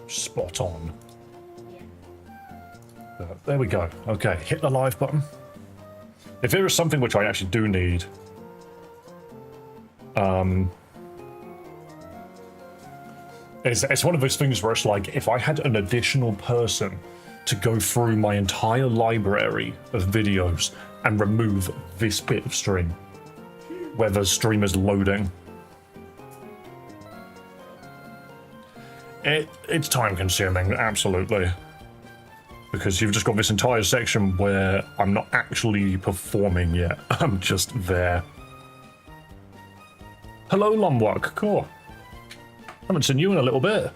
Spot on. There we go. Okay, hit the live button. If there is something which I actually do need, it's one of those things where it's like, if I had an additional person to go through my entire library of videos and remove this bit of stream, where the stream is loading, it's time consuming, absolutely. Because you've just got this entire section where I'm not actually performing yet. I'm just there. Hello, Lumwalk. Cool. Haven't seen you in a little bit.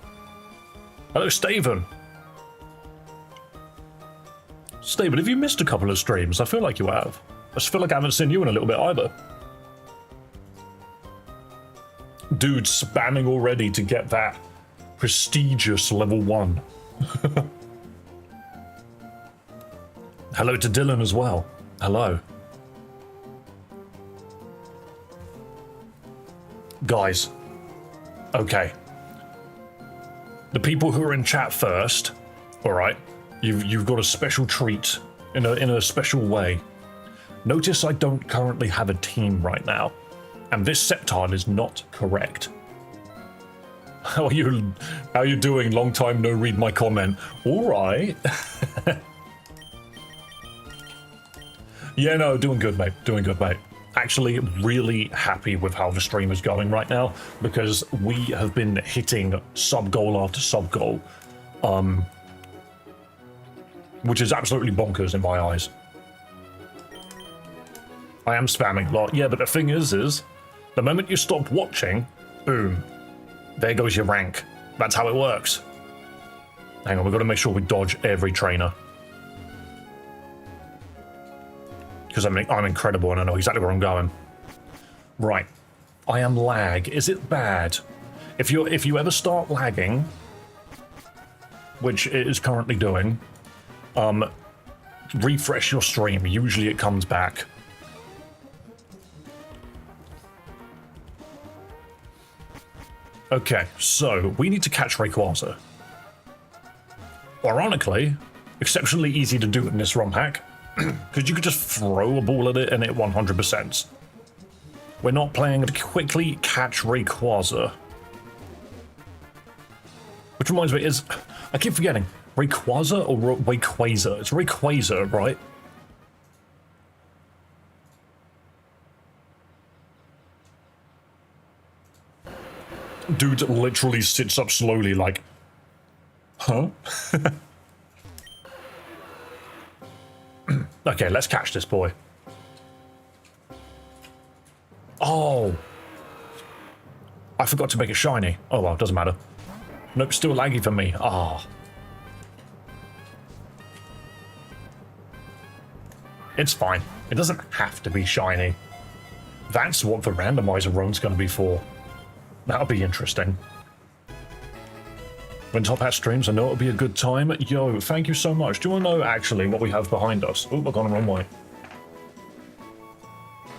Hello, Steven. Steven, have you missed a couple of streams? I feel like you have. I just feel like I haven't seen you in a little bit either. Dude, spamming already to get that prestigious level 1. Hello to Dylan as well. Hello. Guys. Okay. The people who are in chat first, alright, you've got a special treat in a special way. Notice I don't currently have a team right now, and this set tile is not correct. How are you doing? Long time no read my comment. Alright. Yeah, no, doing good, mate. Doing good, mate. Actually, really happy with how the stream is going right now, because we have been hitting sub-goal after sub-goal, which is absolutely bonkers in my eyes. I am spamming a lot. Yeah, but the thing is the moment you stop watching, boom, there goes your rank. That's how it works. Hang on, we've got to make sure we dodge every trainer. Because I'm incredible and I know exactly where I'm going. Right. I am lag. Is it bad? If you ever start lagging, which it is currently doing, refresh your stream. Usually it comes back. Okay, so we need to catch Rayquaza. Ironically, exceptionally easy to do in this ROM hack, because you could just throw a ball at it and it 100%. We're not playing to quickly catch Rayquaza. Which reminds me, I keep forgetting, Rayquaza or Rayquaza? It's Rayquaza, right? Dude literally sits up slowly like, huh? Okay, let's catch this boy. Oh. I forgot to make it shiny. Oh well, doesn't matter. Nope, still laggy for me. Ah. It's fine. It doesn't have to be shiny. That's what the randomizer roam's going to be for. That'll be interesting. When Top Hat streams, I know it'll be a good time. Yo, thank you so much. Do you want to know actually what we have behind us? Oh, I've gone the wrong way.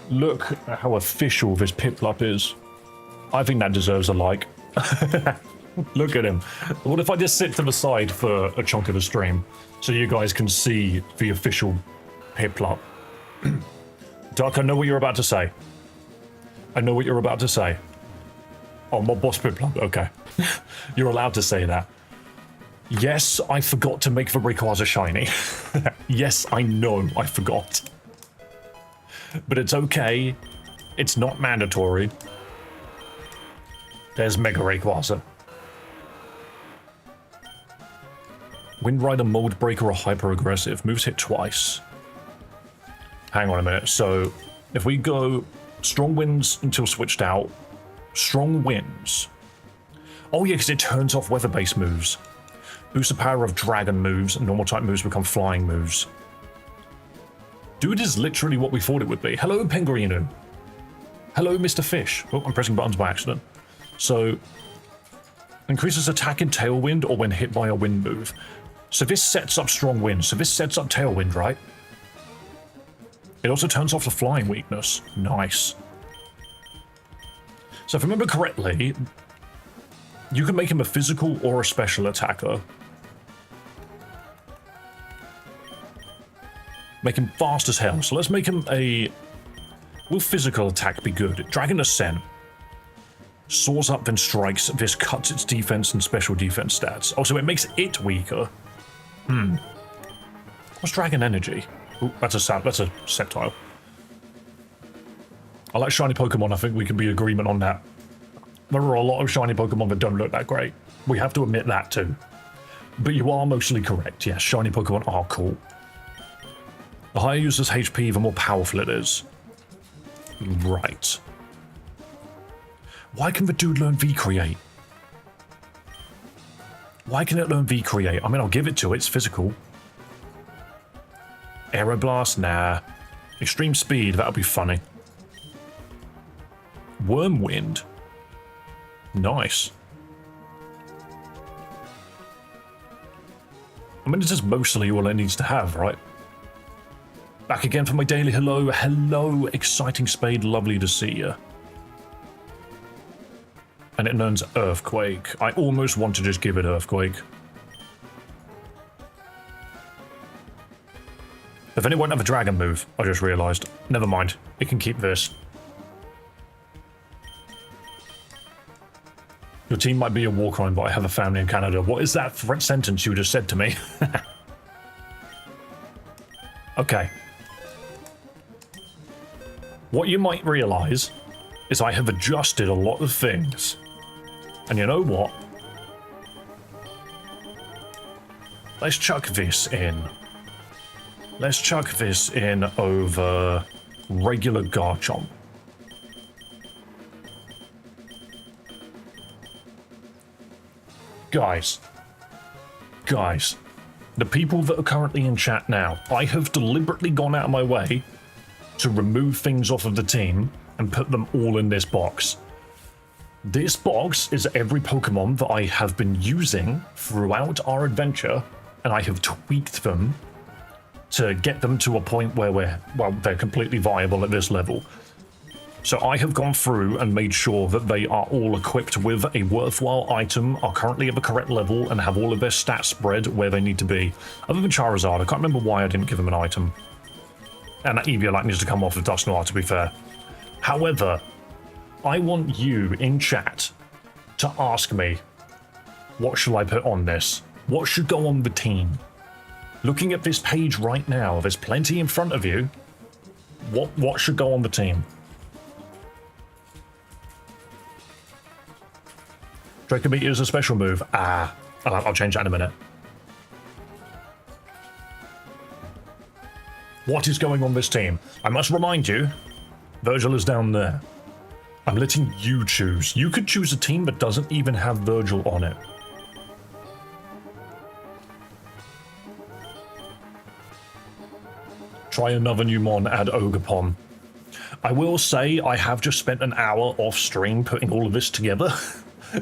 Look at how official this Piplup is. I think that deserves a like. Look at him. What if I just sit to the side for a chunk of the stream so you guys can see the official Piplup? Duck, I know what you're about to say. I know what you're about to say. Oh, my boss Piplup, okay. You're allowed to say that. Yes, I forgot to make the Rayquaza shiny. Yes, I know, I forgot. But it's okay. It's not mandatory. There's Mega Rayquaza. Wind Rider, Mold Breaker, or Hyper Aggressive. Moves hit twice. Hang on a minute. So, if we go Strong Winds until switched out, Strong Winds. Oh yeah, because it turns off weather-based moves. Boosts the power of dragon moves, and normal type moves become flying moves. Dude is literally what we thought it would be. Hello, Penguinu. Hello, Mr. Fish. Oh, I'm pressing buttons by accident. So, increases attack in Tailwind or when hit by a wind move. So this sets up Strong Wind. So this sets up Tailwind, right? It also turns off the flying weakness. Nice. So if I remember correctly, You can make him a physical or a special attacker. Make him fast as hell. So let's make him a... Will physical attack be good? Dragon Ascent. Soars up then strikes. This cuts its defense and special defense stats. Oh, so it makes it weaker. What's Dragon Energy? Ooh, that's a Sceptile. I like shiny Pokemon. I think we can be in agreement on that. There are a lot of shiny Pokemon that don't look that great. We have to admit that too. But you are mostly correct. Yes, shiny Pokemon are cool. The higher user's HP, the more powerful it is. Right. Why can the dude learn V-Create? Why can it learn V-Create? I mean, I'll give it to it. It's physical. Aeroblast? Nah. Extreme Speed, that'll be funny. Wormwind? Nice. I mean, this is mostly all it needs to have, right? Back again for my daily hello. Hello, Exciting Spade. Lovely to see you. And it learns Earthquake. I almost want to just give it Earthquake. But then it won't have a dragon move, I just realised. Never mind. It can keep this. Your team might be a war crime, but I have a family in Canada. What is that sentence you just said to me? Okay. What you might realise is I have adjusted a lot of things. And you know what? Let's chuck this in. Let's chuck this in over regular Garchomp. Guys, the people that are currently in chat now, I have deliberately gone out of my way to remove things off of the team and put them all in this box. This box is every Pokemon that I have been using throughout our adventure, and I have tweaked them to get them to a point where they're completely viable at this level. So I have gone through and made sure that they are all equipped with a worthwhile item, are currently at the correct level, and have all of their stats spread where they need to be. Other than Charizard, I can't remember why I didn't give him an item. And that Eviolite needs to come off of Dusknoir, to be fair. However, I want you in chat to ask me, what shall I put on this? What should go on the team? Looking at this page right now, there's plenty in front of you. What should go on the team? Draco Meteor is a special move. I'll change that in a minute. What is going on this team? I must remind you, Virgil is down there. I'm letting you choose. You could choose a team that doesn't even have Virgil on it. Try another new mon, add Ogerpon. I will say I have just spent an hour off stream putting all of this together.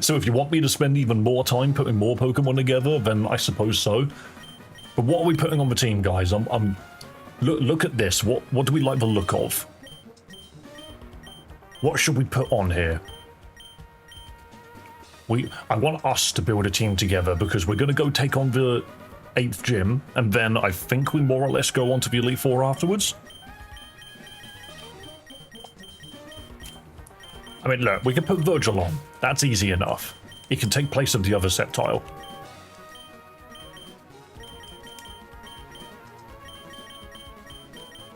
So if you want me to spend even more time putting more Pokemon together, then I suppose so. But what are we putting on the team, guys? Look at this. What do we like the look of? What should we put on here? I want us to build a team together because we're going to go take on the 8th gym, and then I think we more or less go on to the Elite Four afterwards. I mean, look, we can put Virgil on. That's easy enough. He can take place of the other Sceptile.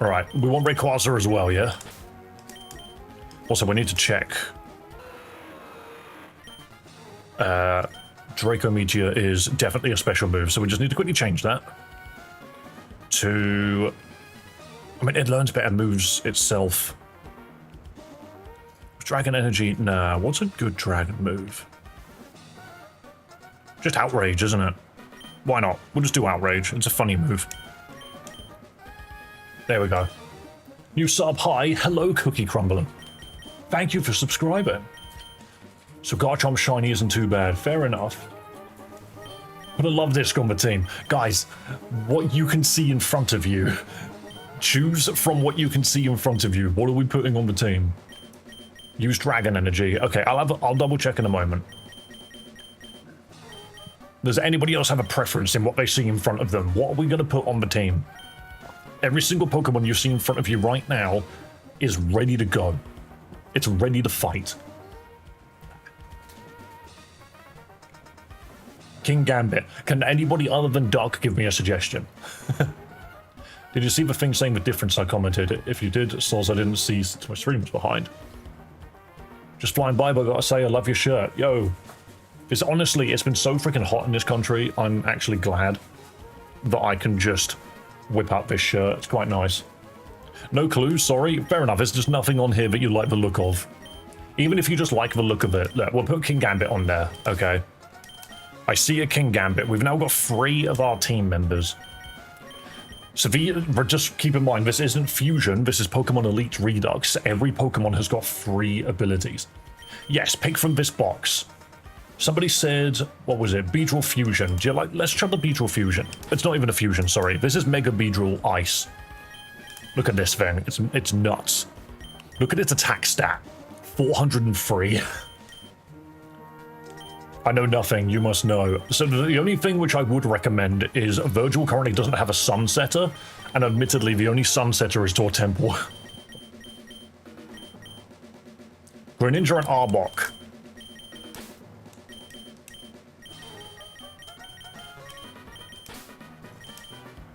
Alright, we want Rayquaza as well, yeah? Also, we need to check. Draco Meteor is definitely a special move, so we just need to quickly change that. To... I mean, it learns better moves itself. Dragon Energy, nah, what's a good dragon move? Just Outrage, isn't it? Why not? We'll just do Outrage, it's a funny move. There we go. New sub, hi, hello Cookie Crumbler. Thank you for subscribing. So Garchomp Shiny isn't too bad, fair enough. But I love this on the team. Guys, what you can see in front of you. Choose from what you can see in front of you. What are we putting on the team? Use Dragon Energy. Okay, I'll double check in a moment. Does anybody else have a preference in what they see in front of them? What are we going to put on the team? Every single Pokemon you see in front of you right now is ready to go. It's ready to fight. Kingambit. Can anybody other than Duck give me a suggestion? Did you see the thing saying the difference I commented? If you did, Soz, I didn't see since my stream was behind. Just flying by, but I gotta say, I love your shirt. Yo. It's honestly, it's been so freaking hot in this country, I'm actually glad that I can just whip out this shirt. It's quite nice. No clue, sorry. Fair enough, there's just nothing on here that you like the look of. Even if you just like the look of it. Look, we'll put Kingambit on there, okay? I see a Kingambit. We've now got 3 of our team members. So just keep in mind, this isn't Fusion, this is Pokemon Elite Redux. Every Pokemon has got 3 abilities. Yes, pick from this box. Somebody said, what was it? Beedrill Fusion. Do you like, let's try the Beedrill Fusion. It's not even a fusion, sorry. This is Mega Beedrill Ice. Look at this thing. It's nuts. Look at its attack stat. 403. I know nothing, you must know. So the only thing which I would recommend is Virgil currently doesn't have a Sunsetter, and admittedly the only Sunsetter is Tortemple. Greninja and Arbok.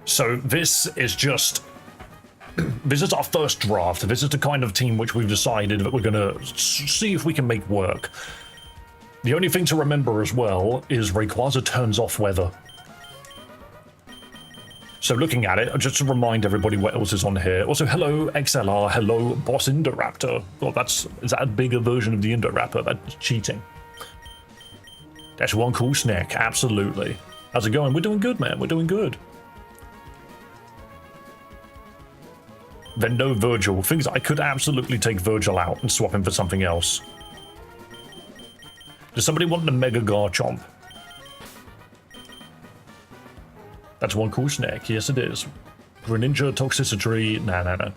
So this is just... This is our first draft. This is the kind of team which we've decided that we're going to see if we can make work. The only thing to remember as well is Rayquaza turns off weather. So looking at it, just to remind everybody what else is on here. Also, hello XLR, hello Boss Indoraptor. Oh, is that a bigger version of the Indoraptor? That's cheating. That's one cool snack, absolutely. How's it going? We're doing good, man. We're doing good. Then no Virgil. Things I could absolutely take Virgil out and swap him for something else. Does somebody want the Mega Garchomp? That's one cool snack. Yes, it is. Greninja, Toxicity. Nah.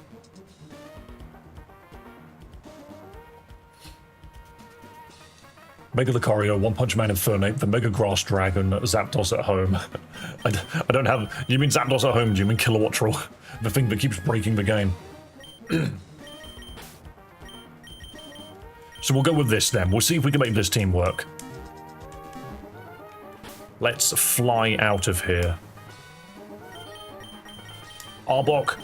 Mega Lucario, One Punch Man Infernape, the Mega Grass Dragon, Zapdos at home. I don't have... You mean Zapdos at home? Do you mean Kilowattrel? The thing that keeps breaking the game. So we'll go with this then. We'll see if we can make this team work. Let's fly out of here. Arbok.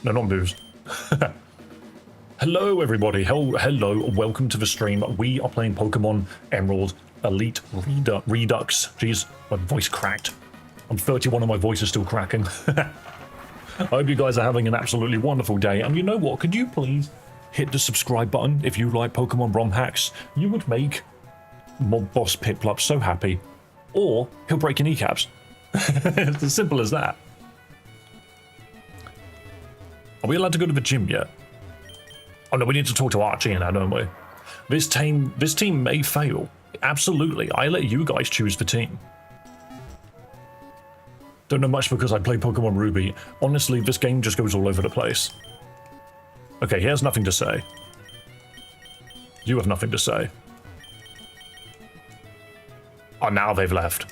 No, not Booze. Hello, everybody. Hello. Welcome to the stream. We are playing Pokemon Emerald Elite Redux. Jeez, my voice cracked. I'm 31 and my voice is still cracking. I hope you guys are having an absolutely wonderful day. And you know what? Could you please hit the subscribe button if you like Pokemon ROM hacks? You would make Mob Boss Piplup so happy. Or he'll break your kneecaps. It's as simple as that. Are we allowed to go to the gym yet? Oh no, we need to talk to Archie now, don't we? This team may fail. Absolutely. I let you guys choose the team. Don't know much because I play Pokemon Ruby. Honestly, this game just goes all over the place. Okay, he has nothing to say. You have nothing to say. Oh, now they've left.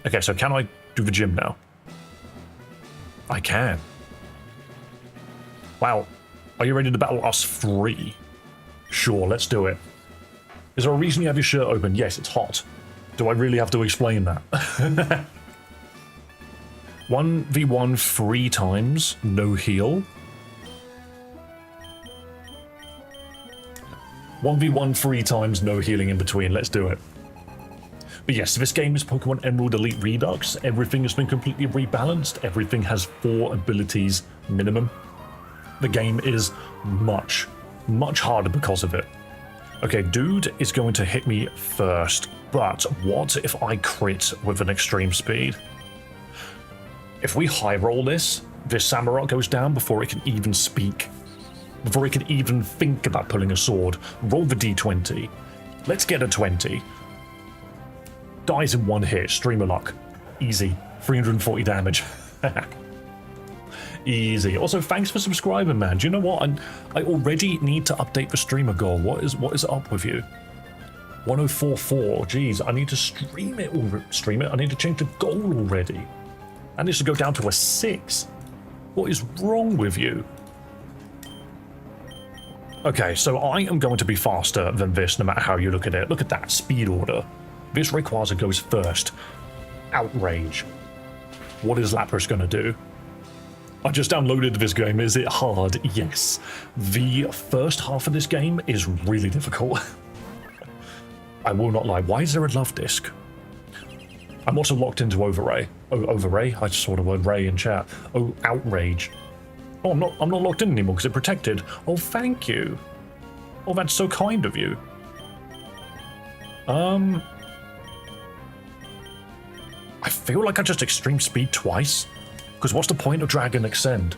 Okay, so can I do the gym now? I can. Wow. Are you ready to battle us 3? Sure, let's do it. Is there a reason you have your shirt open? Yes, it's hot. Do I really have to explain that? 1v1 3 times, no heal. 1v1 3 times, no healing in between. Let's do it. But yes, this game is Pokemon Emerald Elite Redux. Everything has been completely rebalanced. Everything has 4 abilities minimum. The game is much, much harder because of it. Okay, dude is going to hit me first, but what if I crit with an extreme speed? If we high roll this Samurott goes down before it can even speak. Before it can even think about pulling a sword. Roll the d20. Let's get a 20. Dies in 1 hit, streamer luck. Easy. 340 damage. Easy. Also, thanks for subscribing, man. Do you know what? I already need to update the streamer goal. What is up with you? 1044. Geez, I need to stream it. I need to change the goal already. That needs to go down to a 6. What is wrong with you? Okay, so I am going to be faster than this no matter how you look at it. Look at that speed order. This Rayquaza goes first. Outrage. What is Lapras going to do? I just downloaded this game. Is it hard? Yes. The first half of this game is really difficult. I will not lie. Why is there a love disc? I'm also locked into Overray. Oh, Overray? I just saw the word Ray in chat. Oh, Outrage. Oh, I'm not locked in anymore because it protected. Oh, thank you. Oh, that's so kind of you. I feel like I just extreme speed twice. Because what's the point of Dragon Extend?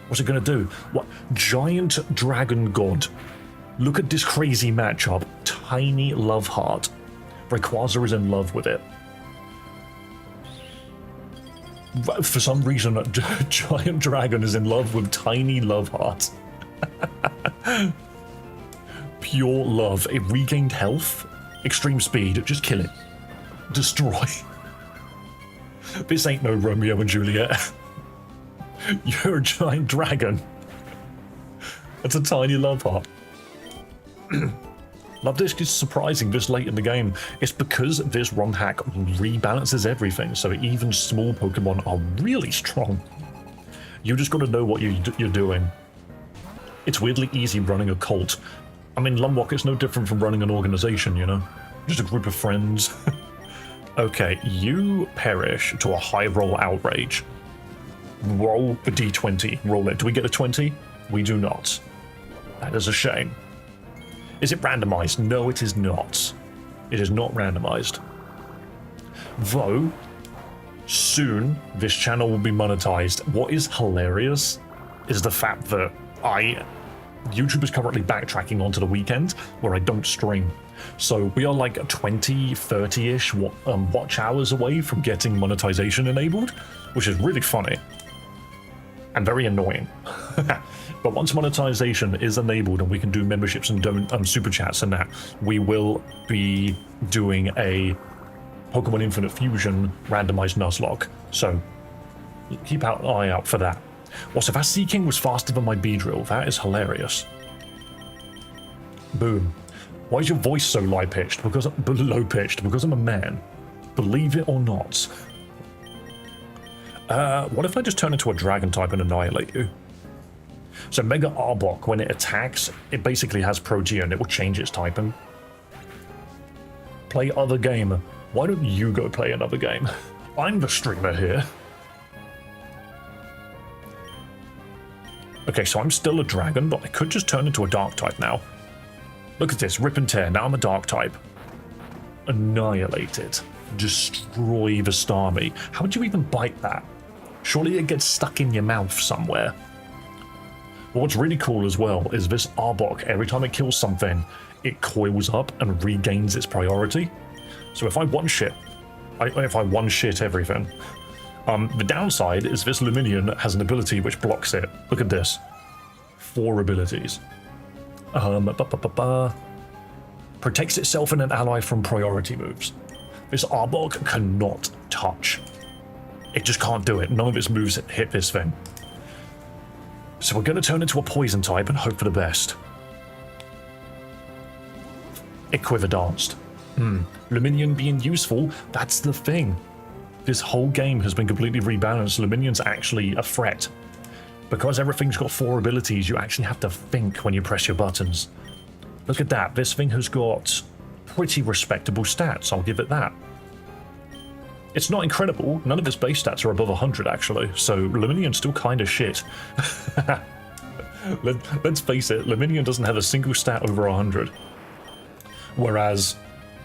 What's it gonna do? What? Giant Dragon God. Look at this crazy matchup. Tiny Love Heart. Rayquaza is in love with it. For some reason, Giant Dragon is in love with Tiny Love Heart. Pure love. It regained health. Extreme speed. Just kill it. Destroy. This ain't no Romeo and Juliet. You're a giant dragon. That's a tiny love heart. Love Disc is surprising this late in the game. It's because this ROM hack rebalances everything, so even small Pokemon are really strong. You just gotta know what you're doing. It's weirdly easy running a cult. I mean, Lumwalk is no different from running an organization, you know? Just a group of friends. Okay, you perish to a high roll Outrage. Roll the d20. Roll it. Do we get a 20? We do not. That is a shame. Is it randomized? No, it is not. It is not randomized. Though, soon this channel will be monetized. What is hilarious is the fact that YouTube is currently backtracking onto the weekend where I don't stream. So we are like 20, 30-ish watch hours away from getting monetization enabled, which is really funny and very annoying. But once monetization is enabled and we can do memberships and super chats and that, we will be doing a Pokemon Infinite Fusion randomized Nuzlocke. So keep an eye out for that. Also, that Seaking was faster than my Beedrill. That is hilarious. Boom. Why is your voice so low-pitched? Because I'm a man. Believe it or not. What if I just turn into a dragon type and annihilate you? So Mega Arbok, when it attacks, it basically has Protean. It will change its typing. Play other game. Why don't you go play another game? I'm the streamer here. Okay, so I'm still a dragon, but I could just turn into a dark type now. Look at this, rip and tear. Now I'm a dark type. Annihilate it. Destroy the Starmie. How would you even bite that? Surely it gets stuck in your mouth somewhere. But what's really cool as well is this Arbok, every time it kills something, it coils up and regains its priority. So if I one-shit everything. The downside is this Lumineon has an ability which blocks it. Look at this. 4 abilities. Protects itself and an ally from priority moves. This Arbok cannot touch. It just can't do it. None of its moves hit this thing. So we're going to turn into a poison type and hope for the best. It quiver danced. Lumineon being useful, that's the thing. This whole game has been completely rebalanced. Lumineon's actually a threat. Because everything's got 4 abilities, you actually have to think when you press your buttons. Look at that. This thing has got pretty respectable stats. I'll give it that. It's not incredible. None of its base stats are above 100, actually. So Lumineon's still kind of shit. Let's face it. Lumineon doesn't have a single stat over 100. Whereas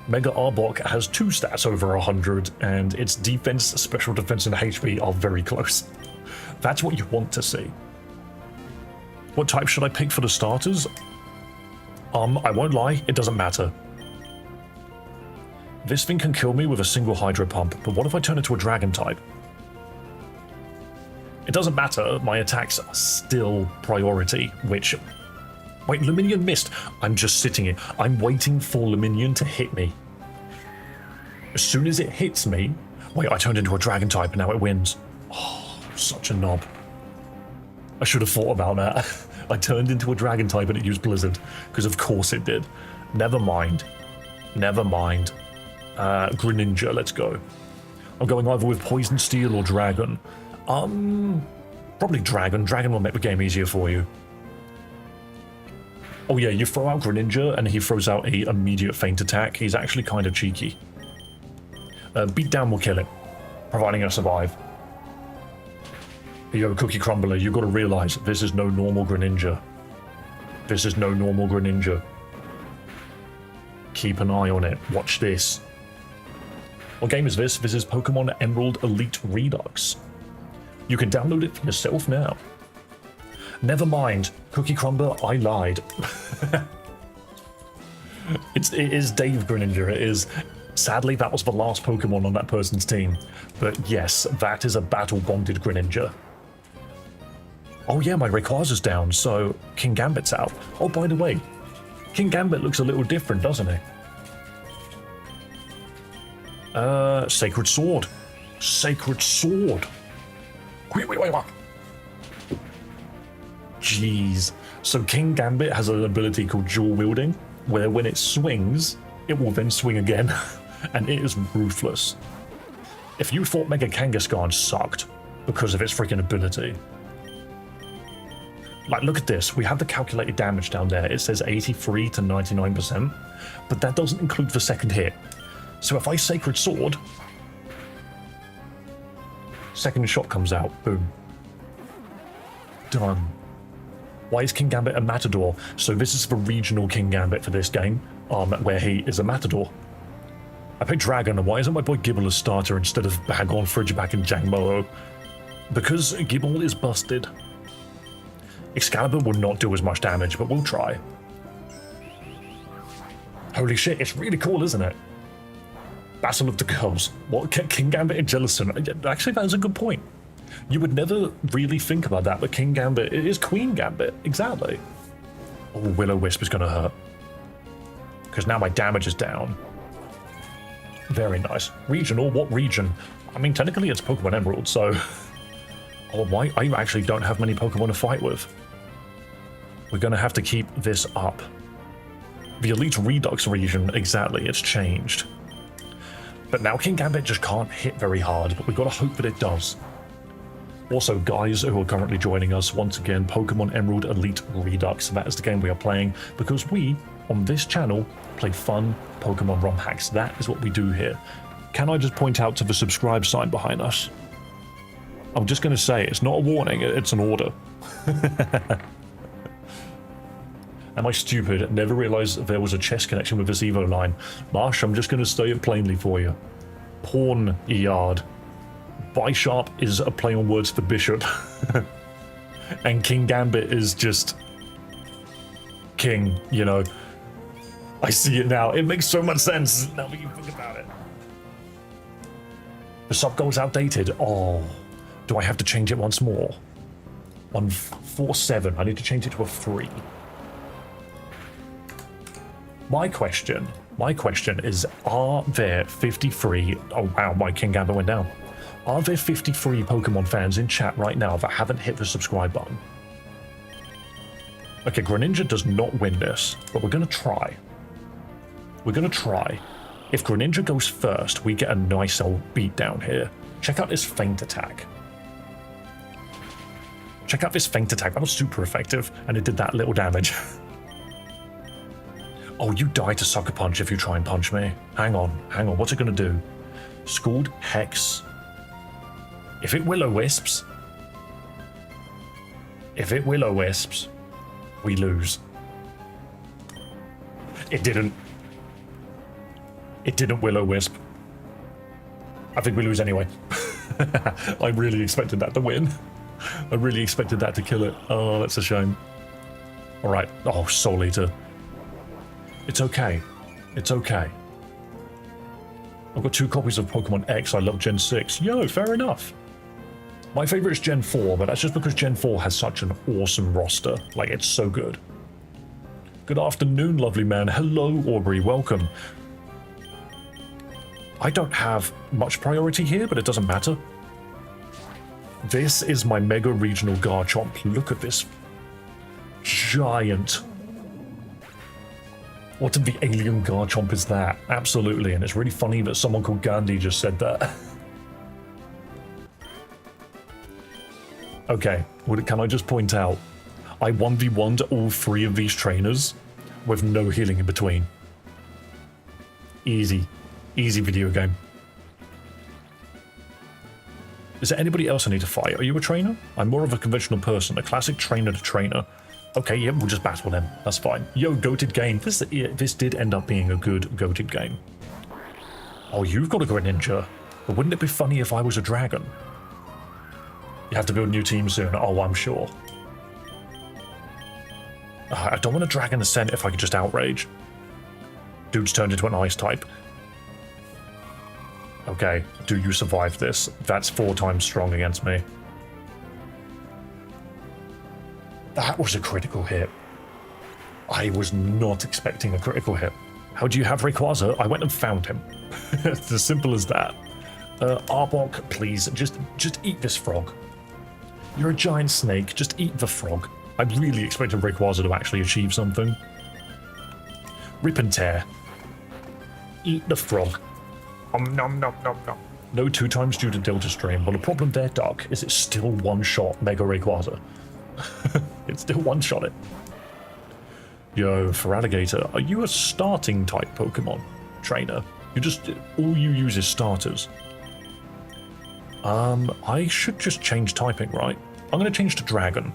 Mega Arbok has 2 stats over 100, and its defense, special defense, and HP are very close. That's what you want to see. What type should I pick for the starters? I won't lie, it doesn't matter. This thing can kill me with a single Hydro Pump, but what if I turn into a Dragon type? It doesn't matter, my attacks are still priority, which Wait, Luminion missed. I'm just sitting here. I'm waiting for Luminion to hit me. As soon as it hits me... Wait, I turned into a dragon type and now it wins. Oh, such a knob. I should have thought about that. I turned into a dragon type and it used Blizzard. Because of course it did. Never mind. Never mind. Greninja, let's go. I'm going either with Poison Steel or Dragon. Probably Dragon. Dragon will make the game easier for you. Oh yeah, you throw out Greninja and he throws out a immediate feint attack. He's actually kind of cheeky. Beatdown will kill it, providing I survive. Here you go, Cookie Crumbler. You've got to realize this is no normal Greninja. This is no normal Greninja. Keep an eye on it. Watch this. What game is this? This is Pokemon Emerald Elite Redux. You can download it for yourself now. Never mind, Cookie Crumbler, I lied. It is Dave Greninja. It is. Sadly, that was the last Pokemon on that person's team. But yes, that is a battle-bonded Greninja. Oh yeah, my Rayquaza's down, so King Gambit's out. Oh, by the way, King Gambit looks a little different, doesn't he? Sacred Sword. Sacred Sword. Wait. Jeez. So King Gambit has an ability called Dual Wielding, where when it swings, it will then swing again, and it is ruthless. If you thought Mega Kangaskhan sucked because of its freaking ability, like, look at this. We have the calculated damage down there. It says 83 to 99%, but that doesn't include the second hit. So if I Sacred Sword, second shot comes out, boom. Done. Why is King Gambit a Matador? So this is the regional King Gambit for this game, where he is a Matador. I picked Dragon, and why isn't my boy Gible a starter instead of Bagon, Frigiback, and Jangmo-o? Because Gible is busted. Excalibur will not do as much damage, but we'll try. Holy shit, it's really cool, isn't it? Battle of the Girls. What, King Gambit and Jellicent? Actually, that is a good point. You would never really think about that, but King Gambit is Queen Gambit. Exactly. Oh, Will-O-Wisp is going to hurt. Because now my damage is down. Very nice. Regional? What region? I mean, technically it's Pokemon Emerald, so... Oh, why? I actually don't have many Pokemon to fight with. We're going to have to keep this up. The Elite Redux region, exactly, it's changed. But now King Gambit just can't hit very hard, but we've got to hope that it does. Also, guys who are currently joining us, once again, Pokemon Emerald Elite Redux. That is the game we are playing because we, on this channel, play fun Pokemon ROM hacks. That is what we do here. Can I just point out to the subscribe sign behind us? I'm just going to say, it's not a warning, it's an order. Am I stupid? Never realized there was a chess connection with this Evo line. Marsh, I'm just going to say it plainly for you. Pawn yard. Bisharp is a play on words for bishop. And King Gambit is just king, you know. I see it now. It makes so much sense now that you think about it. The sub goal's outdated. Oh, do I have to change it once more? On 4-7, I need to change it to a 3. My question is, are there 53... Oh wow, my King Gambit went down. Are there 53 Pokemon fans in chat right now that haven't hit the subscribe button? Okay, Greninja does not win this, but we're going to try. We're going to try. If Greninja goes first, we get a nice old beatdown here. Check out this feint attack. Check out this feint attack. That was super effective, and it did that little damage. Oh, you die to Sucker Punch if you try and punch me. Hang on. What's it going to do? Scald, Hex. If it Will-O-Wisps, we lose. It didn't Will-O-Wisp. I think we lose anyway. I really expected that to win. I really expected that to kill it. Oh, that's a shame. Alright. Oh, Soul Eater. It's okay. It's okay. I've got 2 copies of Pokemon X. I love Gen 6. Yo, fair enough. My favorite is Gen 4, but that's just because Gen 4 has such an awesome roster. Like, it's so good. Good afternoon, lovely man. Hello, Aubrey. Welcome. I don't have much priority here, but it doesn't matter. This is my mega regional Garchomp. Look at this giant. What in the alien Garchomp is that? Absolutely, and it's really funny that someone called Gandhi just said that. Okay, well, can I just point out, I 1v1'd all 3 of these trainers with no healing in between. Easy. Easy video game. Is there anybody else I need to fight? Are you a trainer? I'm more of a conventional person, a classic trainer to trainer. Okay, yeah, we'll just battle them. That's fine. Yo, goated game. This did end up being a good goated game. Oh, you've got a Greninja. But wouldn't it be funny if I was a dragon? You have to build a new team soon. Oh, I'm sure. I don't want a Dragon Ascent if I could just outrage. Dude's turned into an ice type. Okay, do you survive this? That's 4 times strong against me. That was a critical hit. I was not expecting a critical hit. How do you have Rayquaza? I went and found him. It's as simple as that. Arbok, please, just eat this frog. You're a giant snake, just eat the frog. I really expected Rayquaza to actually achieve something. Rip and tear. Eat the frog. Nom nom nom nom. No 2 times due to Delta Stream. Well, the problem there, Duck, is it's still one-shot Mega Rayquaza. It's still one-shot it. Yo, Feraligatr, are you a starting type Pokemon trainer? All you use is starters. I should just change typing, right? I'm going to change to Dragon.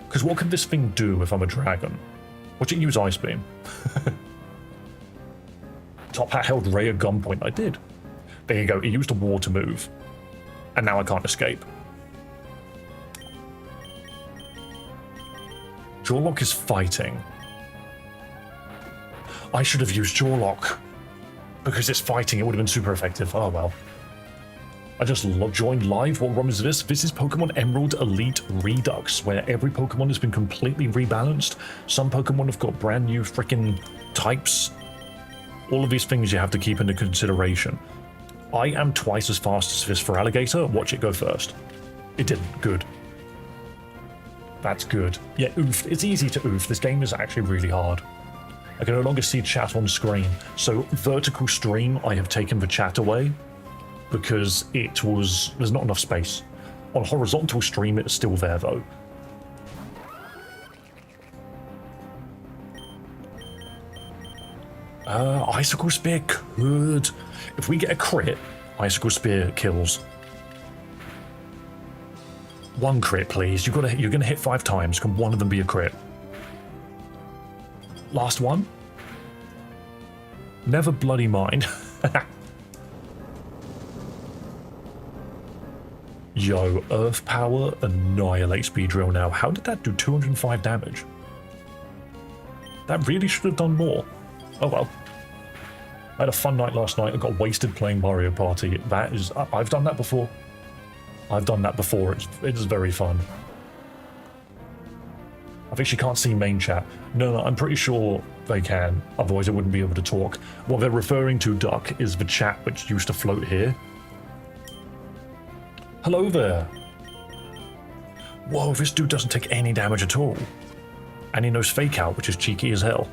Because what can this thing do if I'm a dragon? Watch it use Ice Beam. Top Hat held Ray at gunpoint. I did. There you go. It used a water move. And now I can't escape. Jawlock is fighting. I should have used Jawlock. Because it's fighting, it would have been super effective. Oh well. I just joined live. What ROM is this? This is Pokemon Emerald Elite Redux, where every Pokemon has been completely rebalanced. Some Pokemon have got brand new freaking types. All of these things you have to keep into consideration. I am twice as fast as this Feraligatr. Watch it go first. It didn't. Good. That's good. Yeah, oof. It's easy to oof. This game is actually really hard. I can no longer see chat on screen. So vertical stream, I have taken the chat away because there's not enough space. On horizontal stream, it's still there though. Icicle Spear could. If we get a crit, Icicle Spear kills. 1 crit, please. You're gonna hit 5 times. Can one of them be a crit? Last one? Never bloody mind. Yo, Earth Power annihilates Beedrill now. How did that do 205 damage? That really should have done more. Oh well. I had a fun night last night. I got wasted playing Mario Party. That is... I've done that before. I've done that before. It's very fun. I think she can't see main chat. No, I'm pretty sure they can. Otherwise, I wouldn't be able to talk. What they're referring to, Duck, is the chat which used to float here. Hello there. Whoa, this dude doesn't take any damage at all. And he knows Fake Out, which is cheeky as hell.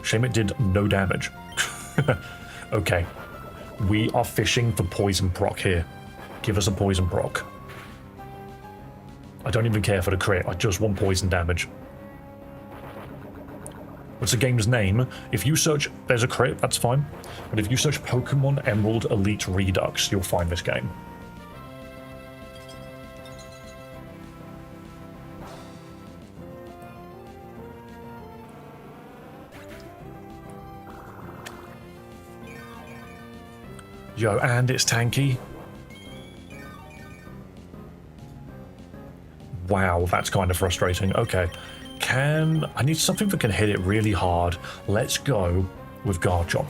Shame it did no damage. Okay. We are fishing for poison proc here. Give us a poison proc. I don't even care for the crit, I just want poison damage. What's the game's name? If you search, there's a crit, that's fine. But if you search Pokemon Emerald Elite Redux, you'll find this game. Yo, and it's tanky. Wow, that's kind of frustrating. Okay. I need something that can hit it really hard. Let's go with Garchomp.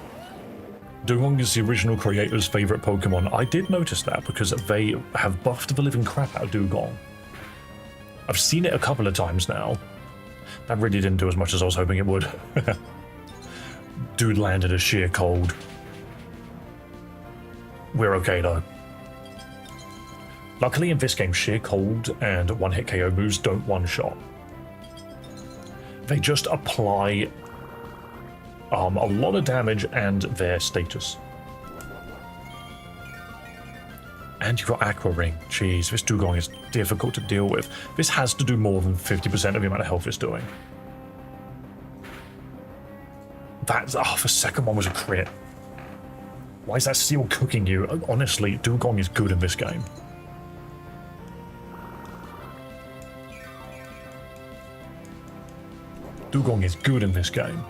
Dugong is the original creator's favorite Pokemon. I did notice that because they have buffed the living crap out of Dugong. I've seen it a couple of times now. That really didn't do as much as I was hoping it would. Dude landed a sheer cold. We're okay though. Luckily in this game, sheer cold and one-hit KO moves don't one-shot. They just apply a lot of damage and their status. And you've got Aqua Ring. Jeez, this Dugong is difficult to deal with. This has to do more than 50% of the amount of health it's doing. That's... oh, the second one was a crit. Why is that seal cooking you? Honestly, Dugong is good in this game. Dugong is good in this game.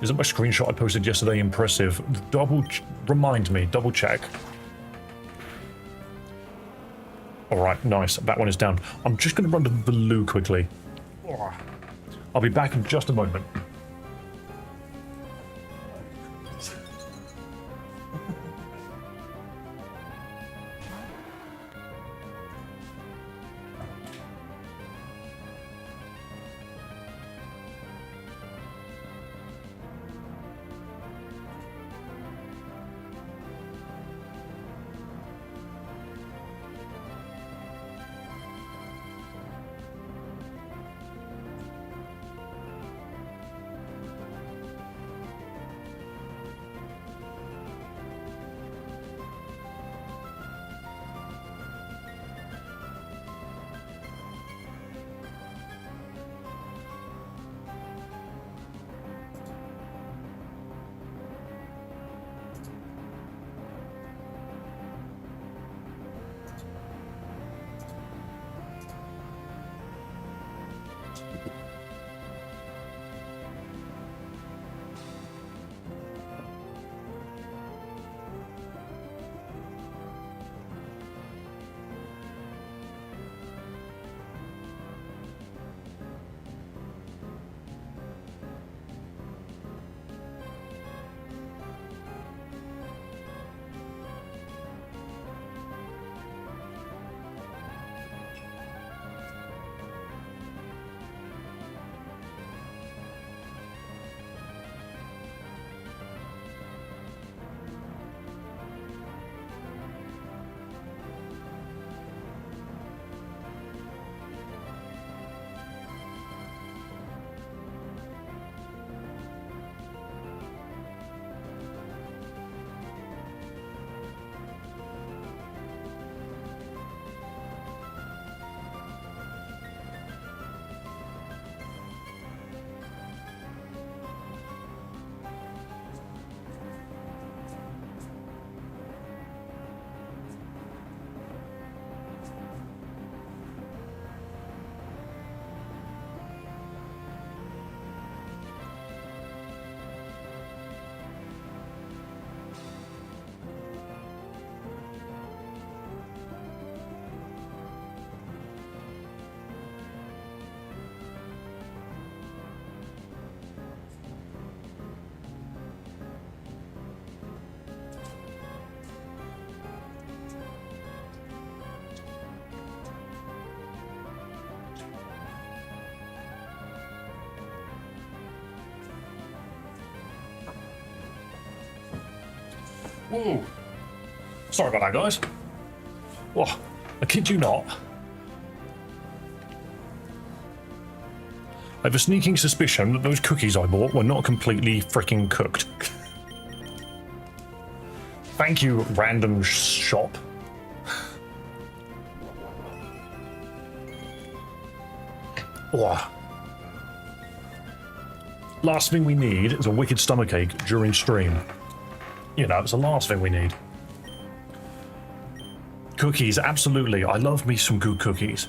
Isn't my screenshot I posted yesterday impressive? Remind me, double check. Alright, nice. That one is down. I'm just going to run to the loo quickly. I'll be back in just a moment. Whoa. Sorry about that, guys. Oh, I kid you not. I have a sneaking suspicion that those cookies I bought were not completely freaking cooked. Thank you, random shop. Oh. Last thing we need is a wicked stomachache during stream. You know, it's the last thing we need. Cookies, absolutely. I love me some good cookies.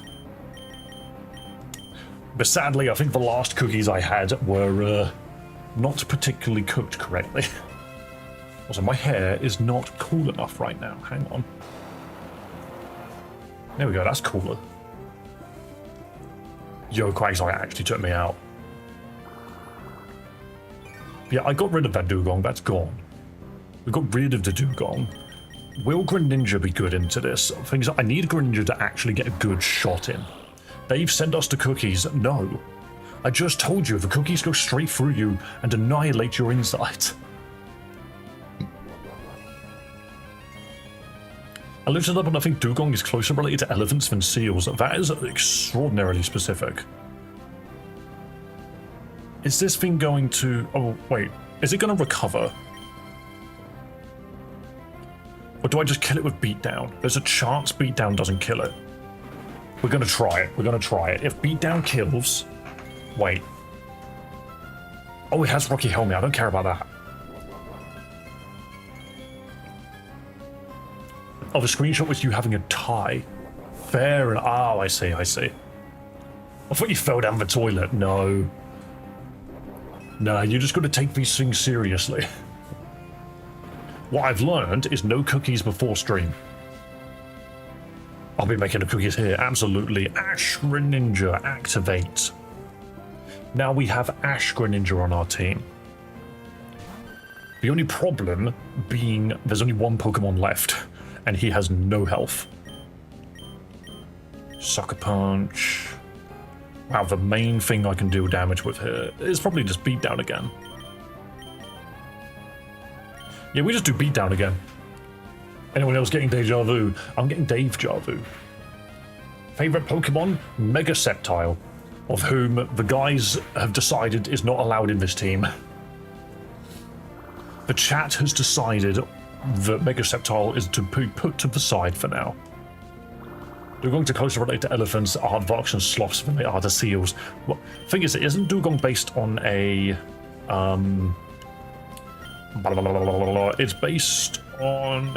But sadly, I think the last cookies I had were not particularly cooked correctly. Also, my hair is not cool enough right now. Hang on. There we go, that's cooler. Yo, Quagsire actually took me out. Yeah, I got rid of that Dugong, that's gone. We got rid of the Dugong. Will Greninja be good into this? I need Greninja to actually get a good shot in. They've sent us to cookies. No. I just told you the cookies go straight through you and annihilate your insides. I looked it up and I think dugong is closer related to elephants than seals. That is extraordinarily specific. Is this thing going to... Oh, wait. Is it going to recover? Or do I just kill it with beatdown? There's a chance beatdown doesn't kill it. We're going to try it. We're going to try it. If beatdown kills... Wait. Oh, it has Rocky Helmet. I don't care about that. Oh, the screenshot was you having a tie. Fair enough. Oh, I see, I see. I thought you fell down the toilet. No. Nah, you just got to take these things seriously. What I've learned is no cookies before stream. I'll be making the cookies here. Absolutely. Ash Greninja, activate. Now we have Ash Greninja on our team. The only problem being there's only one Pokemon left, and he has no health. Sucker Punch. Wow, the main thing I can do damage with here is probably just beat down again. Yeah, we just do beat down again. Anyone else getting Deja Vu? I'm getting Deja Vu. Favorite Pokemon? Mega Sceptile, of whom the guys have decided is not allowed in this team. The chat has decided that Mega Sceptile is to be put to the side for now. Dugong to closer relate to elephants, aardvarks and sloths than they are to seals. Well, thing is, isn't Dugong based on a... It's based on...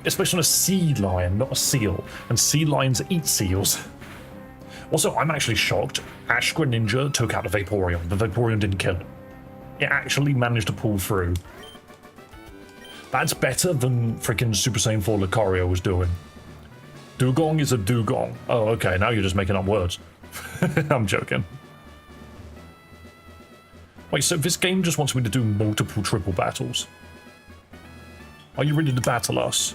It's based on a sea lion, not a seal. And sea lions eat seals. Also, I'm actually shocked. Ash Greninja took out the Vaporeon. The Vaporeon didn't kill it. It actually managed to pull through. That's better than freaking Super Saiyan 4 Lucario was doing. Dugong is a dugong. Oh, okay, now you're just making up words. I'm joking. Wait, so this game just wants me to do multiple triple battles? Are you ready to battle us?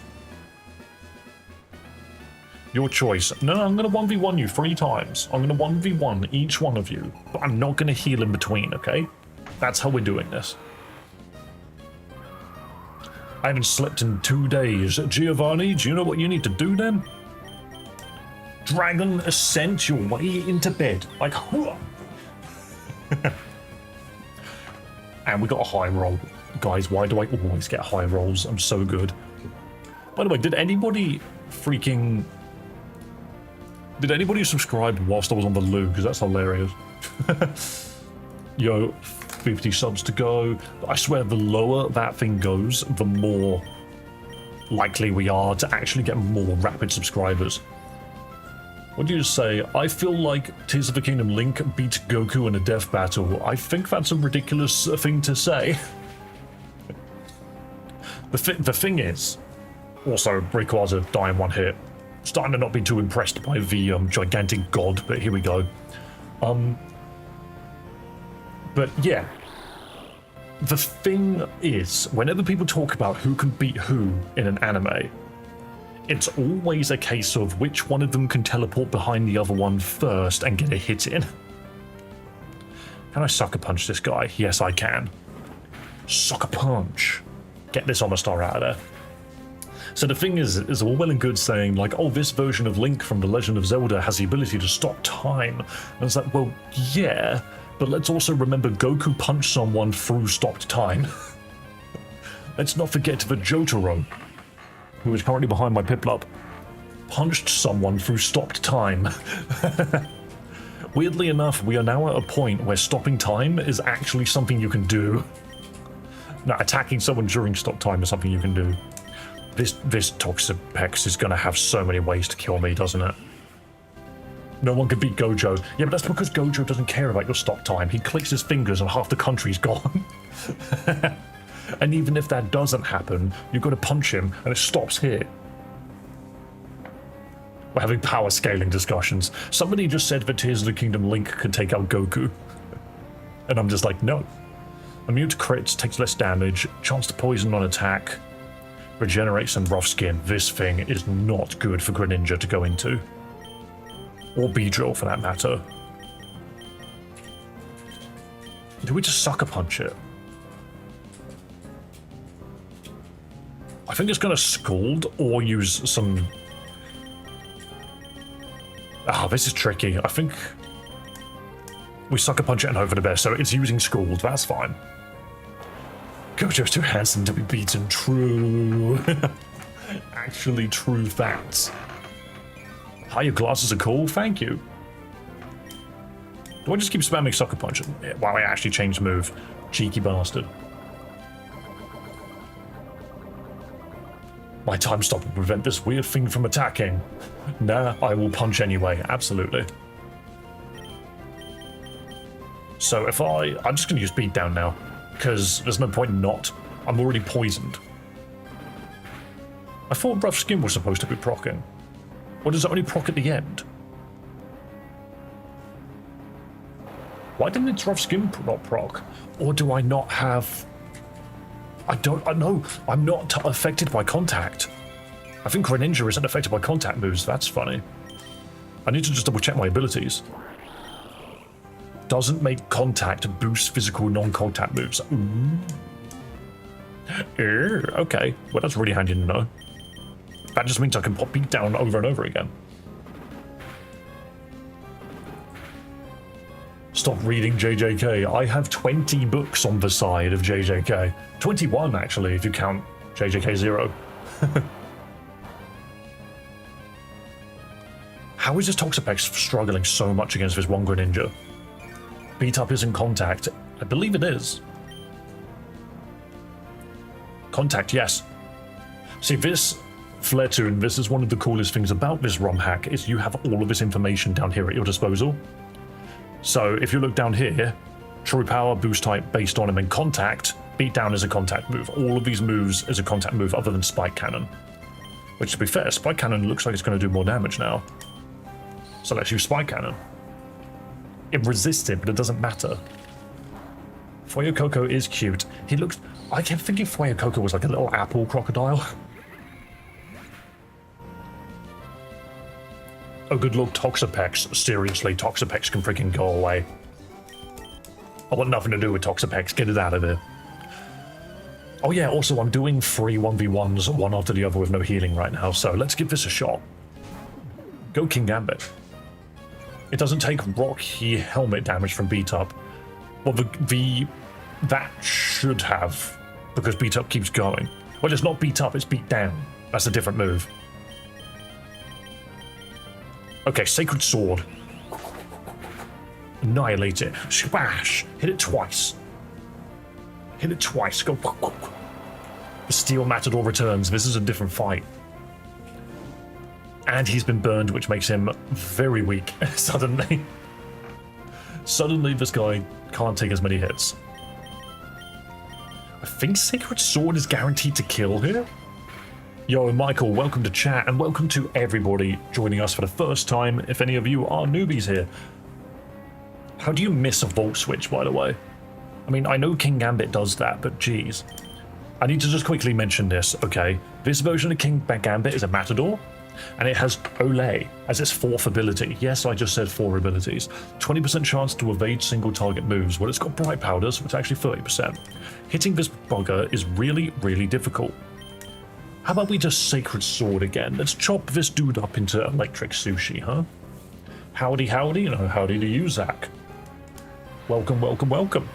Your choice. No, I'm going to 1v1 you 3 times. I'm going to 1v1 each one of you, but I'm not going to heal in between, okay? That's how we're doing this. I haven't slept in 2 days. Giovanni, do you know what you need to do then? Dragon ascent your way into bed. Like, and we got a high roll. Guys, why do I always get high rolls? I'm so good. By the way, did anybody subscribe whilst I was on the loo? Because that's hilarious. Yo, 50 subs to go. I swear, the lower that thing goes, the more likely we are to actually get more rapid subscribers. What do you say? I feel like Tears of the Kingdom Link beat Goku in a death battle. I think that's a ridiculous thing to say. The thing is, also Rayquaza dying one hit. Starting to not be too impressed by the gigantic god, but here we go. But yeah, the thing is, whenever people talk about who can beat who in an anime, it's always a case of which one of them can teleport behind the other one first and get a hit in. Can I sucker punch this guy? Yes, I can. Sucker punch. Get this Omastar out of there. So the thing is all well and good saying like, oh, this version of Link from The Legend of Zelda has the ability to stop time. And it's like, well, yeah, but let's also remember Goku punched someone through stopped time. Let's not forget that Jotaro, who is currently behind my Piplup, punched someone through stopped time. Weirdly enough, we are now at a point where stopping time is actually something you can do. Now, attacking someone during stop time is something you can do. This Toxapex is going to have so many ways to kill me, doesn't it? No one can beat Gojo. Yeah, but that's because Gojo doesn't care about your stop time. He clicks his fingers and half the country's gone. And even if that doesn't happen, you've got to punch him and it stops here. We're having power scaling discussions. Somebody just said that Tears of the Kingdom Link could take out Goku. And I'm just like, no. Immune to crits, takes less damage, chance to poison on attack, regenerates some rough skin. This thing is not good for Greninja to go into. Or Beedrill for that matter. Do we just sucker punch it? I think it's going to scald or use some... Ah, this is tricky. I think we sucker punch it and hope for the best. So it's using scald. That's fine. Gojo's too handsome to be beaten. True. Actually, true facts. Hi, your glasses are cool. Thank you. Do I just keep spamming sucker punch while I actually change the move? Cheeky bastard. My time stop will prevent this weird thing from attacking. Nah, I will punch anyway. Absolutely. So if I'm just going to use beatdown now, because there's no point in not. I'm already poisoned. I thought rough skin was supposed to be proccing. Or does it only proc at the end? Why didn't its rough skin not proc? Or do I not have... I know. I'm not affected by contact. I think Greninja isn't affected by contact moves. That's funny. I need to just double check my abilities. Doesn't make contact boost physical non-contact moves. Okay. Well, that's really handy to know. That just means I can pop beat down over and over again. Stop reading JJK. I have 20 books on the side of JJK. 21, actually, if you count JJK 0. How is this Toxapex struggling so much against this one Greninja? Beat up is in contact. I believe it is. Contact, yes. See, this Flaretoon, this is one of the coolest things about this ROM hack, is you have all of this information down here at your disposal. So if you look down here, True Power, Boost Type, Based on, and then Contact, Beatdown is a contact move. All of these moves is a contact move other than Spike Cannon. Which, to be fair, Spike Cannon looks like it's going to do more damage now. So let's use Spike Cannon. It resisted, but it doesn't matter. Fuecoco is cute. He looks... I kept thinking Fuecoco was like a little apple crocodile. Oh, good luck, Toxapex. Seriously, Toxapex can freaking go away. I want nothing to do with Toxapex. Get it out of here. Oh yeah, also I'm doing 3 1v1s, one after the other with no healing right now, so let's give this a shot. Go Kingambit. It doesn't take Rocky helmet damage from beat up. Well, that should have, because beat up keeps going. Well, it's not beat up, it's beat down. That's a different move. Okay, Sacred Sword. Annihilate it. Smash! Hit it twice. Hit it twice. Go. The Steel Matador returns. This is a different fight. And he's been burned, which makes him very weak. Suddenly. Suddenly, this guy can't take as many hits. I think Sacred Sword is guaranteed to kill here. Yo, Michael, welcome to chat, and welcome to everybody joining us for the first time, if any of you are newbies here. How do you miss a Volt Switch, by the way? I mean, I know Kingambit does that, but geez. I need to just quickly mention this, okay? This version of Kingambit is a Matador, and it has Olay as its 4th ability. Yes, I just said 4 abilities. 20% chance to evade single target moves. Well, it's got Bright Powder, so it's actually 30%. Hitting this bugger is really, really difficult. How about we just Sacred Sword again? Let's chop this dude up into electric sushi, huh? Howdy, howdy, and howdy to you, Zach. Welcome, welcome, welcome.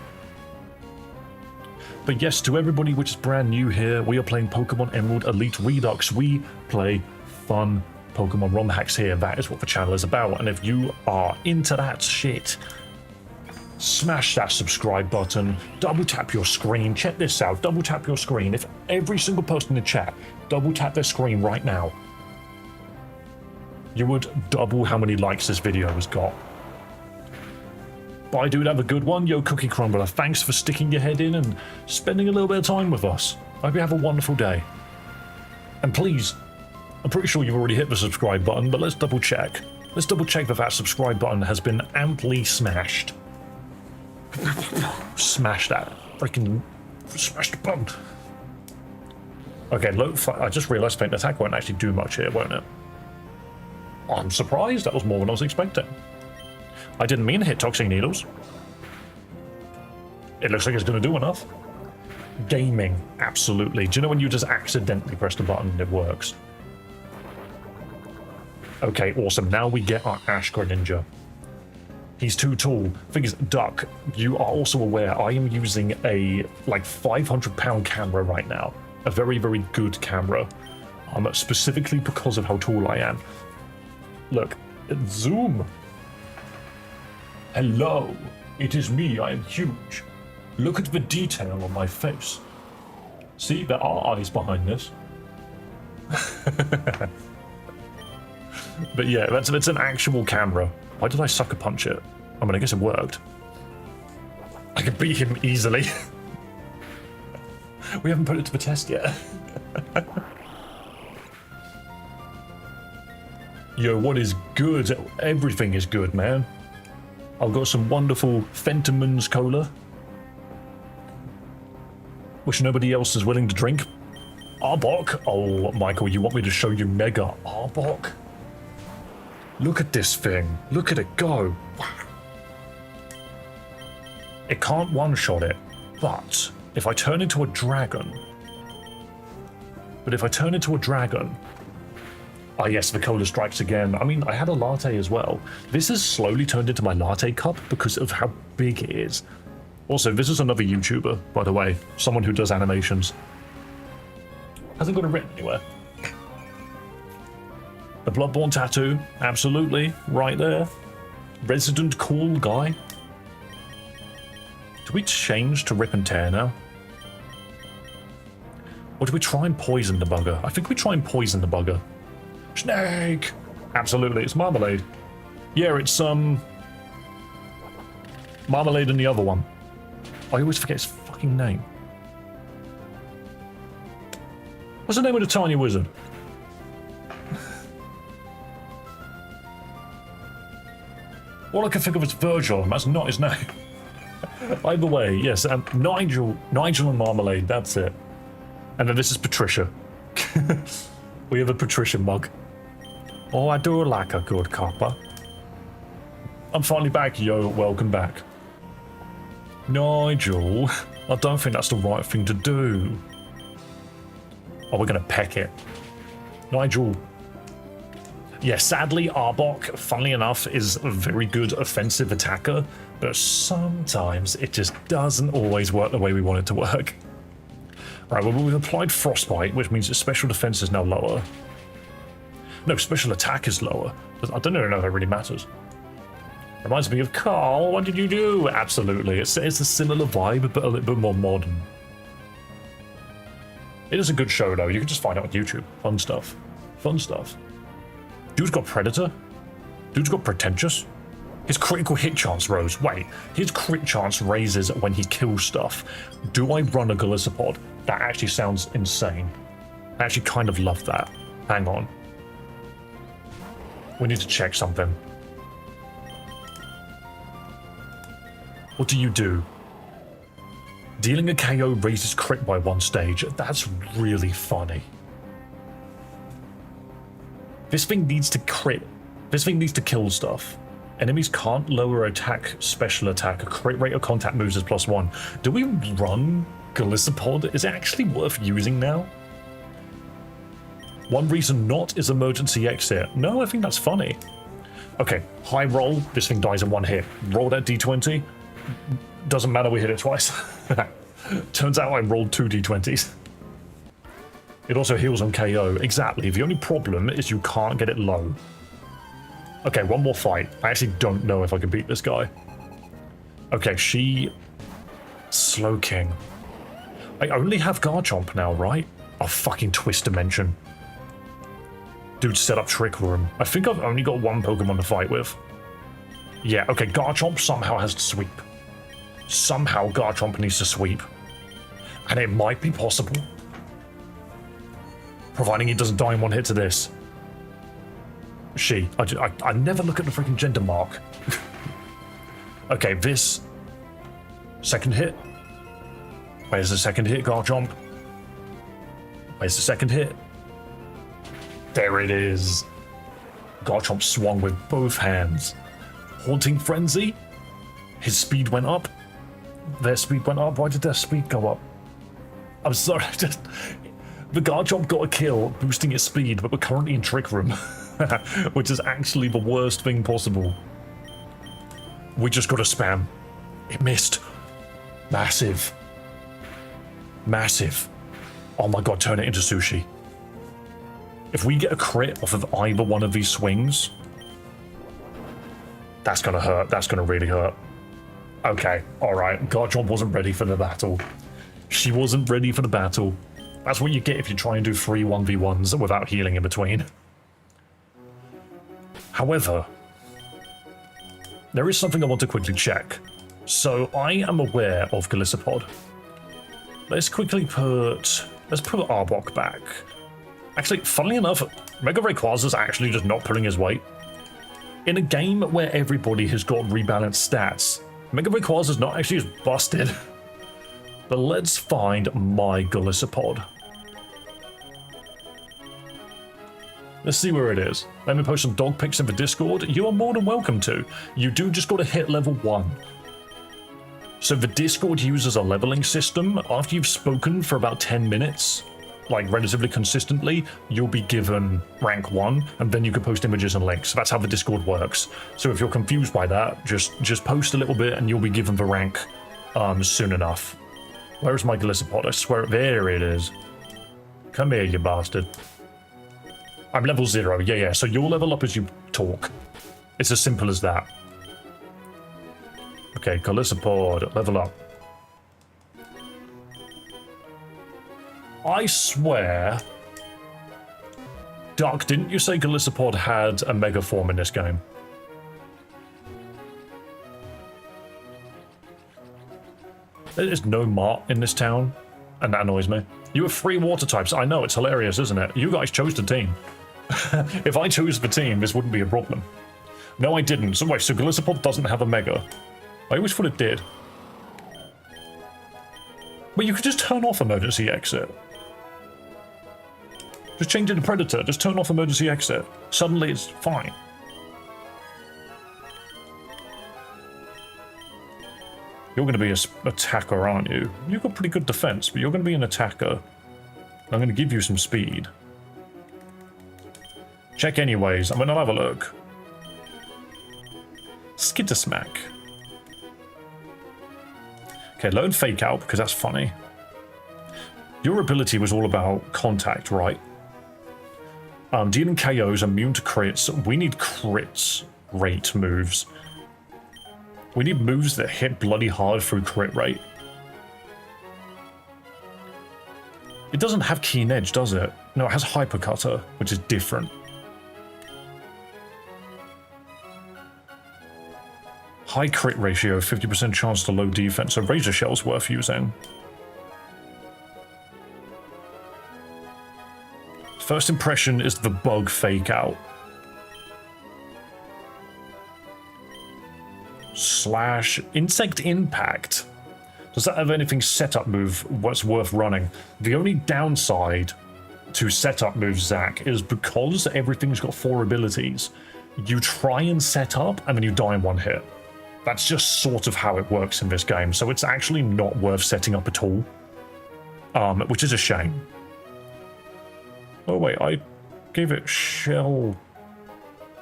But yes, to everybody which is brand new here, we are playing Pokemon Emerald Elite Redux. We play fun Pokemon ROM hacks here. That is what the channel is about. And if you are into that shit, smash that subscribe button, double tap your screen. Check this out, double tap your screen. If every single person in the chat double tap their screen right now, you would double how many likes this video has got. Bye, dude, have a good one. Yo, Cookie Crumbler, thanks for sticking your head in and spending a little bit of time with us. I hope you have a wonderful day. And please, I'm pretty sure you've already hit the subscribe button, but let's double check. Let's double check that subscribe button has been amply smashed. Smash that. Freaking smash the button. Okay, look, I just realized Faint Attack won't actually do much here, won't it? I'm surprised. That was more than I was expecting. I didn't mean to hit Toxic Needles. It looks like it's going to do enough. Gaming, absolutely. Do you know when you just accidentally press the button and it works? Okay, awesome. Now we get our Ash Greninja. He's too tall. Thing is, Duck, you are also aware I am using a, like, 500-pound camera right now. A very, very good camera. Specifically because of how tall I am. Look, zoom. Hello, it is me, I am huge. Look at the detail on my face. See, there are eyes behind this. But yeah, that's an actual camera. Why did I sucker punch it? I mean, I guess it worked. I could beat him easily. We haven't put it to the test yet. Yo, what is good? Everything is good, man. I've got some wonderful Fentimans Cola, which nobody else is willing to drink. Arbok. Oh, Michael, you want me to show you Mega Arbok? Look at this thing. Look at it go. It can't one-shot it, but if I turn into a dragon... Ah, yes, the cola strikes again. I mean, I had a latte as well. This has slowly turned into my latte cup because of how big it is. Also, this is another YouTuber, by the way. Someone who does animations. Hasn't got it written anywhere. The Bloodborne tattoo, absolutely, right there. Resident cool guy. Do we change to Rip and Tear now? Or do we try and poison the bugger? I think we try and poison the bugger. Snake! Absolutely, it's Marmalade. Yeah, it's, Marmalade and the other one. I always forget his fucking name. What's the name of the tiny wizard? All I can think of is Virgil, and that's not his name. Either way, yes, Nigel and Marmalade, that's it. And then this is Patricia. We have a Patricia mug. Oh, I do like a good copper. I'm finally back, yo, welcome back. Nigel, I don't think that's the right thing to do. Oh, we're gonna peck it. Nigel. Yeah, sadly, Arbok, funnily enough, is a very good offensive attacker, but sometimes it just doesn't always work the way we want it to work. Right, well, we've applied Frostbite, which means its special defense is now lower. No, special attack is lower. I don't know if that really matters. Reminds me of Carl, what did you do? Absolutely, it's a similar vibe, but a little bit more modern. It is a good show, though. You can just find out on YouTube. Fun stuff. Fun stuff. Dude's got Predator. Dude's got Pretentious. His critical hit chance rose. Wait, his crit chance raises when he kills stuff. Do I run a Golisopod? That actually sounds insane. I actually kind of love that. Hang on. We need to check something. What do you do? Dealing a KO raises crit by 1 stage. That's really funny. This thing needs to crit. This thing needs to kill stuff. Enemies can't lower attack, special attack. A crit rate of contact moves is +1. Do we run Golisopod? Is it actually worth using now? One reason not is emergency exit. No, I think that's funny. Okay, high roll. This thing dies in 1 hit. Roll that d20. Doesn't matter, we hit it twice. Turns out I rolled 2 d20s. It also heals on KO. Exactly. The only problem is you can't get it low. Okay, one more fight. I actually don't know if I can beat this guy. Okay, she... Slowking. I only have Garchomp now, right? Oh, fucking Twist Dimension. Dude, set up Trick Room. I think I've only got 1 Pokemon to fight with. Yeah, okay, Garchomp somehow has to sweep. Somehow Garchomp needs to sweep. And it might be possible. Providing he doesn't die in 1 hit to this. She. I never look at the freaking gender mark. Okay, this. Second hit. Where's the second hit, Garchomp? Where's the second hit? There it is. Garchomp swung with both hands. Haunting Frenzy. His speed went up. Their speed went up. Why did their speed go up? I'm sorry, just... The Garchomp got a kill, boosting its speed, but we're currently in Trick Room, which is actually the worst thing possible. We just got to spam. It missed. Massive. Massive. Oh my god, turn it into sushi. If we get a crit off of either one of these swings, that's gonna hurt. That's gonna really hurt. Okay, alright. Garchomp wasn't ready for the battle. She wasn't ready for the battle. That's what you get if you try and do 3 1v1s without healing in between. However, there is something I want to quickly check. So I am aware of Golisopod. Let's quickly put... Let's put Arbok back. Actually, funnily enough, Mega Rayquaza's actually just not pulling his weight. In a game where everybody has got rebalanced stats, Mega Rayquaza's not actually as busted. But let's find my Golisopod. Let's see where it is. Let me post some dog pics in the Discord. You are more than welcome to. You do just got to hit level 1. So the Discord uses a leveling system. After you've spoken for about 10 minutes, like relatively consistently, you'll be given rank 1, and then you can post images and links. That's how the Discord works. So if you're confused by that, just post a little bit and you'll be given the rank soon enough. Where's my Golisopod? I swear, there it is. Come here, you bastard. I'm level 0, yeah, so you'll level up as you talk. It's as simple as that. Okay, Golisopod, level up. I swear... Duck, didn't you say Golisopod had a Mega Form in this game? There is no Mart in this town, and that annoys me. You have 3 water types. I know, it's hilarious, isn't it? You guys chose the team. If I chose the team, this wouldn't be a problem. No, I didn't. So wait, so Golisopod doesn't have a Mega. I always thought it did. Well, you could just turn off emergency exit. Just change it to Predator. Just turn off emergency exit. Suddenly it's fine. You're going to be an attacker, aren't you? You've got pretty good defense, but you're going to be an attacker. I'm going to give you some speed. Check anyways. I'm going to have a look. Skittersmack. Okay, learn Fake Out, because that's funny. Your ability was all about contact, right? Dealing KOs, immune to crits. We need crits rate moves. We need moves that hit bloody hard through crit rate. It doesn't have Keen Edge, does it? No, it has Hypercutter, which is different. High crit ratio, 50% chance to low defense, so Razor Shell's worth using. First impression is the bug Fake Out. Slash Insect Impact. Does that have anything setup move what's worth running? The only downside to setup moves, Zach, is because everything's got 4 abilities, you try and set up and then you die in 1 hit. That's just sort of how it works in this game, so it's actually not worth setting up at all. Which is a shame. Oh wait, I gave it shell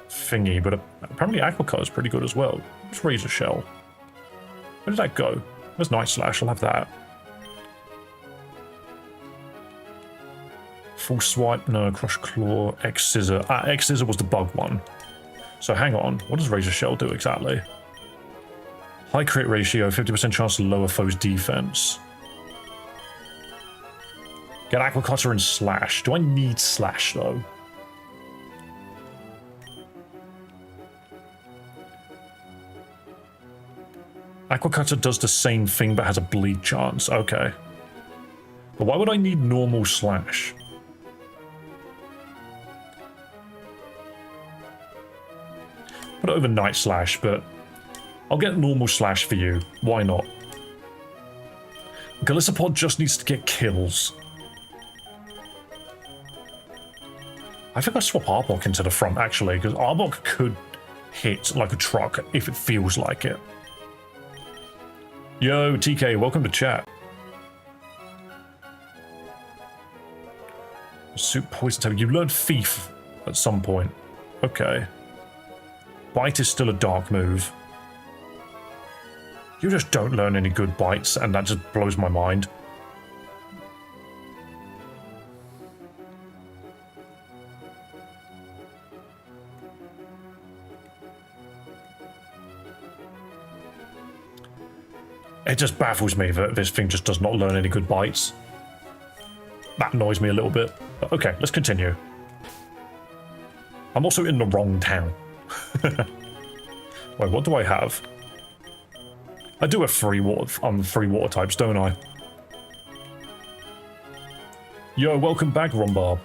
thingy, but apparently Aqua Cut is pretty good as well. Let's Razor Shell. Where did that go? There's Night Slash, I'll have that. Full Swipe, no, Crush Claw, X Scissor. X Scissor was the bug one. So hang on, what does Razor Shell do exactly? High crit ratio, 50% chance to lower foe's defense. Get Aqua Cutter and Slash. Do I need Slash though? Aqua Cutter does the same thing but has a bleed chance. Okay. But why would I need normal Slash? Put it over Night Slash, but I'll get normal Slash for you. Why not? Golisopod just needs to get kills. I think I swap Arbok into the front, actually, because Arbok could hit like a truck if it feels like it. Yo, TK, welcome to chat. Soup poison type. You learned thief at some point. Okay. Bite is still a dark move. You just don't learn any good bites, and that just blows my mind. It just baffles me that this thing just does not learn any good bites. That annoys me a little bit. But okay, let's continue. I'm also in the wrong town. Wait, what do I have? I do have three water types, don't I? Yo, welcome back, Rombarb.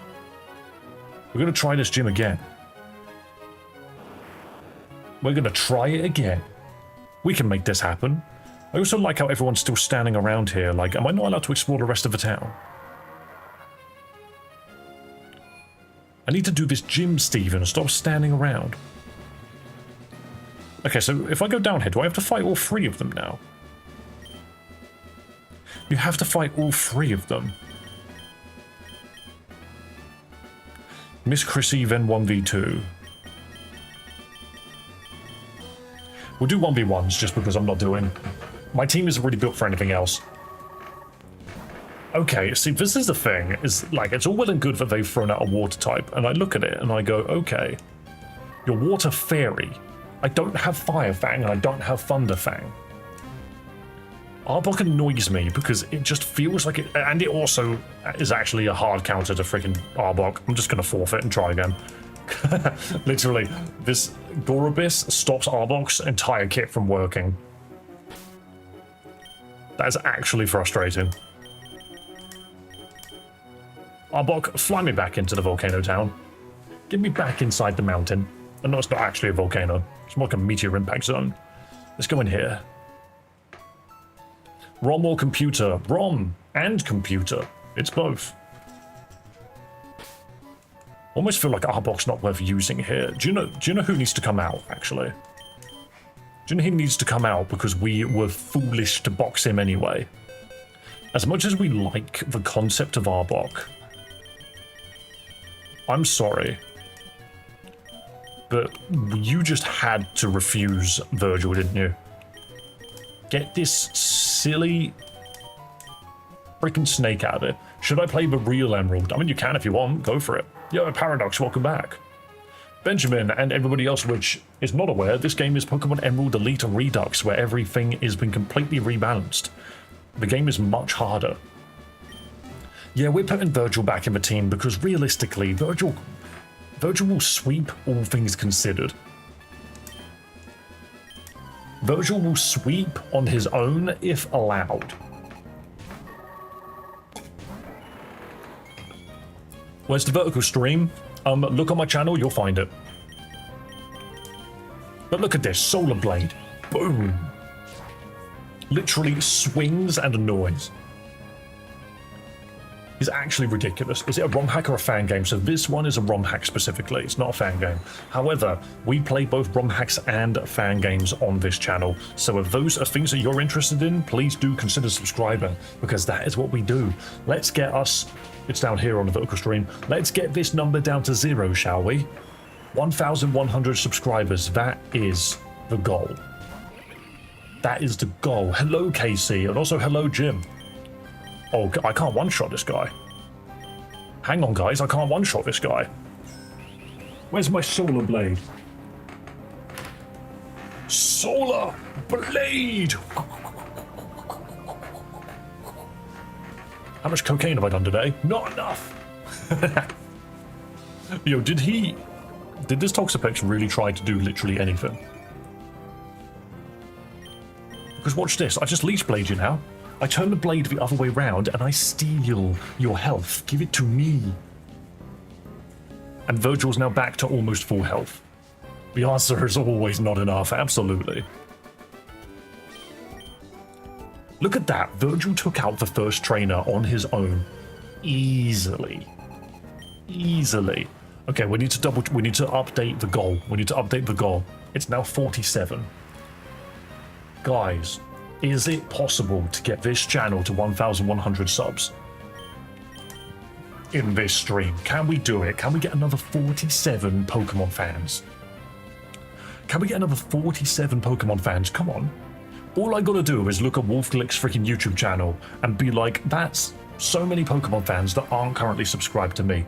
We're gonna try this gym again. We're gonna try it again. We can make this happen. I also like how everyone's still standing around here. Like, am I not allowed to explore the rest of the town? I need to do this gym, Steven. Stop standing around. Okay, so if I go down here, do I have to fight all three of them now? You have to fight all three of them. Miss Chrissy, then 1v2. We'll do 1v1s just because I'm not doing... My team isn't really built for anything else. Okay, see, this is the thing, is like, it's all well and good that they've thrown out a water type, and I look at it and I go, okay, you're water fairy. I don't have Fire Fang and I don't have Thunder Fang. Arbok annoys me because it just feels like it, and it also is actually a hard counter to freaking Arbok. I'm just gonna forfeit and try again. Literally, this Gorobis stops Arbok's entire kit from working. That is actually frustrating. Arbok, fly me back into the volcano town. Get me back inside the mountain. And no, it's not actually a volcano. It's more like a meteor impact zone. Let's go in here. ROM or computer? ROM and computer. It's both. Almost feel like Arbok's not worth using here. Do you know who needs to come out, actually? Do you know he needs to come out because we were foolish to box him anyway? As much as we like the concept of Arbok, I'm sorry, but you just had to refuse Virgil, didn't you? Get this silly freaking snake out of it. Should I play the real Emerald? I mean, you can if you want. Go for it. Yo, Paradox, welcome back. Benjamin and everybody else which is not aware, this game is Pokemon Emerald Elite Redux, where everything has been completely rebalanced. The game is much harder. Yeah, we're putting Virgil back in the team because realistically, Virgil will sweep all things considered. Virgil will sweep on his own if allowed. Where's the vertical stream? Look on my channel, you'll find it. But look at this, Solar Blade. Boom. Literally swings and annoys. Is actually ridiculous. Is it a ROM hack or a fan game? So this one is a ROM hack specifically. It's not a fan game. However, we play both ROM hacks and fan games on this channel. So if those are things that you're interested in, please do consider subscribing because that is what we do. Let's get us, it's down here on the vertical stream. Let's get this number down to 0, shall we? 1,100 subscribers. That is the goal. That is the goal. Hello, Casey, and also hello, Jim. Oh, I can't one-shot this guy. Hang on, guys, I can't one-shot this guy. Where's my Solar Blade? Solar Blade! How much cocaine have I done today? Not enough! Yo, did this Toxapex really try to do literally anything? Because watch this, I just Leech Blade you now. I turn the blade the other way round and I steal your health. Give it to me. And Virgil's now back to almost full health. The answer is always not enough, absolutely. Look at that, Virgil took out the first trainer on his own. Easily. Easily. Okay, we need to update the goal. We need to update the goal. It's now 47. Guys, Is it possible to get this channel to 1,100 subs in this stream? Can we do it? Can we get another 47 Pokemon fans? Can we get another 47 Pokemon fans? Come on. All I gotta do is look at WolfGlick's freaking YouTube channel and be like, that's so many Pokemon fans that aren't currently subscribed to me.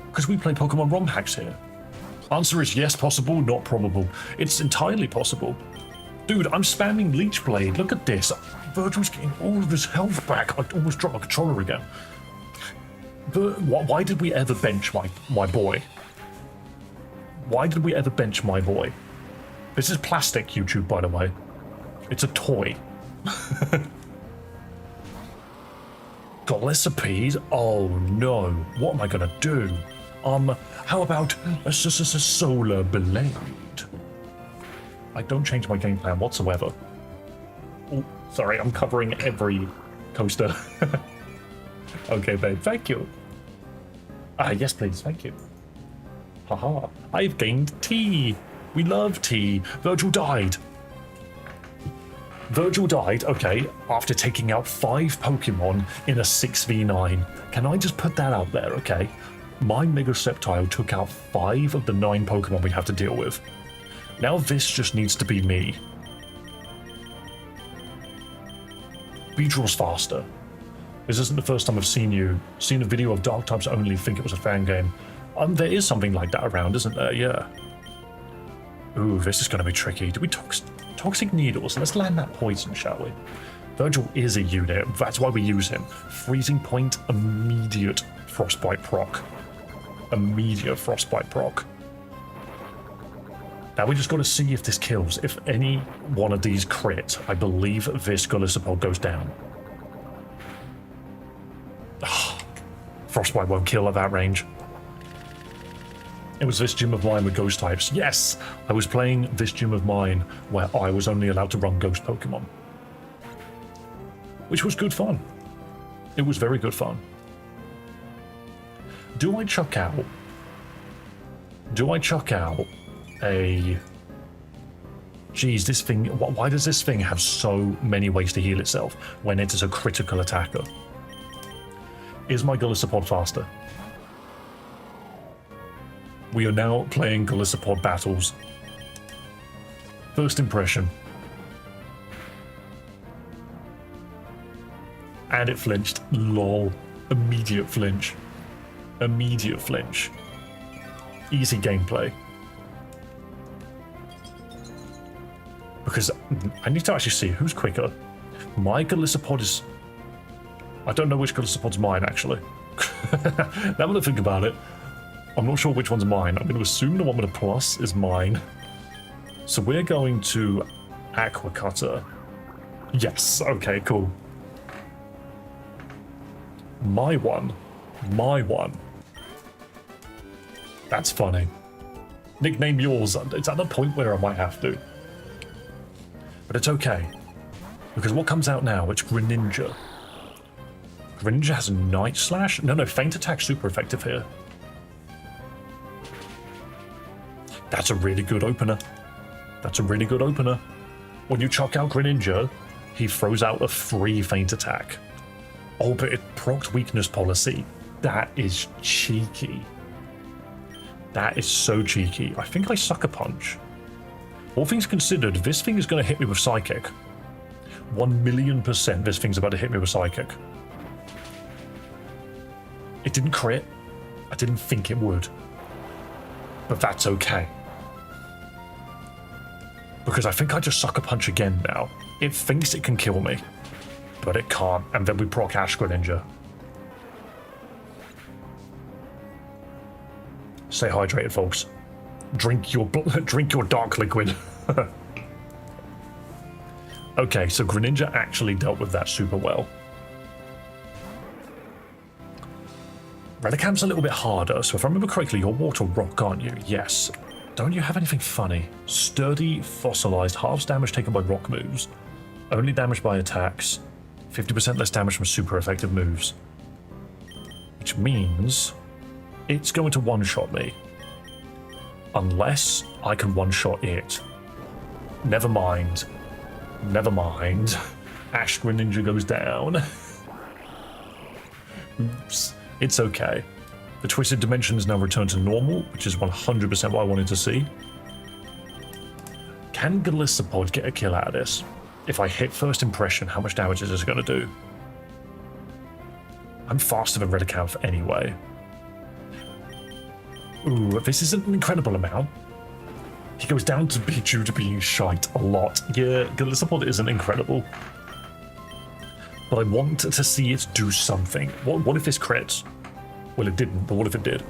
Because we play Pokemon ROM hacks here. Answer is yes, possible, not probable. It's entirely possible. Dude, I'm spamming Leech Blade. Look at this. Virgil's getting all of his health back. I almost dropped my controller again. Why did we ever bench my boy? Why did we ever bench my boy? This is plastic, YouTube, by the way. It's a toy. Golisopede? Oh no. What am I gonna do? How about a solar blade? I don't change my game plan whatsoever. Oh, sorry, I'm covering every coaster. Okay, babe, thank you. Yes, please, thank you. Haha, I've gained tea. We love tea. Virgil died. Virgil died, okay, after taking out 5 Pokemon in a 6v9. Can I just put that out there, okay? My Mega Sceptile took out 5 of the 9 Pokemon we have to deal with. Now this just needs to be me. Beedrill's faster. This isn't the first time I've seen a video of Dark types only, think it was a fan game. There is something like that around, isn't there? Yeah. Ooh, this is going to be tricky. Do we Toxic Needles? Let's land that poison, shall we? Virgil is a unit. That's why we use him. Freezing Point, immediate Frostbite proc. Immediate Frostbite proc. Now we just got to see if this kills. If any one of these crit, I believe this Golisopod goes down. Frostbite won't kill at that range. It was this gym of mine with ghost types. Yes, I was playing this gym of mine where I was only allowed to run ghost Pokemon. Which was good fun. It was very good fun. Do I chuck out a... Geez, this thing... Why does this thing have so many ways to heal itself when it is a critical attacker? Is my Golisopod faster? We are now playing Golisopod battles. First impression. And it flinched. Lol. Immediate flinch. Immediate flinch. Easy gameplay. Because I need to actually see who's quicker. My Golisopod is... I don't know which Golisopod's mine, actually. Now that I think about it, I'm not sure which one's mine. I'm going to assume the one with a plus is mine. So we're going to Aqua Cutter. Yes, okay, cool. My one. That's funny. Nickname yours. It's at the point where I might have to. But it's okay. Because what comes out now, it's Greninja. Greninja has Night Slash? No, Feint Attack's super effective here. That's a really good opener. That's a really good opener. When you chuck out Greninja, he throws out a free Feint Attack. Oh, but it procs Weakness Policy. That is cheeky. That is so cheeky. I think I Sucker Punch. All things considered, this thing is going to hit me with Psychic. 1,000,000% this thing's about to hit me with Psychic. It didn't crit. I didn't think it would. But that's okay. Because I think I just Sucker Punch again now. It thinks it can kill me. But it can't. And then we proc Ash Greninja. Stay hydrated, folks. Drink your dark liquid. Okay, so Greninja actually dealt with that super well. Relicamp's a little bit harder, so if I remember correctly, you're Water Rock, aren't you? Yes. Don't you have anything funny? Sturdy, fossilized, halves damage taken by rock moves. Only damage by attacks. 50% less damage from super effective moves. Which means it's going to one-shot me. Unless I can one-shot it. Never mind. Never mind. Ash Greninja goes down. Oops. It's okay. The Twisted Dimensions now return to normal, which is 100% what I wanted to see. Can Golisopod get a kill out of this? If I hit first impression, how much damage is this going to do? I'm faster than Relicanth anyway. Ooh, this isn't an incredible amount. He goes down to be due to being shite a lot. Yeah, Golisopod isn't incredible. But I want to see it do something. What if this crits? Well, it didn't, but what if it did?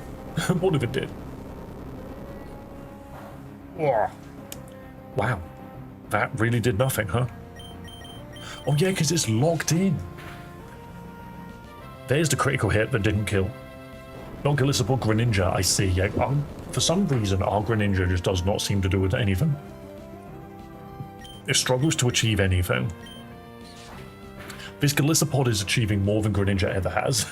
What if it did? Oh. Wow. That really did nothing, huh? Oh yeah, because it's locked in. There's the critical hit that didn't kill. Not Golisopod, Greninja, I see. Yeah, for some reason, our Greninja just does not seem to do with anything. It struggles to achieve anything. This Golisopod is achieving more than Greninja ever has.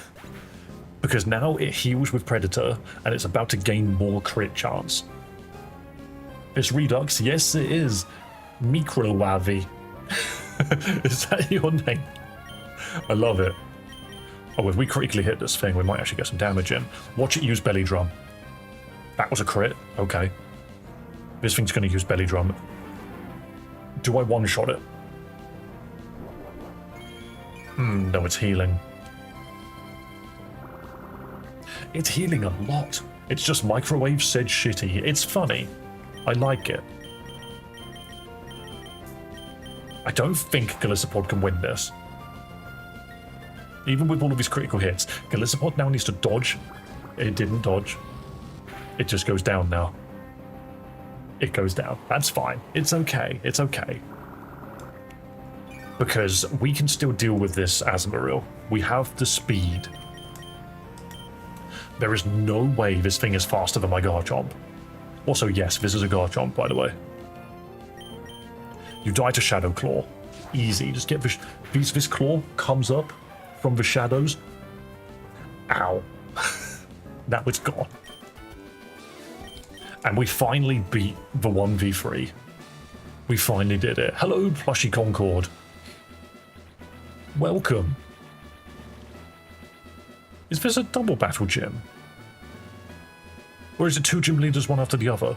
Because now it heals with Predator, and it's about to gain more crit chance. This Redux, yes it is. Microwavi. Is that your name? I love it. Oh, if we critically hit this thing, we might actually get some damage in. Watch it use Belly Drum. That was a crit. Okay. This thing's going to use Belly Drum. Do I one-shot it? No, it's healing. It's healing a lot. It's just Microwave said shitty. It's funny. I like it. I don't think Golisopod can win this. Even with all of his critical hits, Golisopod now needs to dodge. It didn't dodge. It just goes down now. It goes down. That's fine. It's okay. It's okay. Because we can still deal with this Azumarill. We have the speed. There is no way this thing is faster than my Garchomp. Also, yes, this is a Garchomp, by the way. You die to Shadow Claw. Easy. Just get this claw comes up from the shadows. Ow. Now it's gone. And we finally beat the 1v3. We finally did it. Hello, Plushy Concord. Welcome. Is this a double battle gym? Or is it two gym leaders one after the other?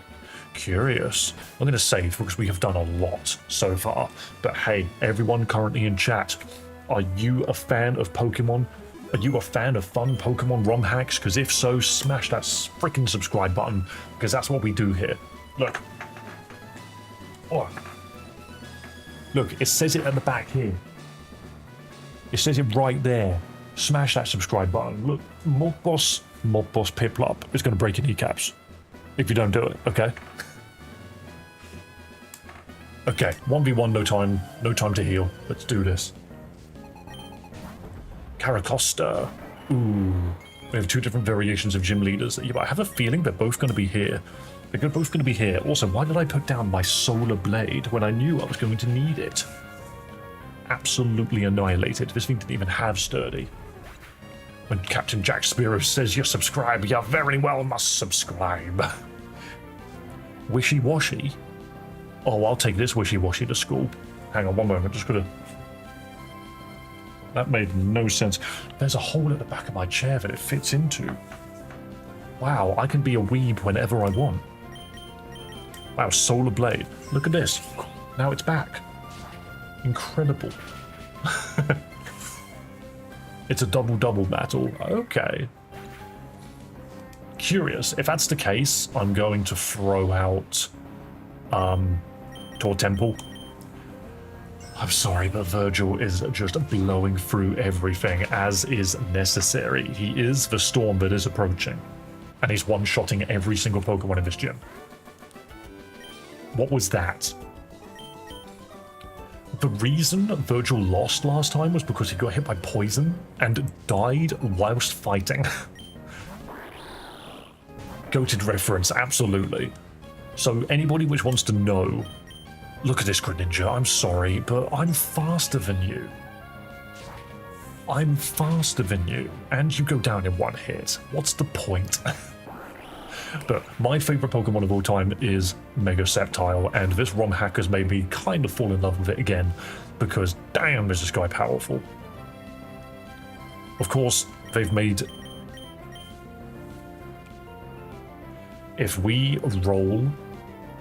Curious. I'm going to save because we have done a lot so far. But hey, everyone currently in chat, are you a fan of Pokemon? Are you a fan of fun Pokemon ROM hacks? Because if so, smash that freaking subscribe button, because that's what we do here. Look. Oh. Look, it says it at the back here. It says it right there. Smash that subscribe button. Look, Mob Boss Piplup is going to break your kneecaps if you don't do it, okay? Okay, 1v1, no time to heal. Let's do this. Caracosta. Ooh. We have two different variations of gym leaders. Yeah, but I have a feeling they're both going to be here. They're both going to be here. Also, why did I put down my Solar Blade when I knew I was going to need it? Absolutely annihilated. This thing didn't even have Sturdy. When Captain Jack Sparrow says you subscribe, you very well must subscribe. Wishy-washy? Oh, I'll take this wishy-washy to school. Hang on one moment, just gotta... That made no sense. There's a hole at the back of my chair that it fits into. Wow, I can be a weeb whenever I want. Wow, Solar Blade. Look at this. Now it's back. Incredible. It's a double-double battle. Okay. Curious. If that's the case, I'm going to throw out Tor Temple. I'm sorry, but Virgil is just blowing through everything as is necessary. He is the storm that is approaching. And he's one-shotting every single Pokemon in this gym. What was that? The reason Virgil lost last time was because he got hit by poison and died whilst fighting. Goated reference, absolutely. So anybody which wants to know, look at this Greninja, I'm sorry, but I'm faster than you. I'm faster than you, and you go down in one hit. What's the point? But my favorite Pokemon of all time is Mega Sceptile, and this ROM hack has made me kind of fall in love with it again, because damn, is this guy powerful. Of course, they've made... If we roll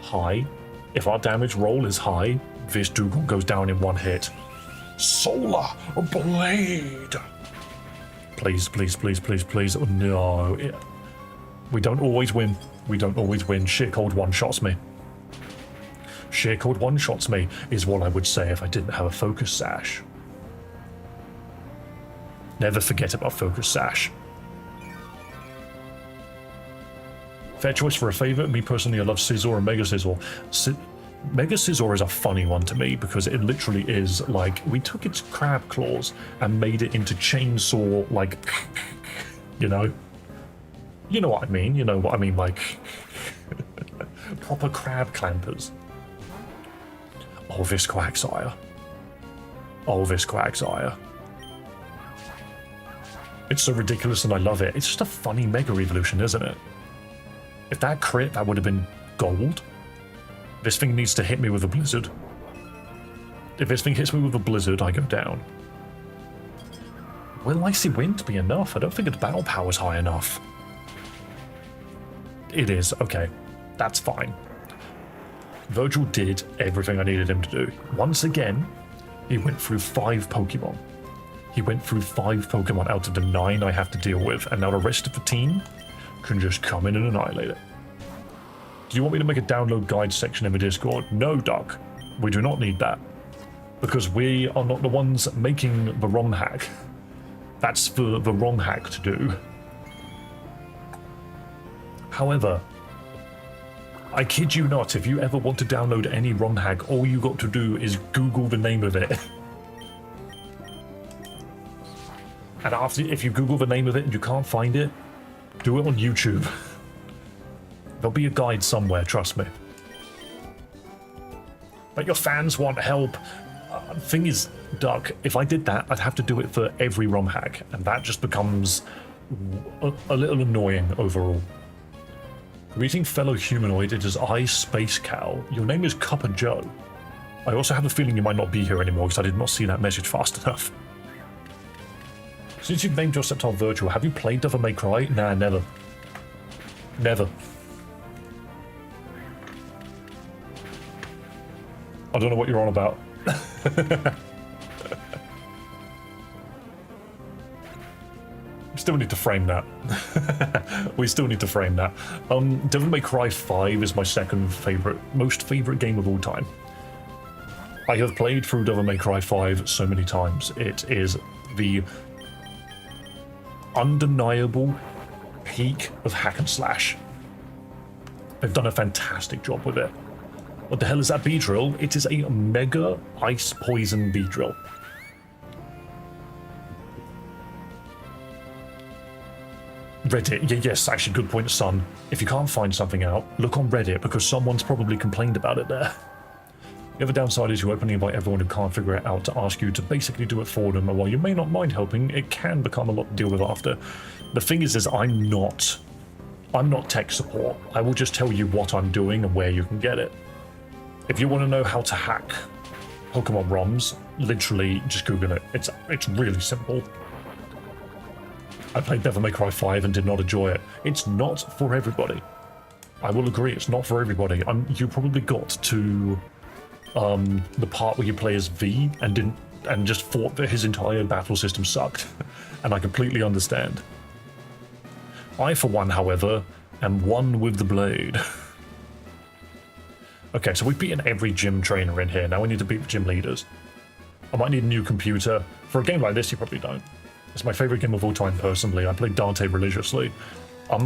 high, if our damage roll is high, this Dugong goes down in one hit. Solar Blade! Please, please, please, please, please. Oh, no. We don't always win. We don't always win. Sheer Cold one-shots me. Sheer Cold one-shots me is what I would say if I didn't have a Focus Sash. Never forget about Focus Sash. Fair choice for a favorite. Me personally, I love Scizor and Mega Scizor. Mega Scizor is a funny one to me because it literally is like we took its crab claws and made it into chainsaw, like, you know what I mean. You know what I mean, like proper crab clampers. Oh, this Quagsire. Oh, this Quagsire. It's so ridiculous and I love it. It's just a funny Mega Evolution, isn't it? If that crit, that would have been gold. This thing needs to hit me with a blizzard. If this thing hits me with a blizzard, I go down. Will Icy Wind be enough? I don't think its battle power is high enough. It is, okay. That's fine. Virgil did everything I needed him to do. Once again, he went through 5 Pokemon. He went through 5 Pokemon out of the 9 I have to deal with, and now the rest of the team can just come in and annihilate it. Do you want me to make a download guide section in the Discord? No, Doc. We do not need that. Because we are not the ones making the ROM hack. That's for the ROM hack to do. However, I kid you not, if you ever want to download any ROM hack, all you got to do is Google the name of it. And after, if you Google the name of it and you can't find it, do it on YouTube. There'll be a guide somewhere, trust me. But your fans want help. Thing is, Duck, if I did that, I'd have to do it for every ROM hack, and that just becomes a little annoying overall. Greeting fellow humanoid, it is I, Space Cow. Your name is Cuppa Joe. I also have a feeling you might not be here anymore because I did not see that message fast enough. Since you've named your Sceptile Virtual, have you played Devil May Cry? Nah, never. Never. I don't know what you're on about. We still need to frame that. We still need to frame that. Devil May Cry 5 is my most favorite game of all time. I have played through Devil May Cry 5 so many times. It is the undeniable peak of hack and slash. They've done a fantastic job with it. What the hell is that Beedrill? It is a mega ice poison Beedrill. Reddit, yes, actually good point, son. If you can't find something out, look on Reddit because someone's probably complained about it there. The other downside is you openly invite everyone who can't figure it out to ask you to basically do it for them, and while you may not mind helping, it can become a lot to deal with after. The thing is I'm not tech support. I will just tell you what I'm doing and where you can get it. If you want to know how to hack Pokemon ROMs, literally just Google it. It's really simple. I played Devil May Cry 5 and did not enjoy it. It's not for everybody. I will agree, it's not for everybody. You probably got to the part where you play as V and just thought that his entire battle system sucked, and I completely understand. I, for one, however, am one with the blade. Okay, so we've beaten every gym trainer in here. Now we need to beat the gym leaders. I might need a new computer. For a game like this, you probably don't. It's my favorite game of all time, personally. I play Dante religiously. It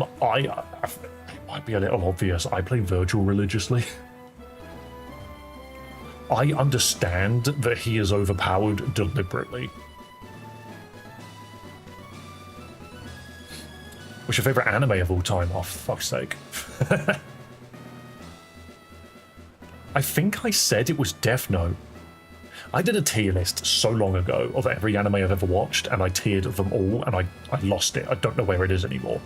might be a little obvious. I play Virgil religiously. I understand that he is overpowered deliberately. What's your favorite anime of all time? Oh, for fuck's sake. I think I said it was Death Note. I did a tier list so long ago of every anime I've ever watched, and I tiered them all, and I lost it. I don't know where it is anymore.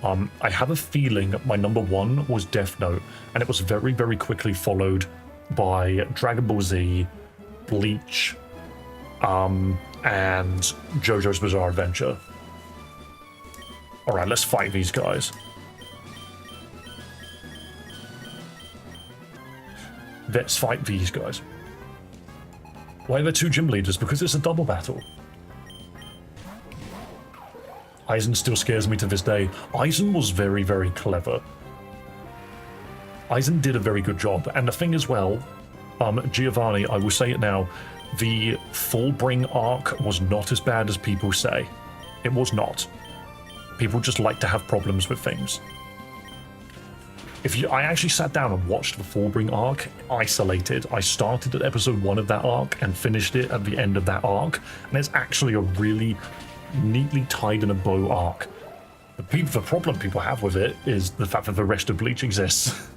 I have a feeling my number 1 was Death Note, and it was very, very quickly followed by Dragon Ball Z, Bleach, and JoJo's Bizarre Adventure. Alright, let's fight these guys. Let's fight these guys. Why are there 2 gym leaders? Because it's a double battle. Aizen still scares me to this day. Aizen was very, very clever. Aizen did a very good job. And the thing as well, Giovanni, I will say it now, the Fullbring arc was not as bad as people say. It was not. People just like to have problems with things. I actually sat down and watched the Fullbring arc isolated. I started at episode 1 of that arc and finished it at the end of that arc. And it's actually a really neatly tied in a bow arc. The problem people have with it is the fact that the rest of Bleach exists.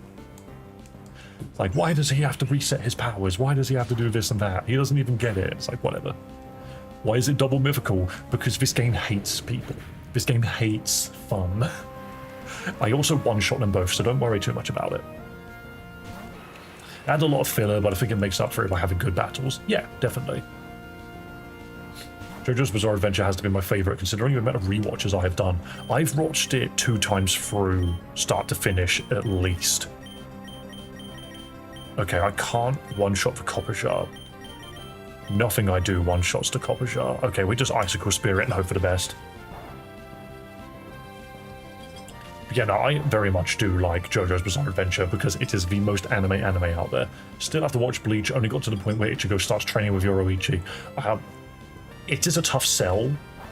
Like, why does he have to reset his powers? Why does he have to do this and that? He doesn't even get it. It's like, whatever. Why is it double mythical? Because this game hates people. This game hates fun. I also one-shot them both, so don't worry too much about it. Add a lot of filler, but I think it makes up for it by having good battles. Yeah, definitely. JoJo's Bizarre Adventure has to be my favourite, considering the amount of rewatches I have done. I've watched it 2 times through, start to finish, at least. Okay, I can't one-shot the Copper Shard. Nothing I do one-shots to Copper Shard. Okay, we just Icicle Spirit and hope for the best. Yeah, no, I very much do like JoJo's Bizarre Adventure because it is the most anime out there. Still have to watch Bleach, only got to the point where Ichigo starts training with Yoruichi. It is a tough sell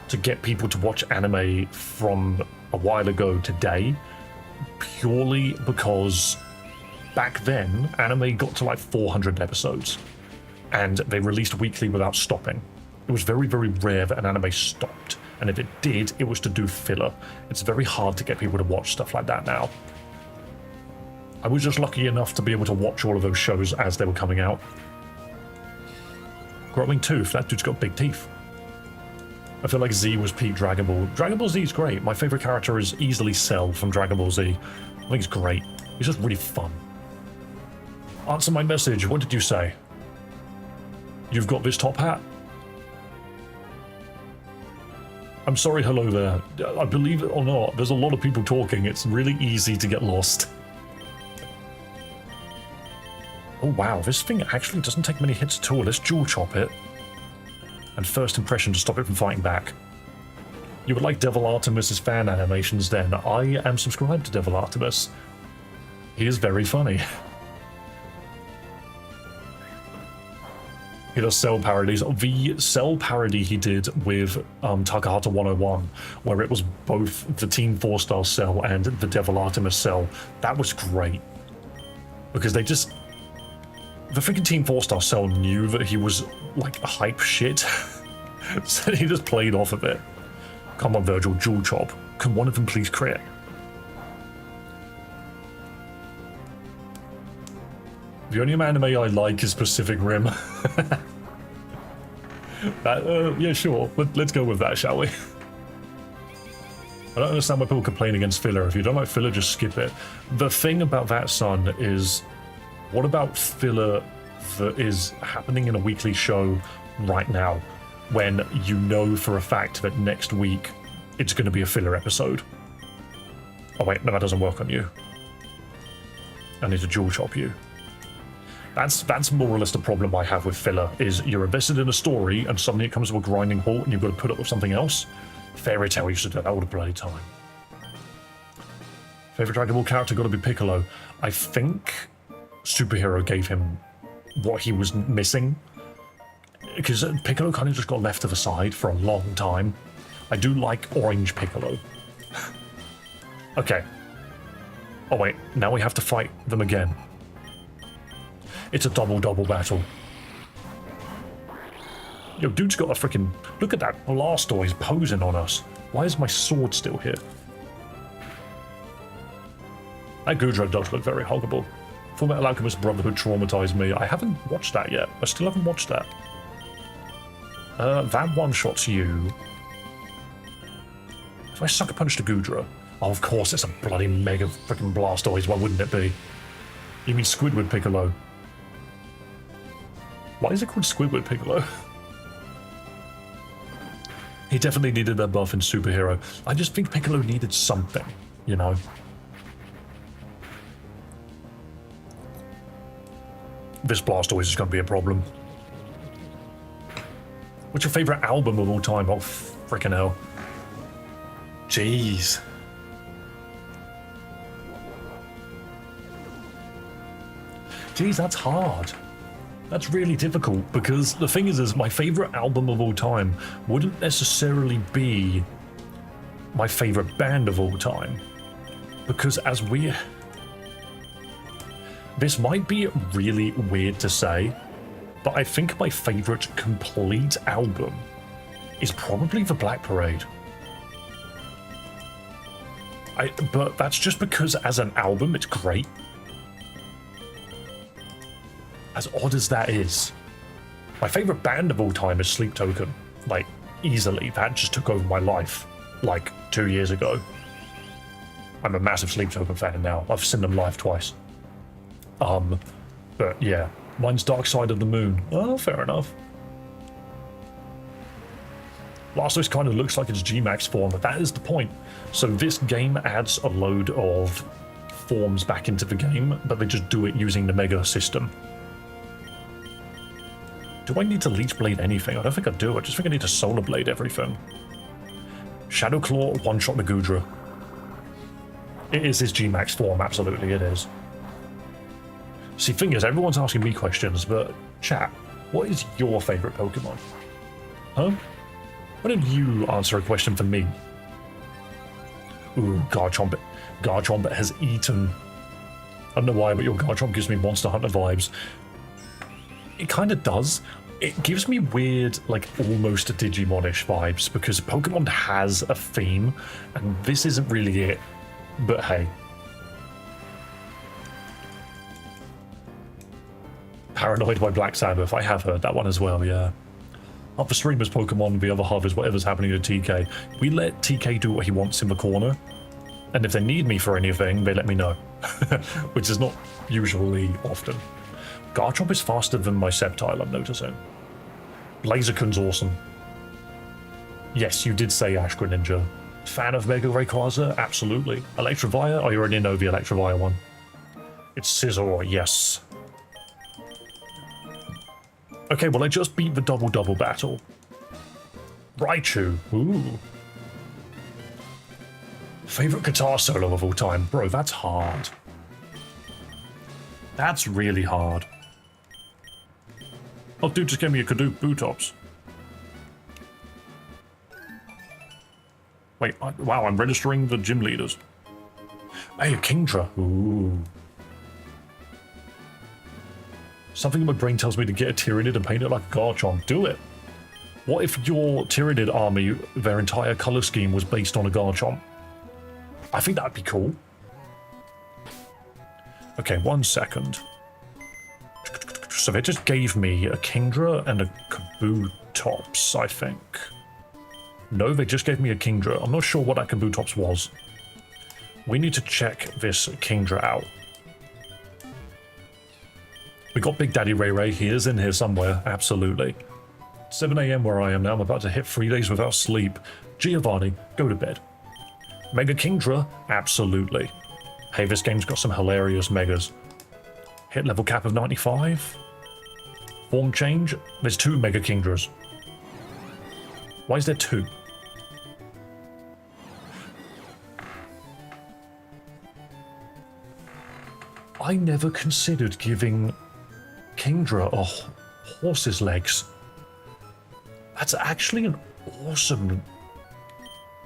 to get people to watch anime from a while ago today, purely because back then, anime got to like 400 episodes, and they released weekly without stopping. It was very, very rare that an anime stopped, and if it did, it was to do filler. It's very hard to get people to watch stuff like that now. I was just lucky enough to be able to watch all of those shows as they were coming out. Growing Tooth, that dude's got big teeth. I feel like Z was peak Dragon Ball. Dragon Ball Z is great. My favorite character is easily Cell from Dragon Ball Z. I think he's great. He's just really fun. Answer my message. What did you say? You've got this top hat? I'm sorry, hello there. I believe it or not, there's a lot of people talking. It's really easy to get lost. Oh wow, this thing actually doesn't take many hits at all. Let's dual chop it. And first impression to stop it from fighting back. You would like Devil Artemis's fan animations then? I am subscribed to Devil Artemis. He is very funny. He does Cell parodies. The Cell parody he did with Takahata 101, where it was both the Team 4 style Cell and the Devil Artemis Cell, that was great. Because they just... The freaking Team 4 star Cell knew that he was like hype shit, so he just played off of it. Come on, Virgil, dual chop. Can one of them please crit? The only anime I like is Pacific Rim. Yeah, sure. Let's go with that, shall we? I don't understand why people complain against filler. If you don't like filler, just skip it. The thing about that, son, is what about filler that is happening in a weekly show right now when you know for a fact that next week it's going to be a filler episode? Oh wait, no, that doesn't work on you. I need to dual chop you. That's more or less the problem I have with filler, is you're invested in a story and suddenly it comes to a grinding halt and you've got to put up with something else. Fairy Tail used to do that all the bloody time. Favorite Dragon Ball character got to be Piccolo. I think Superhero gave him what he was missing, because Piccolo kind of just got left to the side for a long time. I do like Orange Piccolo. Okay. Oh wait, now we have to fight them again. It's a double battle. Yo, dude's got a freaking... Look at that Blastoise posing on us. Why is my sword still here? That Gudra does look very huggable. Fullmetal Alchemist Brotherhood traumatized me. I haven't watched that yet. I still haven't watched that. That one-shots you. If I sucker punch the Gudra, Oh, of course, it's a bloody mega freaking Blastoise. Why wouldn't it be? You mean Squidward Piccolo? Why is it called Squidward Piccolo? He definitely needed that buff in Superhero. I just think Piccolo needed something, you know? This Blastoise is going to be a problem. What's your favorite album of all time? Oh, freaking hell. Jeez. Jeez, that's hard. That's really difficult, because the thing is my favorite album of all time wouldn't necessarily be my favorite band of all time. Because this might be really weird to say, but I think my favorite complete album is probably The Black Parade. But that's just because as an album, it's great. As odd as that is, my favorite band of all time is Sleep Token. Like, easily. That just took over my life, like, 2 years ago. I'm a massive Sleep Token fan now. I've seen them live twice. But yeah, mine's Dark Side of the Moon. Oh, fair enough. Blastoise kind of looks like its G-Max form, but that is the point. So this game adds a load of forms back into the game, but they just do it using the Mega system. Do I need to Leech Blade anything? I don't think I do. I just think I need to Solar Blade everything. Shadow Claw, one-shot Magudra. It is his G-Max form, absolutely it is. See, thing is, everyone's asking me questions, but chat, what is your favourite Pokemon? Huh? Why don't you answer a question for me? Ooh, Garchomp. Garchomp has eaten. I don't know why, but your Garchomp gives me Monster Hunter vibes. It kind of does. It gives me weird, like, almost Digimon-ish vibes, because Pokemon has a theme, and this isn't really it. But hey. Paranoid by Black Sabbath. I have heard that one as well, yeah. Half the streamer's Pokemon, the other half is whatever's happening to TK. We let TK do what he wants in the corner, and if they need me for anything, they let me know. Which is not usually often. Garchomp is faster than my Sceptile, I'm noticing. Blaziken's awesome. Yes, you did say Ash Greninja. Fan of Mega Rayquaza? Absolutely. Electivire? I already know the Electivire one. It's Scizor, yes. Okay, well I just beat the double-double battle. Raichu, ooh. Favorite guitar solo of all time? Bro, that's hard. That's really hard. Oh, dude just gave me a Kabutops. Wait, wow, I'm registering the gym leaders. Hey, a Kingdra. Ooh. Something in my brain tells me to get a Tyraniid and paint it like a Garchomp. Do it. What if your Tyraniid army, their entire color scheme was based on a Garchomp? I think that'd be cool. Okay, 1 second. So they just gave me a Kingdra and a Kabutops, I think. No, they just gave me a Kingdra. I'm not sure what that Kabutops was. We need to check this Kingdra out. We got Big Daddy Ray Ray. He is in here somewhere, absolutely. 7 AM where I am now. I'm about to hit 3 days without sleep. Giovanni, go to bed. Mega Kingdra, absolutely. Hey, this game's got some hilarious megas. Hit level cap of 95. Form change. There's 2 Mega Kingdras. Why is there 2? I never considered giving Kingdra a horse's legs. That's actually an awesome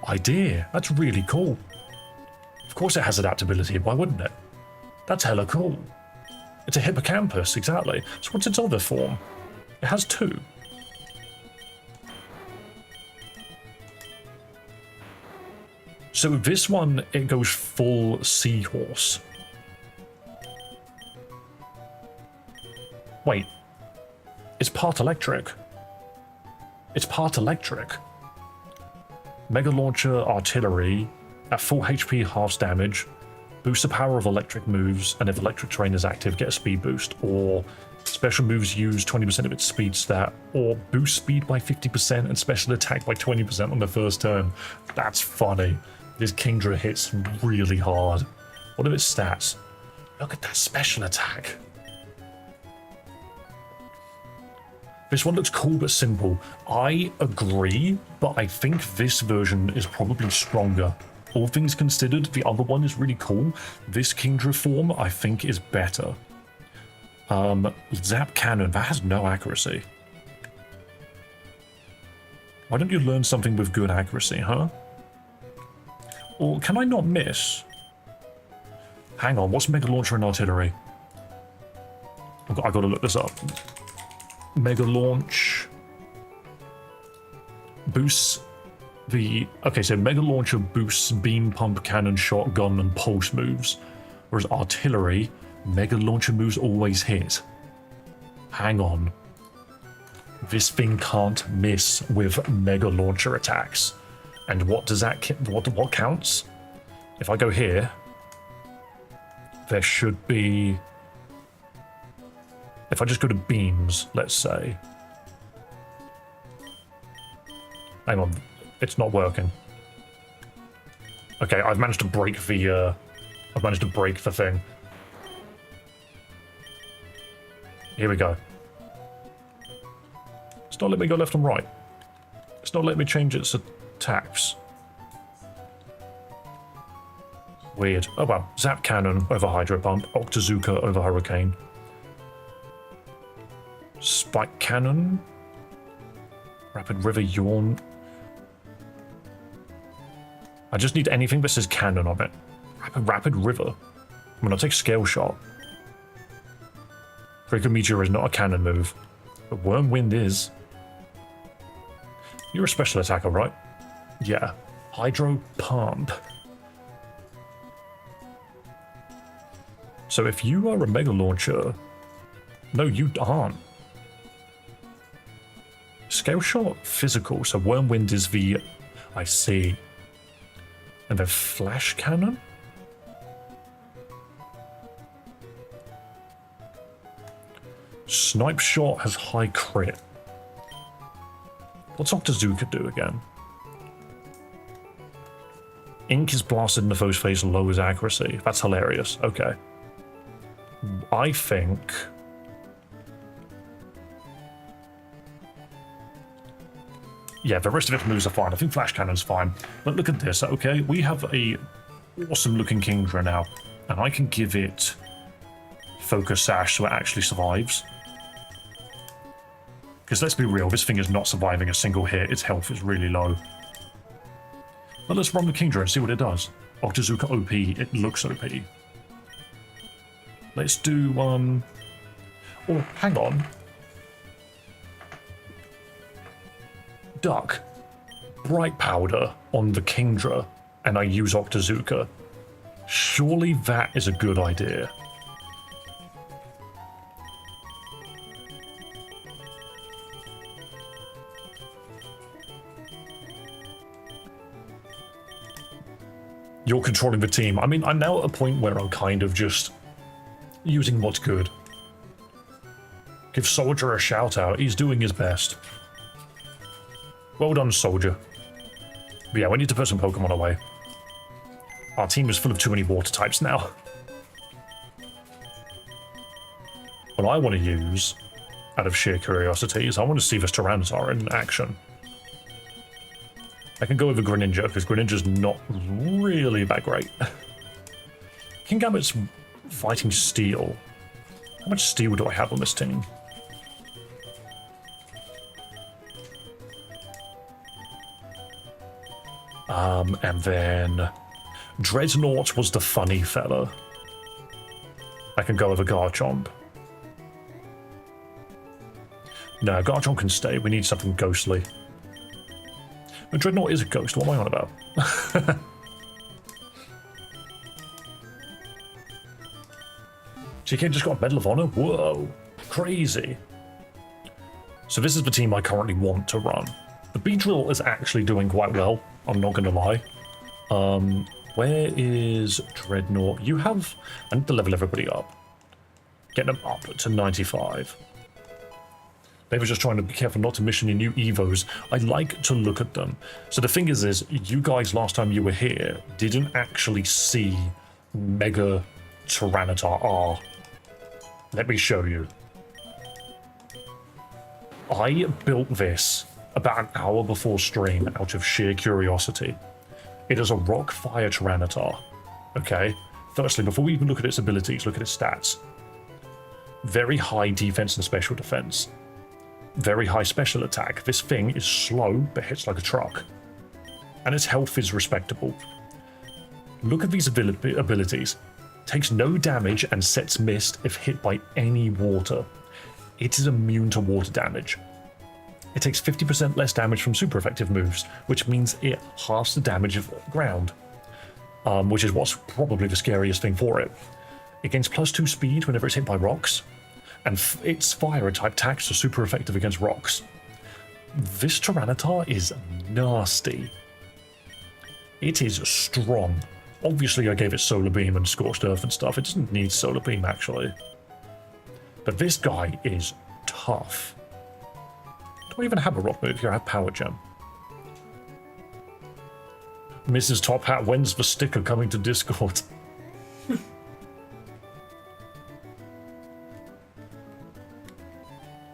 idea. That's really cool. Of course it has adaptability, why wouldn't it? That's hella cool. It's a hippocampus, exactly. So what's its other form? It has 2. So this one, it goes full seahorse. Wait, it's part electric. It's part electric. Mega Launcher, Artillery, At full HP, halves damage. Boost the power of electric moves, and if electric terrain is active, get a speed boost. Or special moves use 20% of its speed stat, or boost speed by 50% and special attack by 20% on the first turn. That's funny. This Kingdra hits really hard. What are its stats? Look at that special attack. This one looks cool but simple. I agree, but I think this version is probably stronger. All things considered, the other one is really cool. This Kingdra form, I think, is better. Zap Cannon, that has no accuracy. Why don't you learn something with good accuracy, huh? Or can I not miss? Hang on, what's Mega Launcher and Artillery? I gotta look this up. Mega Launch boosts the... Okay, so Mega Launcher boosts Beam, Pump, Cannon, Shotgun, and Pulse moves. Whereas Artillery, Mega Launcher moves always hit. Hang on. This thing can't miss with Mega Launcher attacks. And what does that... What counts? If I go here, there should be... If I just go to beams, let's say. Hang on, it's not working. Okay, I've managed to break the thing. Here we go. It's not letting me go left and right. It's not letting me change its attacks. Weird. Oh well, Zap Cannon over Hydro Pump, Octazooka over Hurricane. Spike Cannon, Rapid River Yawn. I just need anything that says cannon on it. Rapid River. I mean, I'll take Scale Shot. Freaking Meteor is not a cannon move, but Wormwind is. You're a special attacker, right? Yeah. Hydro Pump. So if you are a Mega Launcher... No, you aren't. Scale Shot, physical, so Wormwind is the... I see. And then Flash Cannon? Snipe Shot has high crit. What's Octazooka do again? Ink is blasted in the foe's face, lowers accuracy. That's hilarious. Okay. I think... Yeah, the rest of its moves are fine. I think Flash Cannon's fine. But look at this, okay? We have a awesome-looking Kingdra now. And I can give it Focus Sash so it actually survives. Because let's be real, this thing is not surviving a single hit. Its health is really low. But let's run the Kingdra and see what it does. Octazooka OP. It looks OP. Let's do... Oh, hang on. Duck. Bright Powder on the Kingdra, and I use Octazooka. Surely that is a good idea. You're controlling the team. I mean, I'm now at a point where I'm kind of just using what's good. Give Soldier a shout out. He's doing his best. Well done, Soldier. But yeah, we need to put some Pokemon away. Our team is full of too many water types now. What I want to use, out of sheer curiosity, is I want to see this Tyranitar in action. I can go over Greninja, because Greninja's not really that great. Kingambit's fighting Steel. How much Steel do I have on this team? And then Dreadnought was the funny fella. I can go over Garchomp. No, Garchomp can stay. We need something ghostly. But Dreadnought is a ghost. What am I on about? GK just got a Medal of Honor? Whoa. Crazy. So this is the team I currently want to run. The Beedrill is actually doing quite well. I'm not going to lie. Where is Dreadnought? You have... I need to level everybody up. Get them up to 95. They were just trying to be careful not to miss any new Evos. I like to look at them. So the thing is you guys last time you were here didn't actually see Mega Tyranitar R. Let me show you. I built this about an hour before stream out of sheer curiosity. It is a rock fire Tyranitar. Okay? Firstly, before we even look at its abilities, look at its stats. Very high defense and special defense. Very high special attack. This thing is slow, but hits like a truck. And its health is respectable. Look at these abilities. Takes no damage and sets mist if hit by any water. It is immune to water damage. It takes 50% less damage from super effective moves, which means it halves the damage of ground, which is what's probably the scariest thing for it. It gains +2 speed whenever it's hit by rocks, and its fire type attacks are super effective against rocks. This Tyranitar is nasty. It is strong. Obviously, I gave it Solar Beam and Scorched Earth and stuff. It doesn't need Solar Beam, actually. But this guy is tough. Do I even have a rock move here? I have Power Gem. Mrs. Top Hat, when's the sticker coming to Discord?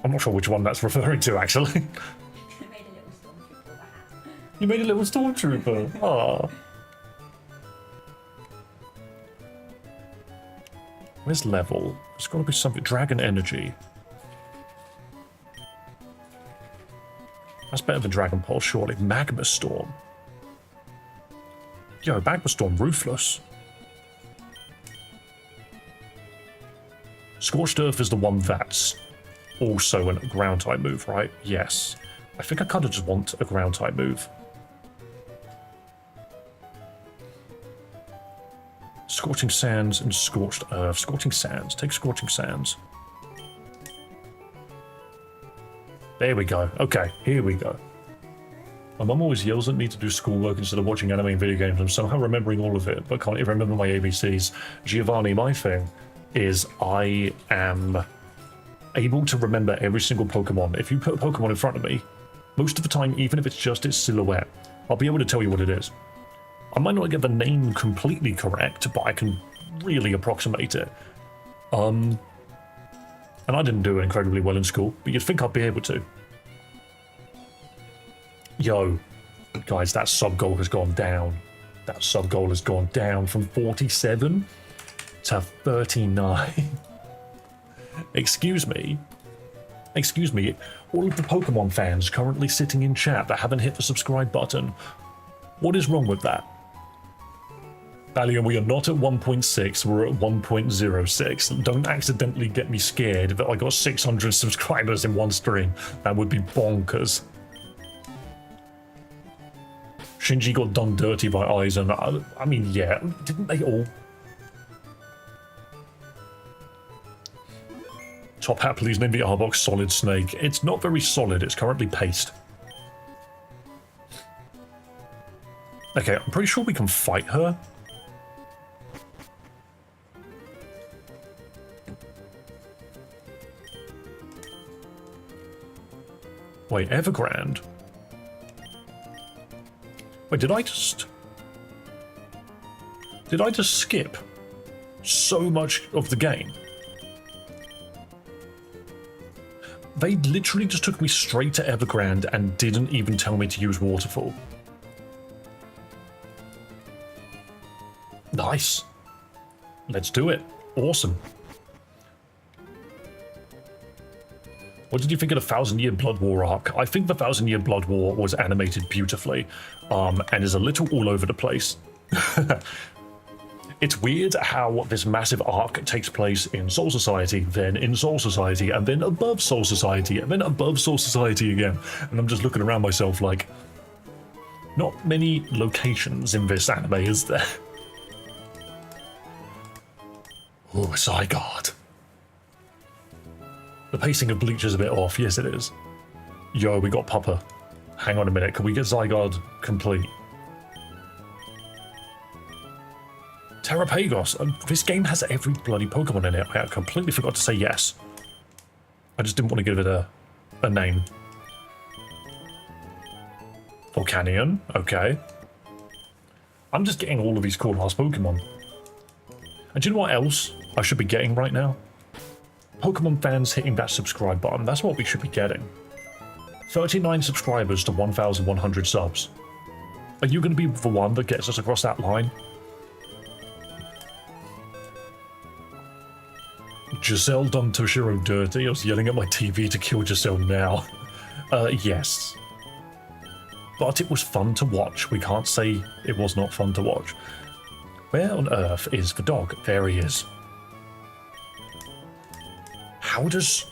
I'm not sure which one that's referring to, actually. You made a little stormtrooper. Ah. Where's level? There's got to be something. Dragon Energy. That's better than Dragon Pulse, surely. Magma Storm. Yo, Magma Storm, ruthless. Scorched Earth is the one that's also a ground type move, right? Yes. I think I kind of just want a ground type move. Scorching Sands and Scorched Earth. Scorching Sands. Take Scorching Sands. There we go. Okay, here we go. My mum always yells at me to do schoolwork instead of watching anime and video games. I'm somehow remembering all of it, but can't even remember my ABCs. Giovanni, my thing is I am able to remember every single Pokemon. If you put a Pokemon in front of me, most of the time, even if it's just its silhouette, I'll be able to tell you what it is. I might not get the name completely correct, but I can really approximate it. And I didn't do incredibly well in school, but you'd think I'd be able to. Yo, guys, that sub goal has gone down. That sub goal has gone down from 47 to 39. Excuse me. Excuse me. All of the Pokemon fans currently sitting in chat that haven't hit the subscribe button. What is wrong with that? Valiant, we are not at 1.6, we're at 1.06. Don't accidentally get me scared that I got 600 subscribers in one stream. That would be bonkers. Shinji got done dirty by Aizen. I mean, yeah, didn't they all? Top Hat, please name the Arbok Solid Snake. It's not very solid, it's currently paste. Okay, I'm pretty sure we can fight her. Wait, Evergrande? Wait, did I just skip so much of the game? They literally just took me straight to Evergrande and didn't even tell me to use Waterfall. Nice. Let's do it. Awesome. What did you think of the 1000 Year Blood War arc? I think the 1000 Year Blood War was animated beautifully, and is a little all over the place. It's weird how this massive arc takes place in Soul Society, then in Soul Society, and then above Soul Society, and then above Soul Society again. And I'm just looking around myself like, not many locations in this anime, is there? Oh, Zygarde. The pacing of Bleach is a bit off. Yes, it is. Yo, we got Pupper. Hang on a minute. Can we get Zygarde complete? Terrapagos. This game has every bloody Pokemon in it. I completely forgot to say yes. I just didn't want to give it a name. Volcanion, okay. I'm just getting all of these cool-ass Pokemon. And do you know what else I should be getting right now? Pokemon fans hitting that subscribe button. That's what we should be getting. 39 subscribers to 1,100 subs. Are you going to be the one that gets us across that line? Giselle done Toshiro dirty. I was yelling at my TV to kill Giselle now. Yes. But it was fun to watch. We can't say it was not fun to watch. Where on earth is the dog? There he is. How does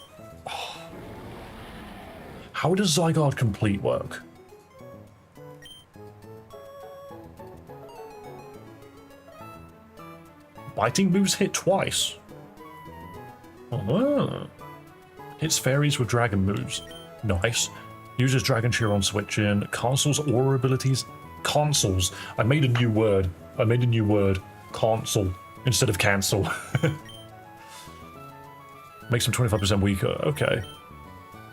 Zygarde Complete work? Biting moves hit twice. Oh. Hits fairies with dragon moves. Nice. Uses Dragon Cheer on switch in. Cancels aura abilities. Cancels. I made a new word. Cancel. Instead of cancel. Makes him 25% weaker. Okay.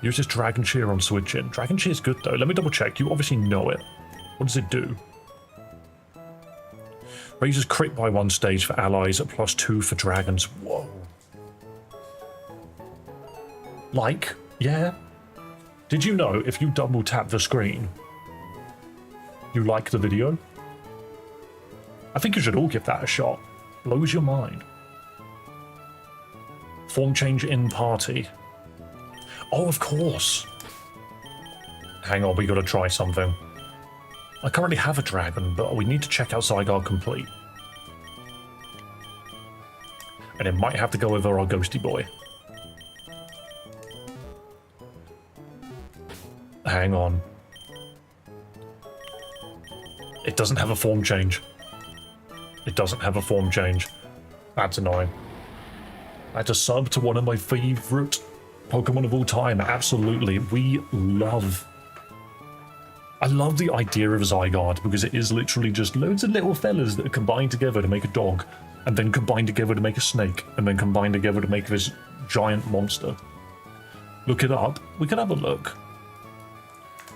Uses Dragon Cheer on switch in. Dragon Cheer is good though. Let me double check. You obviously know it. What does it do? Raises crit by 1 stage for allies at +2 for dragons. Whoa. Like, yeah. Did you know if you double tap the screen, you like the video? I think you should all give that a shot. Blows your mind. Form change in party. Oh, of course. Hang on, we gotta try something. I currently have a dragon, but we need to check out Zygarde Complete. And it might have to go over our ghosty boy. Hang on. It doesn't have a form change. That's annoying. I had to sub to one of my favorite Pokemon of all time. Absolutely. I love the idea of Zygarde because it is literally just loads of little fellas that are combined together to make a dog, and then combine together to make a snake, and then combine together to make this giant monster. Look it up. We can have a look.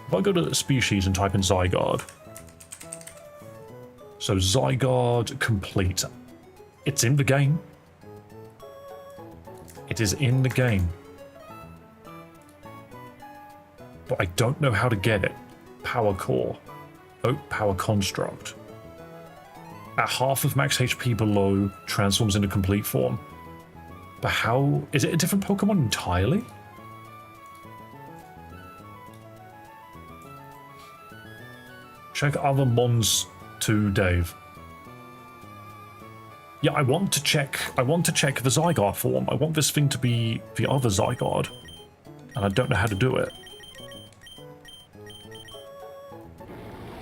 If I go to the species and type in Zygarde. So Zygarde Complete. It's in the game. It is in the game. But I don't know how to get it. Power Core. Oh, Power Construct. At half of max HP below, transforms into complete form. But how... Is it a different Pokemon entirely? Check other mons too, Dave. Yeah, I want to check the Zygarde form. I want this thing to be the other Zygarde. And I don't know how to do it.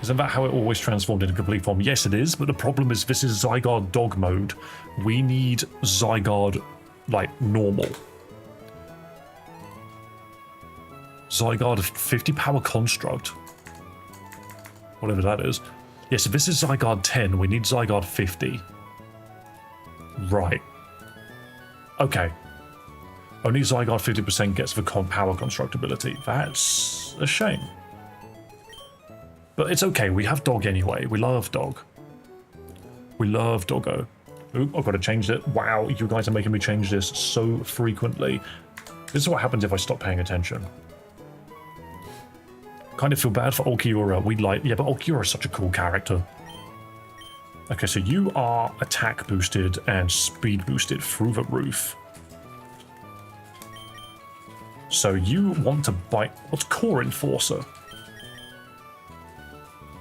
Isn't that how it always transformed into complete form? Yes, it is, but the problem is this is Zygarde dog mode. We need Zygarde, like, normal. Zygarde 50 power construct. Whatever that is. Yes, if this is Zygarde 10, we need Zygarde 50. Right. Okay. Only Zygarde 50% gets the power construct ability. That's a shame. But it's okay, we have dog anyway. We love dog. We love doggo. Oop, I've got to change it. Wow, you guys are making me change this so frequently. This is what happens if I stop paying attention. Kind of feel bad for Ulquiorra. Yeah, but Ulquiorra is such a cool character. Okay, so you are attack boosted and speed boosted through the roof. So you want to bite... What's Core Enforcer?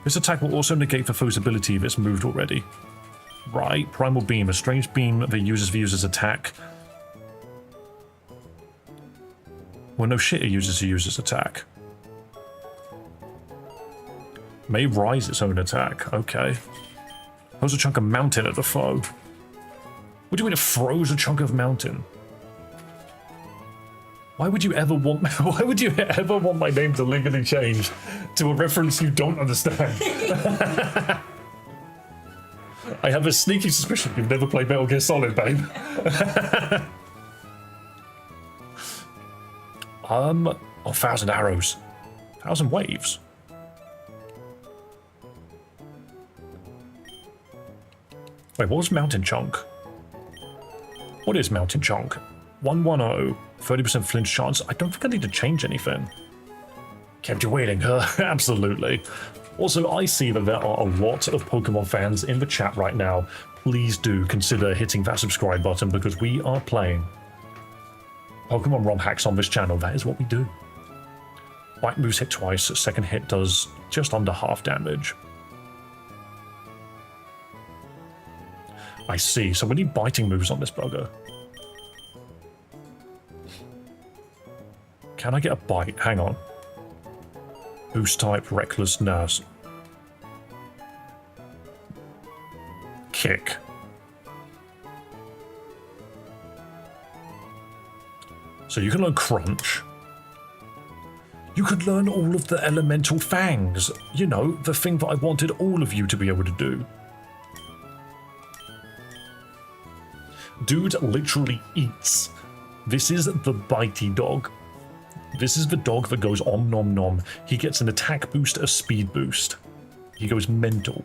This attack will also negate the foe's ability if it's moved already. Right, Primal Beam, a strange beam that uses the user's attack. Well, no shit, it uses the user's attack. May rise its own attack, okay. Throws a chunk of mountain at the foe. What do you mean it throws a chunk of mountain? Why would you ever want my name to legally change to a reference you don't understand? I have a sneaky suspicion you've never played Metal Gear Solid, babe. 1,000 arrows. 1,000 waves. Wait, what was Mountain Chunk? What is Mountain Chunk? 110, 30% flinch chance. I don't think I need to change anything. Kept you waiting, huh? Absolutely. Also, I see that there are a lot of Pokemon fans in the chat right now. Please do consider hitting that subscribe button because we are playing Pokemon ROM hacks on this channel. That is what we do. Bite moves hit twice. Second hit does just under half damage. I see. So we need biting moves on this bugger. Can I get a bite? Hang on. Boost type, reckless, nurse. Kick. So you can learn Crunch. You could learn all of the elemental fangs. You know, the thing that I wanted all of you to be able to do. Dude literally eats. This is the bitey dog. This is the dog that goes om nom nom. He gets an attack boost, a speed boost. He goes mental.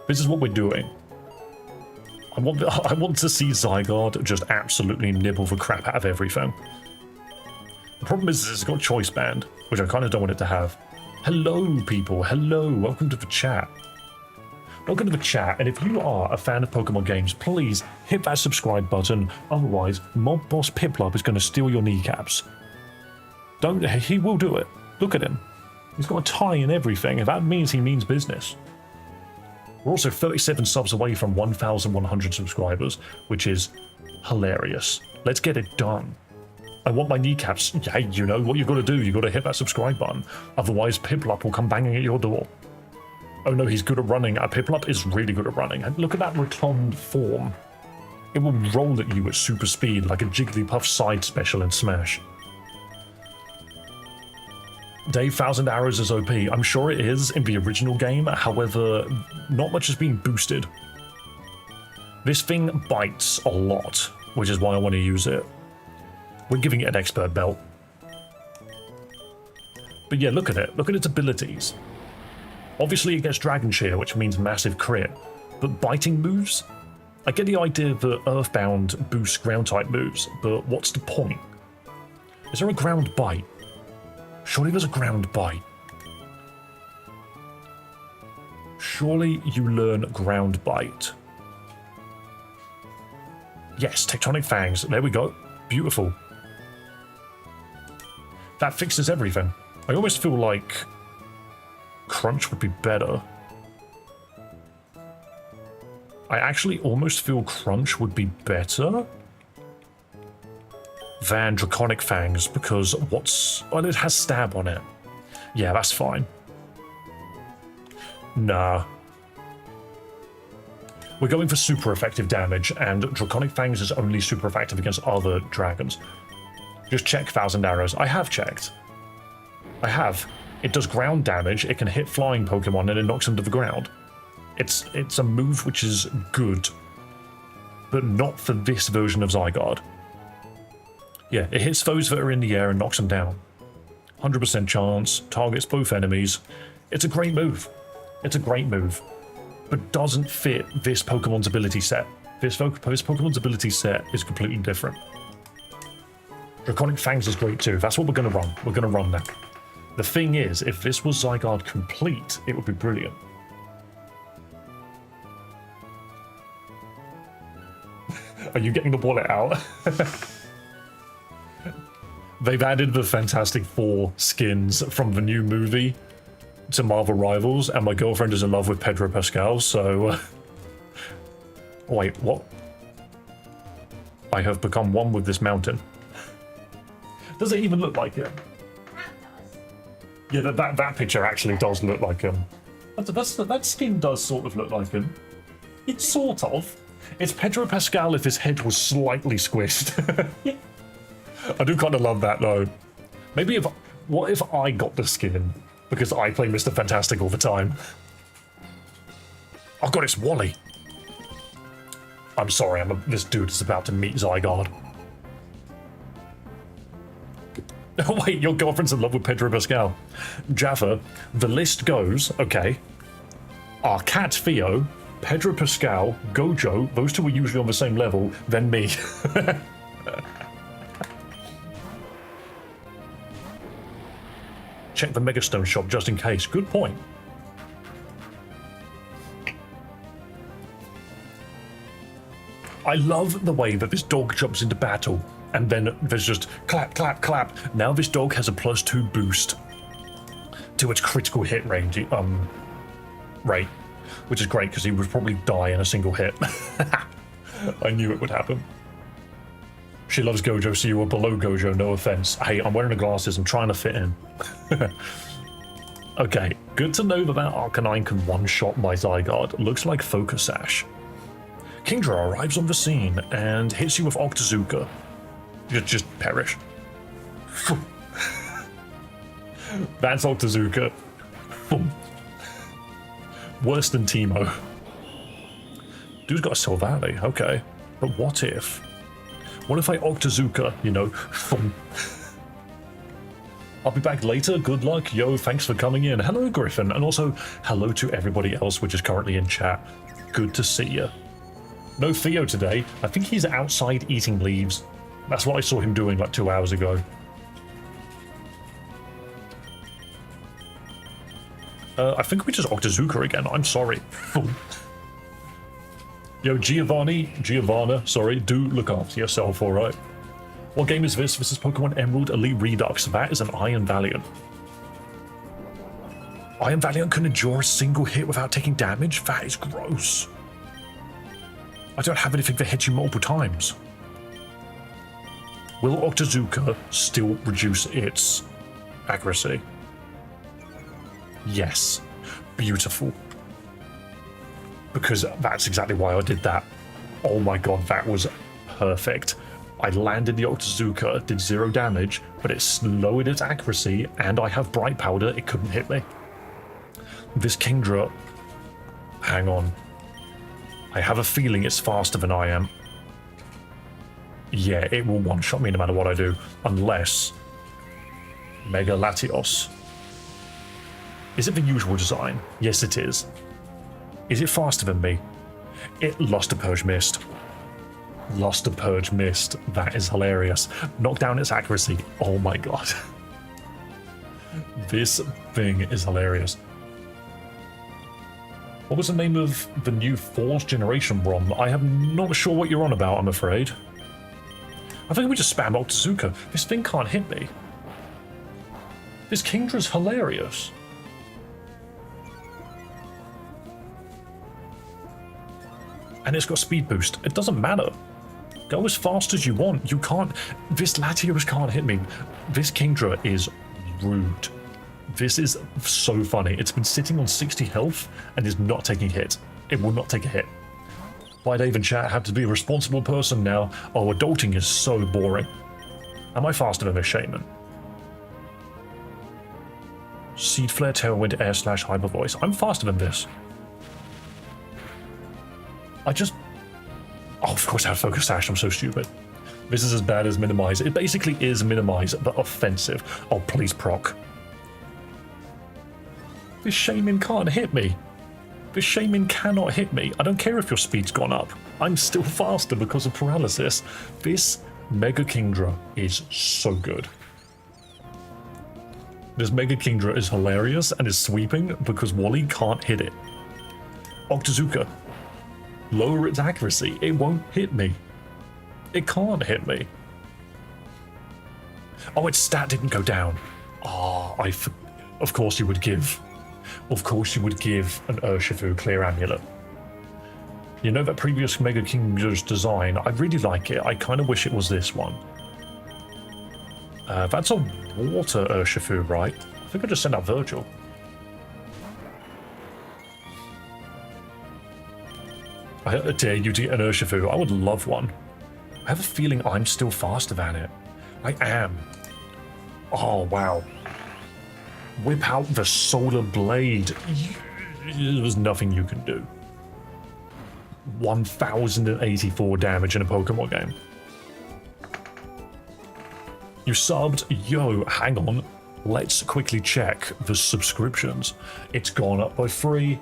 This is what we're doing. I want to see Zygarde just absolutely nibble the crap out of everything. The problem is it's got Choice Band, which I kind of don't want it to have. Hello, people. Hello. Welcome to the chat. Welcome to the chat, and if you are a fan of Pokemon games, please hit that subscribe button. Otherwise, Mob Boss Piplup is going to steal your kneecaps. He will do it. Look at him. He's got a tie and everything, and that means he means business. We're also 37 subs away from 1,100 subscribers, which is hilarious. Let's get it done. I want my kneecaps. Yeah, you know what you got to do. You got to hit that subscribe button. Otherwise, Piplup will come banging at your door. Oh no, he's good at running. Piplup is really good at running. And look at that rotund form. It will roll at you at super speed like a Jigglypuff side special in Smash. Dave, 1,000 arrows is OP. I'm sure it is in the original game, however, not much is being boosted. This thing bites a lot, which is why I want to use it. We're giving it an expert belt. But yeah, look at it. Look at its abilities. Obviously, it gets Dragon Cheer, which means massive crit. But biting moves? I get the idea that Earthbound boosts ground-type moves, but what's the point? Is there a ground bite? Surely there's a ground bite. Surely you learn ground bite. Yes, Tectonic Fangs. There we go. Beautiful. That fixes everything. I almost feel like Crunch would be better. I actually almost feel Crunch would be better than Draconic Fangs because well, it has Stab on it. Yeah, that's fine. Nah. We're going for super effective damage, and Draconic Fangs is only super effective against other dragons. Just check 1,000 arrows. I have checked. I have. It does ground damage, it can hit flying Pokemon, and it knocks them to the ground. It's a move which is good, but not for this version of Zygarde. Yeah, it hits foes that are in the air and knocks them down. 100% chance, targets both enemies. It's a great move. It's a great move, but doesn't fit this Pokemon's ability set. This Pokemon's ability set is completely different. Draconic Fangs is great too. That's what we're going to run. We're going to run that. The thing is, if this was Zygarde complete, it would be brilliant. Are you getting the wallet out? They've added the Fantastic Four skins from the new movie to Marvel Rivals, and my girlfriend is in love with Pedro Pascal, so... Wait, what? I have become one with this mountain. Does it even look like him? Yeah, that picture actually does look like him. That skin does sort of look like him. It's sort of. It's Pedro Pascal if his head was slightly squished. I do kind of love that though. Maybe what if I got the skin because I play Mr. Fantastic all the time? Oh god, it's Wally. I'm sorry, this dude is about to meet Zygarde. Oh wait, your girlfriend's in love with Pedro Pascal. Jaffa, the list goes, okay. Our cat Theo, Pedro Pascal, Gojo, those two are usually on the same level, then me. Check the Megastone shop just in case. Good point. I love the way that this dog jumps into battle and then there's just clap, clap, clap. Now this dog has a +2 boost to its critical hit range, rate, which is great because he would probably die in a single hit. I knew it would happen. She loves Gojo, so you were below Gojo, no offense. Hey, I'm wearing the glasses, I'm trying to fit in. Okay, good to know that Arcanine can one-shot my Zygarde. Looks like Focus Sash. Kingdra arrives on the scene and hits you with Octazooka. Just perish. That's Octazooka. Worse than Teemo. Dude's got a Silvally, okay. But what if I Octazooka, you know? I'll be back later, good luck, yo, thanks for coming in. Hello, Griffin, and also hello to everybody else which is currently in chat. Good to see you. No Theo today, I think he's outside eating leaves. That's what I saw him doing like 2 hours ago. I think we just Octazooka again, I'm sorry. Yo, Giovanna, sorry, do look after yourself, alright? What game is this? This is Pokemon Emerald Elite Redux. That is an Iron Valiant. Iron Valiant can endure a single hit without taking damage? That is gross. I don't have anything that hits you multiple times. Will Octazooka still reduce its accuracy? Yes. Beautiful. Because that's exactly why I did that. Oh my god, that was perfect. I landed the Octazooka, did 0 damage, but it lowered its accuracy, and I have Bright Powder, it couldn't hit me. This Kingdra... Hang on. I have a feeling it's faster than I am. Yeah, it will one-shot me no matter what I do, unless... Mega Latios. Is it the usual design? Yes, it is. Is it faster than me? It lost a Purge Mist. Lost a Purge Mist. That is hilarious. Knock down its accuracy. Oh my god. This thing is hilarious. What was the name of the new 4th generation ROM? I am not sure what you're on about, I'm afraid. I think we just spam Octazooka. This thing can't hit me. This Kingdra's hilarious. And it's got speed boost. It doesn't matter. Go as fast as you want. You can't... This Latios can't hit me. This Kingdra is rude. This is so funny. It's been sitting on 60 health and is not taking a hit. It will not take a hit. Why Dave and chat have to be a responsible person now? Oh, adulting is so boring. Am I faster than a Shaman? Seed Flare, Tailwind, Air Slash, Hyper Voice. I'm faster than this. I just... Oh, of course I have Focus Sash, I'm so stupid. This is as bad as Minimize. It basically is Minimize, but offensive. Oh, please proc. This Shaman can't hit me. This Shaman cannot hit me. I don't care if your speed's gone up. I'm still faster because of paralysis. This Mega Kingdra is so good. This Mega Kingdra is hilarious and is sweeping because Wally can't hit it. Octazooka. Lower its accuracy. It won't hit me. It can't hit me. Oh, its stat didn't go down. Ah, oh, of course you would give. Of course you would give an Urshifu Clear Amulet. You know that previous Mega Kingdra's design? I really like it. I kind of wish it was this one. That's a water Urshifu, right? I think I just sent out Virgil. I dare you to get an Urshifu. I would love one. I have a feeling I'm still faster than it. I am. Oh, wow. Whip out the Solar Blade. There's nothing you can do. 1084 damage in a Pokemon game. You subbed? Yo, hang on. Let's quickly check the subscriptions. It's gone up by 3.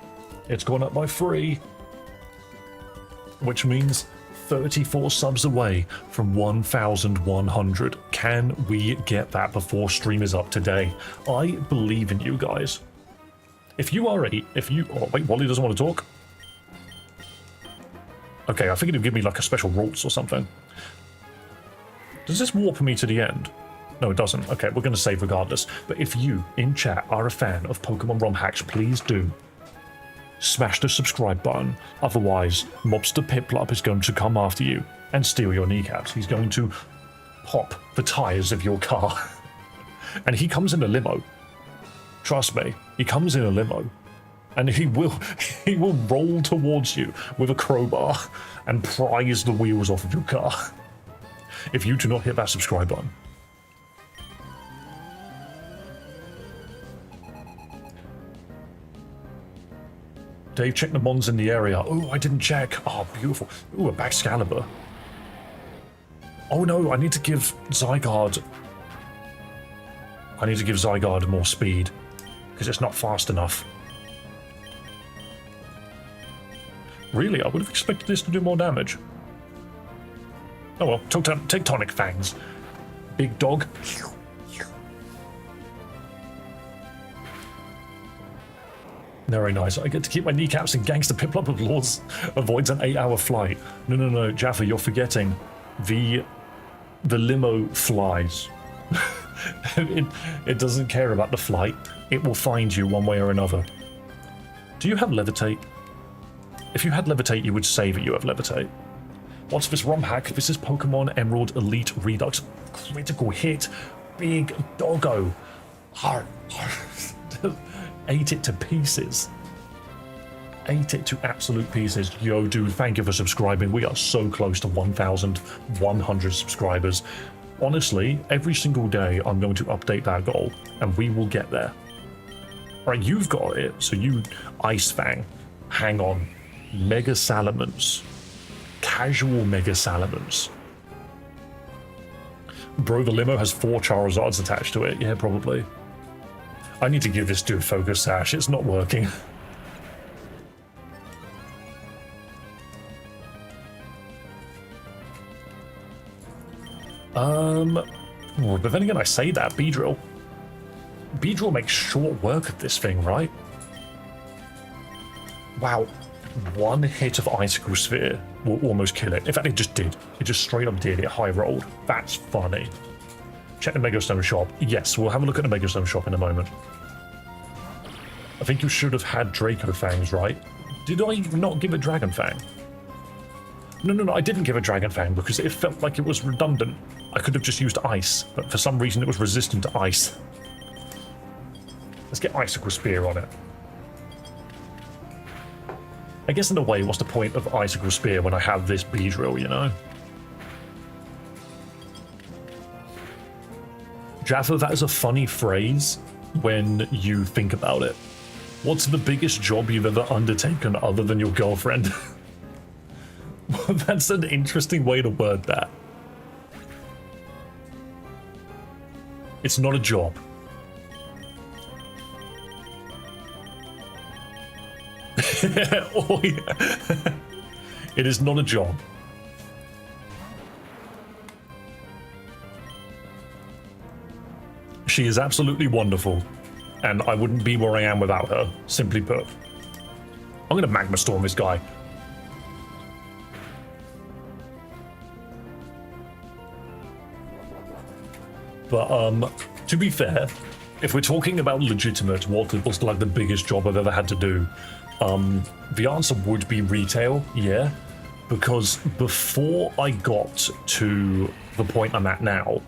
It's gone up by 3. Which means 34 subs away from 1,100. Can we get that before stream is up today? I believe in you guys. If you are oh wait, Wally doesn't want to talk? Okay, I figured it'd give me like a special rules or something. Does this warp me to the end? No, it doesn't. Okay, we're going to save regardless. But if you, in chat, are a fan of Pokemon ROM hacks, please do smash the subscribe button. Otherwise, Mobster Piplup is going to come after you and steal your kneecaps. He's going to pop the tires of your car. And he comes in a limo. Trust me, he comes in a limo. And he will roll towards you with a crowbar and prise the wheels off of your car. If you do not hit that subscribe button. Dave, check the mons in the area. Oh, I didn't check. Oh, beautiful. Ooh, a Baxcalibur. Oh no, I need to give Zygarde... more speed. Because it's not fast enough. Really? I would have expected this to do more damage. Oh well, Tectonic Fangs. Big dog. Very nice. I get to keep my kneecaps and Gangster Piplup of Laws avoids an 8-hour flight. No, Jaffa, you're forgetting. The limo flies. it doesn't care about the flight. It will find you one way or another. Do you have Levitate? If you had Levitate, you would say that you have Levitate. What's this ROM hack? This is Pokemon Emerald Elite Redux. Critical hit. Big doggo. Ate it to pieces. Ate it to absolute pieces. Yo, dude, thank you for subscribing. We are so close to 1,100 subscribers. Honestly, every single day I'm going to update that goal, and we will get there. Alright, you've got it, so you... Ice Fang. Hang on. Mega Salamence. Casual Mega Salamence. Bro, the limo has 4 Charizards attached to it. Yeah, probably. I need to give this dude Focus Sash. It's not working. But then again, I say that, Beedrill. Beedrill makes short work of this thing, right? Wow. One hit of Icicle Sphere will almost kill it. In fact, it just did. It just straight up did. It high rolled. That's funny. Check the Megastone shop. Yes, we'll have a look at the Megastone shop in a moment. I think you should have had Draco Fangs, right? Did I not give it Dragon Fang? No, I didn't give it Dragon Fang because it felt like it was redundant. I could have just used Ice, but for some reason it was resistant to Ice. Let's get Icicle Spear on it. I guess in a way, what's the point of Icicle Spear when I have this Beedrill, you know? Jaffa, that is a funny phrase when you think about it. What's the biggest job you've ever undertaken other than your girlfriend? That's an interesting way to word that. It's not a job. Oh, yeah. It is not a job. She is absolutely wonderful, and I wouldn't be where I am without her, simply put. I'm gonna Magma Storm this guy. But, to be fair, if we're talking about legitimate, what was like the biggest job I've ever had to do, the answer would be retail, yeah. Because before I got to the point I'm at now,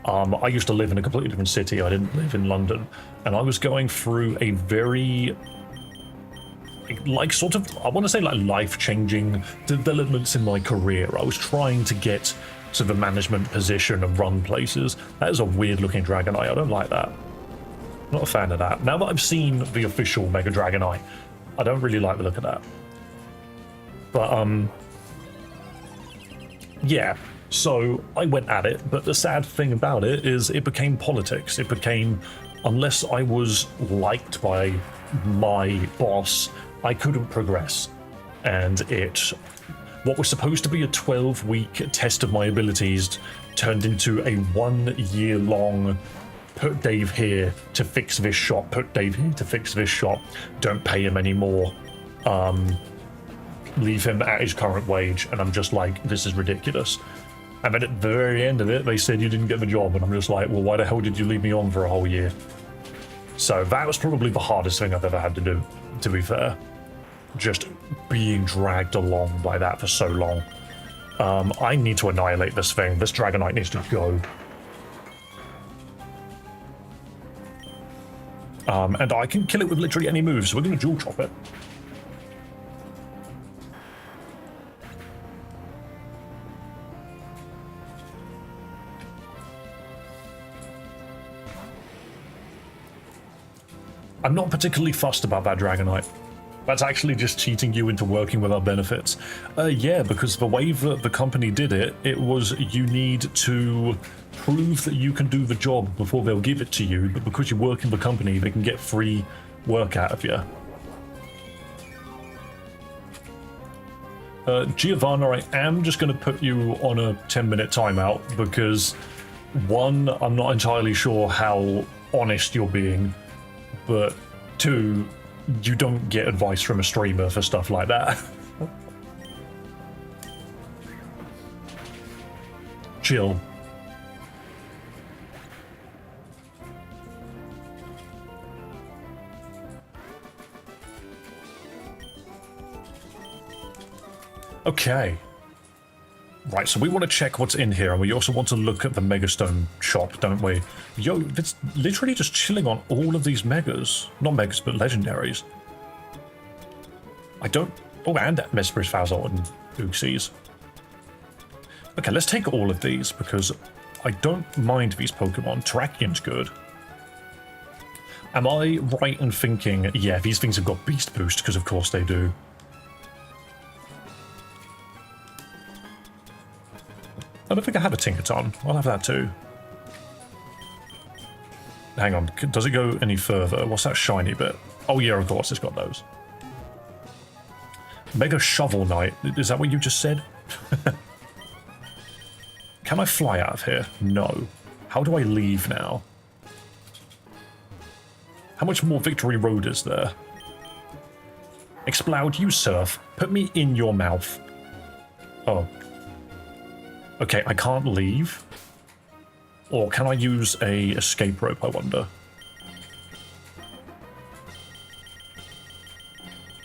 I used to live in a completely different city. I didn't live in London. And I was going through a very, like, sort of, I want to say, like, life-changing developments in my career. I was trying to get to the management position and run places. That is a weird-looking Dragonite. I don't like that. Not a fan of that. Now that I've seen the official Mega Dragonite, I don't really like the look of that. But, yeah. So I went at it, but the sad thing about it is it became politics. It became, unless I was liked by my boss, I couldn't progress. And what was supposed to be a 12-week test of my abilities turned into a 1-year-long put Dave here to fix this shop, put Dave here to fix this shop, don't pay him anymore, leave him at his current wage. And I'm just like, this is ridiculous. And then at the very end of it, they said you didn't get the job, and I'm just like, well, why the hell did you leave me on for a whole year? So that was probably the hardest thing I've ever had to do, to be fair. Just being dragged along by that for so long. I need to annihilate this thing. This Dragonite needs to go. And I can kill it with literally any move, so we're going to dual chop it. I'm not particularly fussed about that Dragonite. That's actually just cheating you into working with our benefits. Yeah, because the way that the company did it, it was you need to prove that you can do the job before they'll give it to you, but because you work in the company, they can get free work out of you. Giovanna, I am just going to put you on a 10-minute timeout because, one, I'm not entirely sure how honest you're being, but two, you don't get advice from a streamer for stuff like that. Chill. Okay. Right, so we want to check what's in here, and we also want to look at the Megastone shop, don't we? Yo, it's literally just chilling on all of these megas. Not megas, but legendaries. I don't... Oh, and Mespris, Fazol, and Uxie's. Okay, let's take all of these, because I don't mind these Pokemon. Terrakian's good. Am I right in thinking... Yeah, these things have got Beast Boost, because of course they do. I don't think I have a Tinkaton. I'll have that too. Hang on, does it go any further? What's that shiny bit? Oh yeah, of course, it's got those. Mega Shovel Knight, is that what you just said? Can I fly out of here? No. How do I leave now? How much more Victory Road is there? Explode, you surf. Put me in your mouth. Oh. Okay, I can't leave. Or can I use a escape rope, I wonder?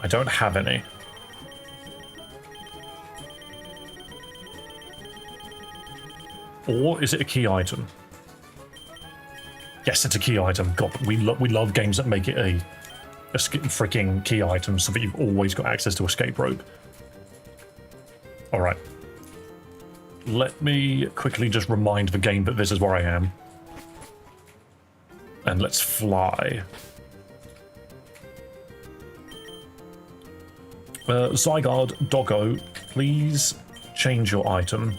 I don't have any. Or is it a key item? Yes, it's a key item. God, we love games that make it a freaking key item so that you've always got access to escape rope. Alright. Let me quickly just remind the game that this is where I am. And let's fly. Zygarde, Doggo, please change your item.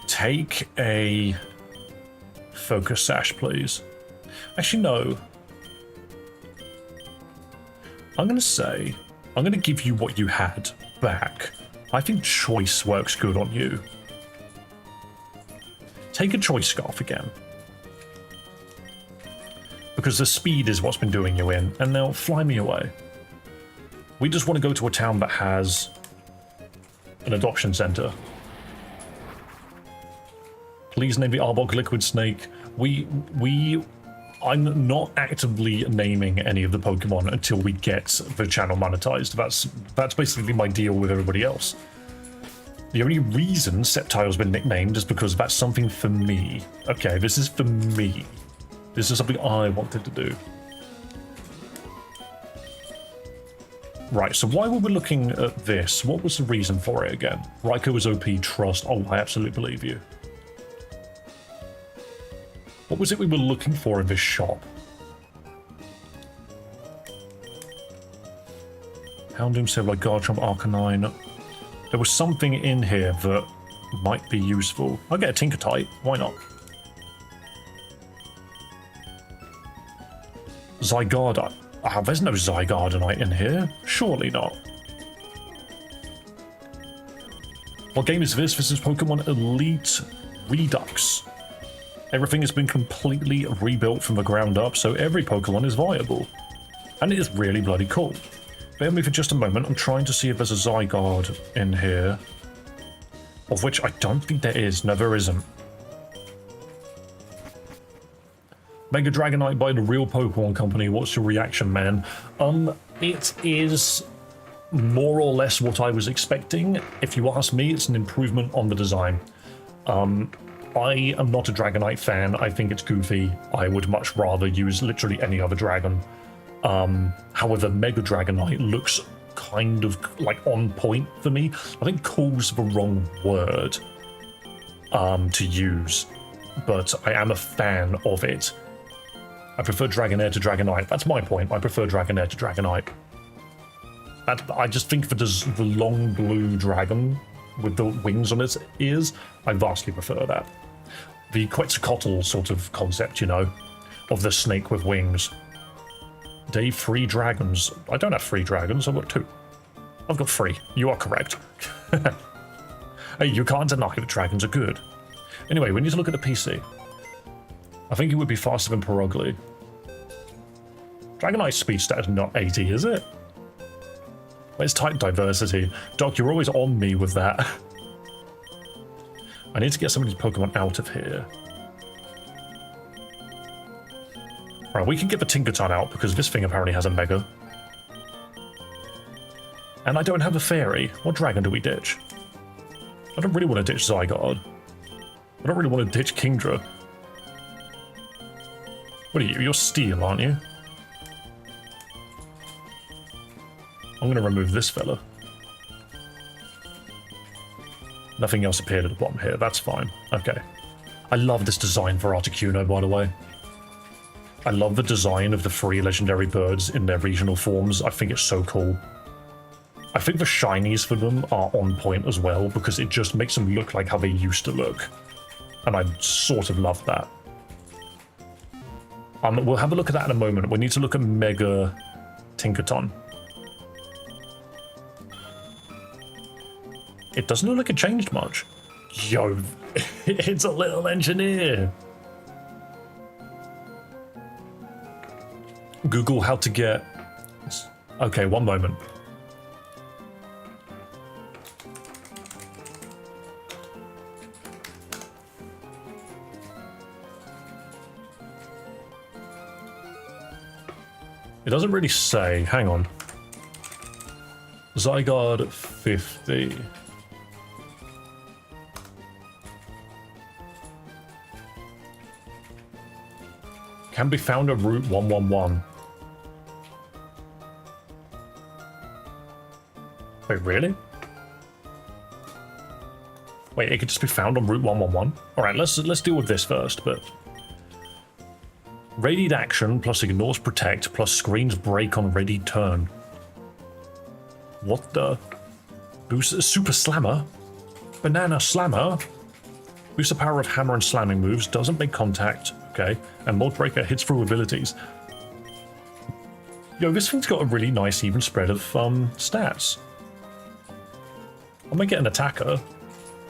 Take a Focus Sash, please. Actually, no. I'm going to give you what you had back. I think Choice works good on you. Take a Choice Scarf again. Because the speed is what's been doing you in, and now fly me away. We just want to go to a town that has an adoption center. Please name the Arbok Liquid Snake. I'm not actively naming any of the Pokemon until we get the channel monetized. That's basically my deal with everybody else. The only reason Sceptile's been nicknamed is because that's something for me. Okay, this is for me. This is something I wanted to do. Right, so why were we looking at this? What was the reason for it again? Raikou is OP, trust. Oh, I absolutely believe you. What was it we were looking for in this shop? Houndoom, Sableye, Garchomp, Arcanine. There was something in here that might be useful. I'll get a Tinkertite, why not? Zygarde. There's no Zygardenite in here. Surely not. What game is this? This is Pokemon Elite Redux. Everything has been completely rebuilt from the ground up, so every Pokemon is viable. And it is really bloody cool. Bear with me for just a moment. I'm trying to see if there's a Zygarde in here. Of which I don't think there is. No, there isn't. Mega Dragonite by the Real Pokemon Company. What's your reaction, man? It is more or less what I was expecting. If you ask me, it's an improvement on the design. I am not a Dragonite fan. I think it's goofy. I would much rather use literally any other dragon. However, Mega Dragonite looks kind of like on point for me. I think cool's the wrong word to use, but I am a fan of it. I prefer Dragonair to Dragonite. That's my point. I prefer Dragonair to Dragonite. I just think the long blue dragon with the wings on its ears, I vastly prefer that. The Quetzalcoatl sort of concept, you know, of the snake with wings. Day 3 dragons. I don't have 3 dragons, I've got 2. I've got 3. You are correct. Hey, you can't deny that dragons are good. Anyway, we need to look at the PC. I think it would be faster than Perugly. Dragonite's speed stat is not 80, is it? Where's type diversity? Doc, you're always on me with that. I need to get some of these Pokemon out of here. Alright, we can get the Tinkerton out because this thing apparently has a Mega. And I don't have a Fairy. What dragon do we ditch? I don't really want to ditch Zygarde. I don't really want to ditch Kingdra. What are you? You're Steel, aren't you? I'm going to remove this fella. Nothing else appeared at the bottom here. That's fine. Okay. I love this design for Articuno, by the way. I love the design of the 3 legendary birds in their regional forms. I think it's so cool. I think the shinies for them are on point as well because it just makes them look like how they used to look. And I sort of love that. We'll have a look at that in a moment. We need to look at Mega Tinkerton. It doesn't look like it changed much. Yo, it's a little engineer. Google how to get... Okay, one moment. It doesn't really say. Hang on. Zygarde 50. Can be found at Route 111. Wait, really? Wait, it could just be found on Route 111? Alright, let's deal with this first, but... Radiant action plus ignores protect plus screens break on ready turn. What the? Boost Super Slammer? Banana Slammer? Boosts the power of hammer and slamming moves, doesn't make contact, okay, and Mold Breaker hits through abilities. Yo, this thing's got a really nice even spread of stats. I might get an attacker,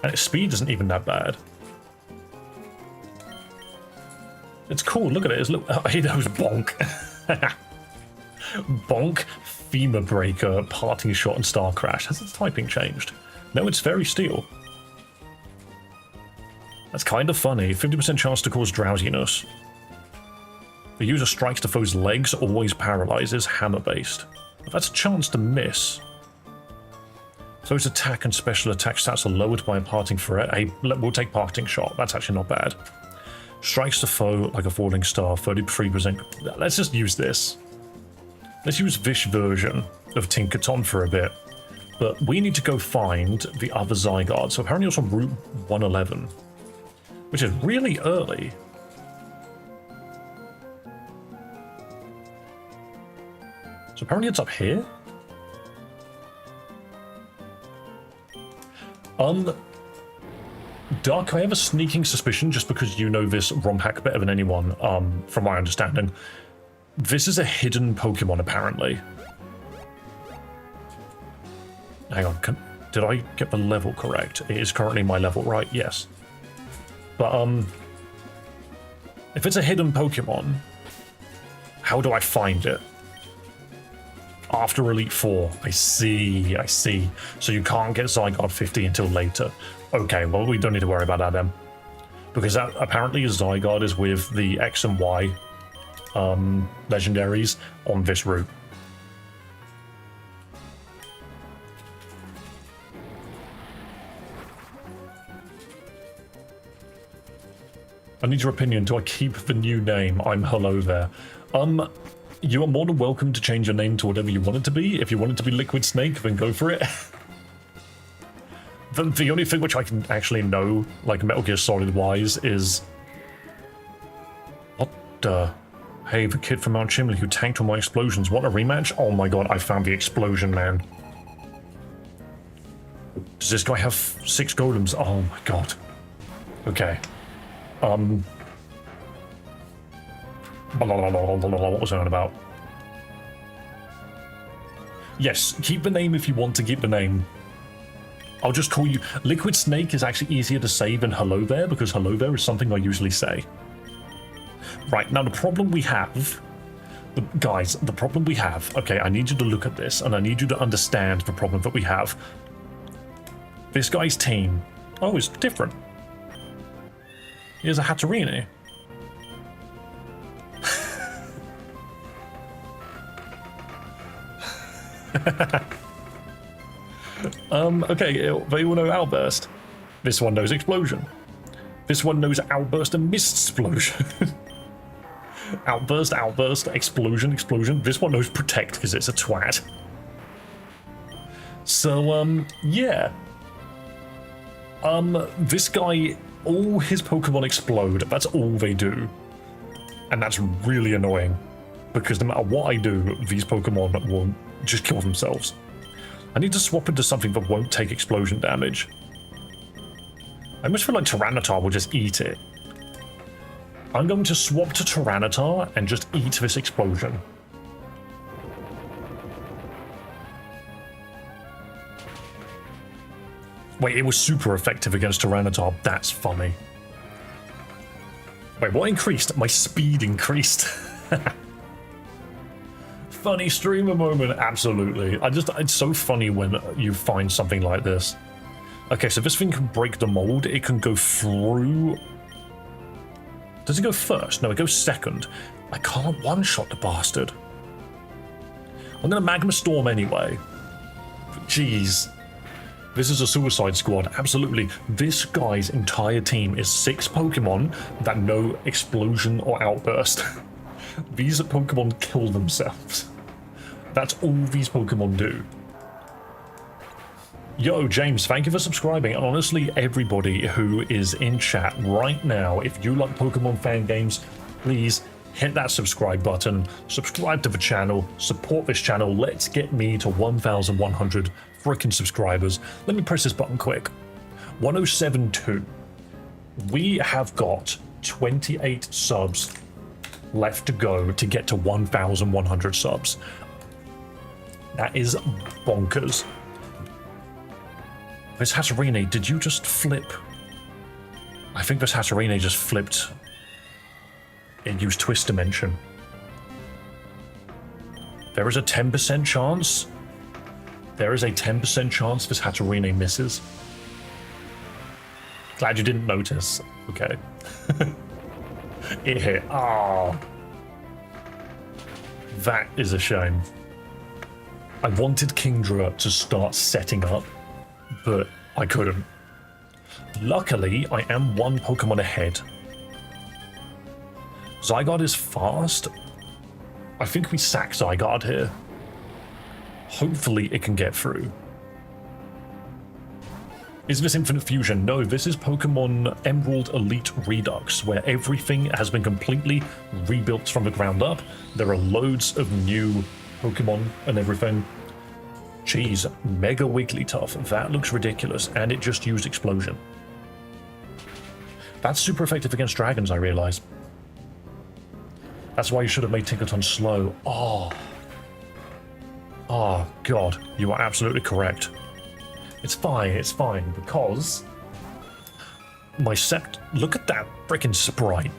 and its speed isn't even that bad. It's cool, look at it. Hey, that was Bonk. Bonk, Femur Breaker, Parting Shot, and Star Crash. Has its typing changed? No, it's Fairy Steel. That's kind of funny. 50% chance to cause drowsiness. The user strikes the foe's legs, always paralyzes, hammer-based. That's a chance to miss. Foe's attack and special attack stats are lowered by a parting threat. Hey, we'll take Parting Shot. That's actually not bad. Strikes the foe like a falling star, 33%. Let's just use this. Let's use this version of Tinkerton for a bit. But we need to go find the other Zygarde. So apparently it's on Route 111. Which is really early. So apparently it's up here? Dark, I have a sneaking suspicion, just because you know this ROM hack better than anyone, from my understanding. This is a hidden Pokemon, apparently. Hang on, did I get the level correct? It is currently my level, right? Yes. But, if it's a hidden Pokemon, how do I find it? After Elite Four. I see. So you can't get Zygarde 50 until later. Okay, well, we don't need to worry about that then. Because that, apparently Zygarde is with the X and Y legendaries on this route. I need your opinion. Do I keep the new name? I'm hello there. You are more than welcome to change your name to whatever you want it to be. If you want it to be Liquid Snake, then go for it. The only thing which I can actually know, like Metal Gear Solid-wise, is... What the... Hey, the kid from Mount Chimley who tanked all my explosions. Want a rematch? Oh my god, I found the explosion, man. Does this guy have 6 golems? Oh my god. Okay. What was I on about? Yes, keep the name if you want to keep the name. I'll just call you... Liquid Snake is actually easier to say than Hello There, because Hello There is something I usually say. Right, now the problem we have... Guys, the problem we have... Okay, I need you to look at this, and I need you to understand the problem that we have. This guy's team... Oh, it's different. Here's a Hatterene. Okay, they all know Outburst. This one knows Explosion. This one knows Outburst and Mist-splosion. Outburst, Explosion. This one knows Protect because it's a twat. So, yeah. This guy, all his Pokemon explode. That's all they do. And that's really annoying. Because no matter what I do, these Pokemon won't just kill themselves. I need to swap into something that won't take explosion damage. I almost feel like Tyranitar will just eat it. I'm going to swap to Tyranitar and just eat this explosion. Wait, it was super effective against Tyranitar. That's funny. Wait, what increased? My speed increased. Funny streamer moment, absolutely. It's so funny when you find something like this. Okay, so this thing can break the mold. It can go through... Does it go first? No, it goes second. I can't one-shot the bastard. I'm gonna Magma Storm anyway. Jeez. This is a Suicide Squad, absolutely. This guy's entire team is 6 Pokemon that know Explosion or Outburst. These Pokemon kill themselves. That's all these Pokemon do. Yo, James, thank you for subscribing. And honestly, everybody who is in chat right now, if you like Pokemon fan games, please hit that subscribe button, subscribe to the channel, support this channel. Let's get me to 1,100 freaking subscribers. Let me press this button quick. 1072. We have got 28 subs left to go to get to 1,100 subs. That is bonkers. This Hatterene, did you just flip? I think this Hatterene just flipped. It used Twist Dimension. There is a 10% chance. There is a 10% chance this Hatterene misses. Glad you didn't notice. Okay. It hit. Ah. That is a shame. I wanted Kingdra to start setting up, but I couldn't. Luckily, I am 1 Pokemon ahead. Zygarde is fast. I think we sack Zygarde here. Hopefully it can get through. Is this Infinite Fusion? No, this is Pokemon Emerald Elite Redux, where everything has been completely rebuilt from the ground up. There are loads of new Pokemon and everything. Jeez, Mega Wigglytuff. That looks ridiculous, and it just used Explosion. That's super effective against dragons, I realize. That's why you should have made Tinkaton slow. Oh. Oh, God. You are absolutely correct. It's fine, because... my look at that freaking sprite.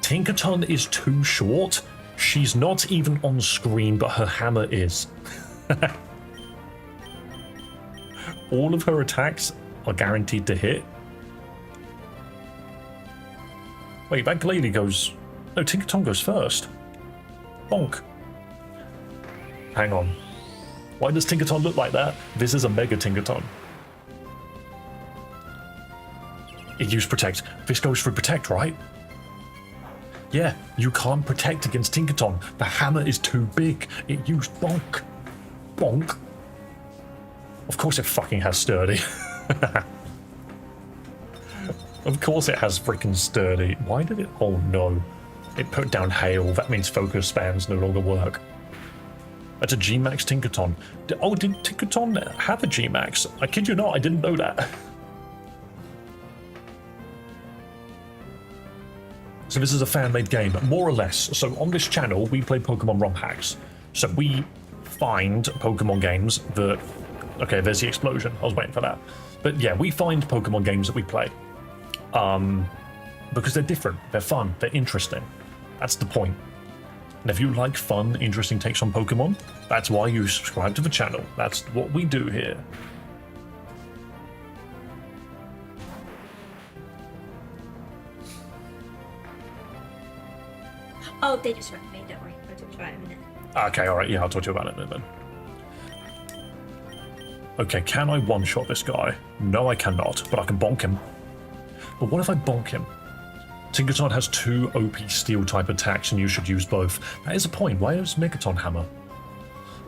Tinkaton is too short. She's not even on screen, but her hammer is. All of her attacks are guaranteed to hit. Wait, that Glalie goes... no, Tinkaton goes first. Bonk. Hang on. Why does Tinkaton look like that? This is a Mega Tinkaton. It used Protect. This goes for Protect, right? Yeah, you can't protect against Tinkaton. The hammer is too big. It used Bonk. Bonk. Of course it fucking has Sturdy. Of course it has freaking Sturdy. Why did it? Oh no. It put down Hail. That means focus spans no longer work. That's a G-Max Tinkaton. Oh, did Tinkaton have a G-Max? I kid you not, I didn't know that. So this is a fan-made game, more or less. So on this channel, we play Pokemon ROM hacks. So we find Pokemon games that... okay, there's the explosion. I was waiting for that. But yeah, we find Pokemon games that we play. Because they're different, they're fun, they're interesting. That's the point. And if you like fun, interesting takes on Pokemon, that's why you subscribe to the channel. That's what we do here. Oh, they just wrecked me, don't worry. I'll talk about it in a minute. Okay, alright, yeah, I'll talk to you about it in a minute then. Okay, can I one-shot this guy? No, I cannot, but I can bonk him. But what if I bonk him? Tinkaton has 2 OP Steel-type attacks, and you should use both. That is a point. Why is Megaton Hammer?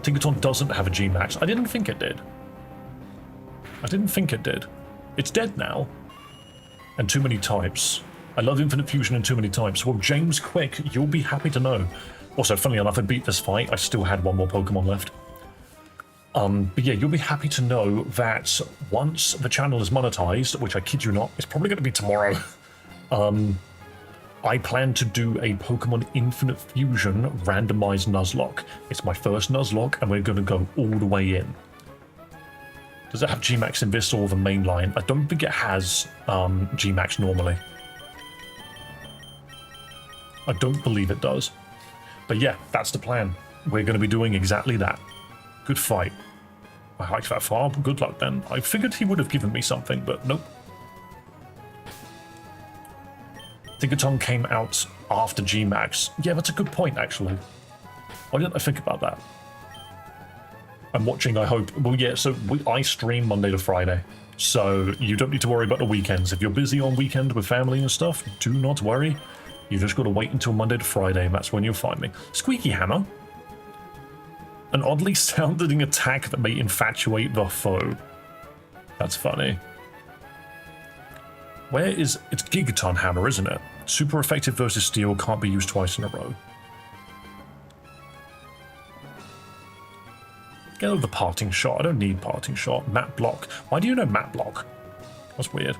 Tinkaton doesn't have a G-Max. I didn't think it did. It's dead now. And too many types. I love Infinite Fusion and too many types. Well, James Quick, you'll be happy to know. Also, funnily enough, I beat this fight. I still had 1 more Pokemon left. But yeah, you'll be happy to know that once the channel is monetized, which I kid you not, it's probably going to be tomorrow, I plan to do a Pokemon Infinite Fusion randomized Nuzlocke. It's my first Nuzlocke, and we're going to go all the way in. Does it have G-Max in this or the main line? I don't think it has G-Max normally. I don't believe it does. But yeah, that's the plan. We're going to be doing exactly that. Good fight. I hiked that far, but good luck then. I figured he would have given me something, but nope. Tinkaton came out after G-Max. Yeah, that's a good point, actually. Why didn't I think about that? I'm watching, I hope. Well, yeah, so I stream Monday to Friday. So you don't need to worry about the weekends. If you're busy on weekend with family and stuff, do not worry. You just got to wait until Monday to Friday, and that's when you'll find me. Squeaky Hammer. An oddly sounding attack that may infatuate the foe. That's funny. Where is... it's Gigaton Hammer, isn't it? Super effective versus steel, can't be used twice in a row. Get over the parting shot. I don't need parting shot. Map block. Why do you know map block? That's weird.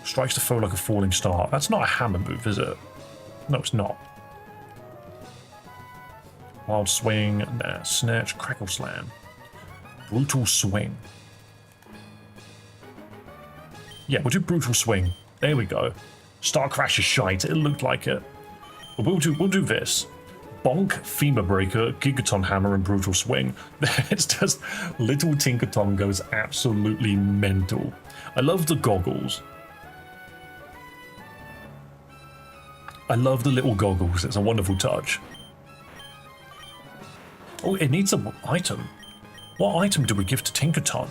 Strikes the foe like a falling star. That's not a hammer move, is it? No, it's not. Wild swing, nah, snatch, crackle slam. Brutal swing. Yeah, we'll do brutal swing. There we go. Star crash is shite. It looked like it. But we'll do this. Bonk, Femur Breaker, Gigaton Hammer, and Brutal Swing. It's just little Tinkaton goes absolutely mental. I love the goggles. I love the little goggles. It's a wonderful touch. Oh, it needs an item. What item do we give to Tinkaton?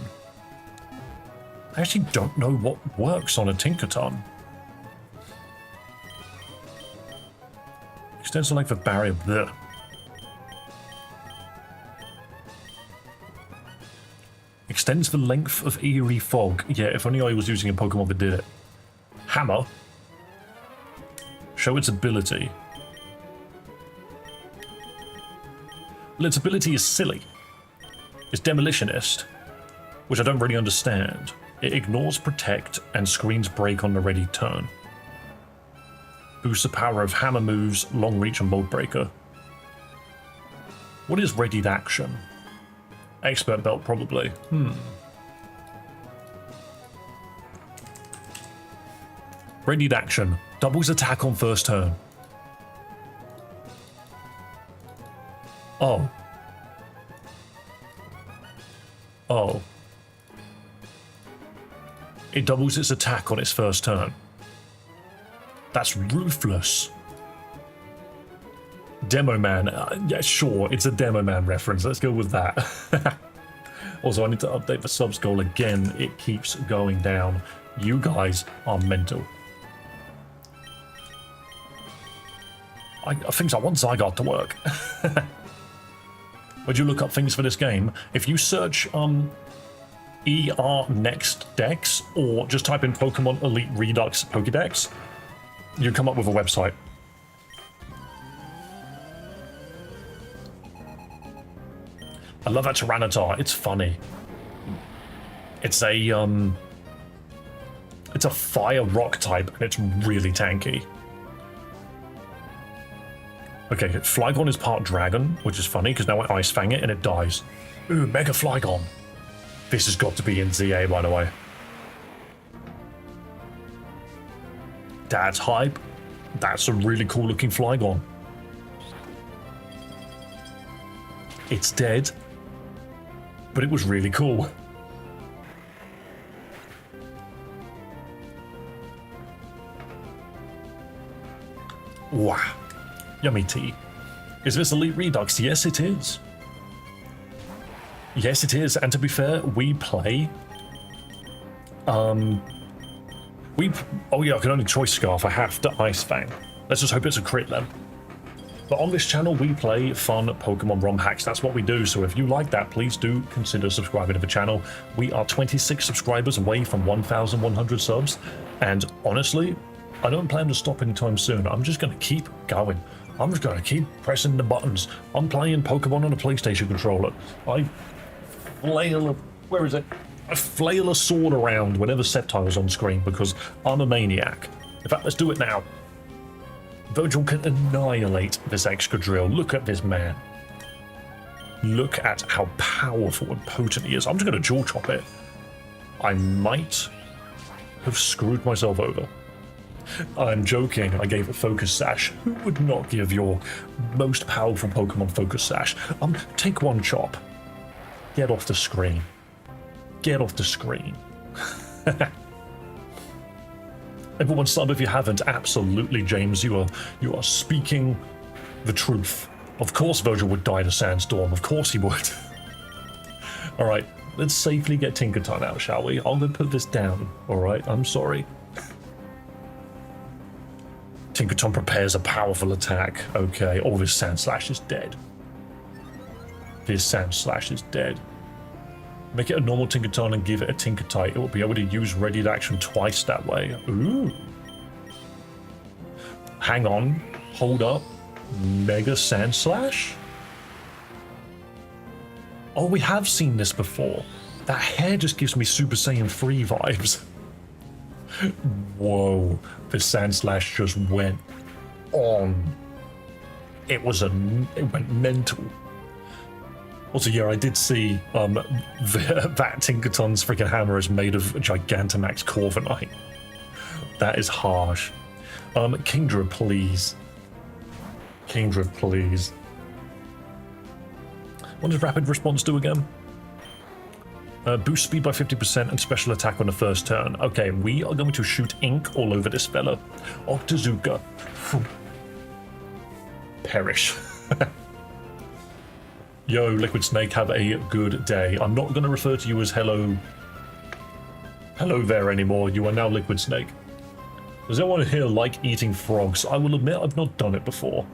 I actually don't know what works on a Tinkaton. Extends the length of barrier. Blech. Extends the length of eerie fog. Yeah, if only I was using a Pokemon that did it. Hammer. Show its ability. Well, its ability is silly. It's Demolitionist, which I don't really understand. It ignores Protect and screens break on the ready turn. Boosts the power of hammer moves, long reach, and mold breaker. What is readied action? Expert belt, probably. Readied action. Doubles attack on first turn. Oh. Oh. It doubles its attack on its first turn. That's ruthless. Demo Man. Yeah, sure, it's a Demo Man reference. Let's go with that. Also, I need to update the subs goal again. It keeps going down. You guys are mental. Things I want Zygarde to work. Would you look up things for this game? If you search ER Next Dex or just type in Pokemon Elite Redux Pokedex, you come up with a website. I love that Tyranitar. It's funny. It's a fire rock type and it's really tanky. Okay, Flygon is part dragon, which is funny because now I Ice Fang it and it dies. Ooh, Mega Flygon. This has got to be in ZA, by the way. Dad's hype. That's a really cool looking Flygon. It's dead, but it was really cool. Wow. Yummy tea. Is this Elite Redux? Yes, it is. Yes, it is. And to be fair, we play... oh yeah, I can only Choice Scarf. I have to Ice Fang. Let's just hope it's a crit then. But on this channel, we play fun Pokemon ROM hacks. That's what we do. So if you like that, please do consider subscribing to the channel. We are 26 subscribers away from 1,100 subs. And honestly, I don't plan to stop anytime soon. I'm just going to keep going. I'm just going to keep pressing the buttons. I'm playing Pokemon on a PlayStation controller. I flail... Where is it? I flail a sword around whenever Sceptile's on screen because I'm a maniac. In fact, let's do it now. Virgil can annihilate this Excadrill. Look at this man. Look at how powerful and potent he is. I'm just going to jaw chop it. I might have screwed myself over. I'm joking. I gave it Focus Sash. Who would not give your most powerful Pokemon Focus Sash? Take one chop. Get off the screen. Get off the screen. Everyone sub if you haven't. Absolutely, James. You are speaking the truth. Of course Virgil would die to Sandstorm. Of course he would. Alright, let's safely get Tinkaton out, shall we? I'm gonna put this down. Alright, I'm sorry. Tinkaton prepares a powerful attack. Okay, oh, this Sandslash is dead. This Sandslash is dead. Make it a normal Tinkaton and give it a Tinkertite. It will be able to use readied action twice that way. Ooh. Hang on. Hold up. Mega Sandslash? Oh, we have seen this before. That hair just gives me Super Saiyan 3 vibes. Whoa. This Sandslash just went on. It went mental. Also, yeah, I did see that Tinkaton's freaking hammer is made of Gigantamax Corviknight. That is harsh. Kingdra, please. Kingdra, please. What does Rapid Response do again? Boost speed by 50% and special attack on the first turn. Okay, we are going to shoot ink all over this fella. Octazooka. Perish. Yo, Liquid Snake, have a good day. I'm not going to refer to you as hello there anymore. You are now Liquid Snake. Does anyone here like eating frogs? I will admit I've not done it before.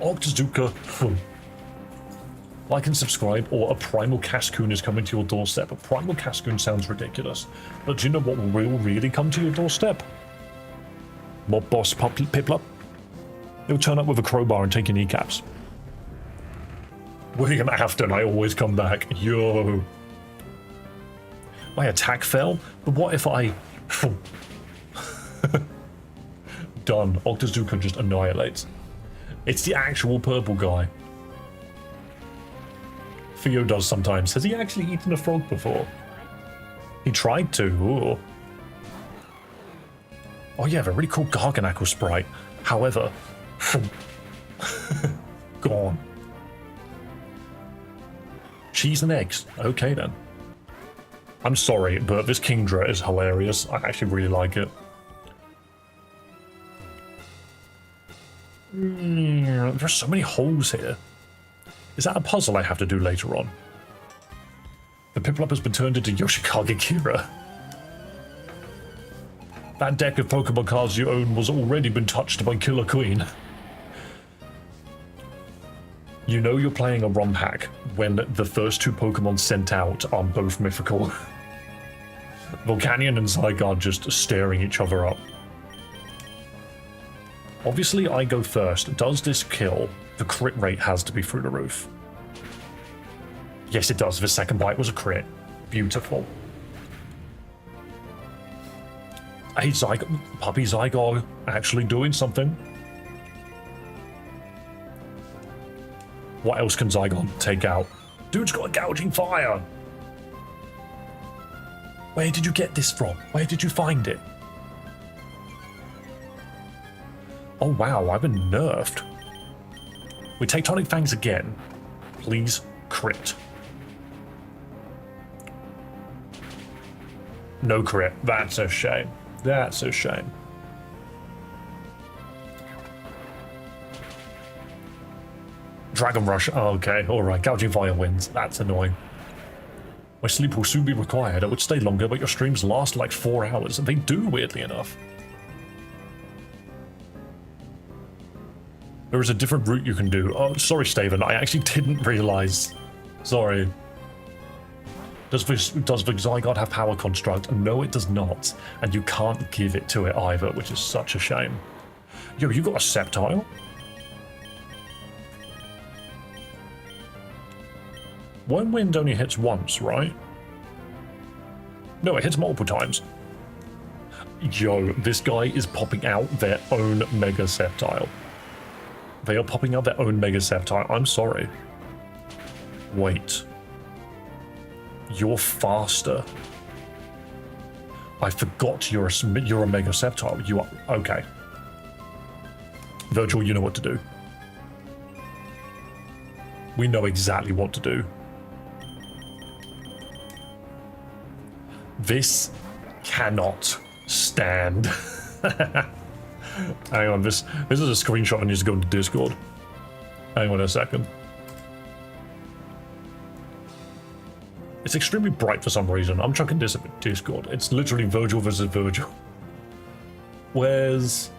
Octazooka. Like and subscribe, or a Primal Cascoon is coming to your doorstep. A Primal Cascoon sounds ridiculous, but do you know what will really come to your doorstep? Mob Boss Piplup. He'll turn up with a crowbar and take your kneecaps. William Afton, I always come back. Yo. My attack fell, but what if I... Done. Octazooka just annihilates. It's the actual purple guy. Theo does sometimes. Has he actually eaten a frog before? He tried to. Ooh. Oh yeah, a really cool Garganackle sprite. However, gone. Cheese and eggs. Okay then. I'm sorry, but this Kingdra is hilarious. I actually really like it. There's so many holes here. Is that a puzzle I have to do later on? The Piplup has been turned into Yoshikage Kira. That deck of Pokemon cards you own was already been touched by Killer Queen. You know you're playing a ROM hack when the first two Pokemon sent out are both mythical. Volcanion and Zygarde just staring each other up. Obviously I go first. Does this kill? The crit rate has to be through the roof. Yes, it does. The second bite was a crit. Beautiful. Hey, Puppy Zygarde actually doing something. What else can Zygarde take out? Dude's got a gouging fire. Where did you get this from? Where did you find it? Oh wow, I've been nerfed. We take Tonic Fangs again. Please crit. No crit. That's a shame. That's a shame. Dragon Rush. Oh, okay, alright. Gouging Fire wins. That's annoying. My sleep will soon be required. I would stay longer, but your streams last like 4 hours. And they do, weirdly enough. There is a different route you can do. Oh, sorry, Staven. I actually didn't realize. Sorry. Does the Zygarde have Power Construct? No, it does not. And you can't give it to it either, which is such a shame. Yo, you got a Sceptile? One wind only hits once, right? No, it hits multiple times. Yo, this guy is popping out their own Mega Sceptile. They are popping out their own Mega Sceptile. I'm sorry. Wait. You're faster. I forgot you're a Mega Sceptile. You are... Okay. Virgil, you know what to do. We know exactly what to do. This cannot stand. Hang on, this is a screenshot I need to go into Discord. Hang on a second. It's extremely bright for some reason. I'm chucking this at Discord. It's literally Virgil versus Virgil. Where's...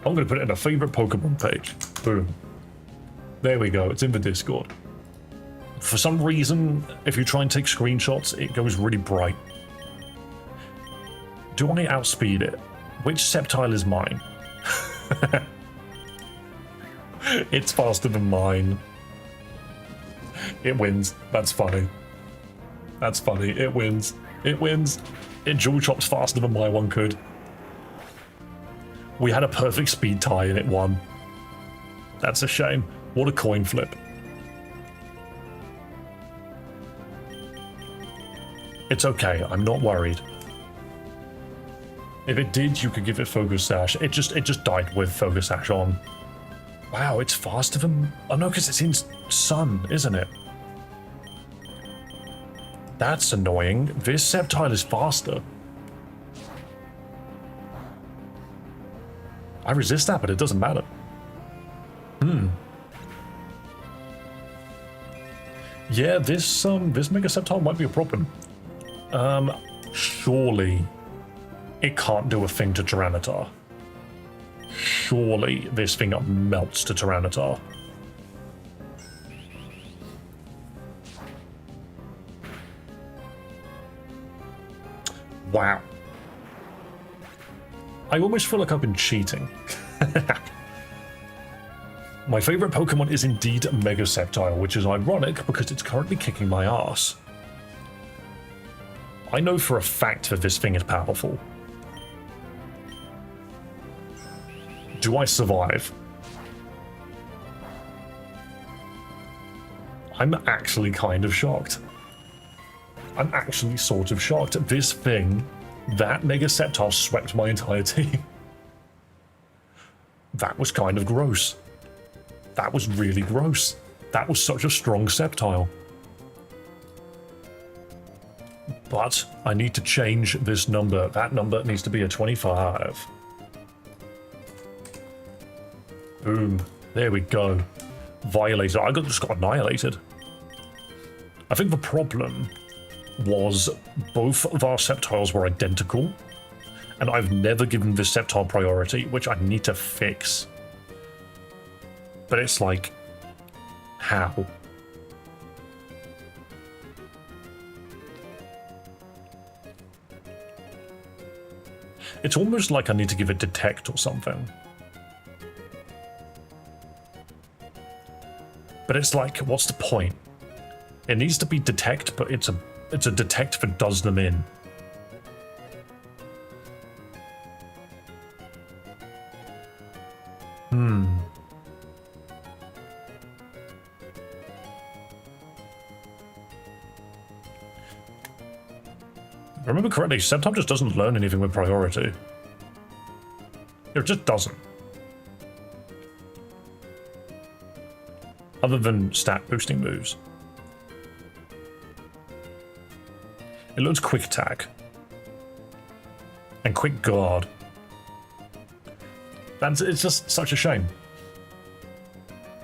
I'm going to put it in a favorite Pokemon page. Boom. There we go. It's in the Discord. For some reason, if you try and take screenshots, it goes really bright. Do I outspeed it? Which Sceptile is mine? It's faster than mine. It wins. That's funny. That's funny. It wins. It wins. It dual chops faster than my one could. We had a perfect speed tie and it won. That's a shame. What a coin flip. It's okay. I'm not worried. If it did, you could give it Focus Sash. It just died with Focus Sash on. Wow, it's faster than... Oh no, because it's in Sun, isn't it? That's annoying. This Sceptile is faster. I resist that, but it doesn't matter. Yeah, this Mega Sceptile might be a problem. Surely it can't do a thing to Tyranitar. Surely this thing melts to Tyranitar. Wow. I almost feel like I've been cheating. My favorite Pokemon is indeed Mega Sceptile, which is ironic because it's currently kicking my ass. I know for a fact that this thing is powerful. Do I survive? I'm actually kind of shocked. I'm actually sort of shocked. This thing, that Mega Sceptile swept my entire team. That was kind of gross. That was really gross. That was such a strong Sceptile. But I need to change this number. That number needs to be a 25. Boom. There we go. Violated. I just got annihilated. I think the problem was both of our Sceptiles were identical, and I've never given this Sceptile priority, which I need to fix. But it's like, how? It's almost like I need to give it Detect or something. But it's like, what's the point? It needs to be Detect, but it's a Detect that does them in. If I remember correctly, Sceptile just doesn't learn anything with priority. It just doesn't. Other than stat boosting moves. It learns Quick Attack. And Quick Guard. It's just such a shame.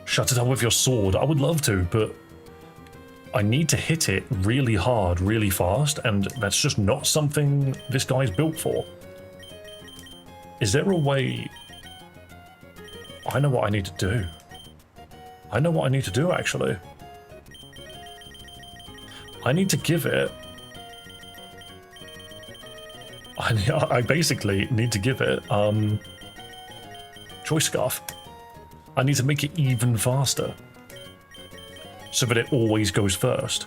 Shut it up with your sword. I would love to, but I need to hit it really hard, really fast, and that's just not something this guy's built for. Is there a way... I know what I need to do. I know what I need to do, actually. I need to give it... I basically need to give it, Choice Scarf. I need to make it even faster. So that it always goes first.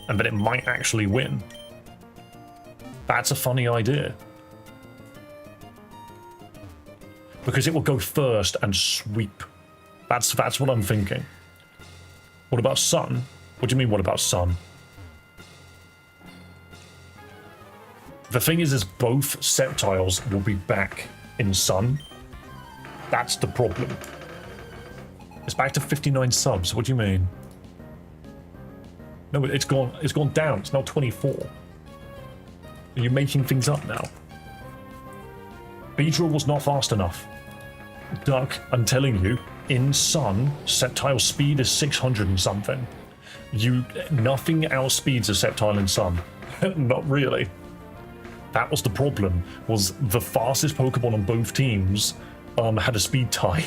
And that it might actually win. That's a funny idea. Because it will go first and sweep. That's what I'm thinking. What about Sun? What do you mean, what about Sun? The thing is both Sceptiles will be back in Sun. That's the problem. It's back to 59 subs. What do you mean? No, it's gone down. It's now 24. Are you making things up now? Beedrill was not fast enough. Duck, I'm telling you, in Sun, Sceptile speed is 600 and something. Nothing outspeeds a Sceptile in Sun. Not really. That was the problem, was the fastest Pokemon on both teams had a speed tie.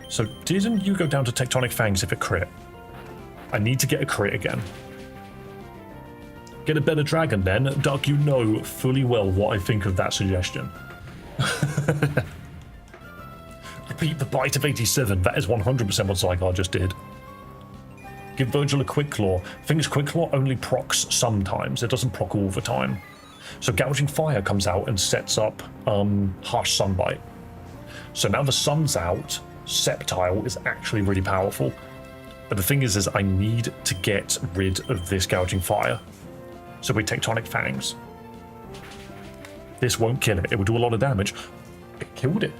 So didn't you go down to Tectonic Fangs if it crit? I need to get a crit again. Get a better dragon then. Duck, you know fully well what I think of that suggestion. Repeat the bite of 87. That is 100% what Zygarde just did. Give Virgil a Quick Claw. Thing is, Quick Claw only procs sometimes. It doesn't proc all the time. So Gouging Fire comes out and sets up Harsh Sunbite. So now the sun's out, Sceptile is actually really powerful. But the thing is I need to get rid of this Gouging Fire. So we Tectonic Fangs. This won't kill it. It will do a lot of damage. It killed it.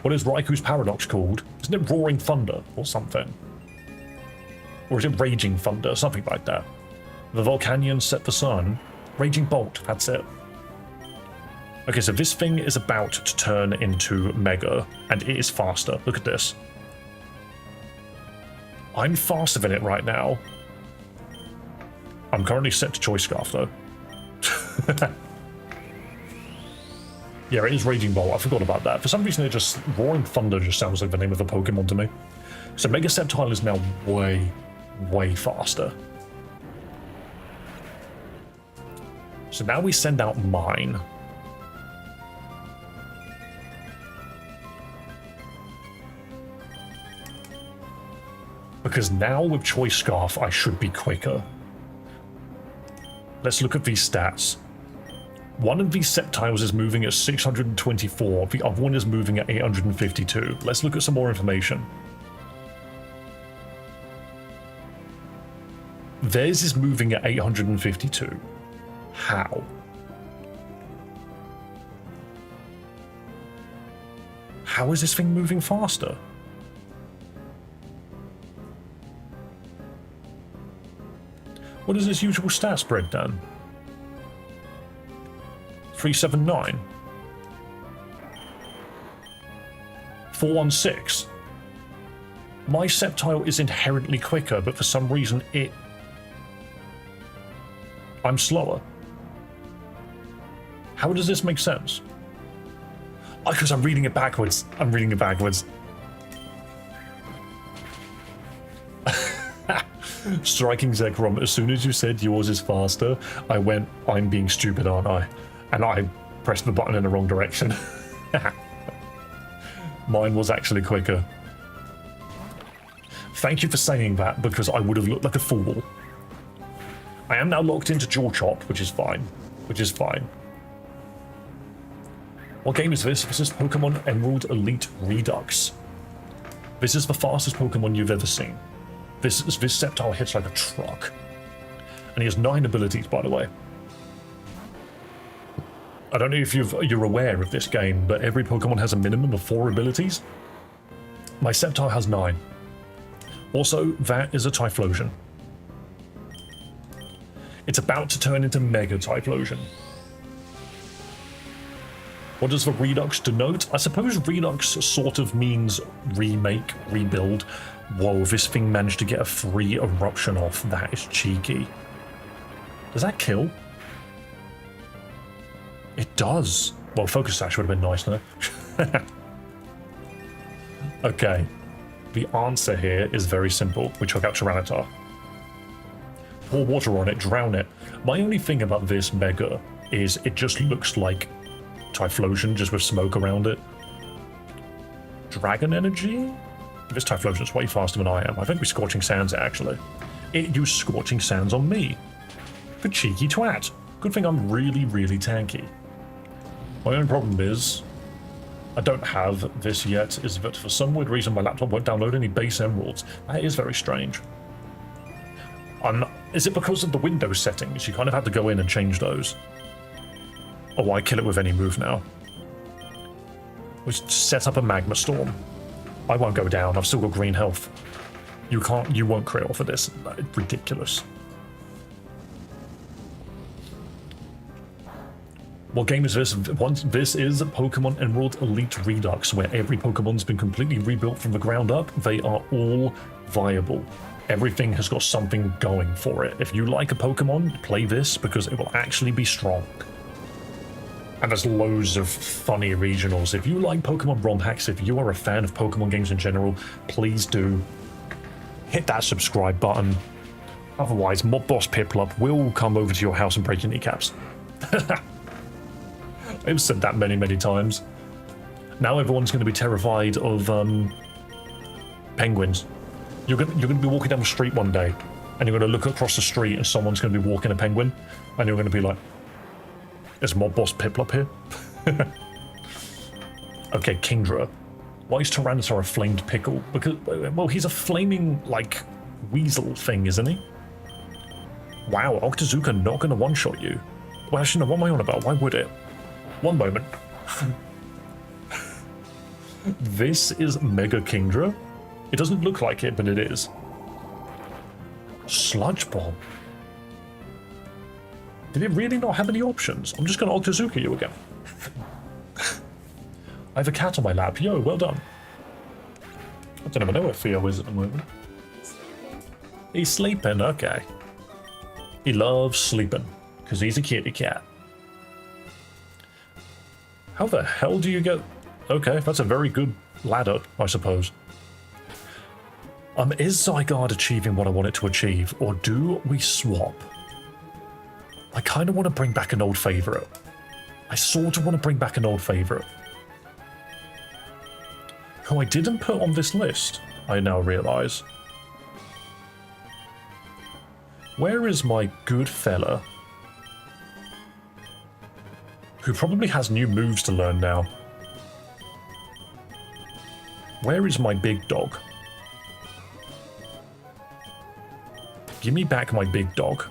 What is Raiku's Paradox called? Isn't it Roaring Thunder or something? Or is it Raging Thunder? Something like that. The Volcanions set the sun. Raging Bolt, that's it. Okay, so this thing is about to turn into Mega, and it is faster. Look at this. I'm faster than it right now. I'm currently set to Choice Scarf, though. Yeah, it is Raging Bolt. I forgot about that. For some reason, Roaring Thunder just sounds like the name of a Pokemon to me. So Mega Sceptile is now way, way faster. So now we send out Mine. Because now with Choice Scarf, I should be quicker. Let's look at these stats. One of these Sceptiles is moving at 624, the other one is moving at 852. Let's look at some more information. Theirs is moving at 852. How? How is this thing moving faster? What is this usual stat spread then? 379. 416. My Sceptile is inherently quicker, but for some reason I'm slower. How does this make sense? Oh, because I'm reading it backwards. I'm reading it backwards. Striking Zekrom, as soon as you said yours is faster, I went, I'm being stupid, aren't I? And I pressed the button in the wrong direction. Mine was actually quicker. Thank you for saying that, because I would have looked like a fool. I am now locked into Jaw Chop, which is fine. Which is fine. What game is this? This is Pokemon Emerald Elite Redux. This is the fastest Pokemon you've ever seen. This Sceptile hits like a truck. And he has 9 abilities, by the way. I don't know if you're aware of this game, but every Pokemon has a minimum of 4 abilities. My Sceptile has 9. Also, that is a Typhlosion. It's about to turn into Mega Typhlosion. What does the Redux denote? I suppose Redux sort of means remake, rebuild. Whoa, this thing managed to get a free eruption off. That is cheeky. Does that kill? It does. Well, Focus Sash would have been nice, no? Okay. The answer here is very simple. We chuck out Tyranitar. Pour water on it, drown it. My only thing about this Mega is it just looks like Typhlosion, just with smoke around it. Dragon Energy? This Typhlosion's way faster than I am. I think we're Scorching Sands it, actually. It used Scorching Sands on me. The cheeky twat. Good thing I'm really, really tanky. My only problem is, I don't have this yet, is that for some weird reason my laptop won't download any base emeralds. That is very strange. Is it because of the Windows settings? You kind of have to go in and change those. Oh, I kill it with any move now. We set up a Magma Storm. I won't go down, I've still got green health. You won't crit off of this. It's ridiculous. What game is this? This is Pokemon Emerald Elite Redux, where every Pokemon's been completely rebuilt from the ground up. They are all viable. Everything has got something going for it. If you like a Pokemon, play this because it will actually be strong. And there's loads of funny regionals. If you like Pokemon ROM hacks, if you are a fan of Pokemon games in general, please do hit that subscribe button. Otherwise, Mob Boss Piplup will come over to your house and break your kneecaps. I've said that many, many times. Now everyone's going to be terrified of penguins. You're going to be walking down the street one day, and you're going to look across the street, and someone's going to be walking a penguin, and you're going to be like, "Is Mob Boss Piplup here?" Okay, Kingdra. Why is Tyranitar a flamed pickle? Because, well, he's a flaming, like, weasel thing, isn't he? Wow, Octazooka not going to one-shot you. Well, actually, no, what am I on about? Why would it? One moment. This is Mega Kingdra. It doesn't look like it, but it is. Sludge Bomb. Did it really not have any options? I'm just going to Octazooka you again. I have a cat on my lap. Yo, well done. I don't even know where Theo is at the moment. He's sleeping, okay. He loves sleeping, because he's a kitty cat. How the hell do you get... Okay, that's a very good ladder, I suppose. Is Zygarde achieving what I want it to achieve, or do we swap? I kind of want to bring back an old favourite. I sort of want to bring back an old favourite. Who I didn't put on this list, I now realise. Where is my good fella? Who probably has new moves to learn now. Where is my big dog? Give me back my big dog.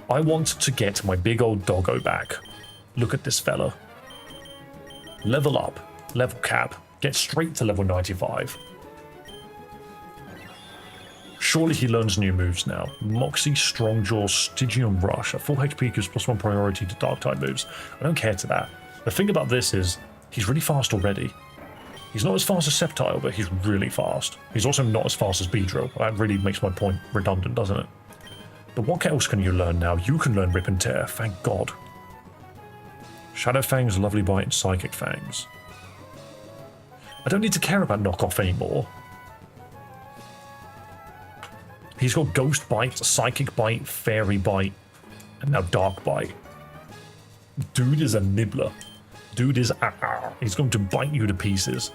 I want to get my big old doggo back. Look at this fella. Level up, level cap, get straight to level 95. Surely he learns new moves now. Moxie, Strongjaw, Stygian Rush. At full HP gives +1 priority to dark type moves. I don't care to that. The thing about this is, he's really fast already. He's not as fast as Sceptile, but he's really fast. He's also not as fast as Beedrill. That really makes my point redundant, doesn't it? But what else can you learn now? You can learn Rip and Tear, thank God. Shadow Fangs, Lovely Bite, and Psychic Fangs. I don't need to care about knockoff anymore. He's got Ghost Bite, Psychic Bite, Fairy Bite, and now Dark Bite. Dude is a nibbler. Dude is he's going to bite you to pieces.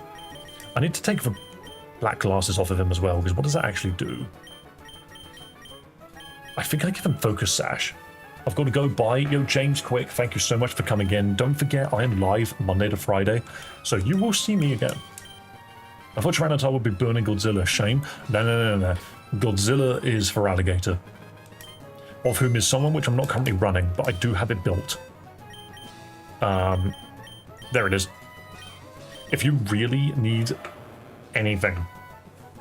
I need to take the black glasses off of him as well, because what does that actually do? I think I give him Focus Sash. I've got to go bye. Yo, James Quick, thank you so much for coming in. Don't forget, I am live Monday to Friday, so you will see me again. I thought Tyranitar would be burning Godzilla. Shame. No. Godzilla is for Alligator, of whom is someone which I'm not currently running, but I do have it built. There it is. If you really need anything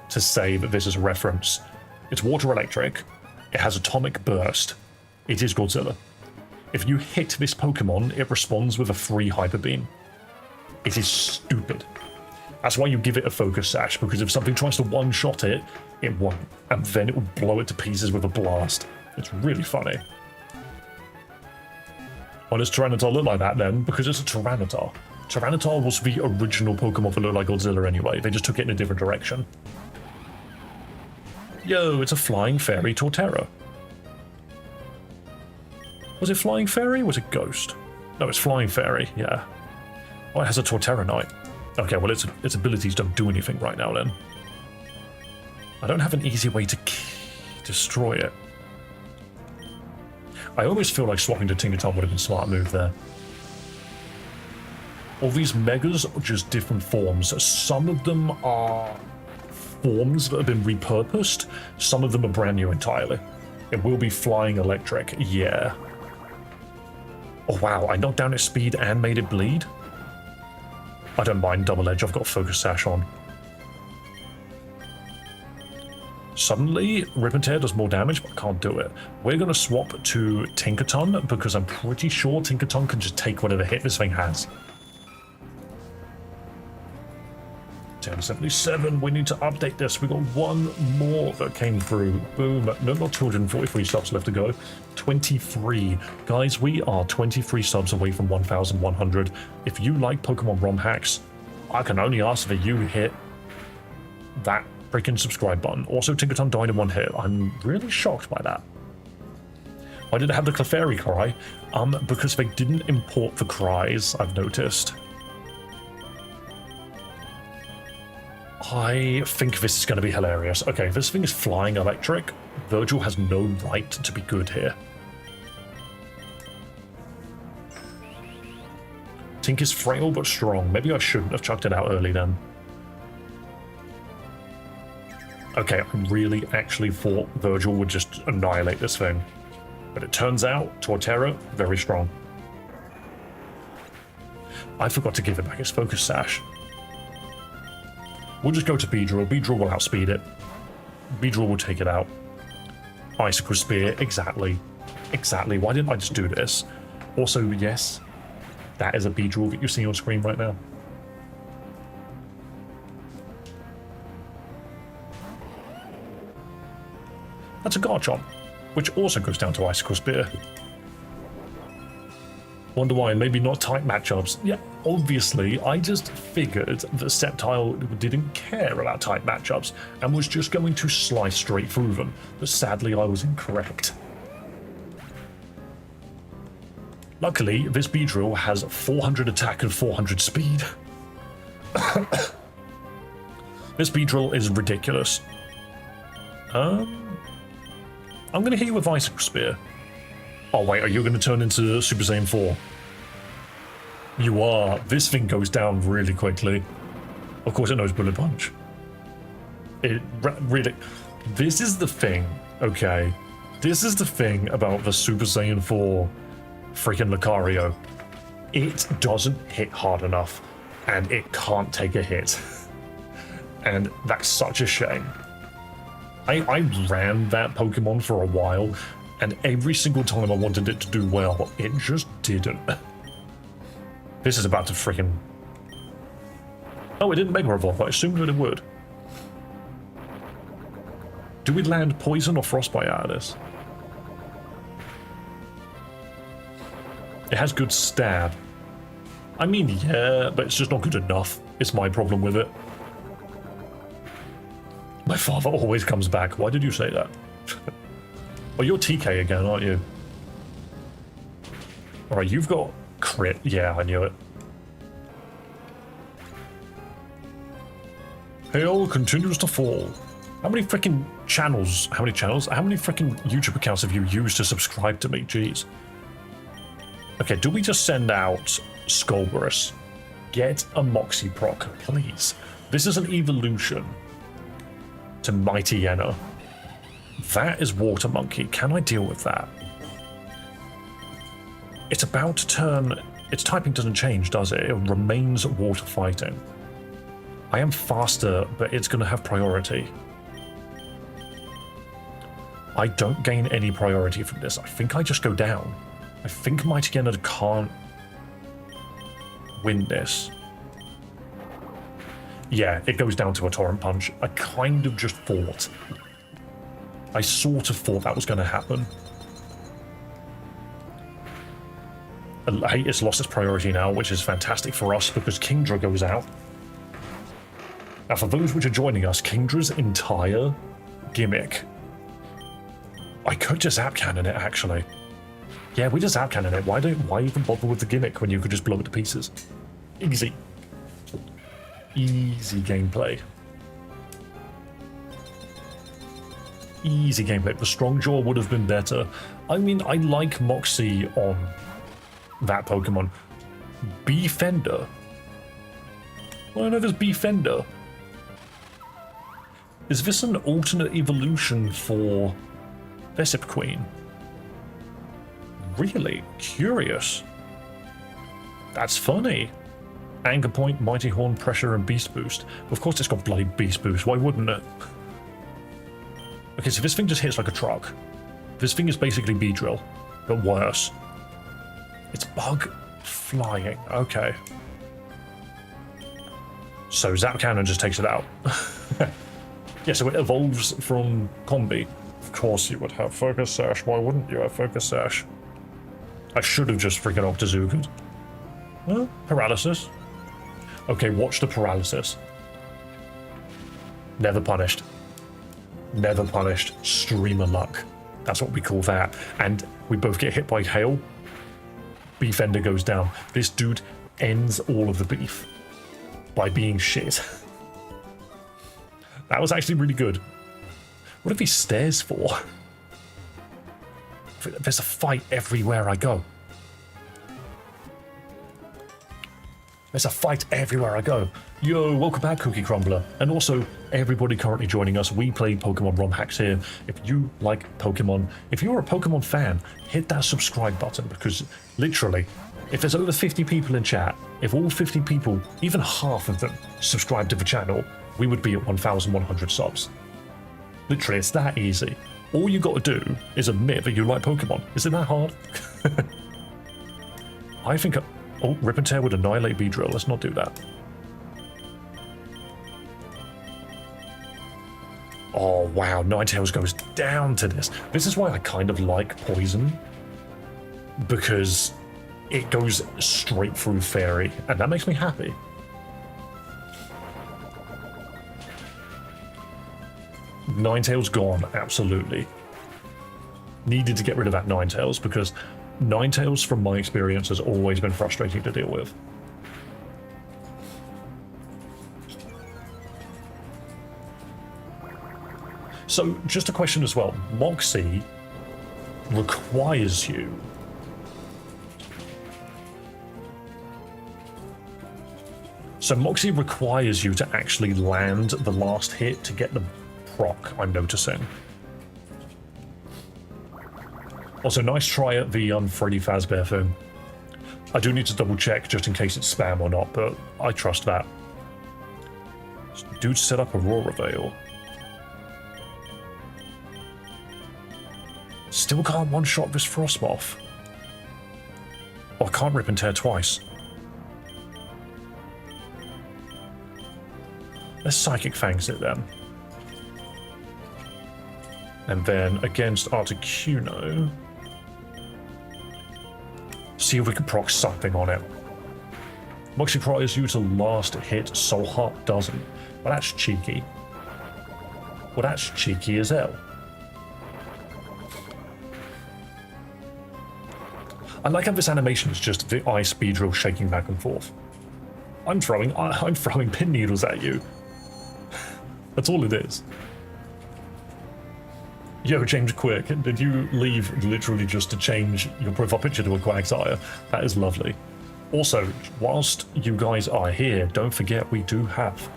to say that this is a reference, it's Water Electric, it has Atomic Burst, it is Godzilla. If you hit this Pokemon, it responds with a free Hyper Beam. It is stupid. That's why you give it a Focus Sash, because if something tries to one-shot it, it won't, and then it will blow it to pieces with a blast. It's really funny. Why does Tyranitar look like that then? Because it's a Tyranitar. Tyranitar was the original Pokemon that looked like Godzilla anyway, they just took it in a different direction. Yo, it's a Flying Fairy Torterra. Was it Flying Fairy? Was it Ghost? No, it's Flying Fairy, yeah. Oh, it has a Torterra Knight. Okay, well, its abilities don't do anything right now then. I don't have an easy way to destroy it. I always feel like swapping to Tinkaton would have been a smart move there. All these Megas are just different forms. Some of them are forms that have been repurposed. Some of them are brand new entirely. It will be Flying Electric, yeah. Oh wow, I knocked down its speed and made it bleed? I don't mind Double Edge, I've got Focus Sash on. Suddenly, Rip and Tear does more damage, but I can't do it. We're going to swap to Tinkaton, because I'm pretty sure Tinkaton can just take whatever hit this thing has. 1077, we need to update this. We got one more that came through. Boom. No, not 243 subs left to go. 23. Guys, we are 23 subs away from 1,100. If you like Pokemon ROM hacks, I can only ask that you hit that freaking subscribe button. Also, Tinkaton died in one hit. I'm really shocked by that. Why did it have the Clefairy cry? Because they didn't import the cries, I've noticed. I think this is going to be hilarious. Okay, this thing is Flying Electric. Virgil has no right to be good here. Tink is frail but strong. Maybe I shouldn't have chucked it out early then. Okay, I really actually thought Virgil would just annihilate this thing. But it turns out, Torterra, very strong. I forgot to give it back its Focus Sash. We'll just go to Beedrill. Beedrill will outspeed it. Beedrill will take it out. Icicle Spear, exactly. Exactly, why didn't I just do this? Also, yes, that is a Beedrill that you see on screen right now. That's a Garchomp, which also goes down to Icicle Spear. Wonder why, maybe not type matchups. Yeah, obviously, I just figured that Sceptile didn't care about type matchups and was just going to slice straight through them, but sadly I was incorrect. Luckily, this Beedrill has 400 attack and 400 speed. This Beedrill is ridiculous. I'm going to hit you with Icicle Spear. Oh wait, are you going to turn into Super Saiyan 4? You are. This thing goes down really quickly. Of course it knows Bullet Punch. It really... This is the thing, okay? This is the thing about the Super Saiyan 4 freaking Lucario. It doesn't hit hard enough, and it can't take a hit. And that's such a shame. I ran that Pokemon for a while, and every single time I wanted it to do well, it just didn't. This is about to freaking... Oh, it didn't Mega Evolve, I assumed that it would. Do we land Poison or Frostbite out of this? It has good stab. I mean, yeah, but it's just not good enough. It's my problem with it. My father always comes back. Why did you say that? Oh, you're TK again, aren't you? Alright, you've got crit. Yeah, I knew it. Hail continues to fall. How many freaking channels? How many freaking YouTube accounts have you used to subscribe to me? Jeez. Okay, do we just send out Skullgris? Get a Moxie proc, please. This is an evolution to Mighty Yenna. That is Water Monkey. Can I deal with that? It's about to turn... Its typing doesn't change, does it? It remains water fighting. I am faster, but it's going to have priority. I don't gain any priority from this. I think I just go down. I think Mighty Yenna can't win this. Yeah, it goes down to a Torrent Punch. I kind of just thought. I sort of thought that was going to happen. It's lost its priority now, which is fantastic for us because Kingdra goes out. Now, for those which are joining us, Kingdra's entire gimmick... I could just Zap Cannon it, actually. Yeah, we just Zap Cannon it. Why even bother with the gimmick when you could just blow it to pieces? Easy. Easy gameplay. Easy gameplay. The Strong Jaw would have been better. I mean, I like Moxie on that Pokemon. Beefender. I don't know if it's Beefender. Is this an alternate evolution for Vespiquen? Really? Curious. That's funny. Anger Point, Mighty Horn, Pressure, and Beast Boost. Of course it's got bloody Beast Boost. Why wouldn't it? Okay, so this thing just hits like a truck. This thing is basically Beedrill, but worse. It's Bug Flying. Okay. So Zap Cannon just takes it out. Yeah, so it evolves from Combi. Of course you would have Focus Sash. Why wouldn't you have Focus Sash? I should have just freaking Octazooted. Well, Paralysis. Okay, watch the Paralysis. Never punished. Never punished. Stream of luck. That's what we call that. And we both get hit by hail. Beefender goes down. This dude ends all of the beef by being shit. That was actually really good. What if he stares for? There's a fight everywhere I go. There's a fight everywhere I go. Yo, welcome back, Cookie Crumbler. And also, everybody currently joining us, we play Pokemon ROM hacks here. If you like Pokemon, if you're a Pokemon fan, hit that subscribe button because literally, if there's over 50 people in chat, if all 50 people, even half of them, subscribe to the channel, we would be at 1,100 subs. Literally, it's that easy. All you got to do is admit that you like Pokemon. Is it that hard? I think... Oh, Rip and Tear would annihilate Beedrill. Let's not do that. Oh, wow. Ninetales goes down to this. This is why I kind of like Poison. Because it goes straight through Fairy. And that makes me happy. Ninetales gone, absolutely. Needed to get rid of that Ninetales because Ninetales, from my experience, has always been frustrating to deal with. So, just a question as well. Moxie requires you. So Moxie requires you to actually land the last hit to get the proc, I'm noticing. Also, nice try at the Freddy Fazbear thing. I do need to double check just in case it's spam or not, but I trust that. Dude set up Aurora Veil. Still can't one-shot this Frostmoth. Oh, I can't rip and tear twice. Let's Psychic Fangs it then. And then against Articuno, see if we can proc something on it. Moxie requires you to last hit, Soul Heart doesn't. Well, that's cheeky. Well, that's cheeky as hell. I like how this animation is just the ice speed drill shaking back and forth. I'm throwing pin needles at you. That's all it is. Yo, James Quick, did you leave literally just to change your profile picture to a Quagsire? That is lovely. Also, whilst you guys are here, don't forget we do have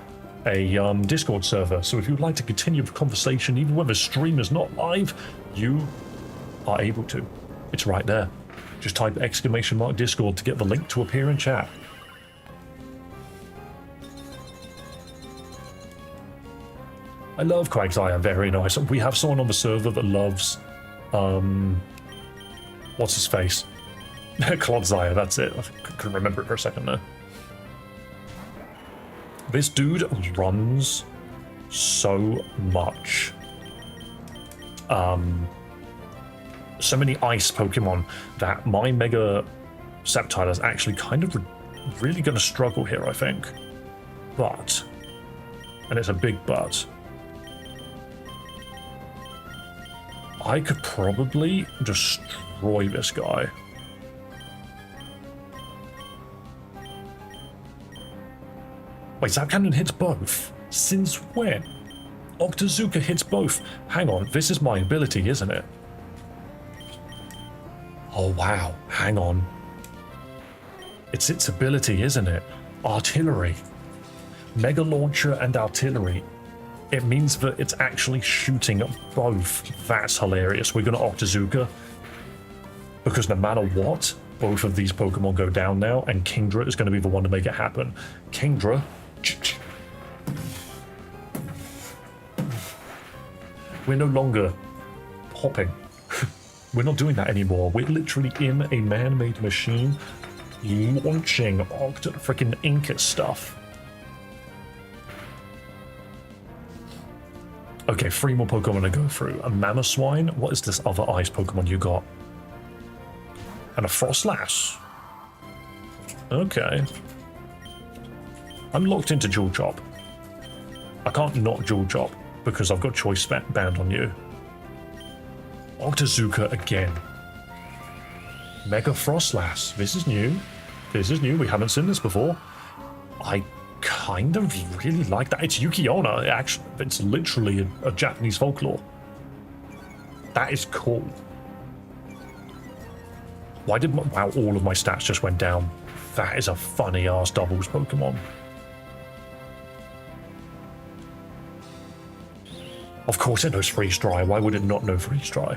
a Discord server, so if you'd like to continue the conversation, even when the stream is not live, you are able to. It's right there. Just type !Discord to get the link to appear in chat. I love Quagsire, very nice. We have someone on the server that loves, what's his face? Clodsire, that's it. I couldn't remember it for a second there. This dude runs so much. So many ice Pokemon that my Mega Sceptile is actually kind of really going to struggle here, I think. But, and it's a big but, I could probably destroy this guy. Wait, Zapcannon hits both? Since when? Octazooka hits both. Hang on, this is my ability, isn't it? Oh wow, hang on. It's its ability, isn't it? Artillery. Mega Launcher and Artillery. It means that it's actually shooting at both. That's hilarious. We're going to Octazooka. Because no matter what, both of these Pokemon go down now, and Kingdra is going to be the one to make it happen. Kingdra. We're no longer hopping. We're not doing that anymore. We're literally in a man-made machine launching freaking Inca stuff. Okay, 3 more Pokemon to go through. A Mamoswine. What is this other ice Pokemon you got? And a Frostlass. Okay. I'm locked into Jewel Chop. I can't not Jewel Chop because I've got Choice Band on you. Octazooka again. Mega Frostlass. This is new. This is new. We haven't seen this before. I kind of really like that. It's Yuki-onna. Actually, it's literally a Japanese folklore. That is cool. Why did wow, all of my stats just went down. That is a funny ass doubles Pokemon. Of course it knows Freeze Dry. Why would it not know Freeze Dry?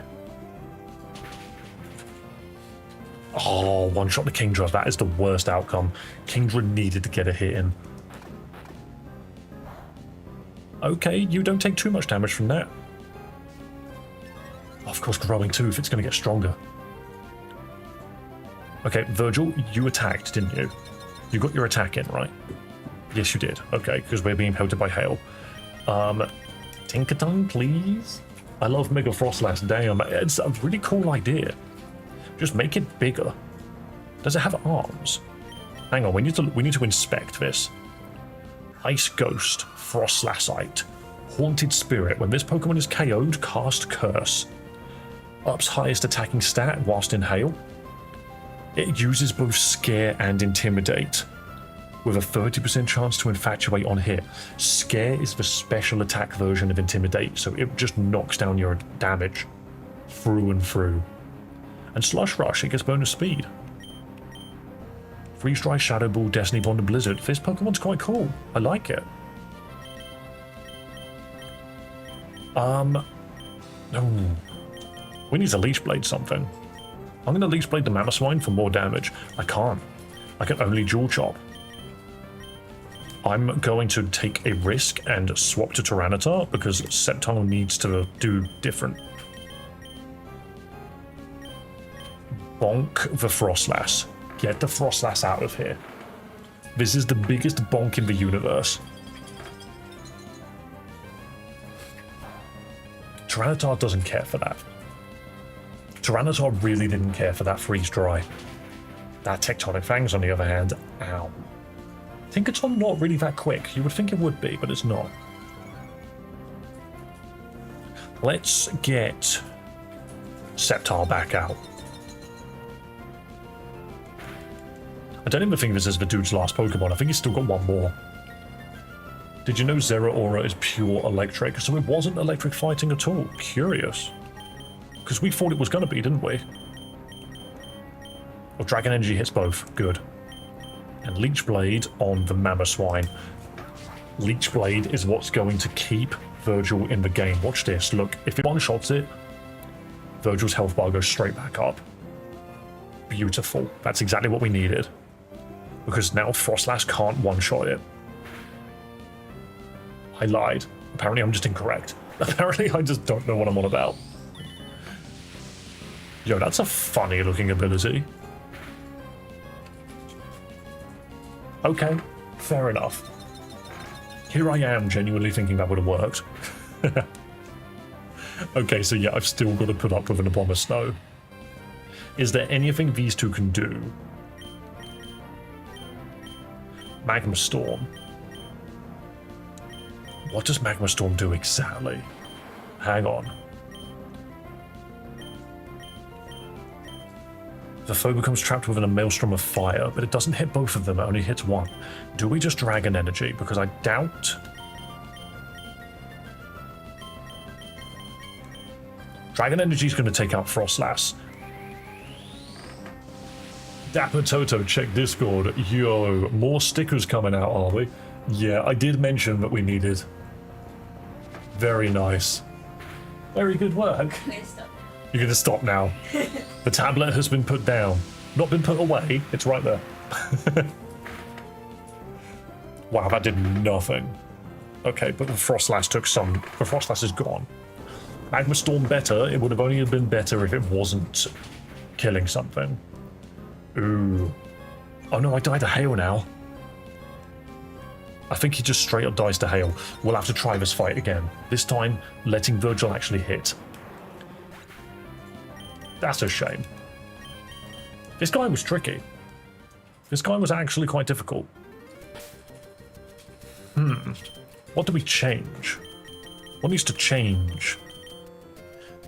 Oh, one shot the Kingdra. That is the worst outcome. Kingdra needed to get a hit in. Okay, you don't take too much damage from that. Of course, Growing Tooth, it's going to get stronger. Okay, Virgil, you attacked, didn't you? You got your attack in, right? Yes, you did. Okay, because we're being pelted by hail. Tinkaton, please? I love Mega Frostlass. Damn, it's a really cool idea. Just make it bigger. Does it have arms? Hang on, we need to inspect this. Ice Ghost, Frostlassite, Haunted Spirit. When this Pokemon is KO'd, cast Curse. Ups highest attacking stat whilst in hail. It uses both Scare and Intimidate. with a 30% chance to infatuate on hit. Scare is the special attack version of Intimidate, so it just knocks down your damage through and through. And Slush Rush, it gets bonus speed. Freeze Dry, Shadow Ball, Destiny Bond, and Blizzard. This Pokemon's quite cool. I like it. Oh. We need to Leech Blade something. I'm going to Leech Blade the Mamoswine for more damage. I can't. I can only Dual Chop. I'm going to take a risk and swap to Tyranitar because Sceptile needs to do different. Bonk the Frostlass. Get the Frostlass out of here. This is the biggest bonk in the universe. Tyranitar doesn't care for that. Tyranitar really didn't care for that Freeze Dry. That Tectonic Fangs, on the other hand, ow. Tinkaton not really that quick. You would think it would be, but it's not. Let's get Sceptile back out. I don't even think this is the dude's last Pokemon. I think he's still got one more. Did you know Zeraora is pure electric? So it wasn't electric fighting at all. Curious. Because we thought it was going to be, didn't we? Oh, Dragon Energy hits both. Good. And Leech Blade on the Mamoswine. Leech Blade is what's going to keep Virgil in the game. Watch this. Look, if it one-shots it, Virgil's health bar goes straight back up. Beautiful. That's exactly what we needed. Because now Frostlass can't one-shot it. I lied. Apparently I'm just incorrect. Apparently I just don't know what I'm on about. Yo, that's a funny looking ability. Okay, fair enough. Here I am genuinely thinking that would have worked. Okay, so yeah, I've still got to put up with an Abomasnow. Is there anything these two can do? Magma Storm. What does Magma Storm do exactly? Hang on. The foe becomes trapped within a maelstrom of fire, but it doesn't hit both of them, it only hits one. Do we just Dragon Energy? Because I doubt... Dragon Energy is going to take out Frostlass. Dapper Toto, check Discord. Yo, more stickers coming out, are we? Yeah, I did mention that we needed. Very nice. Very good work. I'm gonna stop. You're going to stop now. The tablet has been put down. Not been put away. It's right there. Wow, that did nothing. Okay, but the Frostlass took some. The Frostlass is gone. Magma Storm better. It would have only been better if it wasn't killing something. Ooh. Oh no, I died to hail now. I think he just straight up dies to hail. We'll have to try this fight again. This time, letting Virgil actually hit. That's a shame. This guy was tricky. This guy was actually quite difficult. What do we change? What needs to change?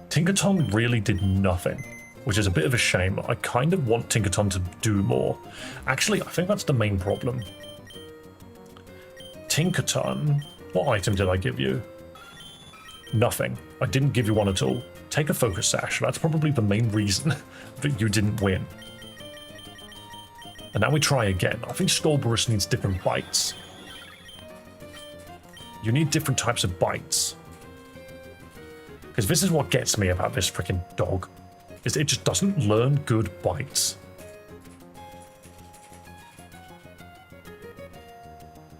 Tinkaton really did nothing, which is a bit of a shame. I kind of want Tinkaton to do more. Actually, I think that's the main problem. Tinkaton, what item did I give you? Nothing. I didn't give you one at all. Take a Focus Sash. That's probably the main reason that you didn't win. And now we try again. I think Skolborus needs different bites. You need different types of bites. Because this is what gets me about this freaking dog. Is it just doesn't learn good bites.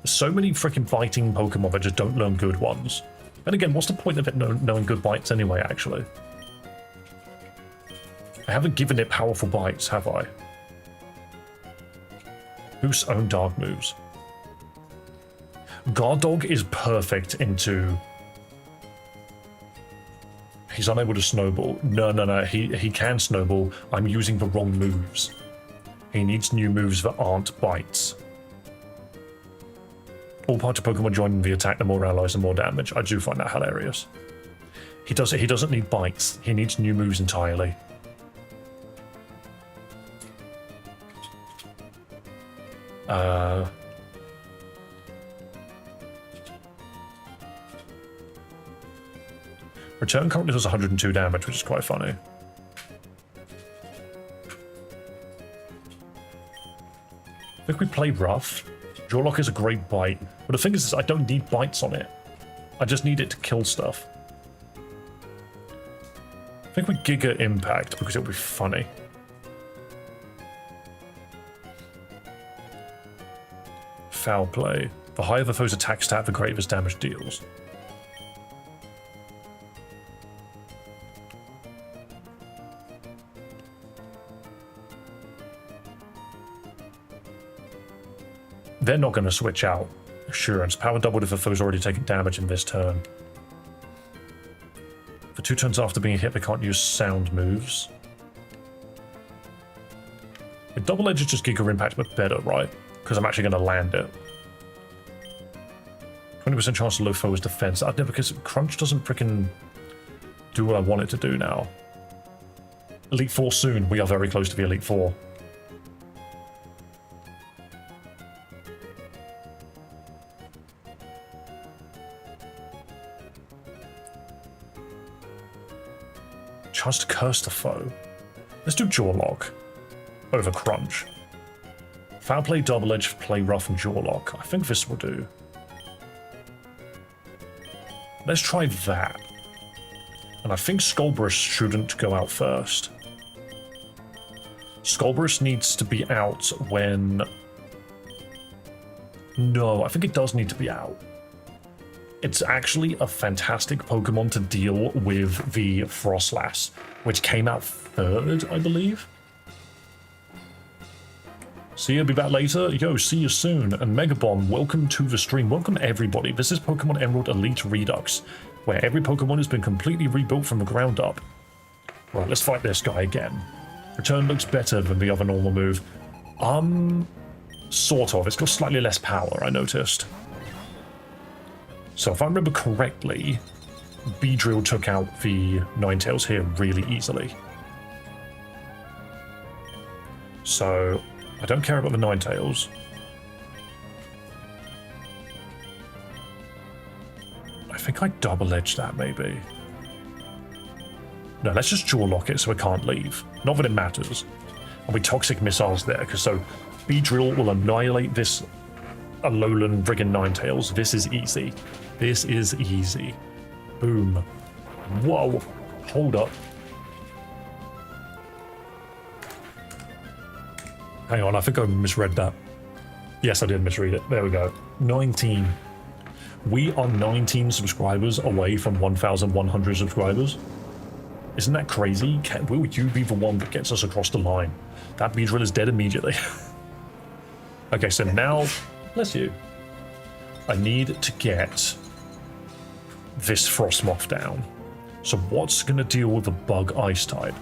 So many freaking fighting Pokemon that just don't learn good ones. And again, what's the point of it knowing good bites anyway, actually? I haven't given it powerful bites, have I? Whose own dark moves? Guard Dog is perfect into... He's unable to snowball. No, he can snowball. I'm using the wrong moves. He needs new moves that aren't bites. All parts of Pokemon joining the attack, the more allies, the more damage. I do find that hilarious. He doesn't need bites. He needs new moves entirely. Return currently does 102 damage, which is quite funny. I think we play rough. Jawlock is a great bite, but the thing is I don't need bites on it. I just need it to kill stuff. I think we Giga Impact because it'll be funny. Foul Play. The higher the foe's attack stat, the greater his damage deals. They're not going to switch out. Assurance. Power doubled if the foe's already taken damage in this turn. For 2 turns after being hit, they can't use sound moves. A double edge is just Giga Impact, but better, right? Because I'm actually going to land it. 20% chance to low foe's defense. I know, because Crunch doesn't frickin' do what I want it to do now. Elite 4 soon. We are very close to the Elite 4. Chance to curse the foe. Let's do Jawlock over Crunch. Foul Play, Double Edge, Play Rough, and Jawlock. I think this will do. Let's try that. And I think Skullbrush shouldn't go out first. Skullbrush needs to be out when... No, I think it does need to be out. It's actually a fantastic Pokemon to deal with the Frostlass, which came out 3rd, I believe. See you, be back later. Yo, see you soon. And Megabomb, welcome to the stream. Welcome everybody. This is Pokemon Emerald Elite Redux, where every Pokemon has been completely rebuilt from the ground up. Right, let's fight this guy again. Return looks better than the other normal move. Sort of. It's got slightly less power, I noticed. So if I remember correctly, Beedrill took out the Ninetales here really easily. So I don't care about the Ninetales. I think I double-edged that, maybe. No, let's just Jawlock it so it can't leave. Not that it matters. And we Toxic Missiles there, because so Beedrill will annihilate this Alolan friggin' Ninetales. This is easy. This is easy. Boom. Whoa. Hold up. Hang on, I think I misread that. Yes, I did misread it. There we go. 19. We are 19 subscribers away from 1,100 subscribers. Isn't that crazy? Will you be the one that gets us across the line? That Beedrill is dead immediately. Okay, so now, bless you. I need to get this Frostmoth down. So what's going to deal with the Bug Ice type?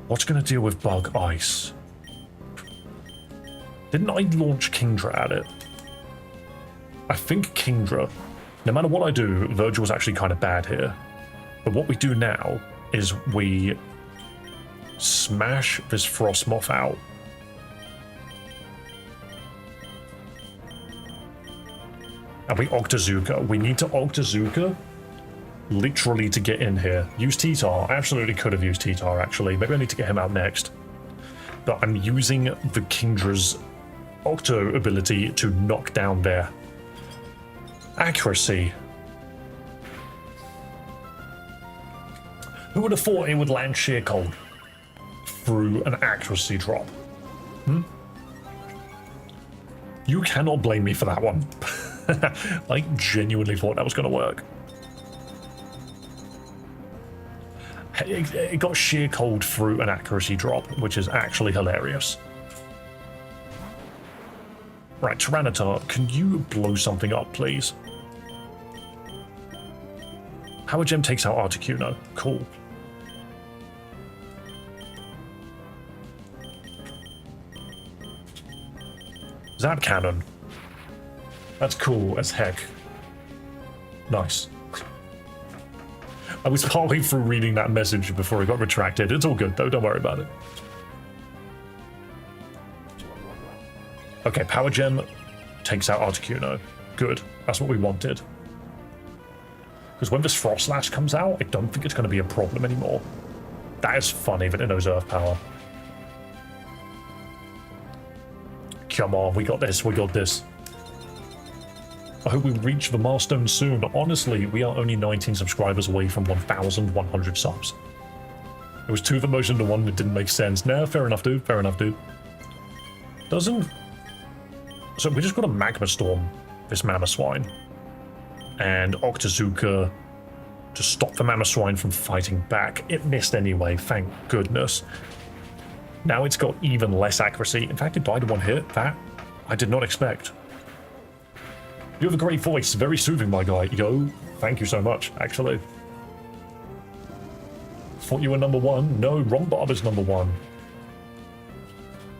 What's going to deal with Bug Ice? Didn't I launch Kingdra at it? I think Kingdra. No matter what I do, Virgil's actually kind of bad here. But what we do now is we smash this Frostmoth out. And we Octazooka. We need to Octazooka literally to get in here. Use T-Tar. I absolutely could have used T-Tar, actually. Maybe I need to get him out next. But I'm using the Kingdra's Octo ability to knock down their accuracy. Who would have thought it would land Sheer Cold through an accuracy drop? You cannot blame me for that one. I genuinely thought that was going to work. It got Sheer Cold through an accuracy drop, which is actually hilarious. Right, Tyranitar, can you blow something up, please? Power Gem takes out Articuno. Cool. Zap Cannon. That's cool as heck. Nice. I was partway through reading that message before it got retracted. It's all good though, don't worry about it. Okay, Power Gem takes out Articuno. Good. That's what we wanted. Because when this Frostlash comes out, I don't think it's going to be a problem anymore. That is funny that it knows Earth Power. Come on, we got this, we got this. I hope we reach the milestone soon. Honestly, we are only 19 subscribers away from 1,100 subs. It was 2 that merged into 1 that didn't make sense. Nah, fair enough, dude. Fair enough, dude. Doesn't... So we just got a Magma Storm, this Mamoswine. And Octazooka to stop the Mamoswine from fighting back. It missed anyway, thank goodness. Now it's got even less accuracy. In fact, it died in 1 hit. That I did not expect. You have a great voice. Very soothing, my guy. Yo, thank you so much, actually. Thought you were number 1. No, Ron Barber's number 1.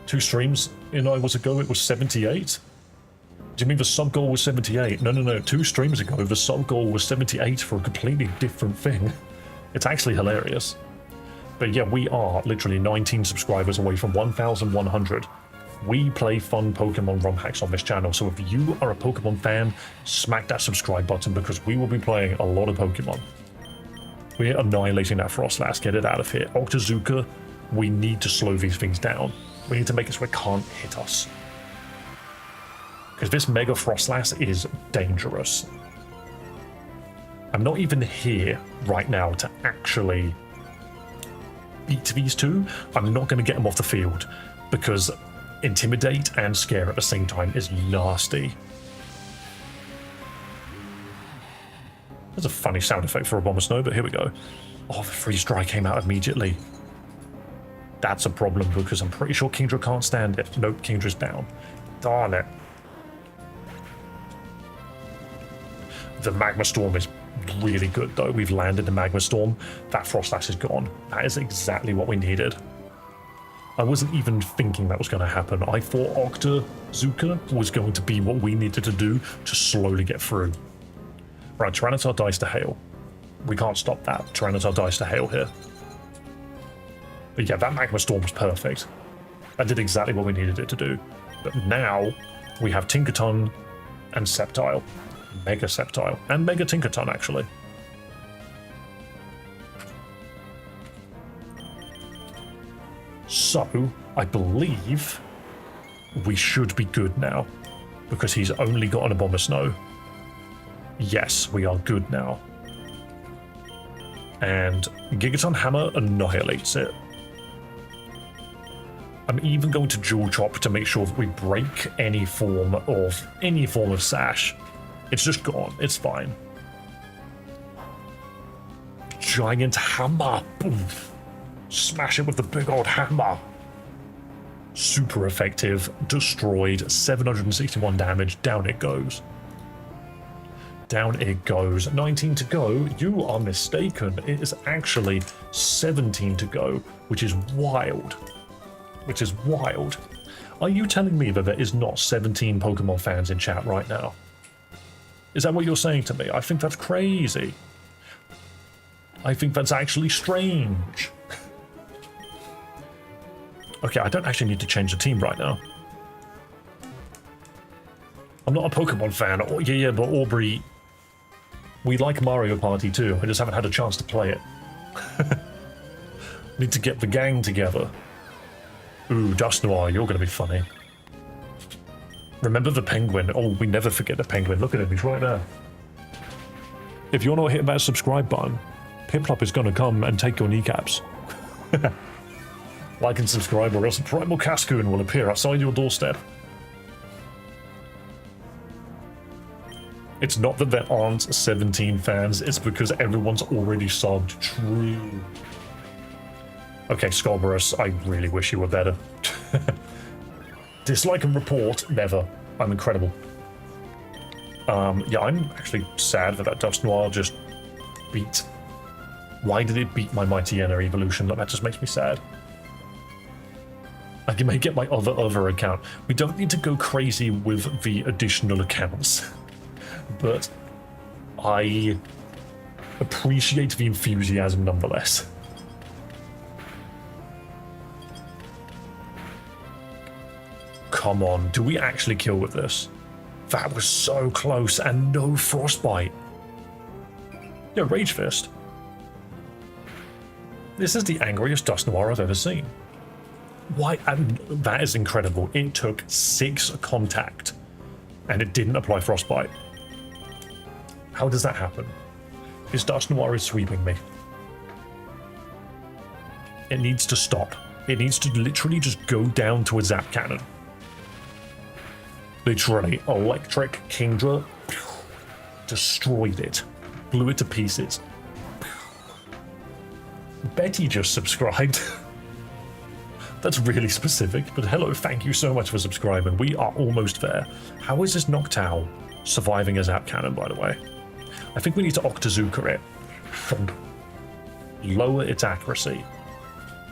2 streams in I was ago, it was 78? Do you mean the sub goal was 78? No. 2 streams ago, the sub goal was 78 for a completely different thing. It's actually hilarious. But yeah, we are literally 19 subscribers away from 1,100. We play fun Pokemon ROM hacks on this channel, so if you are a Pokemon fan, smack that subscribe button because we will be playing a lot of Pokemon. We're annihilating that Frostlass, get it out of here. Octazooka, we need to slow these things down. We need to make it so it can't hit us. Because this Mega Frostlass is dangerous. I'm not even here right now to actually beat these 2. I'm not going to get them off the field because Intimidate and Scare at the same time is nasty. That's a funny sound effect for a Abomasnow, but here we go. Oh, the Freeze Dry came out immediately. That's a problem because I'm pretty sure Kingdra can't stand it. Nope, Kingdra's down. Darn it. The Magma Storm is really good though. We've landed the Magma Storm. That Frostlass is gone. That is exactly what we needed. I wasn't even thinking that was going to happen. I thought Octazooka was going to be what we needed to do to slowly get through. Right, Tyranitar dies to Hail. We can't stop that. Tyranitar dies to Hail here. But yeah, that Magma Storm was perfect. That did exactly what we needed it to do. But now we have Tinkaton and Sceptile. Mega Sceptile. And Mega Tinkaton, actually. So, I believe we should be good now. Because he's only got an Abomasnow. Yes, we are good now. And Gigaton Hammer annihilates it. I'm even going to Dual Chop to make sure that we break any form of Sash. It's just gone. It's fine. Giant Hammer. Boom. Smash it with the big old hammer. Super effective. Destroyed. 761 damage. Down it goes. Down it goes. 19 to go. You are mistaken. It is actually 17 to go, which is wild. Which is wild. Are you telling me that there is not 17 Pokemon fans in chat right now? Is that what you're saying to me? I think that's crazy. I think that's actually strange. Okay, I don't actually need to change the team right now. I'm not a Pokemon fan. Oh, yeah, but Aubrey, we like Mario Party too. I just haven't had a chance to play it. Need to get the gang together. Ooh, Dusknoir, you're going to be funny. Remember the penguin. Oh, we never forget the penguin. Look at him, he's right there. If you're not hitting that subscribe button, Piplup is going to come and take your kneecaps. Like and subscribe or else a Primal Cascoon will appear outside your doorstep. It's not that there aren't 17 fans, it's because everyone's already subbed. True. Okay, Scorborus, I really wish you were better. Dislike and report, never. I'm incredible. Yeah, I'm actually sad that Dusknoir just beat... Why did it beat my Mighty Mightyena evolution? That just makes me sad. I may get my other account. We don't need to go crazy with the additional accounts. But I appreciate the enthusiasm nonetheless. Come on, do we actually kill with this? That was so close, and no Frostbite. Yeah, Rage Fist. This is the angriest Dusk Noir I've ever seen. Why? And that is incredible. It took 6 contact, and it didn't apply Frostbite. How does that happen? This Dusk Noir is sweeping me. It needs to stop. It needs to literally just go down to a Zap Cannon. Literally, Electric Kingdra destroyed it. Blew it to pieces. Betty just subscribed. That's really specific, but hello, thank you so much for subscribing. We are almost there. How is this Noctowl surviving a Zap Cannon, by the way? I think we need to Octazooka it. Lower its accuracy.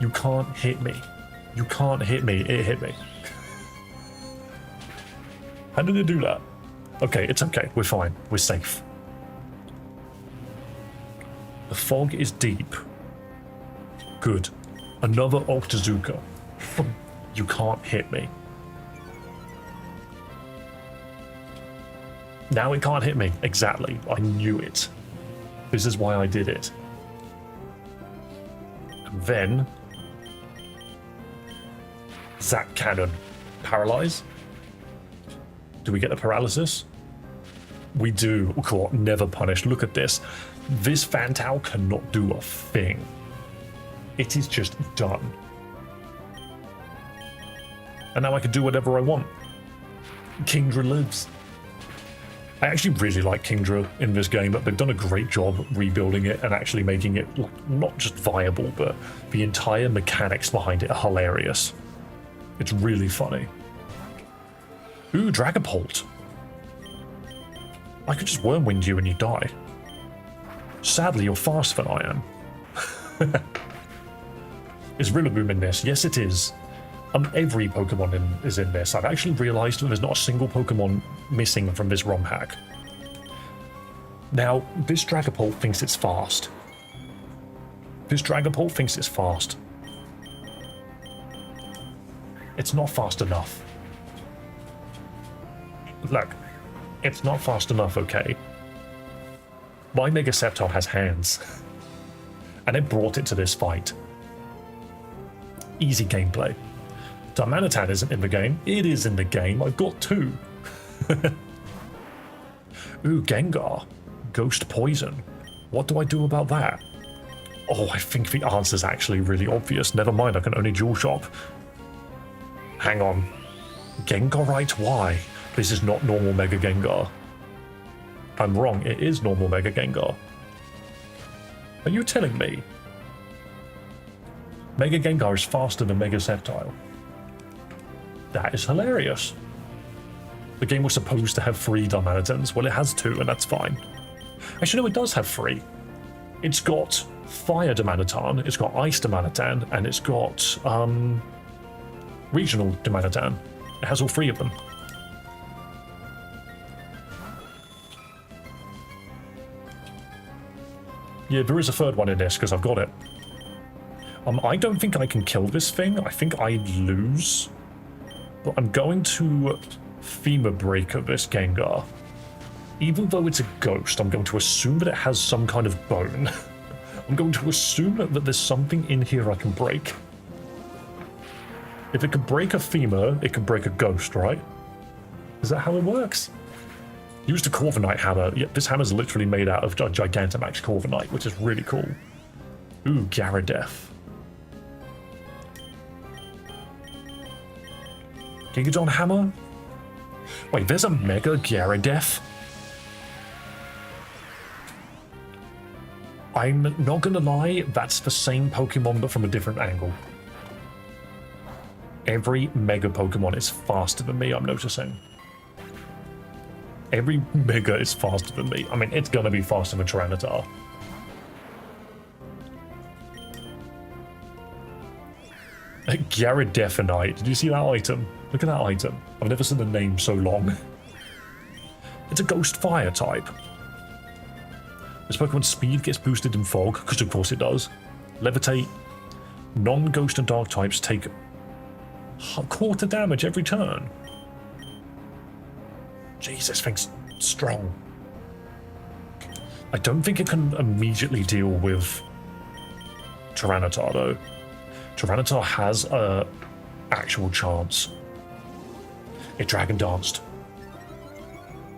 You can't hit me. You can't hit me. It hit me. How did it do that? Okay, it's okay. We're fine. We're safe. The fog is deep. Good. Another Octazooka. You can't hit me. Now it can't hit me. Exactly. I knew it. This is why I did it. And then... Zap Cannon. Paralyze? Do we get the paralysis? We do. Cool. Never punished. Look at this. This Fantal cannot do a thing. It is just done. And now I can do whatever I want. Kingdra lives. I actually really like Kingdra in this game. They've done a great job rebuilding it and actually making it not just viable, but the entire mechanics behind it are hilarious. It's really funny. Ooh, Dragapult. I could just Wormwind you and you die. Sadly, you're faster than I am. Is Rillaboom in this? Yes, it is. Every Pokemon is in this. I've actually realized that there's not a single Pokemon missing from this ROM hack. Now, this Dragapult thinks it's fast. This Dragapult thinks it's fast. It's not fast enough. Look, it's not fast enough, okay? My Mega Sceptile has hands. And it brought it to this fight. Easy gameplay. Darmanitan isn't in the game. It is in the game. I've got 2. Ooh, Gengar. Ghost Poison. What do I do about that? Oh, I think the answer's actually really obvious. Never mind, I can only dual shop. Hang on. Gengarite? Why? This is not normal Mega Gengar. I'm wrong. It is normal Mega Gengar. Are you telling me? Mega Gengar is faster than Mega Sceptile. That is hilarious. The game was supposed to have 3 Darmanitans. Well, it has 2, and that's fine. Actually, no, it does have 3. It's got Fire Darmanitan, it's got Ice Darmanitan, and it's got Regional Darmanitan. It has all 3 of them. Yeah, there is a 3rd one in this, because I've got it. I don't think I can kill this thing. I think I lose. But I'm going to Femur Breaker this Gengar. Even though it's a ghost, I'm going to assume that it has some kind of bone. I'm going to assume that there's something in here I can break. If it can break a femur, it can break a ghost, right? Is that how it works? Use the Corviknight hammer. Yeah, this hammer's literally made out of Gigantamax Corviknight, which is really cool. Ooh, Gyarados. Gigadon Hammer? Wait, there's a Mega Gyarados? I'm not gonna lie, that's the same Pokemon but from a different angle. Every Mega Pokemon is faster than me, I'm noticing. Every Mega is faster than me. I mean, it's gonna be faster than Tyranitar. Gyarados. Did you see that item? Look at that item. I've never seen the name so long. It's a Ghost Fire type. This Pokemon's speed gets boosted in Fog, because of course it does. Levitate. Non-Ghost and Dark types take quarter damage every turn. Jeez, this thing's strong. I don't think it can immediately deal with Tyranitar, though. Tyranitar has a actual chance. It Dragon Danced.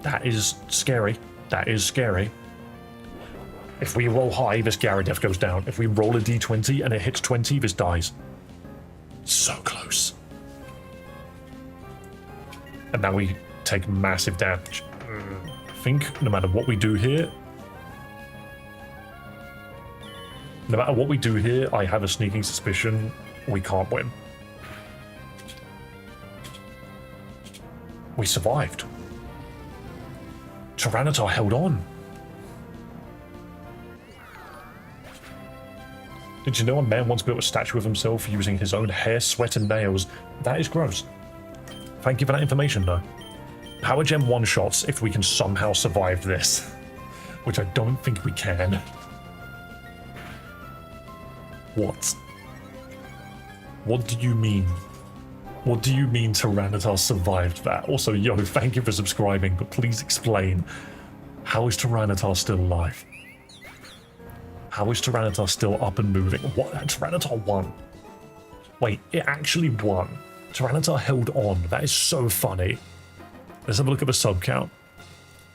That is scary. That is scary. If we roll high, this Gyarados goes down. If we roll a d20 and it hits 20, this dies. So close. And now we take massive damage. I think no matter what we do here, I have a sneaking suspicion we can't win. We survived. Tyranitar held on. Did you know a man once built a statue of himself using his own hair, sweat, and nails? That is gross. Thank you for that information, though. Power Gem one-shots if we can somehow survive this, which I don't think we can. What? What do you mean? What do you mean Tyranitar survived that? Also, yo, thank you for subscribing, but please explain. How is Tyranitar still alive? How is Tyranitar still up and moving? What? Tyranitar won. Wait, it actually won. Tyranitar held on. That is so funny. Let's have a look at the sub count.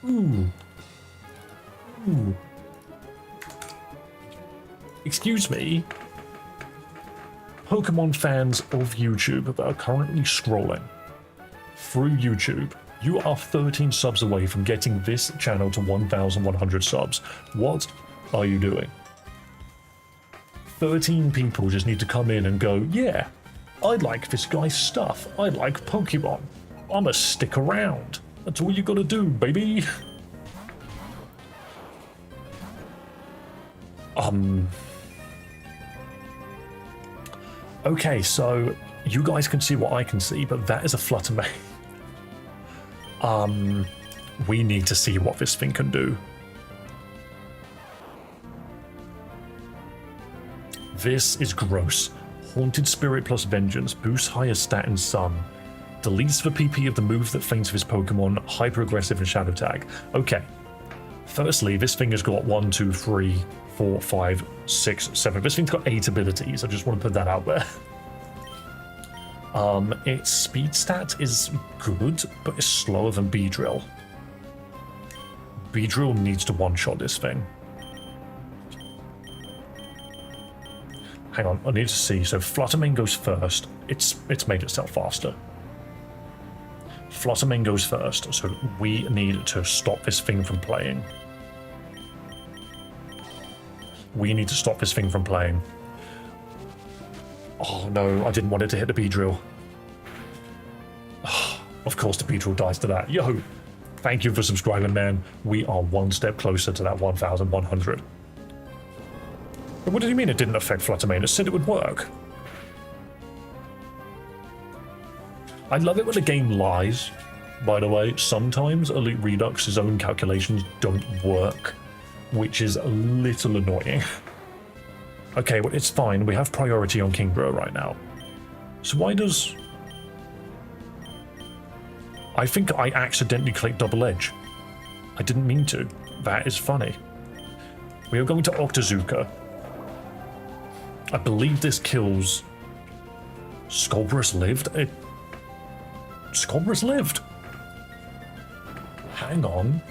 Ooh. Ooh. Excuse me. Pokemon fans of YouTube that are currently scrolling through YouTube, you are 13 subs away from getting this channel to 1,100 subs. What are you doing? 13 people just need to come in and go, yeah, I like this guy's stuff. I like Pokemon. I'ma stick around. That's all you gotta do, baby. Okay, so you guys can see what I can see, but that is a Flutter Mane. We need to see what this thing can do. This is gross. Haunted Spirit plus Vengeance, boosts higher stat in Sun. Deletes the PP of the move that faints his Pokemon, hyper aggressive and Shadow Tag. Okay. Firstly, this thing has got 1, 2, 3, 4, 5, 6, 7. This thing's got 8 abilities. I just want to put that out there. Its speed stat is good, but it's slower than Beedrill. Beedrill needs to one-shot this thing. Hang on, I need to see. So Flutter Mane goes first. It's made itself faster. Flutter Mane goes first, so we need to stop this thing from playing. We need to stop this thing from playing. Oh no, I didn't want it to hit the Beedrill. Oh, of course the Beedrill dies to that. Yo, thank you for subscribing, man. We are one step closer to that 1,100. But what do you mean it didn't affect Flutter Mane? It said it would work. I love it when the game lies, by the way. Sometimes Elite Redux's own calculations don't work, which is a little annoying. Okay, well, it's fine. We have priority on Kingbro right now. So why does... I think I accidentally clicked Double Edge. I didn't mean to. That is funny. We are going to Octazooka. I believe this kills... Scolbrus lived? Scolbrus lived! Hang on.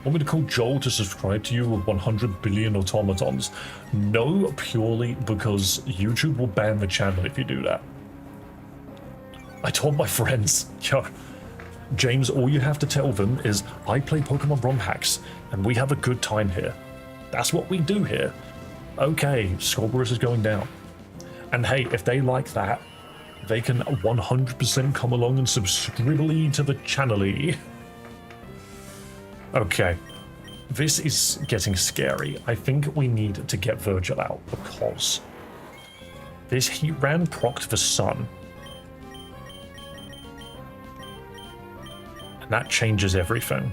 Want me to call Joel to subscribe to you with 100 billion automatons? No, purely because YouTube will ban the channel if you do that. I told my friends, yo, James, all you have to tell them is I play Pokemon ROM hacks and we have a good time here. That's what we do here. Okay, Scorpius is going down. And hey, if they like that, they can 100% come along and subscribe to the channel-y. Okay, this is getting scary. I think we need to get Virgil out because this Heatran procced the Sun. And that changes everything.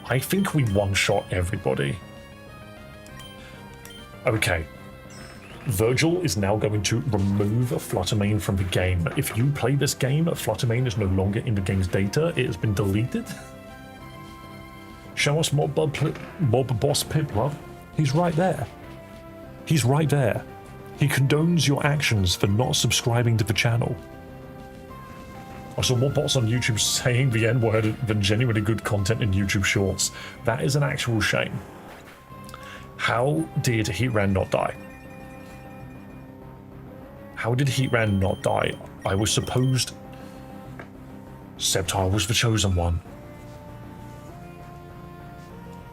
I think we one-shot everybody. Okay. Virgil is now going to remove Fluttermane from the game. If you play this game, Fluttermane is no longer in the game's data. It has been deleted. Show us Mob Boss Piplup. He's right there. He's right there. He condones your actions for not subscribing to the channel. I saw more bots on YouTube saying the N-word than genuinely good content in YouTube Shorts. That is an actual shame. How did Heatran not die? How did Heatran not die? I was supposed... Sceptile was the chosen one.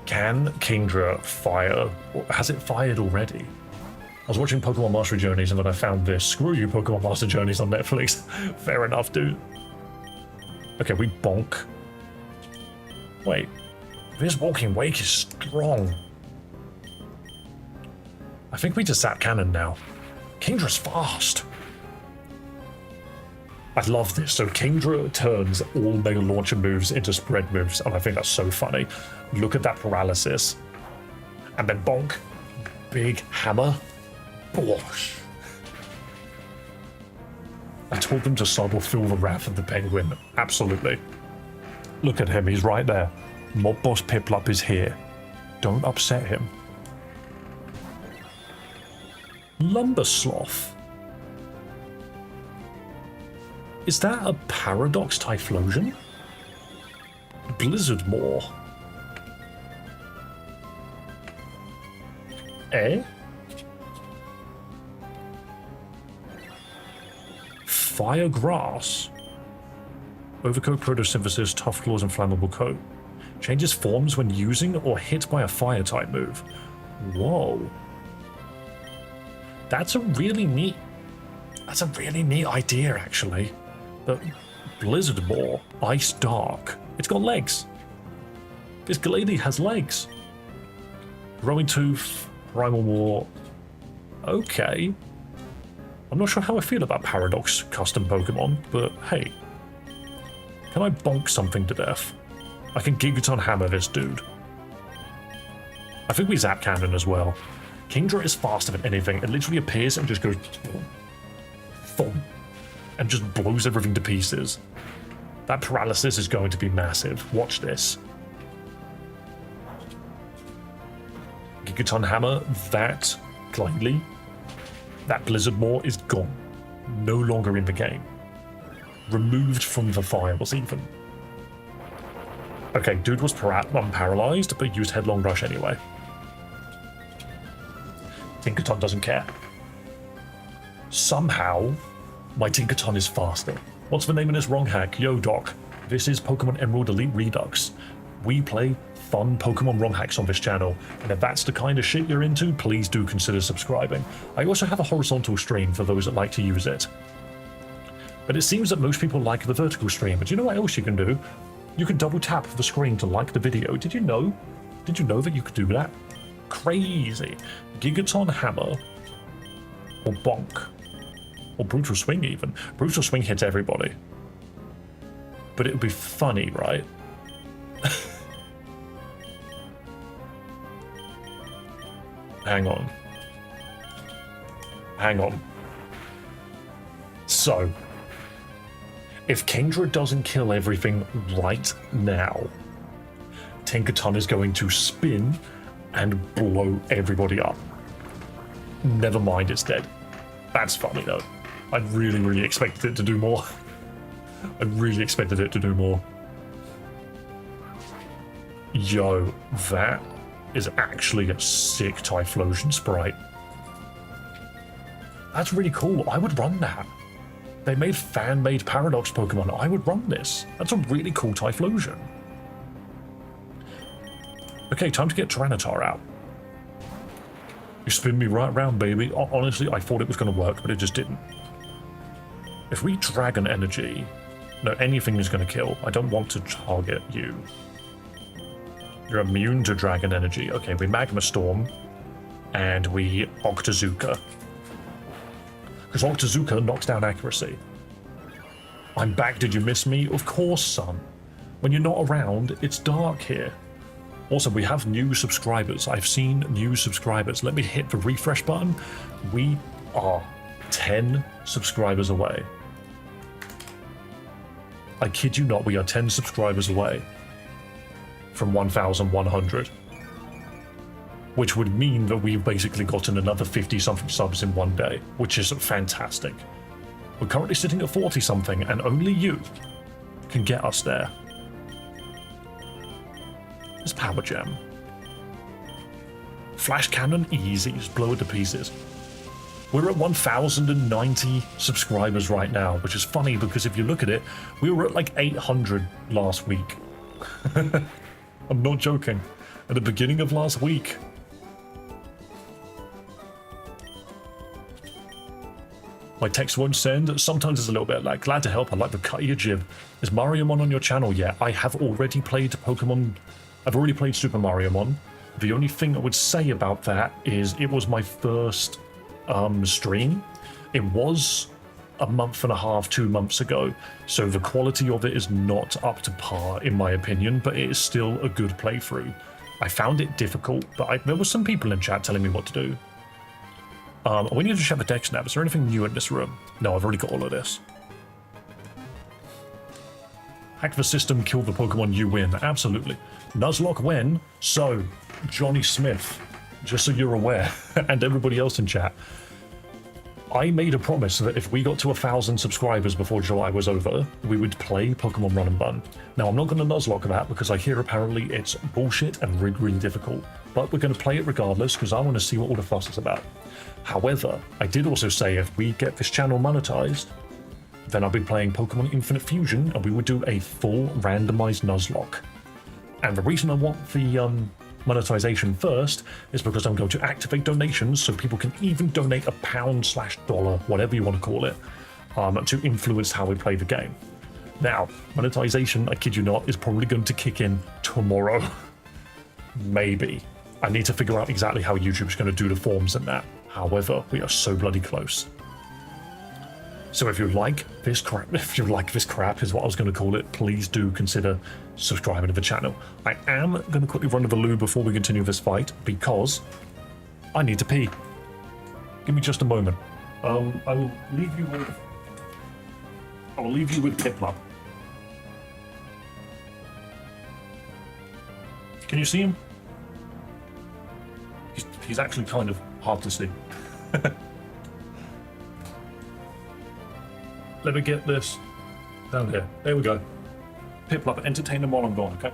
Can Kingdra fire? Has it fired already? I was watching Pokemon Master Journeys and then I found this. Screw you, Pokemon Master Journeys on Netflix. Fair enough, dude. Okay, we bonk. Wait. This Walking Wake is strong. I think we just Zap Cannon now. Kingdra's fast. I love this. So Kingdra turns all Mega Launcher moves into spread moves, and I think that's so funny. Look at that paralysis. And then bonk. Big hammer. Bosh. I told them to sub or feel the wrath of the penguin. Absolutely. Look at him, he's right there. Mob Boss Piplup is here. Don't upset him. Lumber Sloth. Is that a Paradox Typhlosion? Blizzard Maw. Eh? Fire Grass. Overcoat, Photosynthesis, Tough Claws, and Flammable Coat. Changes forms when using or hit by a fire type move. Whoa. That's a really neat idea, actually. But Blizzard Maw, Ice Dark. It's got legs. This Glalie has legs. Growing Tooth, Primal Maw. Okay. I'm not sure how I feel about Paradox custom Pokemon, but hey. Can I bonk something to death? I can Gigaton Hammer this dude. I think we Zap Cannon as well. Kingdra is faster than anything. It literally appears and just goes... thump, and just blows everything to pieces. That paralysis is going to be massive. Watch this. Gigaton Hammer, that Glalie. That Blizzard Maw is gone. No longer in the game. Removed from the files, even. Okay, dude was paralyzed, but used Headlong Rush anyway. Tinkaton doesn't care. Somehow, my Tinkaton is faster. What's the name of this wrong hack? Yo, Doc. This is Pokemon Emerald Elite Redux. We play fun Pokemon ROM hacks on this channel, and if that's the kind of shit you're into, please do consider subscribing. I also have a horizontal stream for those that like to use it. But it seems that most people like the vertical stream, but you know what else you can do? You can double tap the screen to like the video. Did you know? Did you know that you could do that? Crazy. Gigaton Hammer, or Bonk, or Brutal Swing even. Brutal Swing hits everybody. But it would be funny, right? Hang on. Hang on. So, if Kingdra doesn't kill everything right now, Tinkaton is going to spin and blow everybody up. Never mind, it's dead. That's funny though. I really, really expected it to do more. I really expected it to do more. Yo, that is actually a sick Typhlosion sprite. That's really cool. I would run that. They made fan-made Paradox Pokemon. I would run this. That's a really cool Typhlosion. Okay, time to get Tyranitar out. You spin me right round, baby. Honestly, I thought it was going to work, but it just didn't. If we Dragon Energy... No, anything is going to kill. I don't want to target you. You're immune to Dragon Energy. Okay, we Magma Storm, and we Octazooka. Because Octazooka knocks down accuracy. I'm back, did you miss me? Of course, son. When you're not around, it's dark here. Also, we have new subscribers. I've seen new subscribers. Let me hit the refresh button. We are 10 subscribers away. I kid you not, we are 10 subscribers away from 1,100. Which would mean that we've basically gotten another 50-something subs in one day, which is fantastic. We're currently sitting at 40-something, and only you can get us there. It's Power Gem. Flash Cannon, easy, just blow it to pieces. We're at 1,090 subscribers right now, which is funny because if you look at it, we were at like 800 last week. I'm not joking. At the beginning of last week. My text won't send. Sometimes it's a little bit like, glad to help. I'd like the cut of your jib. Is Mariamon on your channel yet? I have already played Pokemon. I've already played Super Mariamon. The only thing I would say about that is it was my first stream. It was a month and a half, 2 months ago. So the quality of it is not up to par, in my opinion, but it is still a good playthrough. I found it difficult, but there were some people in chat telling me what to do. We need to check the deck snap. Is there anything new in this room? No, I've already got all of this. Hack the system, kill the Pokemon, you win. Absolutely. Nuzlocke when? So, Johnny Smith, just so you're aware, and everybody else in chat, I made a promise that if we got to 1,000 subscribers before July was over, we would play Pokemon Run and Bun. Now, I'm not going to Nuzlocke that because I hear apparently it's bullshit and really, really difficult, but we're going to play it regardless because I want to see what all the fuss is about. However, I did also say if we get this channel monetized, then I'll be playing Pokemon Infinite Fusion and we would do a full randomized Nuzlocke. And the reason I want the monetization first is because I'm going to activate donations so people can even donate £1/$, whatever you want to call it, to influence how we play the game. Now, monetization, I kid you not, is probably going to kick in tomorrow. Maybe. I need to figure out exactly how YouTube's going to do the forms and that. However, we are so bloody close. So if you like this crap, is what I was going to call it, please do consider subscribing to the channel. I am going to quickly run to the loo before we continue this fight because I need to pee. Give me just a moment. I will leave you with Piplup. Can you see him? He's actually kind of hard to see. Let me get this down here. There we go. Piplup, entertain them while I'm gone, okay?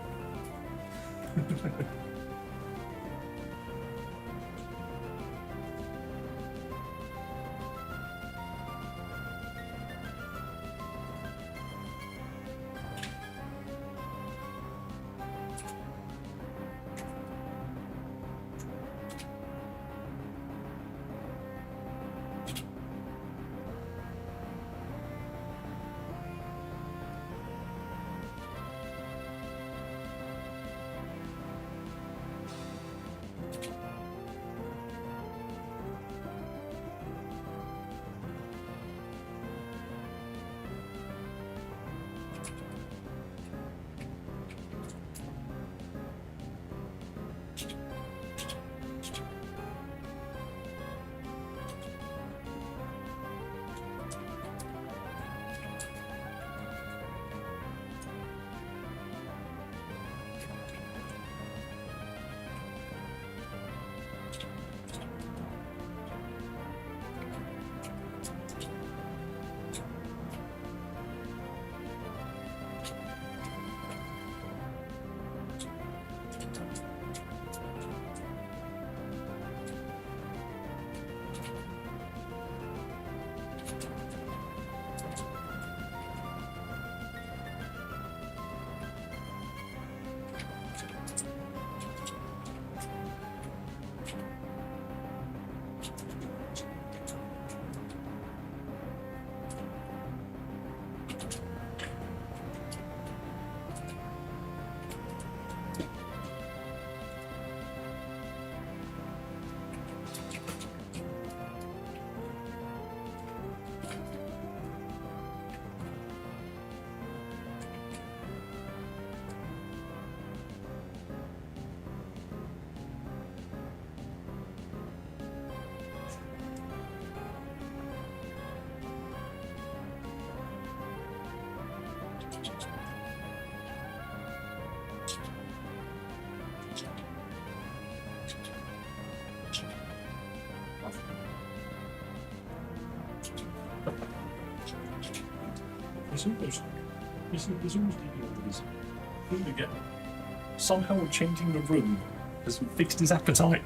Somehow changing the room has fixed his appetite.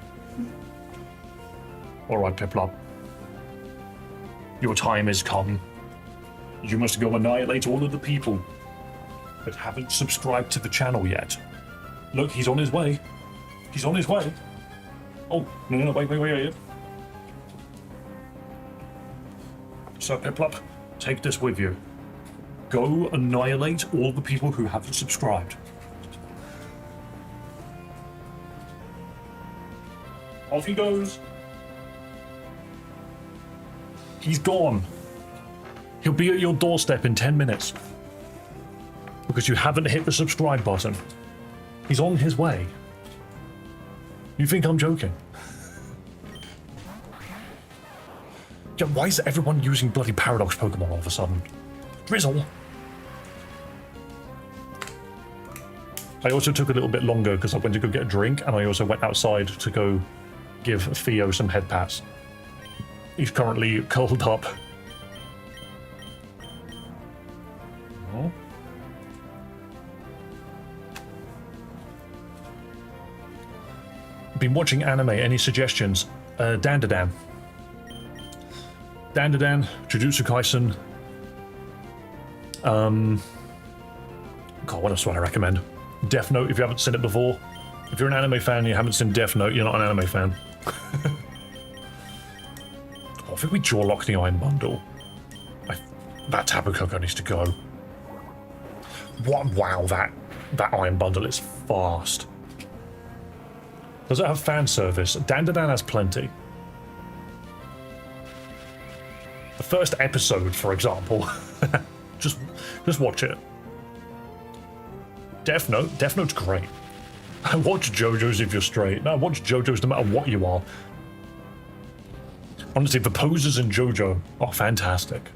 Alright, Piplup. Your time has come. You must go annihilate all of the people that haven't subscribed to the channel yet. Look, he's on his way. He's on his way. Oh, no, wait. So, Piplup, take this with you. Go annihilate all the people who haven't subscribed. Off he goes. He's gone. He'll be at your doorstep in 10 minutes. Because you haven't hit the subscribe button. He's on his way. You think I'm joking? Yeah, why is everyone using bloody Paradox Pokemon all of a sudden? Drizzle! I also took a little bit longer because I went to go get a drink, and I also went outside to go give Theo some head pats. He's currently curled up. Oh. Been watching anime. Any suggestions? Dandadan. Dandadan, Jujutsu Kaisen. God, what else would I recommend? Death Note, if you haven't seen it before. If you're an anime fan and you haven't seen Death Note, you're not an anime fan. Oh, I think we jaw lock the Iron Bundle. That Tapu Koko needs to go. What? Wow, that Iron Bundle is fast. Does it have fan service? Dandadan has plenty. The first episode, for example. just watch it. Death Note's great. Watch JoJo's if you're straight. No, watch JoJo's no matter what you are. Honestly, the poses in JoJo are fantastic.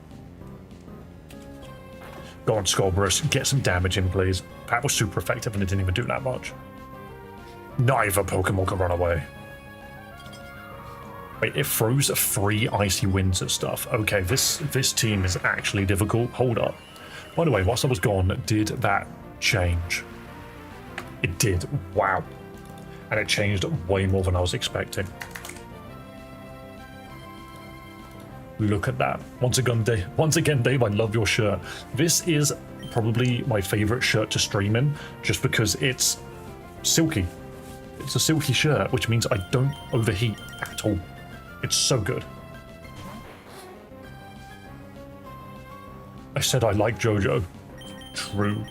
Go on, Scorberus, get some damage in, please. That was super effective and it didn't even do that much. Neither Pokemon can run away. Wait, it throws 3 icy winds at stuff. Okay, this team is actually difficult. Hold up. By the way, whilst I was gone, did that change? It did. Wow. And it changed way more than I was expecting. Look at that. Once again, Dave, I love your shirt. This is probably my favorite shirt to stream in, just because it's silky. It's a silky shirt, which means I don't overheat at all. It's so good. I said I like JoJo. True.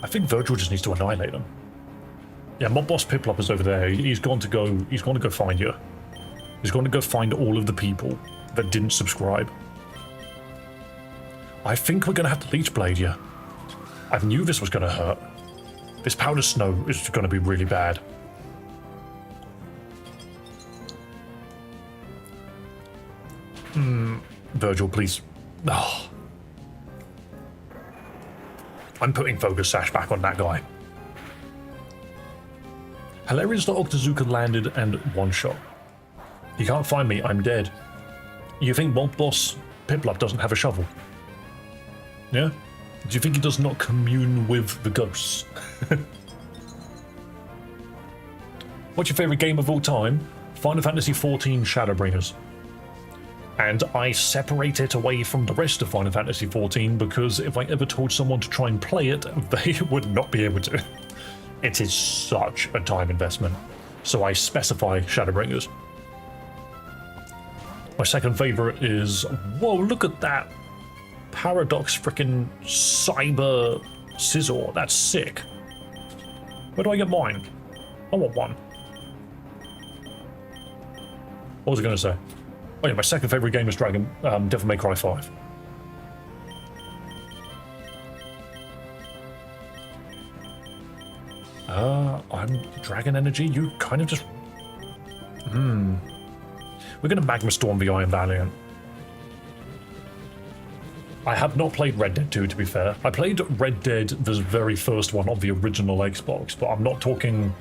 I think Virgil just needs to annihilate him. Yeah, Mob Boss Piplup is over there. He's gone to go find you. He's going to go find all of the people that didn't subscribe. I think we're going to have to Leech Blade you. I knew this was going to hurt. This Powder Snow is going to be really bad. Virgil, please. Oh. I'm putting Focus Sash back on that guy. Hilarious that Octazooka landed and one-shot. You can't find me, I'm dead. You think Mob Boss Piplup doesn't have a shovel? Yeah? Do you think he does not commune with the ghosts? What's your favourite game of all time? Final Fantasy XIV Shadowbringers. And I separate it away from the rest of Final Fantasy XIV because if I ever told someone to try and play it, they would not be able to. It is such a time investment. So I specify Shadowbringers. My second favourite is... Whoa, look at that! Paradox frickin' Cyber Scizor. That's sick. Where do I get mine? I want one. What was I going to say? Oh yeah, my second favourite game is Devil May Cry 5. I'm Dragon Energy, you kind of just... We're gonna Magma Storm the Iron Valiant. I have not played Red Dead 2, to be fair. I played Red Dead, the very first one on the original Xbox, but I'm not talking,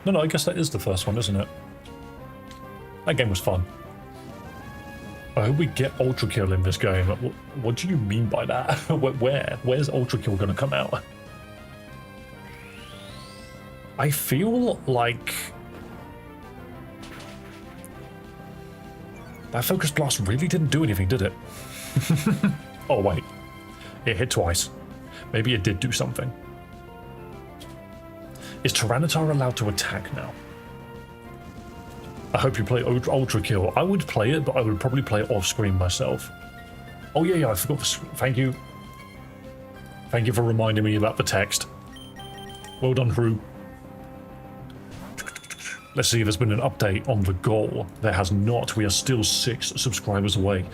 No, I guess that is the first one, isn't it? That game was fun. I hope we get Ultra Kill in this game. What do you mean by that? Where? Where's Ultra Kill going to come out? I feel like that Focus Blast really didn't do anything, did it? Oh, wait. It hit twice. Maybe it did do something. Is Tyranitar allowed to attack now? I hope you play Ultra Kill. I would play it, but I would probably play it off screen myself. Oh yeah, I forgot. Thank you. Thank you for reminding me about the text. Well done, crew. Let's see if there's been an update on the goal. There has not. We are still 6 subscribers away.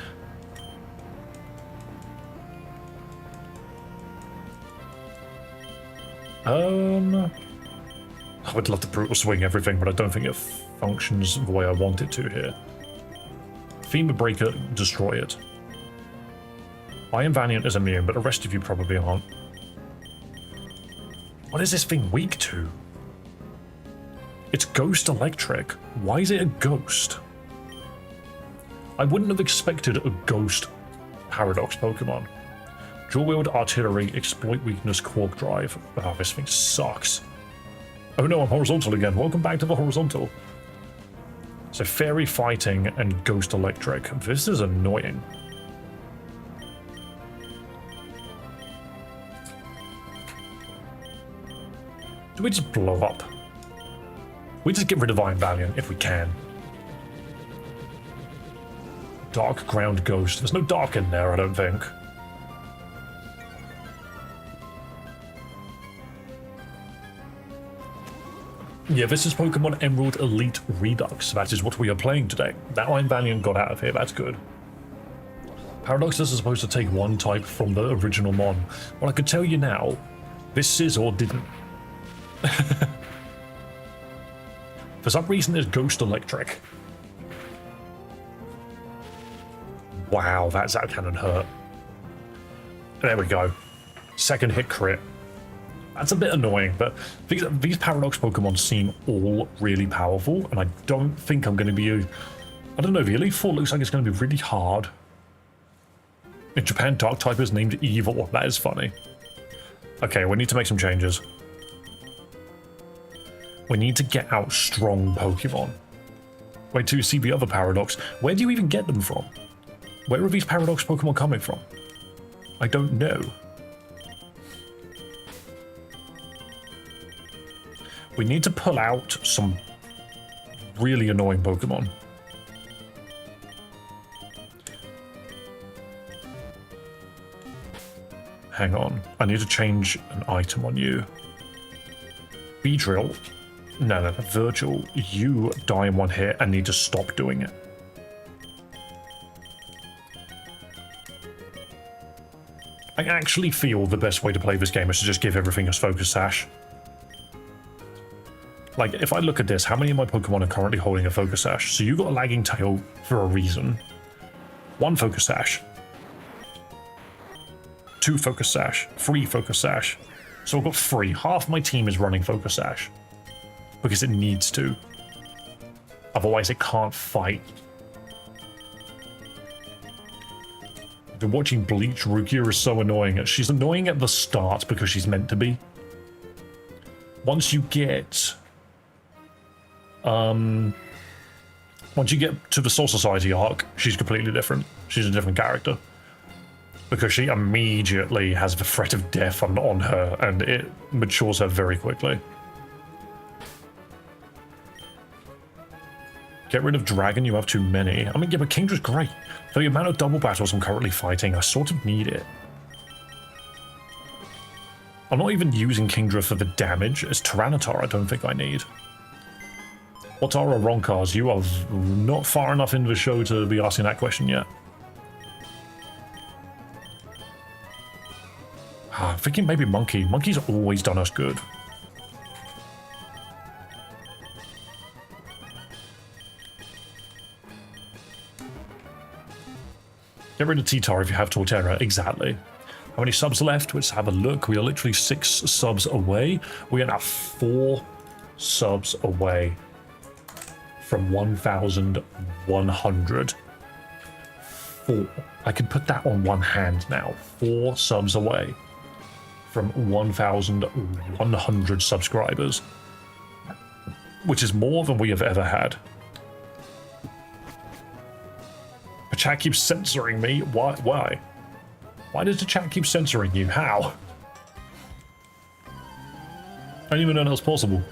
I would love to brutal swing everything, but I don't think it functions the way I want it to here. Femur Breaker, destroy it. Iron Valiant is immune, but the rest of you probably aren't. What is this thing weak to? It's Ghost Electric. Why is it a ghost? I wouldn't have expected a ghost Paradox Pokemon. Dual Wield Artillery, Exploit Weakness, Quark Drive. Oh, this thing sucks. Oh no, I'm horizontal again. Welcome back to the horizontal. So Fairy Fighting and Ghost Electric. This is annoying. Do we just blow up? We just get rid of Iron Valiant if we can. Dark Ground Ghost. There's no dark in there, I don't think. Yeah, this is Pokemon Emerald Elite Redux. That is what we are playing today. That Iron Valiant got out of here, that's good. Paradoxus is supposed to take one type from the original Mon. Well, I could tell you now, this Scizor didn't. For some reason, there's Ghost Electric. Wow, that Zap Cannon hurt. There we go. Second hit crit. That's a bit annoying, but these Paradox Pokemon seem all really powerful, and I don't think I'm going to be... I don't know, the Elite Four looks like it's going to be really hard. In Japan, Dark type is named Evil. That is funny. Okay, we need to make some changes. We need to get out strong Pokemon. Wait till you see the other Paradox. Where do you even get them from? Where are these Paradox Pokemon coming from? I don't know. We need to pull out some really annoying Pokemon. Hang on, I need to change an item on you. Beedrill. No, Virgil, you die in one hit and need to stop doing it. I actually feel the best way to play this game is to just give everything a Focus Sash. Like, if I look at this, how many of my Pokemon are currently holding a Focus Sash? So you got a Lagging Tail for a reason. 1 Focus Sash. 2 Focus Sash. 3 Focus Sash. So I've got 3. Half my team is running Focus Sash. Because it needs to. Otherwise it can't fight. The watching Bleach Rukia is so annoying. She's annoying at the start because she's meant to be. Once you get... once you get to the Soul Society arc, she's completely different. She's a different character. Because she immediately has the threat of death on her, and it matures her very quickly. Get rid of Dragon, you have too many. I mean, yeah, but Kingdra's great. For the amount of double battles I'm currently fighting, I sort of need it. I'm not even using Kingdra for the damage. It's Tyranitar I don't think I need. What are our Ronkars? You are not far enough into the show to be asking that question yet. I'm thinking maybe Monkey. Monkey's always done us good. Get rid of T-Tar if you have Torterra. Exactly. How many subs left? Let's have a look. We are literally 6 subs away. We are now 4 subs away from 1,100. 4. I can put that on one hand now. 4 subs away from 1,100 subscribers, which is more than we have ever had. The chat keeps censoring me. Why? Why? Why does the chat keep censoring you? How? I didn't even know that was possible.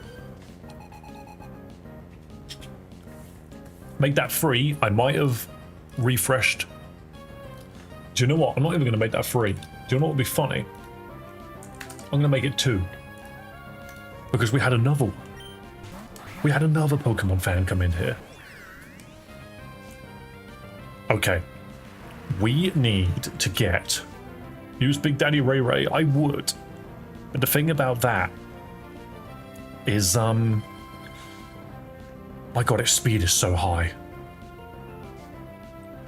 Make that free. I might have refreshed. Do you know what? I'm not even going to make that free. Do you know what would be funny? I'm going to make it 2. Because we had another one. We had another Pokemon fan come in here. Okay. We need to get... Use Big Daddy Ray Ray. I would. But the thing about that is, my god, its speed is so high.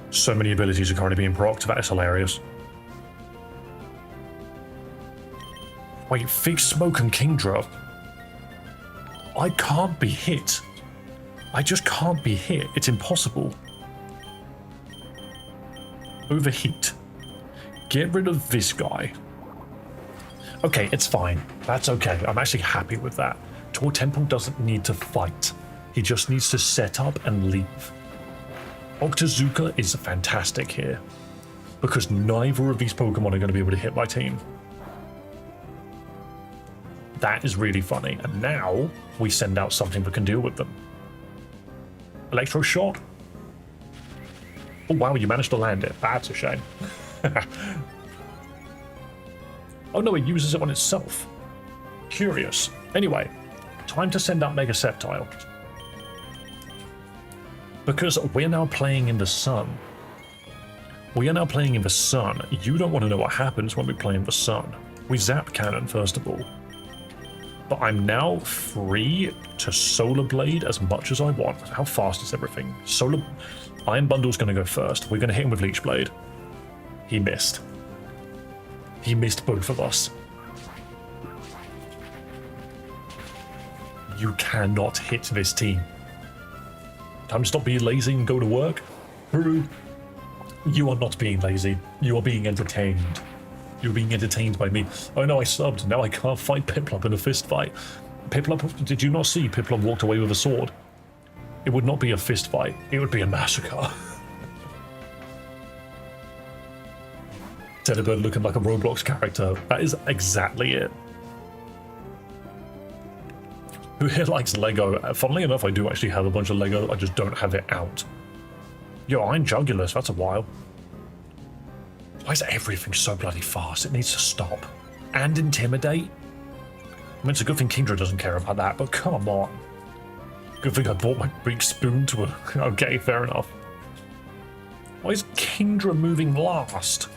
So many abilities are currently being procced. That is hilarious. Wait, Fig Smoke and Kingdra. I can't be hit. I just can't be hit. It's impossible. Overheat. Get rid of this guy. Okay, it's fine. That's okay. I'm actually happy with that. Tortemple doesn't need to fight. He just needs to set up and leave. Octazooka is fantastic here, because neither of these Pokemon are going to be able to hit my team. That is really funny. And now we send out something that can deal with them. Electro Shot. Oh wow, you managed to land it. That's a shame. Oh no, it uses it on itself. Curious. Anyway, time to send out Mega Sceptile. Because we're now playing in the sun. We are now playing in the sun. You don't want to know what happens when we play in the sun. We zap cannon, first of all. But I'm now free to Solar Blade as much as I want. How fast is everything? Iron Bundle's going to go first. We're going to hit him with Leech Blade. He missed. He missed both of us. You cannot hit this team. Time to stop being lazy and go to work. Haru, you are not being lazy. You are being entertained. You're being entertained by me. Oh no, I subbed. Now I can't fight Piplup in a fist fight. Piplup, did you not see Piplup walked away with a sword? It would not be a fist fight. It would be a massacre. Teddiebird looking like a Roblox character. That is exactly it. Who here likes Lego? Funnily enough, I do actually have a bunch of Lego. I just don't have it out. Yo, Iron Jugulus. That's a while. Why is everything so bloody fast? It needs to stop. And Intimidate? I mean, it's a good thing Kingdra doesn't care about that, but come on. Good thing I bought my big spoon to her. Okay, fair enough. Why is Kingdra moving last?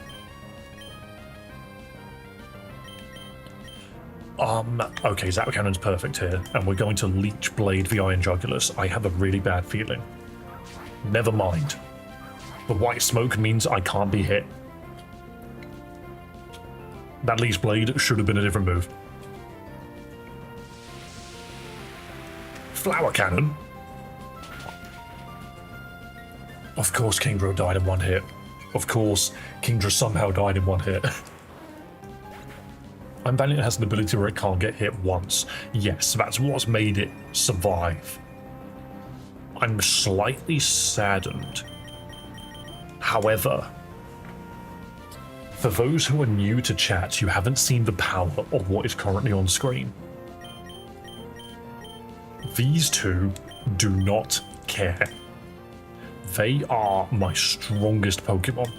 Okay, Zap Cannon's perfect here, and we're going to Leech Blade the Iron Jugulus. I have a really bad feeling. Never mind. The white smoke means I can't be hit. That Leech Blade should have been a different move. Flower Cannon. Of course Kingdra died in one hit. Of course Kingdra somehow died in one hit. I'm Valiant has an ability where it can't get hit once. Yes, that's what's made it survive. I'm slightly saddened. However, for those who are new to chat, you haven't seen the power of what is currently on screen. These two do not care. They are my strongest Pokemon.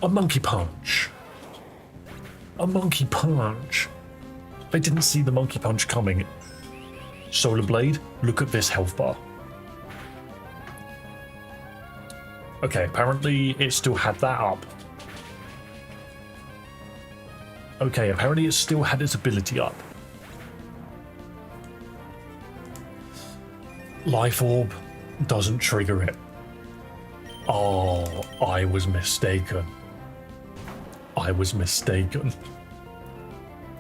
A Monkey Punch. A Monkey Punch. They didn't see the Monkey Punch coming. Solar Blade, look at this health bar. Okay, apparently it still had that up. Okay, apparently it still had its ability up. Life Orb doesn't trigger it. Oh, I was mistaken. I was mistaken.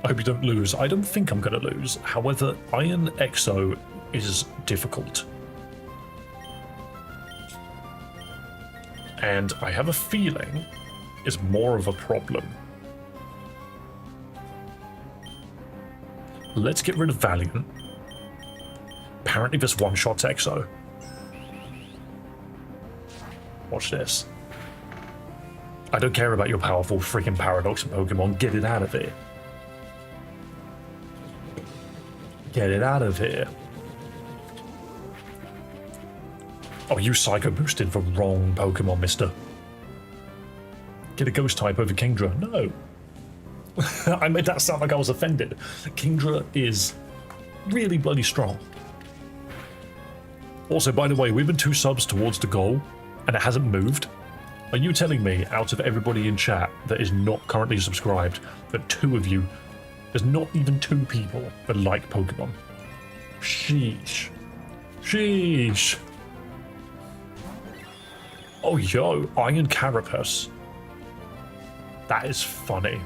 I hope you don't lose. I don't think I'm going to lose. However, Iron Exo is difficult. And I have a feeling is more of a problem. Let's get rid of Valiant. Apparently this one-shots Exo. Watch this. I don't care about your powerful freaking Paradox Pokemon. Get it out of here. Get it out of here. Oh, you Psycho boosted the wrong Pokemon, mister. Get a Ghost type over Kingdra. No. I made that sound like I was offended. Kingdra is really bloody strong. Also, by the way, we've been 2 subs towards the goal, and it hasn't moved. Are you telling me, out of everybody in chat that is not currently subscribed, that 2 of you, there's not even 2 people that like Pokemon? Sheesh. Sheesh. Oh, yo, Iron Carapace. That is funny.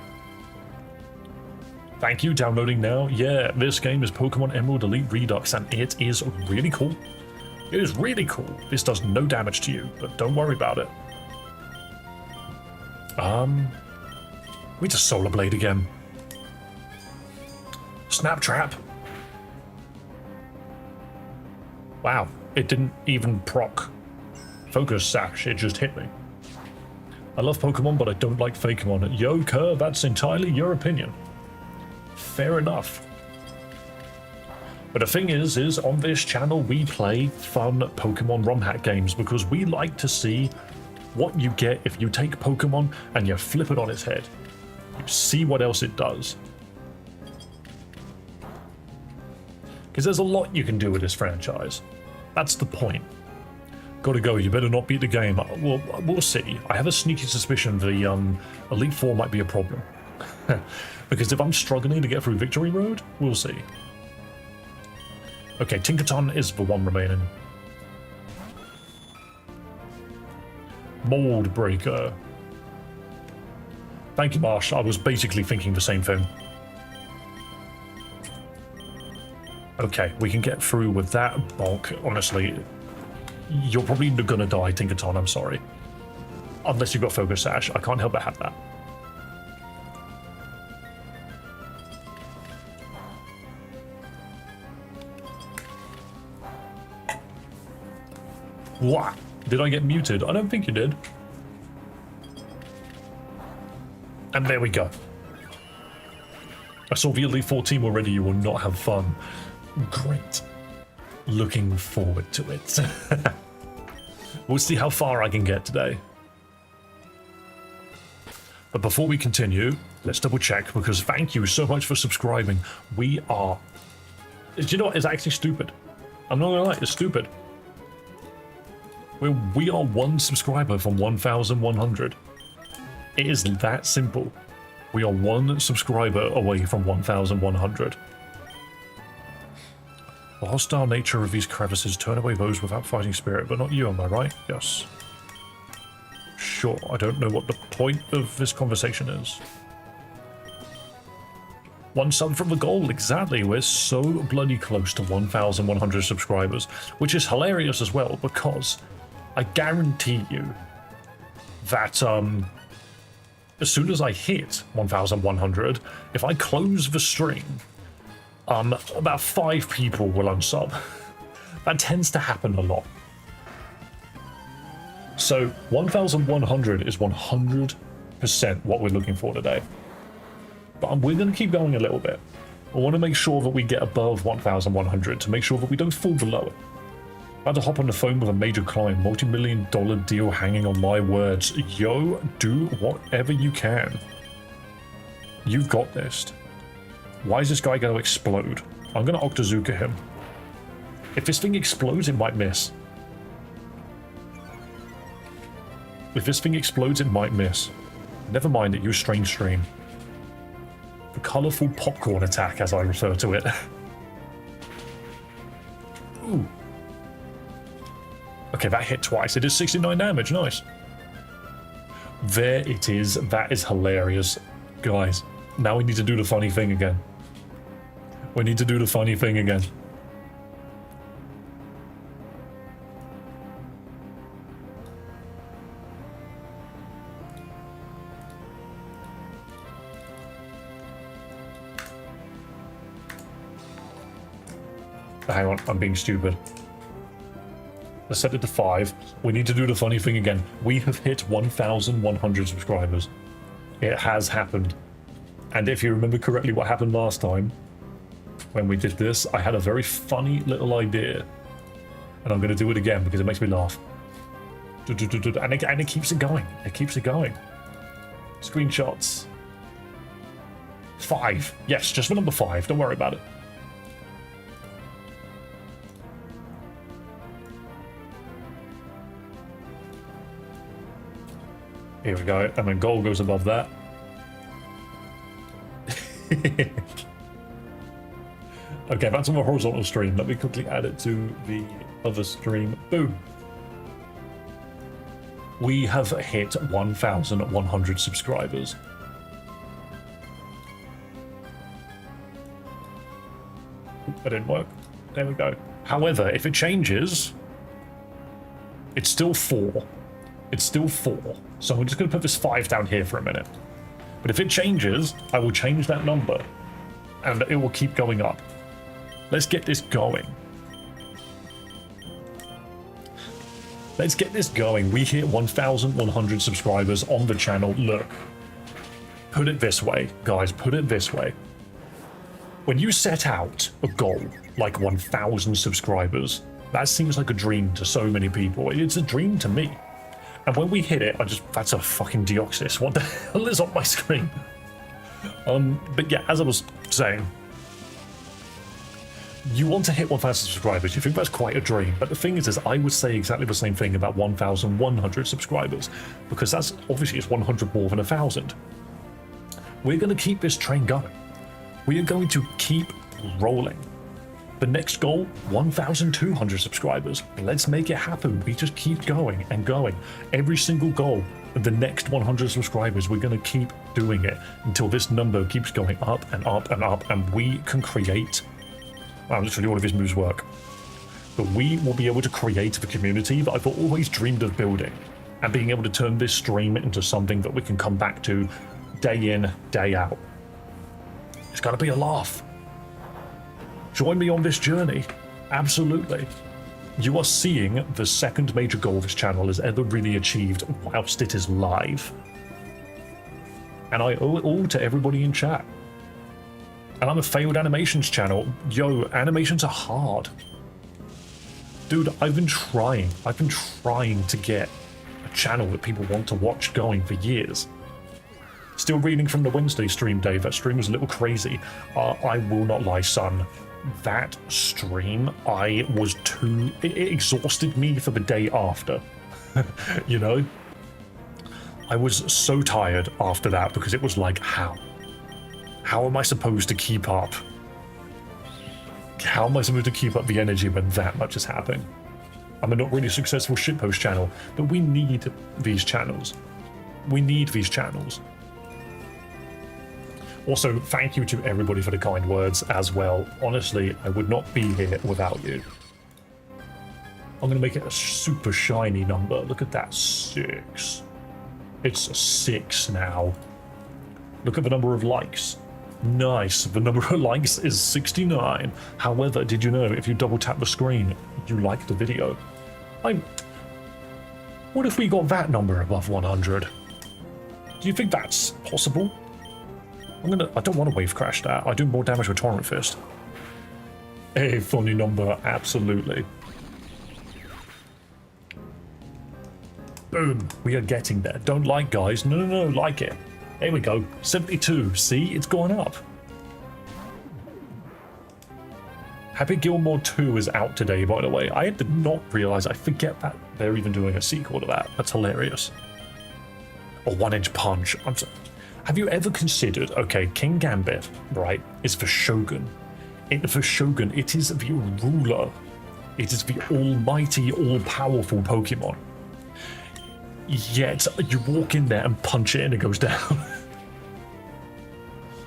Thank you, downloading now. Yeah, this game is Pokemon Emerald Elite Redux, and it is really cool. It is really cool. This does no damage to you, but don't worry about it. We just Solar Blade again. Snap Trap. Wow, it didn't even proc Focus Sash, it just hit me. I love Pokemon, but I don't like Fakemon. Yo, Kerr, that's entirely your opinion. Fair enough. But the thing is on this channel we play fun Pokemon ROM hack games because we like to see what you get if you take Pokemon and you flip it on its head. You see what else it does. Because there's a lot you can do with this franchise. That's the point. Gotta go, you better not beat the game. Well, we'll see. I have a sneaky suspicion the Elite Four might be a problem. Because if I'm struggling to get through Victory Road, we'll see. Okay, Tinkaton is the one remaining. Mold Breaker. Thank you, Marsh. I was basically thinking the same thing. Okay, we can get through with that bonk. Honestly, you're probably gonna die, Tinkaton, I'm sorry. Unless you've got Focus Sash. I can't help but have that. What? Did I get muted? I don't think you did. And there we go. I saw the Elite 4 team already. You will not have fun. Great. Looking forward to it. We'll see how far I can get today. But before we continue, let's double check because thank you so much for subscribing. We are... Do you know what? It's actually stupid. I'm not gonna lie, it's stupid. We are 1 subscriber from 1,100. It is that simple. We are 1 subscriber away from 1,100. The hostile nature of these crevices turn away those without fighting spirit, but not you, am I right? Yes. Sure, I don't know what the point of this conversation is. 1 sub from the goal, exactly. We're so bloody close to 1,100 subscribers, which is hilarious as well because I guarantee you that as soon as I hit 1,100, if I close the stream, about 5 people will unsub. That tends to happen a lot. So 1,100 is 100% what we're looking for today. But we're going to keep going a little bit. I want to make sure that we get above 1,100 to make sure that we don't fall below it. About to hop on the phone with a major client, multi-million-dollar deal hanging on my words. Yo, do whatever you can. You've got this. Why is this guy going to explode? I'm going to Octazooka him. If this thing explodes, it might miss. If this thing explodes, it might miss. Never mind it, you strange stream. The colourful popcorn attack, as I refer to it. Ooh. Okay, that hit twice. It is 69 damage. Nice. There it is. That is hilarious. Guys, Now we need to do the funny thing again. We need to do the funny thing again. Hang on, I'm being stupid. Let's set it to 5. We need to do the funny thing again. We have hit 1,100 subscribers. It has happened. And if you remember correctly what happened last time, when we did this, I had a very funny little idea. And I'm going to do it again because it makes me laugh. And it keeps it going. It keeps it going. Screenshots. 5. Yes, just for number 5. Don't worry about it. Here we go, and then goal goes above that. Okay, that's on the horizontal stream. Let me quickly add it to the other stream. Boom. We have hit 1,100 subscribers. That didn't work. There we go. However, if it changes, it's still 4. It's still 4. So I'm just going to put this 5 down here for a minute. But if it changes, I will change that number. And it will keep going up. Let's get this going. Let's get this going. We hit 1,100 subscribers on the channel. Look. Put it this way, guys. Put it this way. When you set out a goal like 1,000 subscribers, that seems like a dream to so many people. It's a dream to me. And when we hit it, that's a fucking Deoxys. What the hell is on my screen? But yeah, as I was saying, you want to hit 1,000 subscribers. You think that's quite a dream. But the thing is I would say exactly the same thing about 1,100 subscribers, because that's obviously it's 100 more than 1,000. We're going to keep this train going. We are going to keep rolling. The next goal, 1,200 subscribers. Let's make it happen. We just keep going and going. Every single goal, the next 100 subscribers, we're going to keep doing it until this number keeps going up and up and up, and we can create. Wow, literally all of his moves work. But we will be able to create the community that I've always dreamed of building, and being able to turn this stream into something that we can come back to day in, day out. It's got to be a laugh. Join me on this journey. Absolutely. You are seeing the second major goal this channel has ever really achieved whilst it is live. And I owe it all to everybody in chat. And I'm a failed animations channel. Yo, animations are hard. Dude, I've been trying to get a channel that people want to watch going for years. Still reading from the Wednesday stream, Dave. That stream was a little crazy. I will not lie, son. That stream, it exhausted me for the day after. You know? I was so tired after that because it was like, how? How am I supposed to keep up? How am I supposed to keep up the energy when that much is happening? I'm a not really successful shitpost channel, but we need these channels. We need these channels. Also, thank you to everybody for the kind words as well. Honestly, I would not be here without you. I'm going to make it a super shiny number. Look at that, 6. It's a 6 now. Look at the number of likes. Nice, the number of likes is 69. However, did you know if you double tap the screen, you like the video? What if we got that number above 100? Do you think that's possible? I don't want to wave crash that. I do more damage with Torrent Fist. A funny number, absolutely. Boom, we are getting there. Don't like, guys. No, like it. There we go. 72. See, it's going up. Happy Gilmore 2 is out today, by the way. I did not realize. I forget that they're even doing a sequel to that. That's hilarious. A 1-inch punch. Have you ever considered, okay, King Gambit, right, is for Shogun. For Shogun, it is the ruler. It is the almighty, all-powerful Pokemon. Yet, you walk in there and punch it and it goes down.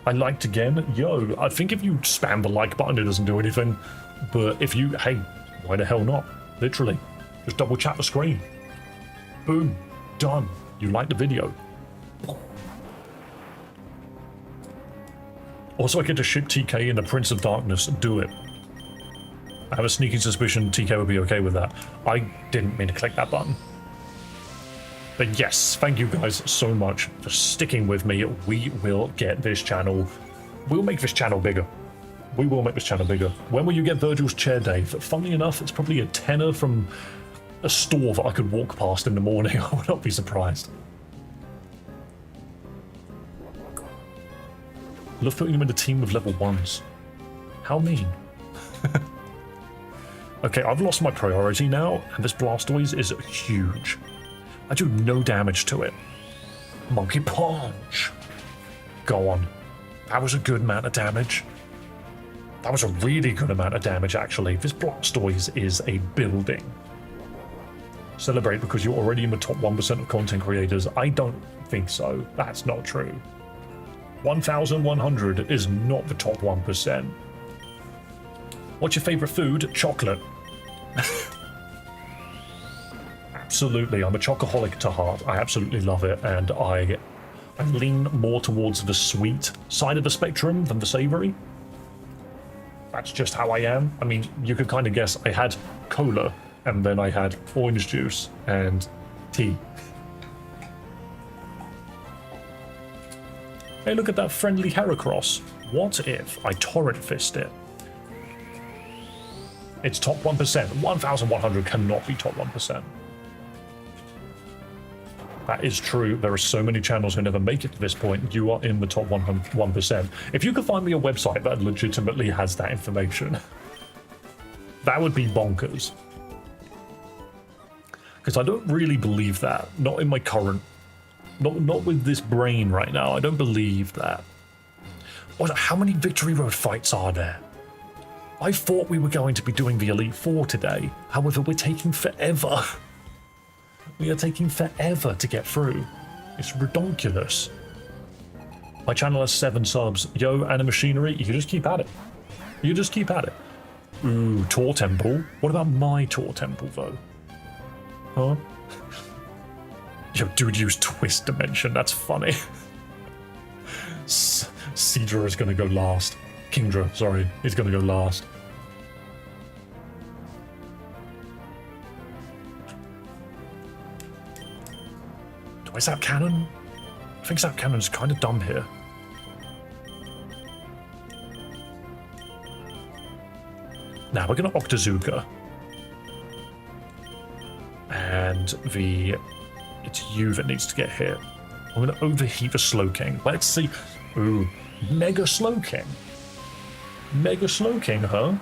I liked again. Yo, I think if you spam the like button, it doesn't do anything. But if you, hey, why the hell not? Literally, just double tap the screen. Boom, done. You like the video. Also, I get to ship TK in the Prince of Darkness. Do it. I have a sneaking suspicion TK would be okay with that. I didn't mean to click that button. But yes, thank you guys so much for sticking with me. We will get this channel. We'll make this channel bigger. We will make this channel bigger. When will you get Virgil's chair, Dave? Funnily enough, it's probably a tenner from a store that I could walk past in the morning. I would not be surprised. Love putting him in a team of level 1s. How mean. Okay, I've lost my priority now, and this Blastoise is huge. I do no damage to it. Monkey Punch. Go on. That was a good amount of damage. That was a really good amount of damage, actually. This Blastoise is a building. Celebrate because you're already in the top 1% of content creators. I don't think so. That's not true. 1,100 is not the top 1%. What's your favorite food? Chocolate. Absolutely, I'm a chocoholic to heart. I absolutely love it, and I lean more towards the sweet side of the spectrum than the savory. That's just how I am. I mean, you could kind of guess. I had cola, and then I had orange juice and tea. Hey, look at that friendly Heracross. What if I Torrent Fist it? It's top 1%. 1,100 cannot be top 1%. That is true. There are so many channels who never make it to this point. You are in the top 1%. If you could find me a website that legitimately has that information, that would be bonkers. Because I don't really believe that. Not in my current... Not with this brain right now. I don't believe that. How many Victory Road fights are there? I thought we were going to be doing the Elite Four today. However, we're taking forever. We are taking forever to get through. It's redonkulous. My channel has 7 subs. Yo, Animachinery, you just keep at it. You just keep at it. Ooh, Tor Temple. What about my Tor Temple, though? Huh? Yo, dude used Twist Dimension. That's funny. Seadra is going to go last. Kingdra, sorry. He's going to go last. Do I Zap Cannon? I think Zap Cannon's kind of dumb here. Now we're going to Octazooka. And it's you that needs to get hit. I'm going to overheat the Slowking. Let's see. Ooh, Mega Slowking. Mega Slowking, huh?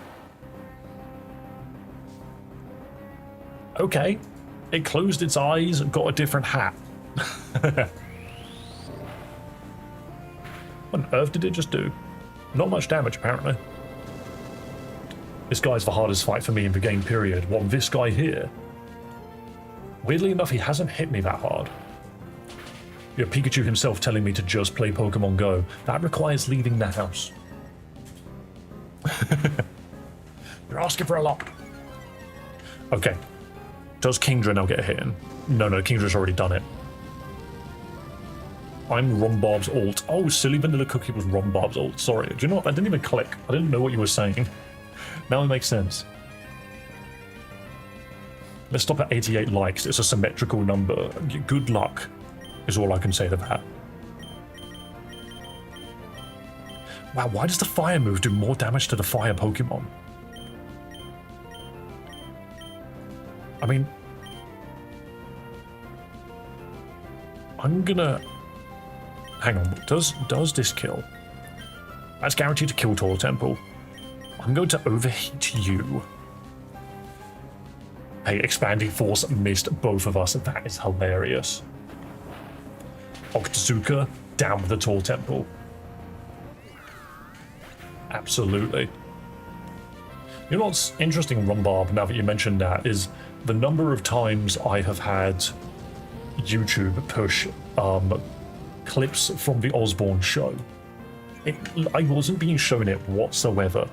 Okay. It closed its eyes and got a different hat. What on earth did it just do? Not much damage, apparently. This guy's the hardest fight for me in the game, period. What, this guy here? Weirdly enough, he hasn't hit me that hard. You have Pikachu himself telling me to just play Pokemon Go. That requires leaving the house. You're asking for a lot. Okay. Does Kingdra now get a hit in? No, Kingdra's already done it. I'm Rombarb's ult. Oh, Silly Vanilla Cookie was Rombarb's ult. Sorry. Do you know what? I didn't even click. I didn't know what you were saying. Now it makes sense. Let's stop at 88 likes. It's a symmetrical number. Good luck is all I can say to that. Wow, why does the fire move do more damage to the fire Pokemon? I mean... I'm gonna... Hang on, does this kill? That's guaranteed to kill Tor Temple. I'm going to overheat you. Hey, Expanding Force missed both of us. That is hilarious. Octazooka, down with the Tor Temple. Absolutely. You know what's interesting, Rumbarb, now that you mentioned that, is the number of times I have had YouTube push clips from the Osborne show. I wasn't being shown it whatsoever.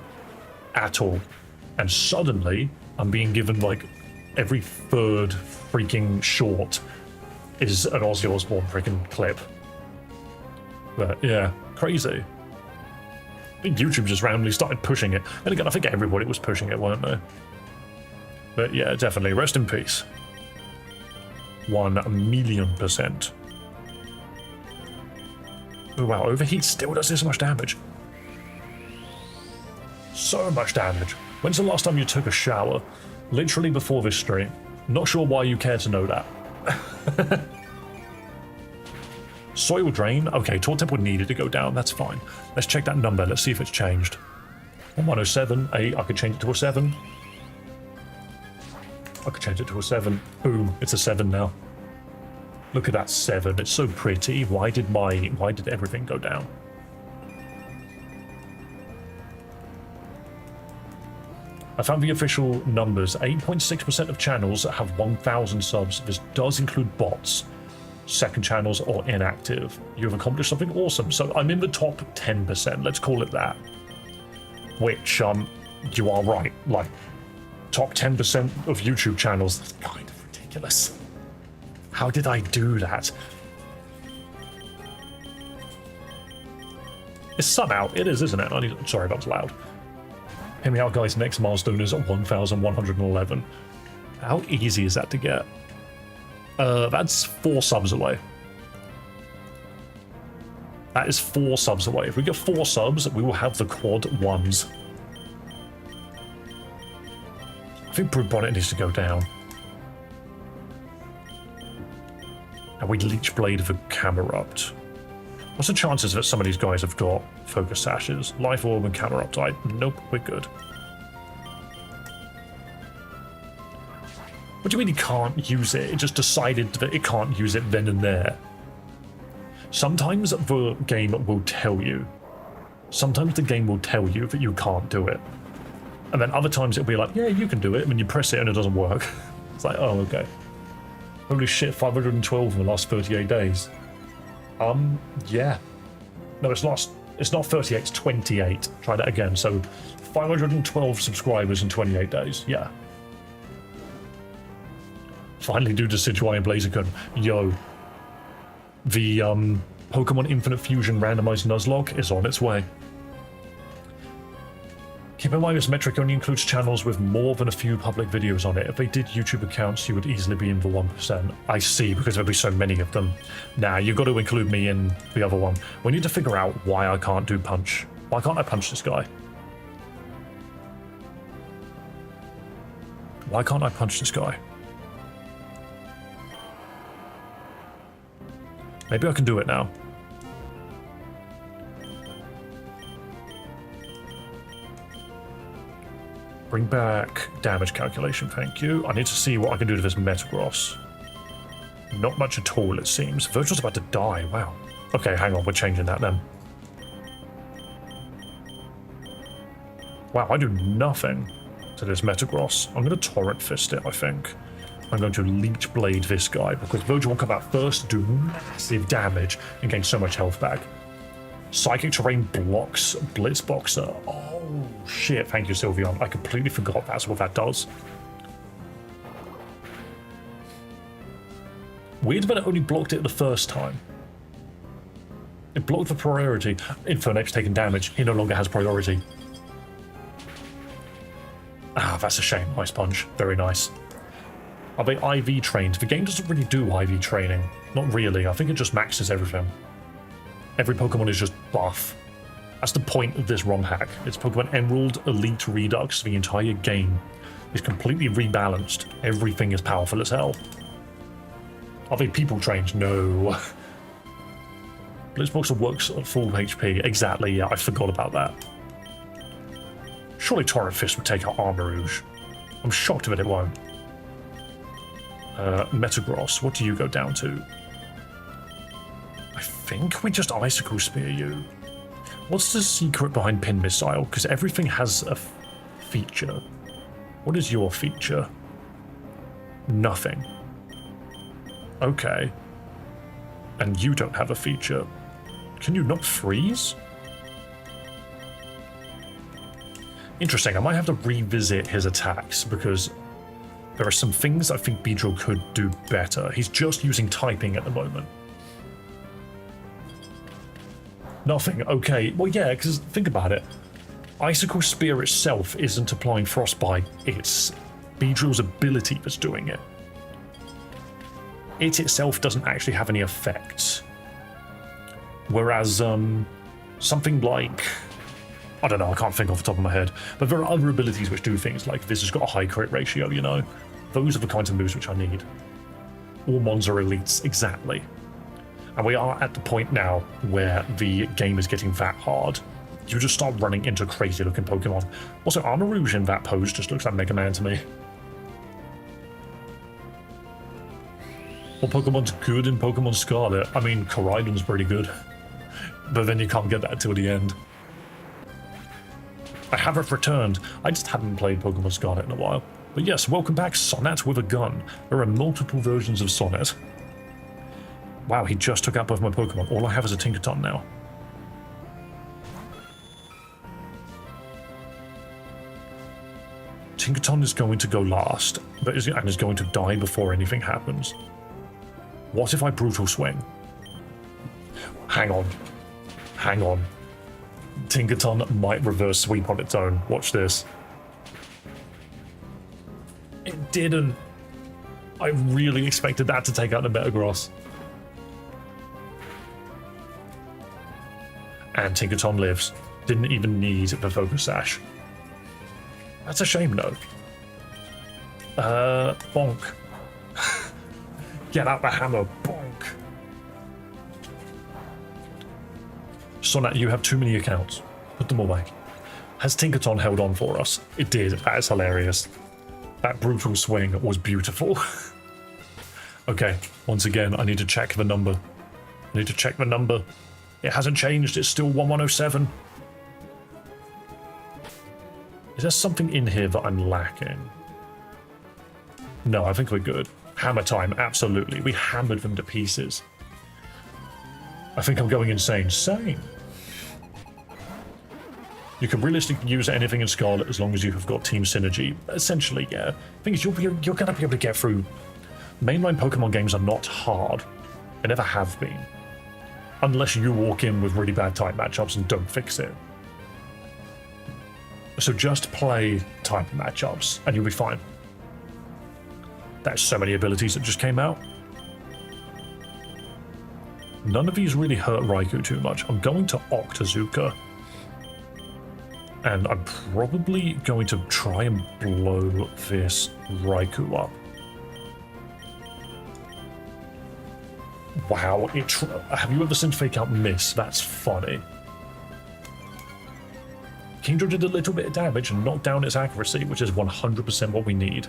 At all. And suddenly, I'm being given, like, every third freaking short is an Ozzy Osbourne freaking clip. But, yeah, crazy. I think YouTube just randomly started pushing it. And again, I think everybody was pushing it, weren't they? But yeah, definitely. Rest in peace. 1,000,000%. Oh wow, Overheat still does this much damage. So much damage. When's the last time you took a shower? Literally before this stream. Not sure why you care to know that. Soil drain. Okay, Taunt Temple needed to go down. That's fine. Let's check that number. Let's see if it's changed. 107. 8. I could change it to a 7. I could change it to a 7. Boom. It's a 7 now. Look at that 7. It's so pretty. Why did everything go down? I found the official numbers. 8.6% of channels have 1,000 subs. This does include bots. Second channels are inactive. You've accomplished something awesome. So I'm in the top 10%. Let's call it that. Which, you are right. Like, top 10% of YouTube channels. That's kind of ridiculous. How did I do that? It's somehow. It is, isn't it? Sorry, that was loud. Hear me out, guys. Next milestone is 1,111. How easy is that to get? That's 4 subs away. That is 4 subs away. If we get 4 subs, we will have the quad 1s. I think Brute Bonnet needs to go down. And we Leech Blade for Camerupt. What's the chances that some of these guys have got Focus Sashes? Life Orb and Camerupt. Nope, we're good. What do you mean you can't use it? It just decided that it can't use it then and there. Sometimes the game will tell you. Sometimes the game will tell you that you can't do it. And then other times it'll be like, yeah, you can do it. And then you press it and it doesn't work. It's like, oh, okay. Holy shit, 512 in the last 38 days. Yeah. No, it's not 38, it's 28. Try that again. So 512 subscribers in 28 days. Yeah. Finally do Decidueye and Blaziken. Yo. The Pokemon Infinite Fusion randomized Nuzlocke is on its way. Keep in mind this metric only includes channels with more than a few public videos on it. If they did YouTube accounts, you would easily be in the 1%. I see, because there'll be so many of them. Nah, you've got to include me in the other one. We need to figure out why I can't do punch. Why can't I punch this guy? Why can't I punch this guy? Maybe I can do it now. Bring back damage calculation, thank you. I need to see what I can do to this Metagross. Not much at all, it seems. Virtual's about to die, wow. Okay, hang on, we're changing that then. Wow, I do nothing to this Metagross. I'm going to Torrent Fist it, I think. I'm going to Leech Blade this guy, because Virgil will come out first, do massive damage, and gain so much health back. Psychic Terrain blocks Blitzboxer. Oh, shit. Thank you, Sylveon. I completely forgot that's what that does. Weird that it only blocked it the first time. It blocked the priority. Infernape's taking damage. He no longer has priority. Ah, that's a shame. Ice Punch. Very nice. Are they IV trained? The game doesn't really do IV training. Not really. I think it just maxes everything. Every Pokemon is just buff. That's the point of this ROM hack. It's Pokemon Emerald Elite Redux. The entire game is completely rebalanced. Everything is powerful as hell. Are they people trained? No. Blitzboxer works at full HP. Exactly, yeah, I forgot about that. Surely Torrent Fist would take out Armarouge. I'm shocked that it won't. Metagross, what do you go down to? I think we just Icicle Spear you. What's the secret behind Pin Missile? Because everything has a feature. What is your feature? Nothing. Okay. And you don't have a feature. Can you not freeze? Interesting, I might have to revisit his attacks because there are some things I think Beedrill could do better. He's just using typing at the moment. Nothing, okay. Well, yeah, because think about it. Icicle Spear itself isn't applying Frostbite, it's Beedrill's ability that's doing it. It itself doesn't actually have any effects. Whereas, something like... I don't know, I can't think off the top of my head. But there are other abilities which do things like this has got a high crit ratio, you know? Those are the kinds of moves which I need. All mons are elites, exactly. And we are at the point now where the game is getting that hard. You just start running into crazy looking Pokemon. Also, Armarouge in that pose just looks like Mega Man to me. Well, Pokemon's good in Pokemon Scarlet. I mean, Koraidon's pretty good. But then you can't get that till the end. I have returned. I just haven't played Pokemon Scarlet in a while. But yes, welcome back, Sonnet with a gun. There are multiple versions of Sonnet. Wow, he just took out both my Pokemon. All I have is a Tinkaton now. Tinkaton is going to go last, but is going to die before anything happens. What if I Brutal Swing? Hang on. Hang on. Tinkaton might reverse sweep on its own. Watch this. It didn't. I really expected that to take out the Metagross. And Tinkaton lives. Didn't even need the Focus Sash. That's a shame, though. Bonk. Get out the hammer, bonk. Sonnet, you have too many accounts. Put them away. Has Tinkaton held on for us? It did. That is hilarious. That Brutal Swing was beautiful. Okay, once again, I need to check the number. I need to check the number. It hasn't changed. It's still 1107. Is there something in here that I'm lacking? No, I think we're good. Hammer time, absolutely. We hammered them to pieces. I think I'm going insane. Same. You can realistically use anything in Scarlet as long as you have got team synergy. Essentially, yeah. Thing is, you're going to be able to get through. Mainline Pokemon games are not hard. They never have been. Unless you walk in with really bad type matchups and don't fix it. So just play type matchups and you'll be fine. There's so many abilities that just came out. None of these really hurt Raikou too much. I'm going to Octazooka. And I'm probably going to try and blow this Raikou up. Wow, have you ever seen Fake Out miss? That's funny. Kingdra did a little bit of damage and knocked down its accuracy, which is 100% what we need.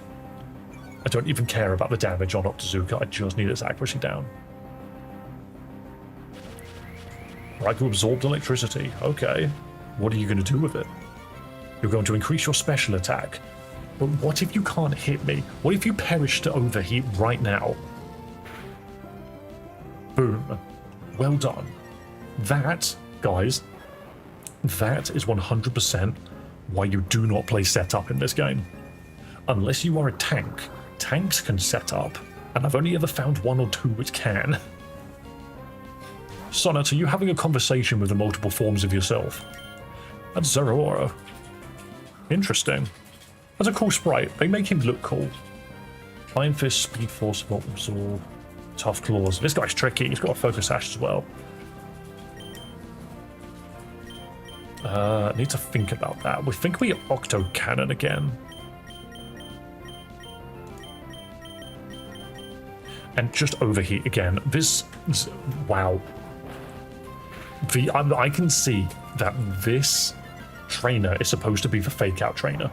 I don't even care about the damage on Octazooka, I just need its accuracy down. Raikou absorbed electricity. Okay. What are you going to do with it? You're going to increase your special attack. But what if you can't hit me? What if you perish to overheat right now? Boom. Well done. That, guys, that is 100% why you do not play setup in this game. Unless you are a tank, tanks can set up, and I've only ever found one or two which can. Sonnet, are you having a conversation with the multiple forms of yourself? That's Zeraora. Interesting. That's a cool sprite. They make him look cool. Iron Fist, Speed Force, Absorb, Tough Claws. This guy's tricky. He's got a Focus Sash as well. Need to think about that. We think we Octo Cannon again. And just overheat again. This is, wow. I can see that this trainer is supposed to be the Fake Out trainer.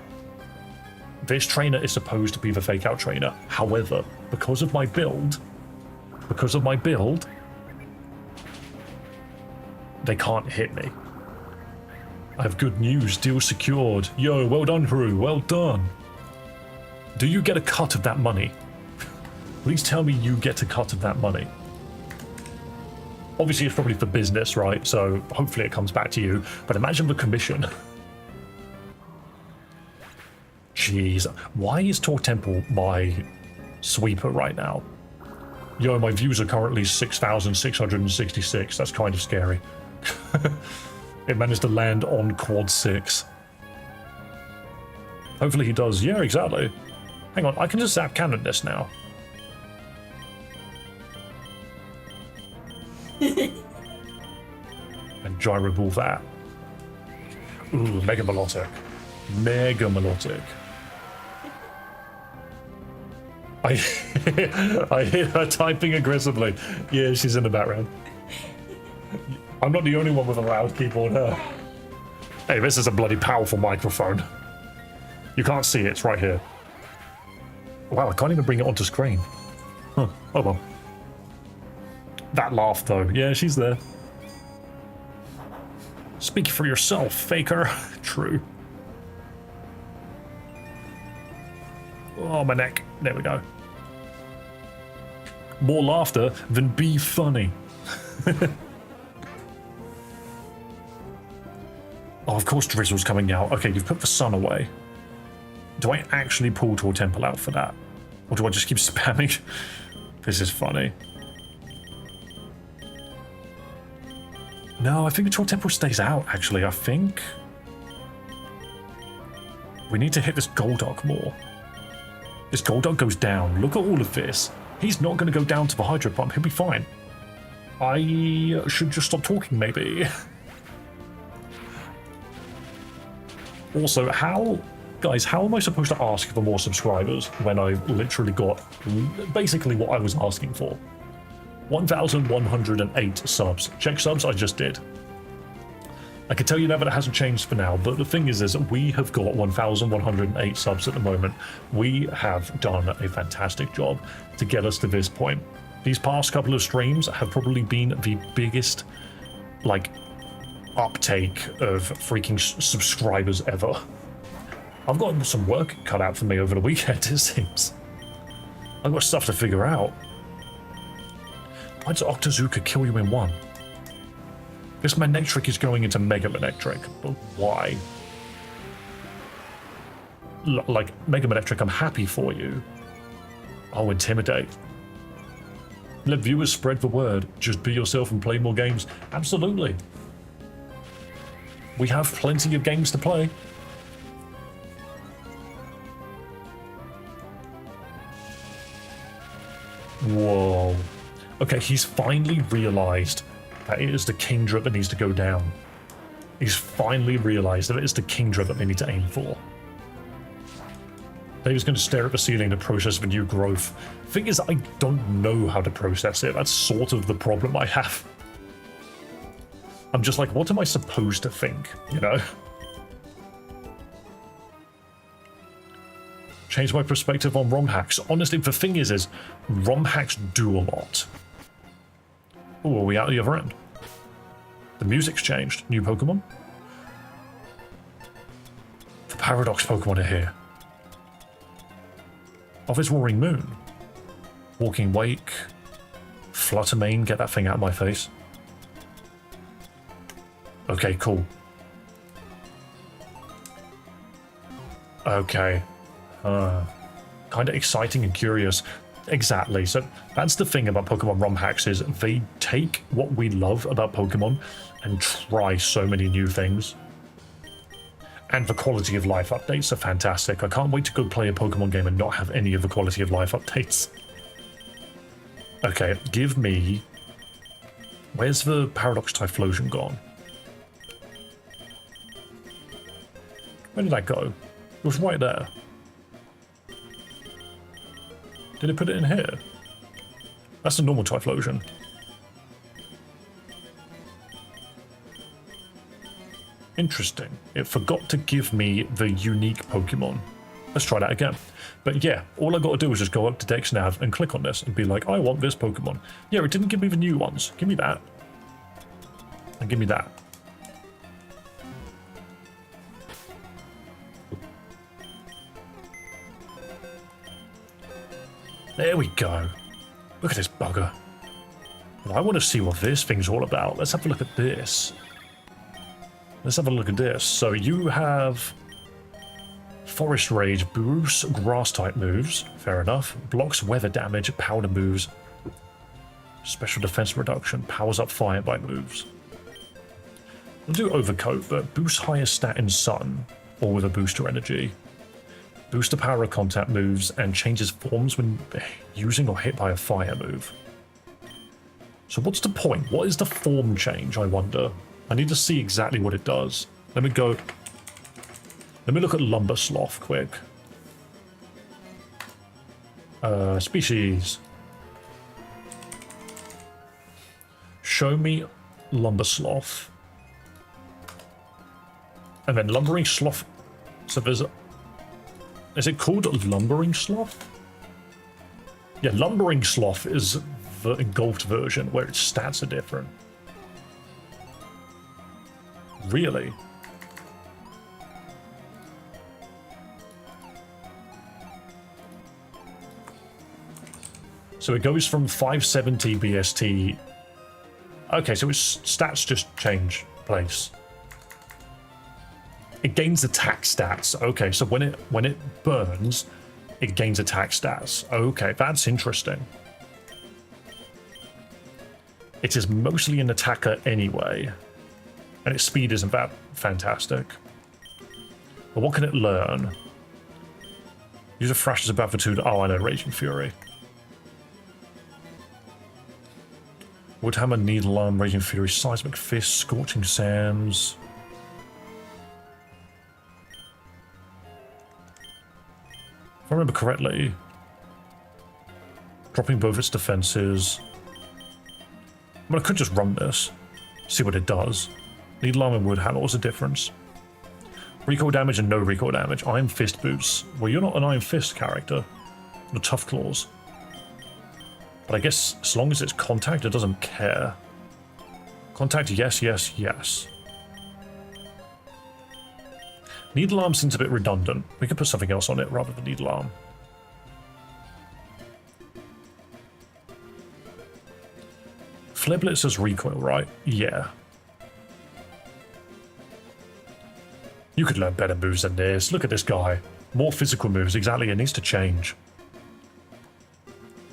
This trainer is supposed to be the Fake Out trainer. However, because of my build, they can't hit me. I have good news. Deal secured. Yo, well done, crew. Well done. Do you get a cut of that money? Please tell me you get a cut of that money. Obviously, it's probably for business, right? So hopefully it comes back to you. But imagine the commission. Jeez. Why is Tor Temple my sweeper right now? Yo, my views are currently 6,666. That's kind of scary. It managed to land on quad 6. Hopefully he does. Yeah, exactly. Hang on, I can just zap cannon this now. And gyro ball that. Ooh, Mega Melodic. Mega Melodic. I hear her typing aggressively. Yeah, she's in the background. I'm not the only one with a loud keyboard here. Hey, this is a bloody powerful microphone. You can't see it, it's right here. Wow, I can't even bring it onto screen. Huh, oh well. That laugh though, yeah, she's there. Speak for yourself, faker. True. Oh, my neck. There we go. More laughter than be funny. Oh, of course Drizzle's coming out. Okay, you've put the sun away. Do I actually pull Tor Temple out for that? Or do I just keep spamming? This is funny. No, I think the Tor Temple stays out, actually. I think we need to hit this Golduck more. This Golduck goes down. Look at all of this. He's not going to go down to the Hydro Pump. He'll be fine. I should just stop talking, maybe. Also, guys, how am I supposed to ask for more subscribers when I've literally got basically what I was asking for? 1,108 subs. Check subs, I just did. I can tell you now that it hasn't changed for now, but the thing is we have got 1,108 subs at the moment. We have done a fantastic job to get us to this point. These past couple of streams have probably been the biggest, like, uptake of freaking subscribers ever. I've got some work cut out for me over the weekend, it seems. I've got stuff to figure out. Why does Octazooka kill you in one? This Manectric is going into Mega Manectric, but why? Like, Mega Manectric, I'm happy for you. Oh, Intimidate. Let viewers spread the word. Just be yourself and play more games. Absolutely. We have plenty of games to play. Whoa. Okay, he's finally realized that it is the Kingdra that needs to go down. He's finally realized that it is the Kingdra that they need to aim for. They was going to stare at the ceiling to process the new growth. Thing is, I don't know how to process it. That's sort of the problem I have. I'm just like, what am I supposed to think, you know? Change my perspective on ROM hacks. Honestly, the thing is ROM hacks do a lot. Oh, are we out the other end? The music's changed. New Pokemon? The Paradox Pokemon are here. Office Roaring Moon. Walking Wake. Fluttermane, get that thing out of my face. Okay, cool. Okay. Kind of exciting and curious. Exactly. So that's the thing about Pokemon ROM hacks is they take what we love about Pokemon and try so many new things. And the quality of life updates are fantastic. I can't wait to go play a Pokemon game and not have any of the quality of life updates. Okay, give me... Where's the Paradox Typhlosion gone? Where did that go? It was right there. Did it put it in here? That's a normal Typhlosion. Interesting. It forgot to give me the unique Pokemon. Let's try that again. But yeah, all I gotta do is just go up to DexNav and click on this and be like, I want this Pokemon. Yeah, it didn't give me the new ones. Give me that. And give me that. There we go. Look at this bugger. I want to see what this thing's all about. Let's have a look at this. Let's have a look at this. So you have Forest Rage boosts grass type moves. Fair enough. Blocks weather damage, powder moves. Special defense reduction, powers up fire by moves. We'll do Overcoat, but boosts higher stat in Sun, or with a booster energy. Boosts the power of contact moves and changes forms when using or hit by a fire move. So what's the point? What is the form change, I wonder? I need to see exactly what it does. Let me look at Lumber Sloth quick. Species. Show me Lumber Sloth. And then Lumbering Sloth. So there's a... Is it called Lumbering Sloth? Yeah, Lumbering Sloth is the engulfed version where its stats are different. Really? So it goes from 570 BST. Okay, so its stats just change place. It gains attack stats. Okay, so when it burns, it gains attack stats. Okay, that's interesting. It is mostly an attacker anyway, and its speed isn't that fantastic. But what can it learn? Use a Thrasher's Battitude. Oh, I know, Raging Fury. Woodhammer, Needle Arm, Raging Fury, Seismic Fist, Scorching Sands. If I remember correctly, dropping both its defenses. I mean, I could just run this, see what it does. Needle Arm and Woodhammer, what's the difference? Recoil damage and no recoil damage. Iron Fist boots. Well, you're not an Iron Fist character. You're Tough Claws. But I guess as long as it's contact, it doesn't care. Contact, yes, yes, yes. Needle Arm seems a bit redundant. We could put something else on it rather than Needle Arm. Flare Blitz says recoil, right? Yeah. You could learn better moves than this. Look at this guy. More physical moves, exactly. It needs to change.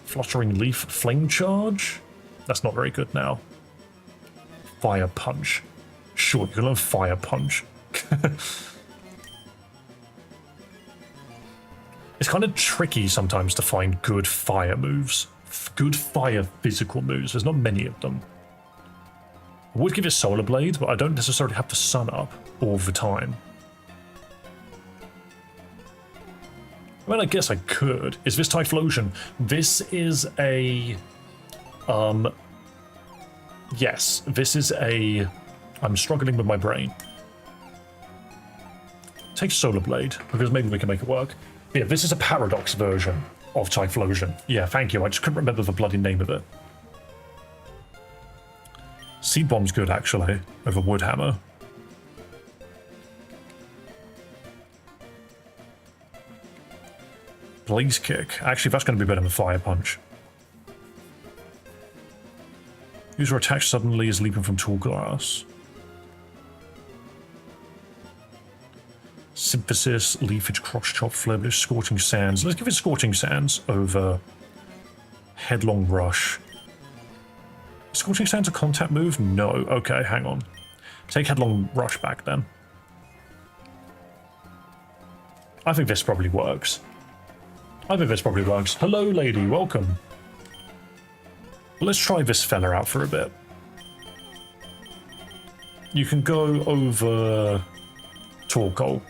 Fluttering Leaf, Flame Charge? That's not very good now. Fire Punch. Sure, you can learn Fire Punch. It's kind of tricky sometimes to find good fire moves. Good fire physical moves. There's not many of them. I would give it Solar Blade, but I don't necessarily have the sun up all the time. I mean, I guess I could. Is this Typhlosion? This is a... Yes, this is a... I'm struggling with my brain. Take Solar Blade, because maybe we can make it work. Yeah, this is a Paradox version of Typhlosion. Yeah, thank you. I just couldn't remember the bloody name of it. Seed Bomb's good, actually, over Woodhammer. Blaze Kick. Actually, that's going to be better than Fire Punch. User attack suddenly is leaping from tall glass. Synthesis, Leafage, Cross Chop, Flare Blitz, Scorching Sands. Let's give it Scorching Sands over Headlong Rush. Scorching Sands a contact move? No. Okay, hang on. Take Headlong Rush back then. I think this probably works. Hello, lady. Welcome. Let's try this fella out for a bit. You can go over Torkoal.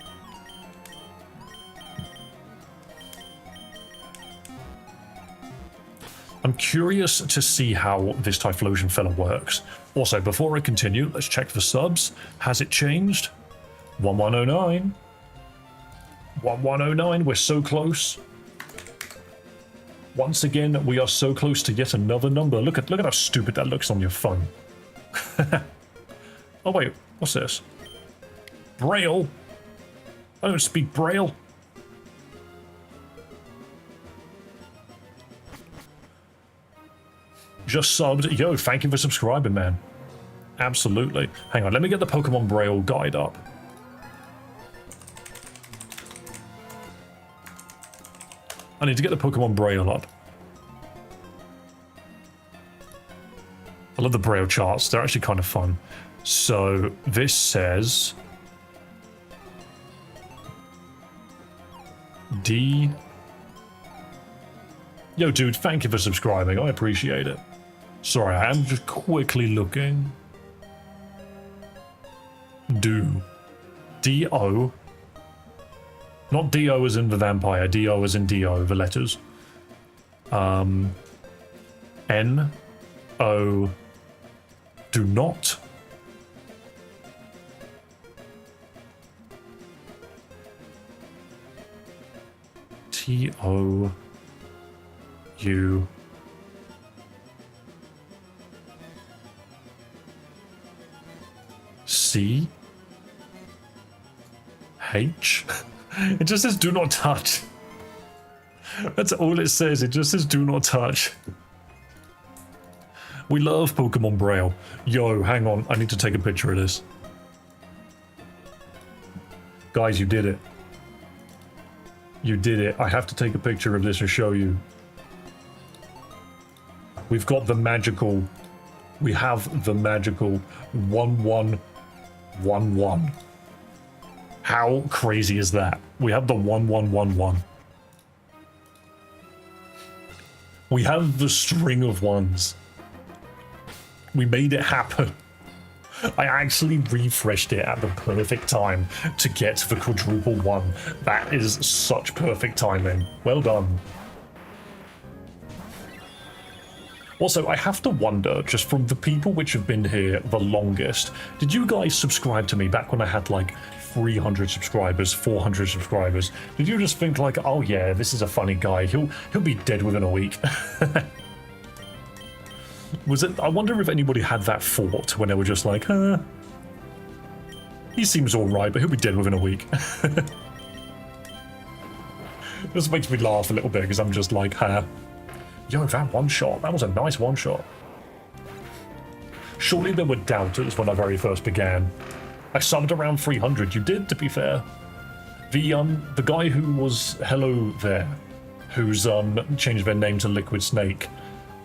I'm curious to see how this Typhlosion fella works. Also, before I continue, let's check the subs. Has it changed? 1109. 1109, we're so close. Once again, we are so close to yet another number. Look at how stupid that looks on your phone. Oh wait, what's this? Braille? I don't speak Braille. Just subbed. Yo, thank you for subscribing, man. Absolutely. Hang on, let me get the Pokemon Braille guide up. I need to get the Pokemon Braille up. I love the Braille charts. They're actually kind of fun. So this says D. Yo, dude, thank you for subscribing. I appreciate it. Sorry, I am just quickly looking. Do. D-O. Not D-O as in the vampire. D-O as in D-O, the letters. N-O. Do not. T-O. U. C. H. It just says do not touch. That's all it says. It just says do not touch. We love Pokemon Braille. Yo, hang on. I need to take a picture of this. Guys, you did it. You did it. I have to take a picture of this and show you. We've got the magical... We have the magical 1111. How crazy is that? We have the 1111. We have the string of ones. We made it happen. I actually refreshed it at the perfect time to get the quadruple one. That is such perfect timing. Well done. Also, I have to wonder, just from the people which have been here the longest, did you guys subscribe to me back when I had like 300 subscribers, 400 subscribers? Did you just think like, oh yeah, this is a funny guy, he'll be dead within a week? Was it? I wonder if anybody had that thought when they were just like, he seems alright, but he'll be dead within a week. This makes me laugh a little bit because I'm just like, yo, that one shot, that was a nice one shot. Surely there were doubters when I very first began. I subbed around 300. You did, to be fair. The guy who was hello there, who's changed their name to Liquid Snake,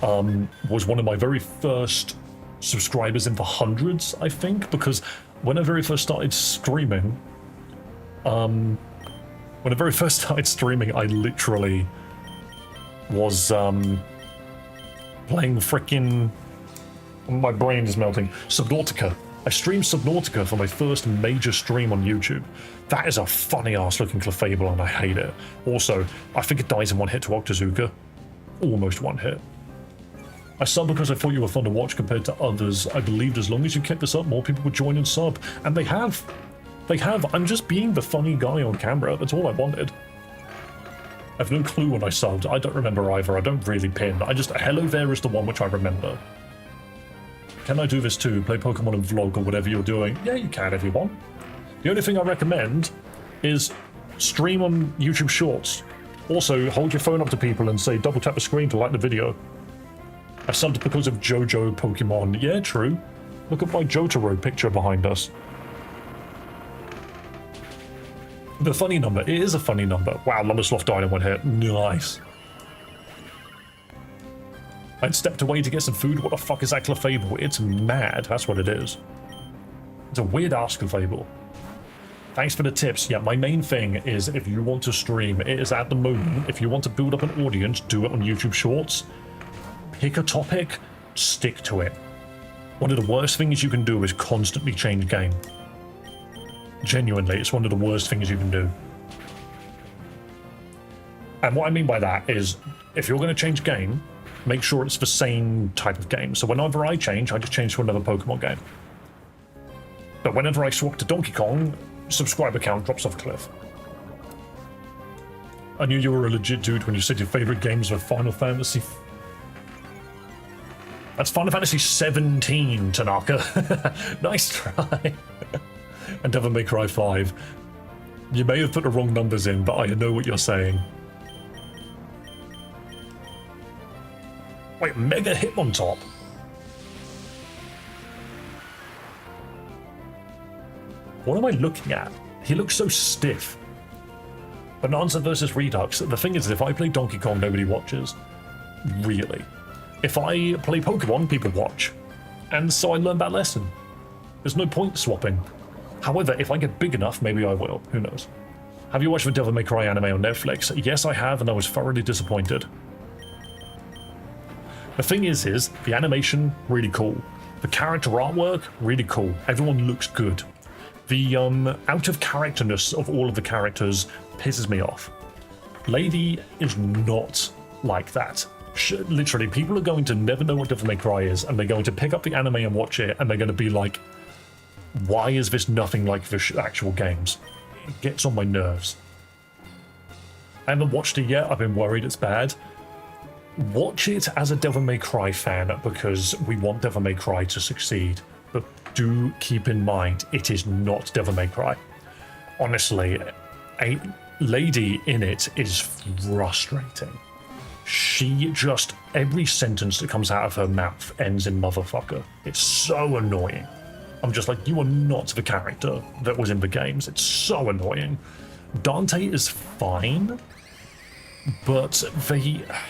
was one of my very first subscribers in the hundreds, I think, because when I very first started streaming, I literally was playing frickin'... My brain is melting. Subnautica. I streamed Subnautica for my first major stream on YouTube. That is a funny-ass looking Clefable, and I hate it. Also, I think it dies in one hit to Octazooka. Almost one hit. I subbed because I thought you were fun to watch compared to others. I believed as long as you kept this up, more people would join and sub. And they have. They have. I'm just being the funny guy on camera. That's all I wanted. I have no clue when I subbed. I don't remember either. I don't really pin. I just... Hello there is the one which I remember. Can I do this too? Play Pokemon and vlog or whatever you're doing? Yeah, you can if you want. The only thing I recommend is stream on YouTube Shorts. Also, hold your phone up to people and say double tap the screen to like the video. I subbed because of JoJo Pokemon. Yeah, true. Look at my Jotaro picture behind us. The funny number. It is a funny number. Wow, Lumbersloth died in one hit. Nice. I'd stepped away to get some food. What the fuck is that Clefable? It's mad. That's what it is. It's a weird ass Clefable. Thanks for the tips. Yeah, my main thing is if you want to stream, it is at the moment, if you want to build up an audience, do it on YouTube Shorts. Pick a topic, stick to it. One of the worst things you can do is constantly change game. Genuinely, it's one of the worst things you can do. And what I mean by that is, if you're going to change game, make sure it's the same type of game. So whenever I change, I just change to another Pokemon game. But whenever I swap to Donkey Kong, subscriber count drops off a cliff. I knew you were a legit dude when you said your favorite games were Final Fantasy. That's Final Fantasy 17, Tanaka. Nice try. And Devil May Cry 5. You may have put the wrong numbers in, but I know what you're saying. Wait, Mega Hitmontop? What am I looking at? He looks so stiff. Bonanza versus Redux. The thing is, if I play Donkey Kong, nobody watches. Really. If I play Pokemon, people watch. And so I learned that lesson. There's no point swapping. However, if I get big enough, maybe I will. Who knows? Have you watched the Devil May Cry anime on Netflix? Yes, I have, and I was thoroughly disappointed. The thing is the animation, really cool. The character artwork, really cool. Everyone looks good. The out-of-characterness of all of the characters pisses me off. Lady is not like that. Literally, people are going to never know what Devil May Cry is, and they're going to pick up the anime and watch it, and they're going to be like, why is this nothing like the actual games? It gets on my nerves. I haven't watched it yet. I've been worried it's bad. Watch it as a Devil May Cry fan because we want Devil May Cry to succeed. But do keep in mind, it is not Devil May Cry. Honestly, a lady in it is frustrating. She just, every sentence that comes out of her mouth ends in motherfucker. It's so annoying. I'm just like, you are not the character that was in the games. It's so annoying. Dante is fine, but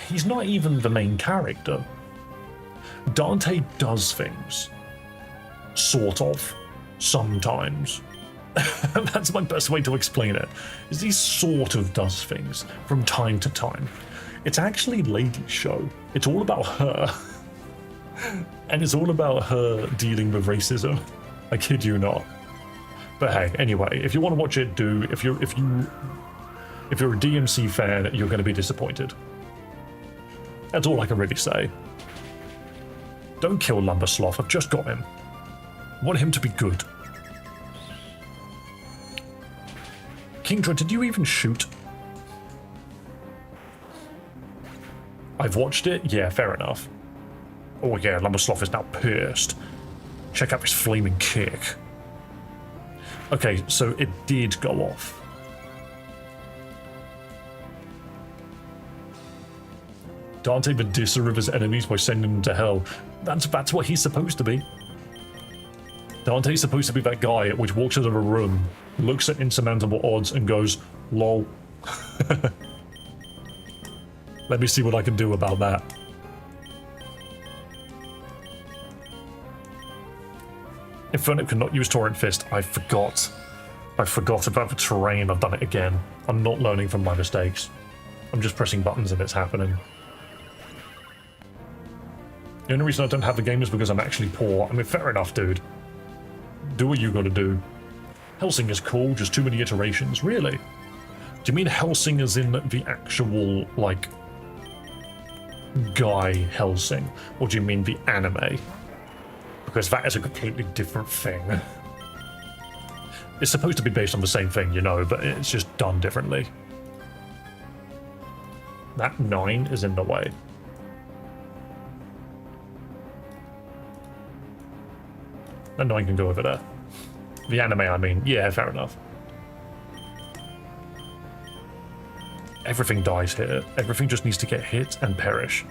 he's not even the main character. Dante does things. Sort of. Sometimes. That's my best way to explain it, is he sort of does things from time to time. It's actually Lady's show. It's all about her. And it's all about her dealing with racism. I kid you not. But hey, anyway, if you want to watch it, do. If you're a DMC fan, you're going to be disappointed. That's all I can really say. Don't kill Lumber Sloth. I've just got him. I want him to be good. Kingdra, did you even shoot? I've watched it? Yeah, fair enough. Oh yeah, Lumber Sloth is now pissed. Check out this flaming kick. Okay, so it did go off. Dante Medissa of his enemies by sending them to hell. That's what he's supposed to be. Dante's supposed to be that guy which walks out of a room, looks at insurmountable odds and goes, lol. Let me see what I can do about that. Inferno cannot use Torrent Fist. I forgot about the terrain. I've done it again. I'm not learning from my mistakes. I'm just pressing buttons and it's happening. The only reason I don't have the game is because I'm actually poor. I mean, fair enough, dude. Do what you gotta do. Hellsing is cool, just too many iterations. Really? Do you mean Hellsing as in the actual, like, guy Hellsing? Or do you mean the anime? Because that is a completely different thing. It's supposed to be based on the same thing, you know, but it's just done differently. That 9 is in the way. That 9 can go over there. The anime, I mean. Yeah, fair enough. Everything dies here. Everything just needs to get hit and perish.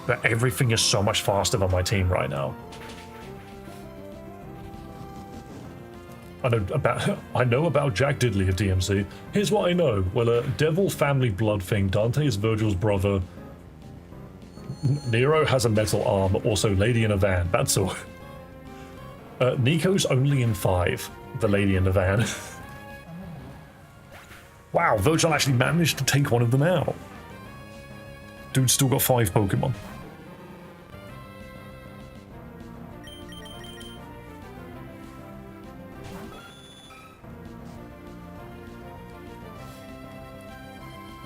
But everything is so much faster than my team right now. I know about Jack Diddley of DMC. Here's what I know. Well, a devil family blood thing. Dante is Virgil's brother. Nero has a metal arm. Also, lady in a van. That's all. Nico's only in 5. The lady in the van. Wow, Virgil actually managed to take one of them out. Dude's still got 5 Pokemon.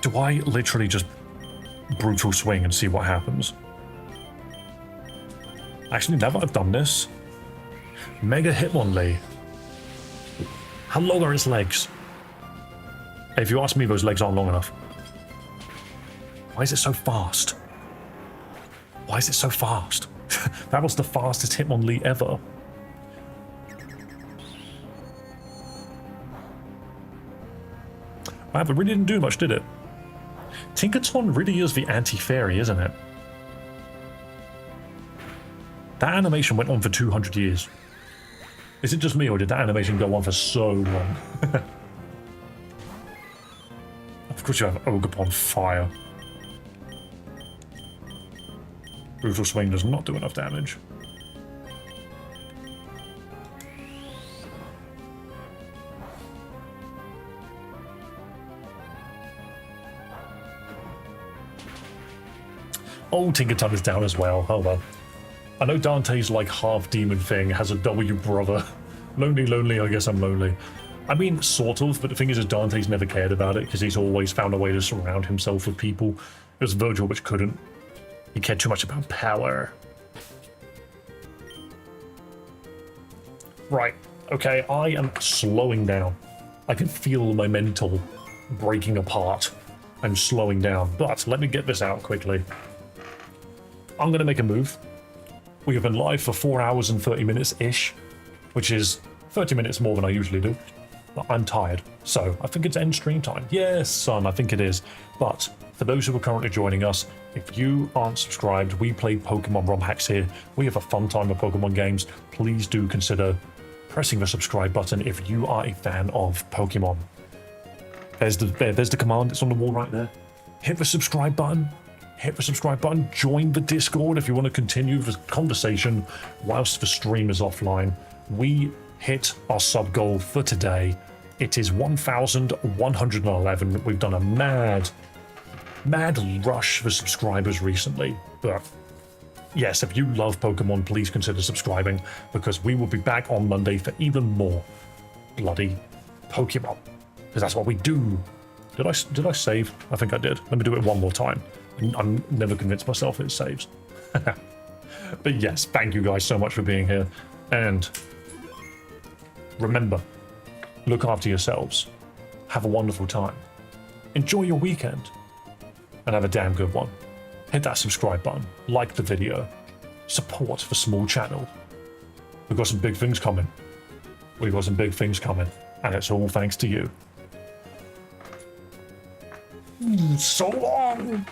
Do I literally just brutal swing and see what happens? Actually, now that I've done this, Mega Hitmonlee. How long are its legs? If you ask me, those legs aren't long enough. Why is it so fast? Why is it so fast? That was the fastest Hitmonlee ever. Wow, but really didn't do much, did it? Tinkaton really is the anti-fairy, isn't it? That animation went on for 200 years. Is it just me, or did that animation go on for so long? Of course you have Ogerpon Fire. Brutal Swing does not do enough damage. Oh, Tinkerton is down as well. Hold on. I know Dante's like half demon thing has a W brother. Lonely, lonely, I guess I'm lonely. I mean, sort of, but the thing is Dante's never cared about it because he's always found a way to surround himself with people. It was Virgil which couldn't. He cared too much about power. Right, okay, I am slowing down. I can feel my mental breaking apart. I'm slowing down, but let me get this out quickly. I'm going to make a move. We have been live for 4 hours and 30 minutes-ish, which is 30 minutes more than I usually do. But I'm tired, so I think it's end stream time. Yes, son, I think it is. But for those who are currently joining us, if you aren't subscribed, we play Pokemon ROM hacks here. We have a fun time with Pokemon games. Please do consider pressing the subscribe button if you are a fan of Pokemon. There's the command. It's on the wall right there. Hit the subscribe button. Hit the subscribe button. Join the Discord if you want to continue the conversation whilst the stream is offline. We hit our sub goal for today. It is 1,111. We've done a mad rush for subscribers recently, but yes, if you love Pokemon, please consider subscribing because we will be back on Monday for even more bloody Pokemon, because that's what we do. Did I save? I think I did. Let me do it one more time. I'm never convinced myself it saves. But yes, thank you guys so much for being here, and remember, look after yourselves. Have a wonderful time. Enjoy your weekend, and have a damn good one. Hit that subscribe button, like the video, support the small channel. We've got some big things coming. We've got some big things coming, and it's all thanks to you. So long!